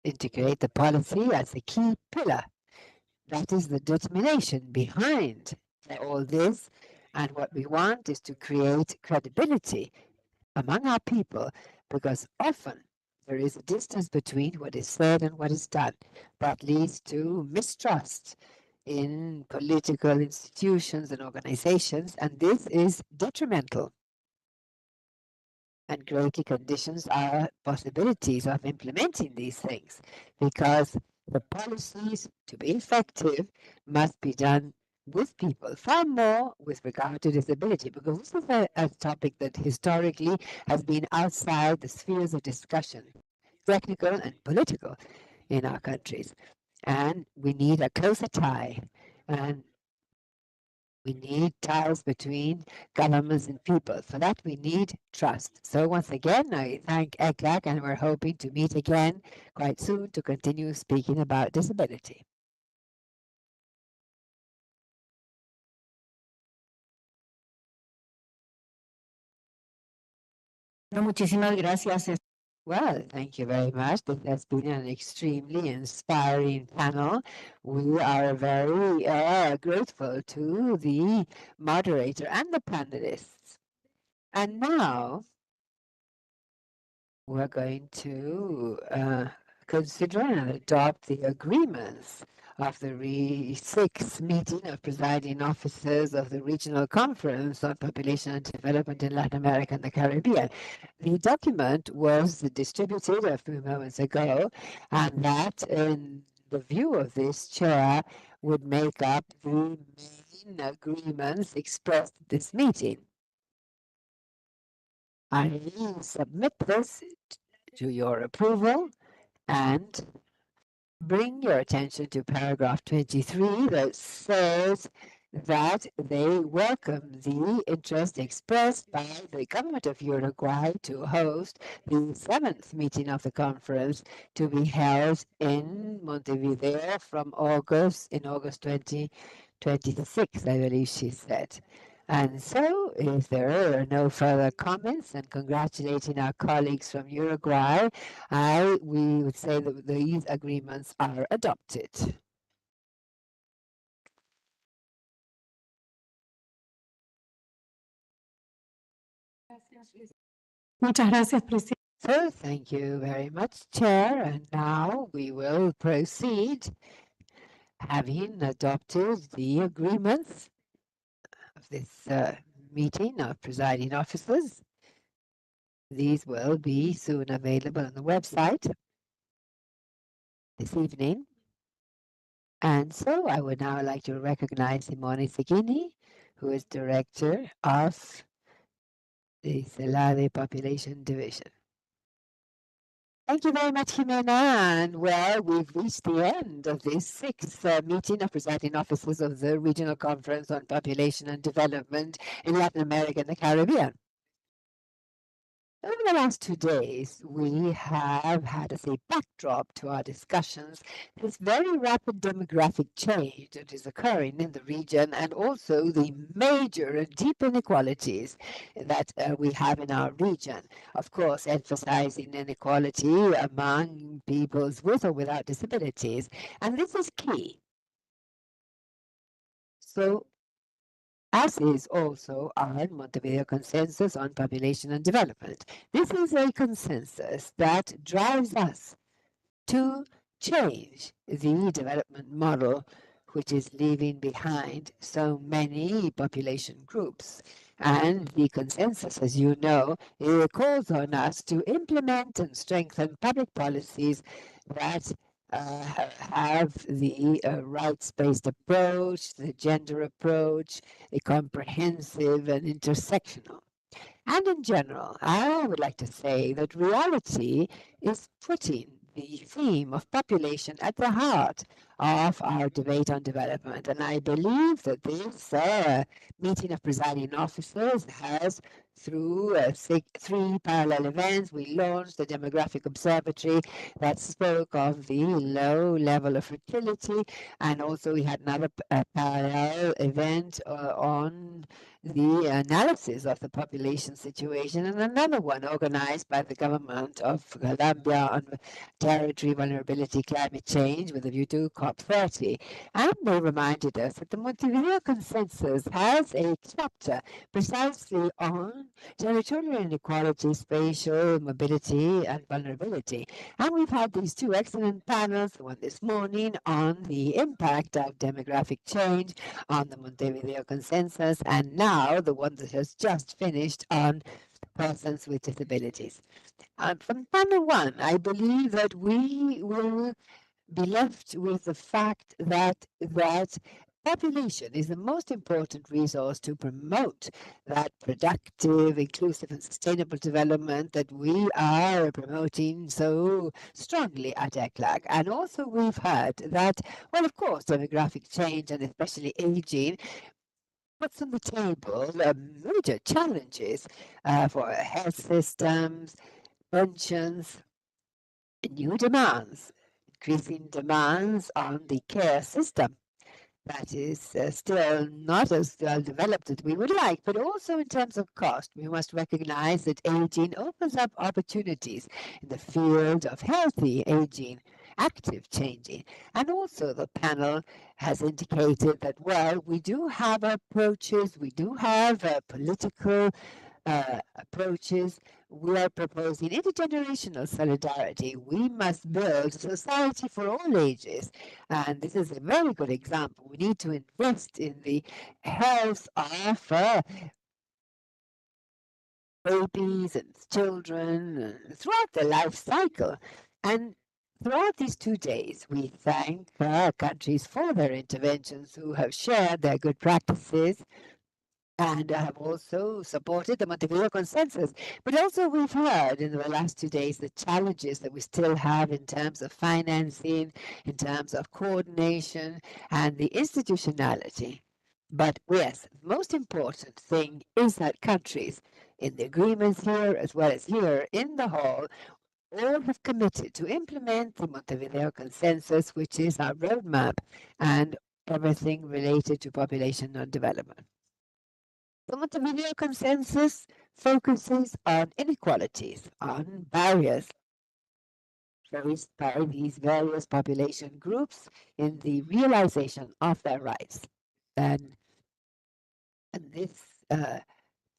integrate the policy as a key pillar. That is the determination behind all this. And what we want is to create credibility among our people, because often there is a distance between what is said and what is done. That leads to mistrust in political institutions and organizations, and this is detrimental and greatly conditions our possibilities of implementing these things, because the policies, to be effective, must be done with people, far more with regard to disability, because this is a topic that historically has been outside the spheres of discussion, technical and political, in our countries. And we need a closer tie, and we need ties between governments and people. For that, we need trust. So once again, I thank ECLAC, and we're hoping to meet again quite soon to continue speaking about disability. Muchísimas gracias. Well, thank you very much. This has been an extremely inspiring panel. We are very grateful to the moderator and the panelists. And now we're going to consider and adopt the agreements of the sixth meeting of presiding officers of the Regional Conference on Population and Development in Latin America and the Caribbean. The document was distributed a few moments ago, and that, in the view of this chair, would make up the main agreements expressed at this meeting. I submit this to your approval and bring your attention to paragraph 23 that says that they welcome the interest expressed by the government of Uruguay to host the seventh meeting of the conference to be held in Montevideo from August 2026, I believe she said. And so, if there are no further comments, and congratulating our colleagues from Uruguay, we would say that these agreements are adopted. Muchas gracias, presidente. So, thank you very much, Chair. And now we will proceed, having adopted the agreements of this meeting of presiding officers. These will be soon available on the website this evening. And so I would now like to recognize Simone Seguini, who is Director of the CELADE Population Division. Thank you very much, Jimena. And well, we've reached the end of this sixth meeting of presiding officers of the Regional Conference on Population and Development in Latin America and the Caribbean. Over the last 2 days, we have had as a backdrop to our discussions this very rapid demographic change that is occurring in the region, and also the major and deep inequalities that we have in our region. Of course, emphasizing inequality among peoples with or without disabilities. And this is key. So, as is also our Montevideo Consensus on Population and Development. This is a consensus that drives us to change the development model, which is leaving behind so many population groups. And the consensus, as you know, calls on us to implement and strengthen public policies that have the rights-based approach, the gender approach, a comprehensive and intersectional. And in general, I would like to say that reality is putting the theme of population at the heart of our debate on development. And I believe that this meeting of presiding officers has, through 3 parallel events, we launched the Demographic Observatory that spoke of the low level of fertility, and also we had another parallel event on the analysis of the population situation, and another one organized by the government of Colombia on territory vulnerability, climate change with a view to COP30. And they reminded us that the Montevideo Consensus has a chapter precisely on territorial inequality, spatial mobility, and vulnerability. And we've had these 2 excellent panels, the one this morning on the impact of demographic change on the Montevideo Consensus, and now the one that has just finished on persons with disabilities. From panel 1, I believe that we will be left with the fact that population is the most important resource to promote that productive, inclusive, and sustainable development that we are promoting so strongly at ECLAC. And also we've heard that, well, of course, demographic change and especially aging puts on the table major challenges for health systems, pensions, new demands, increasing demands on the care system that is still not as well developed as we would like, but also in terms of cost. We must recognize that aging opens up opportunities in the field of healthy aging, active changing. And also the panel has indicated that, well, we do have approaches, we do have political approaches. We are proposing intergenerational solidarity. We must build a society for all ages. And this is a very good example. We need to invest in the health of babies and children throughout their life cycle. And throughout these 2 days, we thank countries for their interventions who have shared their good practices and have also supported the Montevideo Consensus. But also we've heard in the last 2 days the challenges that we still have in terms of financing, in terms of coordination, and the institutionality. But yes, the most important thing is that countries in the agreements here, as well as here in the hall, all have committed to implement the Montevideo Consensus, which is our roadmap, and everything related to population and development. The Montevideo Consensus focuses on inequalities, on barriers faced by these various population groups in the realization of their rights. And this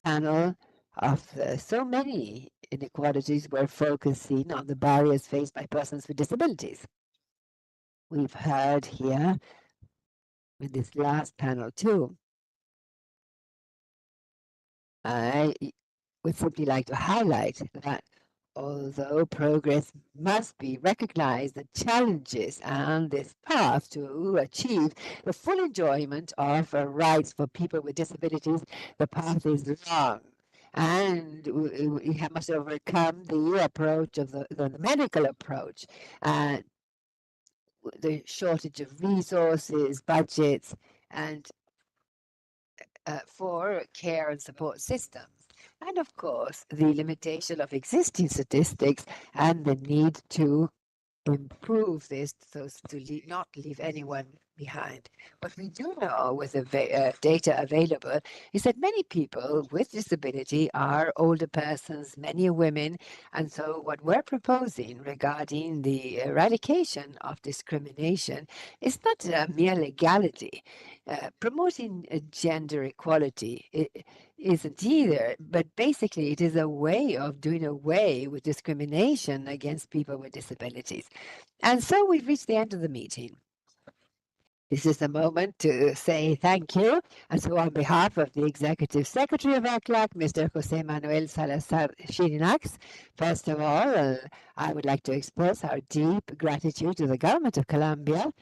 panel of so many inequalities, we're focusing on the barriers faced by persons with disabilities. We've heard here in this last panel too. I would simply like to highlight that although progress must be recognized, the challenges and this path to achieve the full enjoyment of rights for people with disabilities, the path is long. And we must overcome the approach of the medical approach, and the shortage of resources, budgets, and for care and support systems. And of course, the limitation of existing statistics and the need to improve this so as to not leave anyone behind. What we do know with the data available is that many people with disability are older persons, many women, and so what we're proposing regarding the eradication of discrimination is not mere legality. Promoting gender equality isn't either, but basically it is a way of doing away with discrimination against people with disabilities. And so we've reached the end of the meeting. This is the moment to say thank you. And so on behalf of the Executive Secretary of ECLAC, Mr. Jose Manuel Salazar Chirinax, first of all, I would like to express our deep gratitude to the Government of Colombia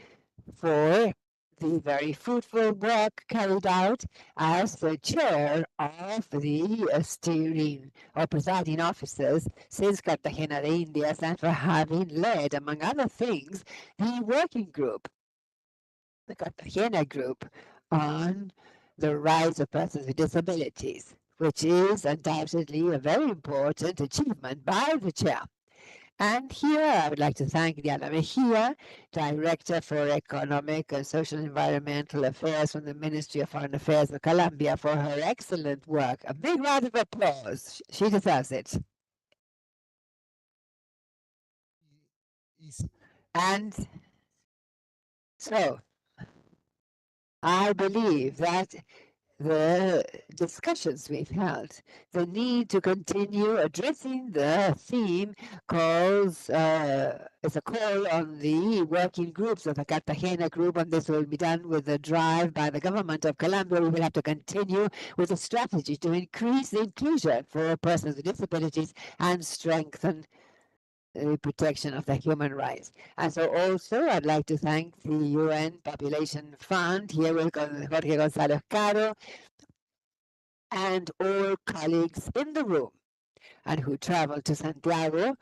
for the very fruitful work carried out as the chair of the steering or presiding officers since Cartagena de Indias, and for having led, among other things, the working group, the Cartagena group, on the rights of persons with disabilities, which is undoubtedly a very important achievement by the chair. And here I would like to thank Diana Mejia, Director for Economic and Social Environmental Affairs from the Ministry of Foreign Affairs of Colombia, for her excellent work. A big round of applause. She deserves it. And so I believe that the discussions we've held, the need to continue addressing the theme calls is a call on the working groups of the Cartagena group, and this will be done with the drive by the government of Colombia. We will have to continue with a strategy to increase the inclusion for persons with disabilities and strengthen the protection of the human rights. And so also I'd like to thank the UN Population Fund, here with Jorge González Caro, and all colleagues in the room and who traveled to Santiago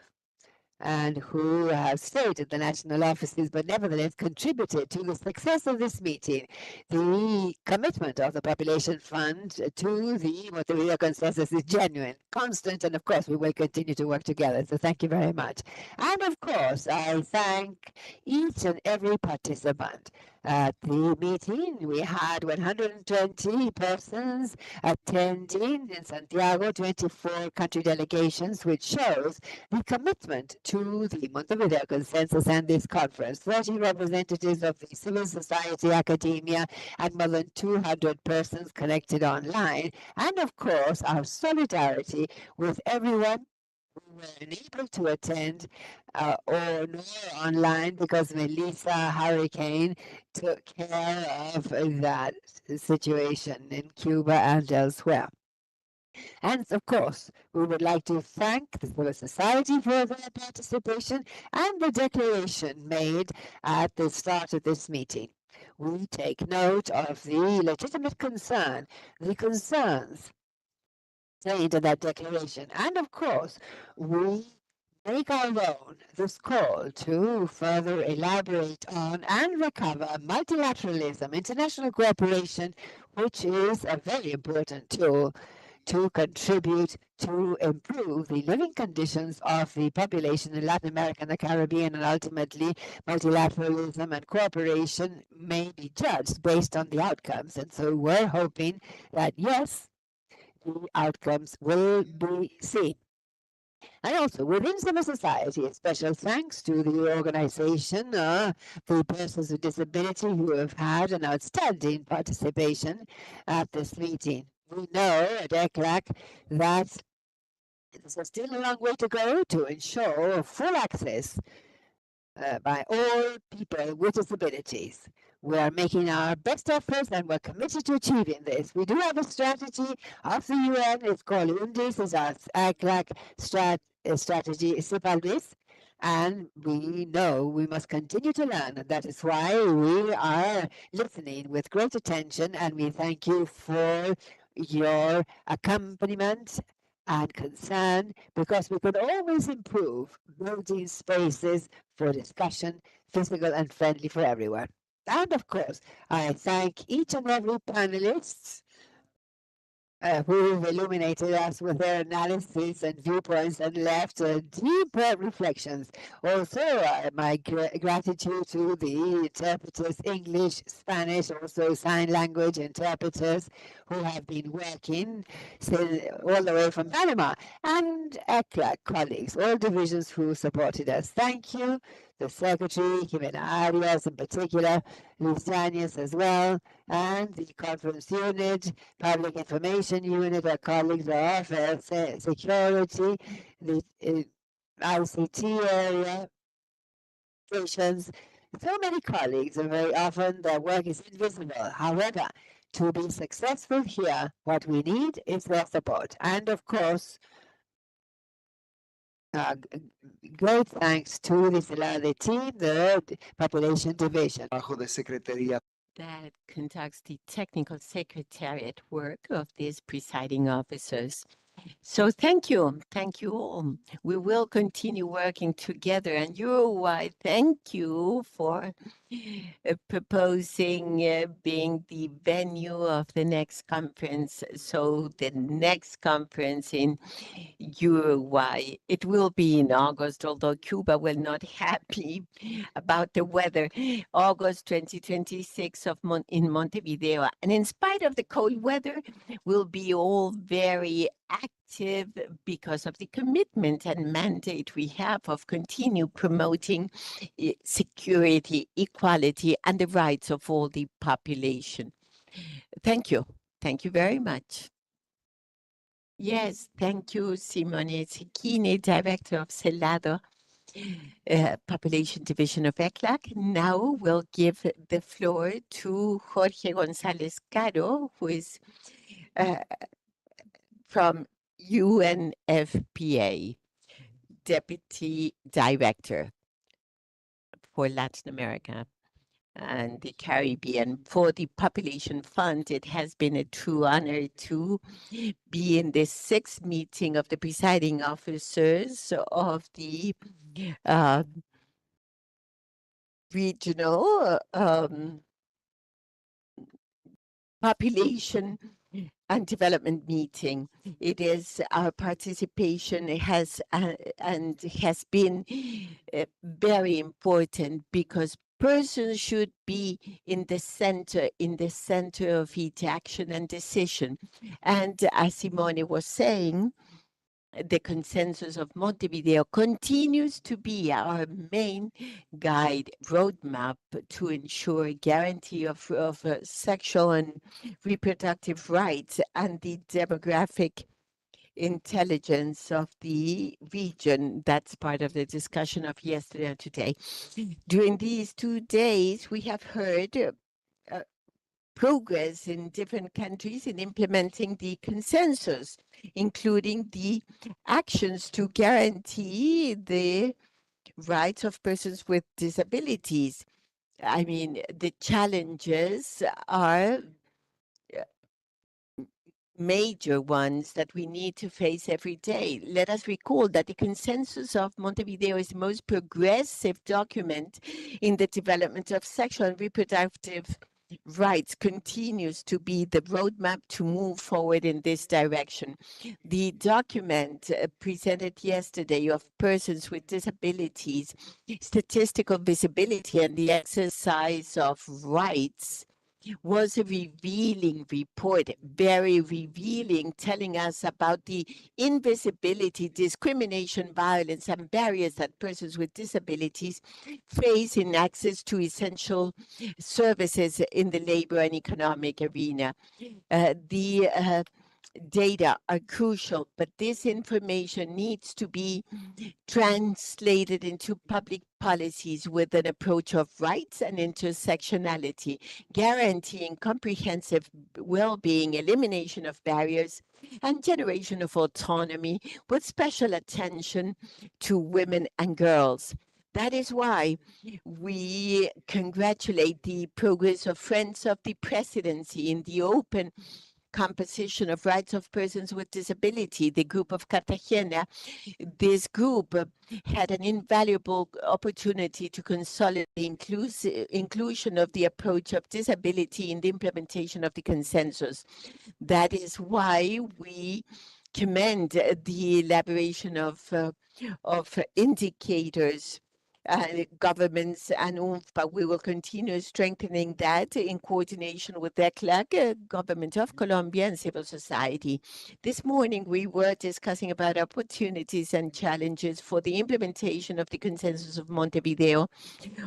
and who have stayed at the national offices but nevertheless contributed to the success of this meeting. The commitment of the Population Fund to the Montevideo Consensus is genuine, constant, and of course we will continue to work together. So thank you very much. And of course I thank each and every participant. At the meeting, we had 120 persons attending in Santiago, 24 country delegations, which shows the commitment to the Montevideo Consensus and this conference. 30 representatives of the civil society, academia, and more than 200 persons connected online. And of course, our solidarity with everyone who were unable to attend or nor online because Melissa hurricane took care of that situation in Cuba and elsewhere. And of course, we would like to thank the civil society for their participation and the declaration made at the start of this meeting. We take note of the legitimate concern, the concerns contained in that declaration. And of course, we make our own this call to further elaborate on and recover multilateralism, international cooperation, which is a very important tool to contribute to improve the living conditions of the population in Latin America and the Caribbean, and ultimately multilateralism and cooperation may be judged based on the outcomes. And so we're hoping that, yes, the outcomes will be seen. And also within civil society, a special thanks to the organization, the persons with disability who have had an outstanding participation at this meeting. We know at ECLAC that there's still a long way to go to ensure full access by all people with disabilities. We are making our best efforts and we're committed to achieving this. We do have a strategy of the UN. It's called UNDIS. It's our ECLAC strategy, CIPALDIS. And we know we must continue to learn. And that is why we are listening with great attention. And we thank you for your accompaniment and concern, because we could always improve building spaces for discussion, physical and friendly for everyone. And of course, I thank each and every panelist who illuminated us with their analysis and viewpoints and left deep reflections. Also, my gratitude to the interpreters, English, Spanish, also sign language interpreters who have been working all the way from Panama, and ECLAC colleagues, all divisions who supported us. Thank you. The Secretary, Jimena Arias in particular, Luis Daniels as well, and the Conference Unit, Public Information Unit, our colleagues, the Affairs, Security, the ICT area, stations, so many colleagues, and very often their work is invisible. However, to be successful here, what we need is their support. And of course, great thanks to the team, the Population Division. That conducts the technical secretariat work of these presiding officers. So thank you all. We will continue working together, and Uruguay, thank you for proposing being the venue of the next conference. So the next conference in Uruguay, it will be in August, although Cuba will not happy about the weather. August 2026 in Montevideo. And in spite of the cold weather, we'll be all very active because of the commitment and mandate we have of continue promoting security, equality, and the rights of all the population. Thank you. Thank you very much. Yes, thank you, Simone Cecchini, Director of CELADO, Population Division of ECLAC. Now we'll give the floor to Jorge González Caro, who is from UNFPA, Deputy Director for Latin America and the Caribbean. For the Population Fund, it has been a true honor to be in this 6th meeting of the presiding officers of the regional population and development meeting. It is our participation has and has been very important because persons should be in the center of each action and decision. And as Simone was saying, the consensus of Montevideo continues to be our main guide roadmap to ensure guarantee of sexual and reproductive rights and the demographic intelligence of the region. That's part of the discussion of yesterday and today. During these 2 days, we have heard progress in different countries in implementing the consensus, including the actions to guarantee the rights of persons with disabilities. I mean, the challenges are major ones that we need to face every day. Let us recall that the consensus of Montevideo is the most progressive document in the development of sexual and reproductive rights, continues to be the roadmap to move forward in this direction. The document presented yesterday of persons with disabilities, statistical visibility, and the exercise of rights was a revealing report, very revealing, telling us about the invisibility, discrimination, violence, and barriers that persons with disabilities face in access to essential services in the labor and economic arena. The data are crucial, but this information needs to be translated into public policies with an approach of rights and intersectionality, guaranteeing comprehensive well-being, elimination of barriers, and generation of autonomy with special attention to women and girls. That is why we congratulate the progress of Friends of the Presidency in the open composition of rights of persons with disability, the group of Cartagena. This group had an invaluable opportunity to consolidate the inclusion of the approach of disability in the implementation of the consensus. That is why we commend the elaboration of indicators. Governments and UNFPA. We will continue strengthening that in coordination with the government of Colombia and civil society. This morning, we were discussing about opportunities and challenges for the implementation of the consensus of Montevideo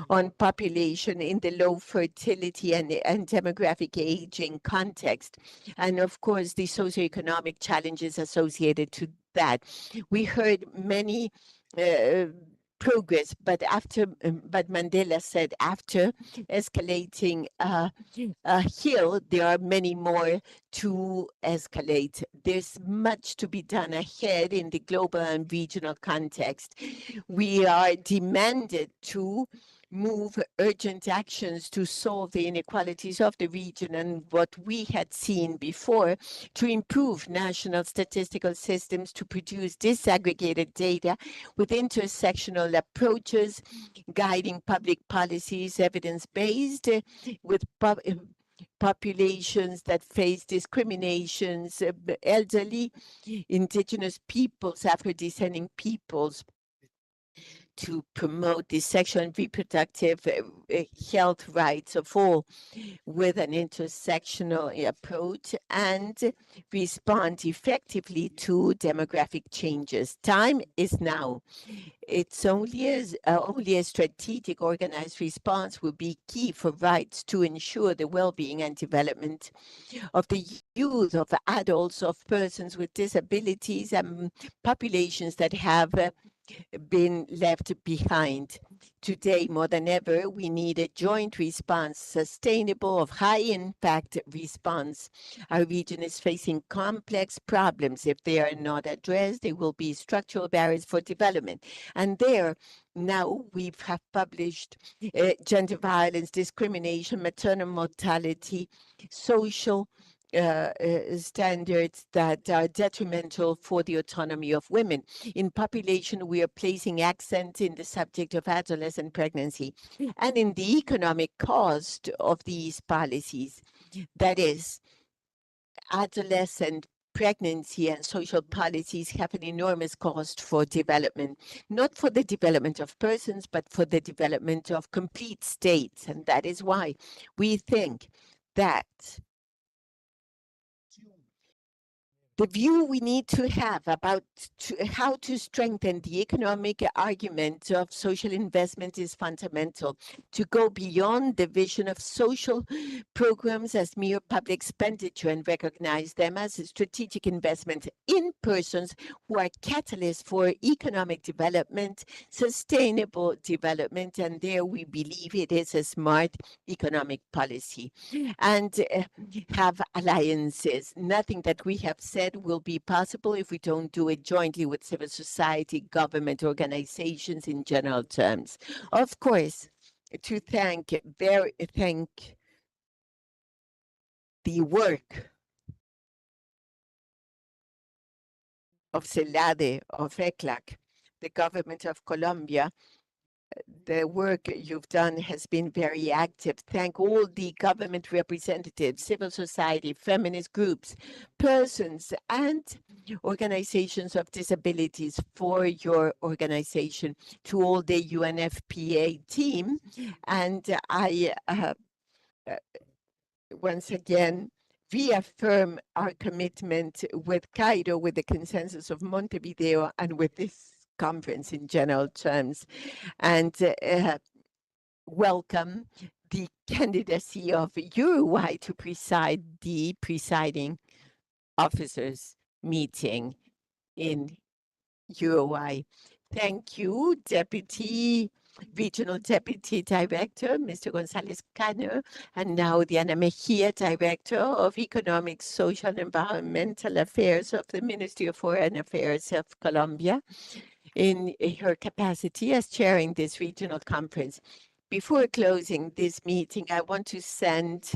on population in the low fertility and demographic aging context. And of course, the socioeconomic challenges associated to that. We heard many progress, but Mandela said after escalating a hill, there are many more to escalate. There's much to be done ahead in the global and regional context. We are demanded to move urgent actions to solve the inequalities of the region and what we had seen before, to improve national statistical systems to produce disaggregated data with intersectional approaches, guiding public policies evidence-based with populations that face discriminations, elderly, indigenous peoples, Afro-descending peoples, to promote the sexual and reproductive health rights of all with an intersectional approach and respond effectively to demographic changes. Time is now. It's only a strategic organized response will be key for rights to ensure the well-being and development of the youth, of adults, of persons with disabilities and populations that have been left behind. Today, more than ever, we need a joint response, sustainable, of high-impact response. Our region is facing complex problems. If they are not addressed, there will be structural barriers for development. And there, now we have published gender violence, discrimination, maternal mortality, social standards that are detrimental for the autonomy of women. In population, we are placing accent in the subject of adolescent pregnancy and in the economic cost of these policies. That is, adolescent pregnancy and social policies have an enormous cost for development, not for the development of persons, but for the development of complete states. And that is why we think that the view we need to have about how to strengthen the economic argument of social investment is fundamental. To go beyond the vision of social programs as mere public expenditure and recognize them as a strategic investment in persons who are catalysts for economic development, sustainable development, and there we believe it is a smart economic policy. And have alliances. Nothing that we have said will be possible if we don't do it jointly with civil society, government organizations in general terms. Of course, to thank the work of CELADE, of ECLAC, the government of Colombia. The work you've done has been very active. Thank all the government representatives, civil society, feminist groups, persons, and organizations of disabilities for your organization. To all the UNFPA team. And I once again reaffirm our commitment with Cairo, with the consensus of Montevideo, and with this conference in general terms, and welcome the candidacy of Uruguay to preside the presiding officers meeting in Uruguay. Thank you, Regional Deputy Director, Mr. González Cano, and now Diana Mejia, Director of Economic, Social, and Environmental Affairs of the Ministry of Foreign Affairs of Colombia, in her capacity as chairing this regional conference. Before closing this meeting, I want to send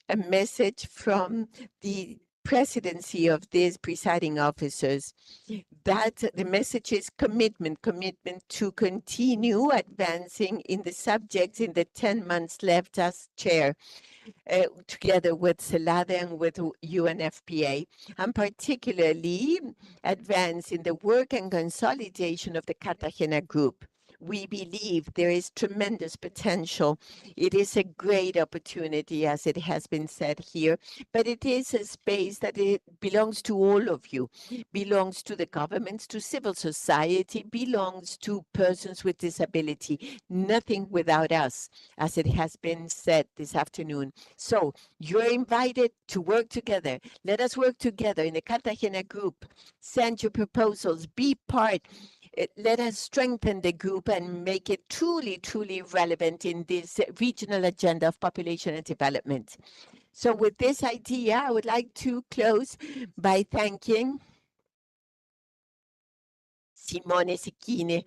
a message from the presidency of these presiding officers that the message is commitment to continue advancing in the subjects in the 10 months left as chair. Together with CELADE and with UNFPA, and particularly advance in the work and consolidation of the Cartagena Group. We believe there is tremendous potential. It is a great opportunity, as it has been said here, but it is a space that it belongs to all of you, belongs to the governments, to civil society, belongs to persons with disability. Nothing without us, as it has been said this afternoon. So you're invited to work together. Let us work together in the Cartagena Group. Send your proposals, be part. Let us strengthen the group and make it truly, truly relevant in this regional agenda of population and development. So with this idea, I would like to close by thanking Simone Sicchine,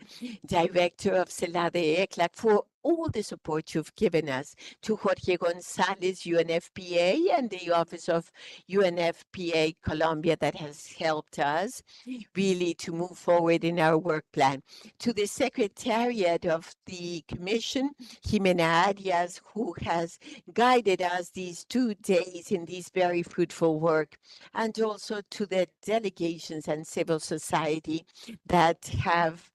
Director of CELADE ECLAC, for all the support you've given us, to Jorge Gonzalez, UNFPA, and the Office of UNFPA Colombia that has helped us really to move forward in our work plan, to the Secretariat of the Commission, Jimena Arias, who has guided us these 2 days in this very fruitful work, and also to the delegations and civil society that have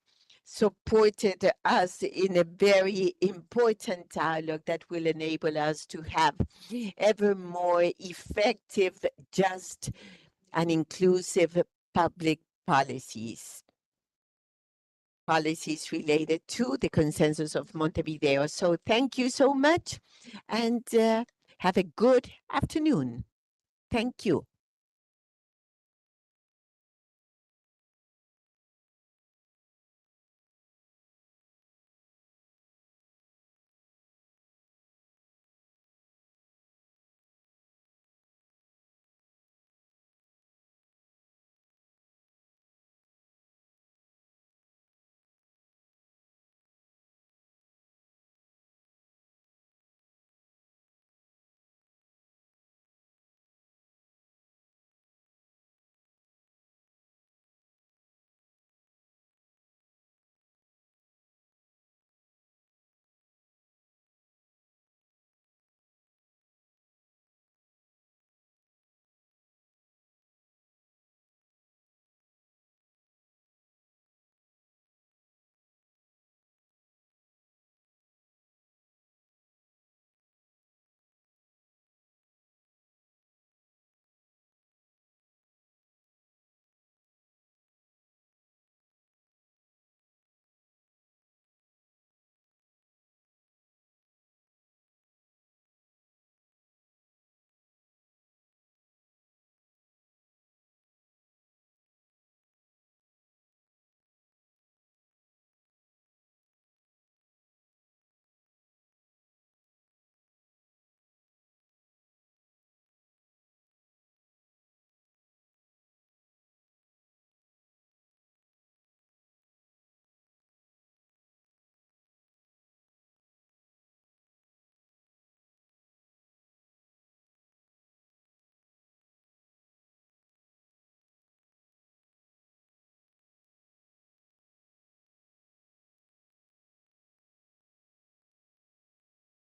supported us in a very important dialogue that will enable us to have ever more effective, just, and inclusive public policies related to the consensus of Montevideo. So thank you so much, and have a good afternoon. Thank you.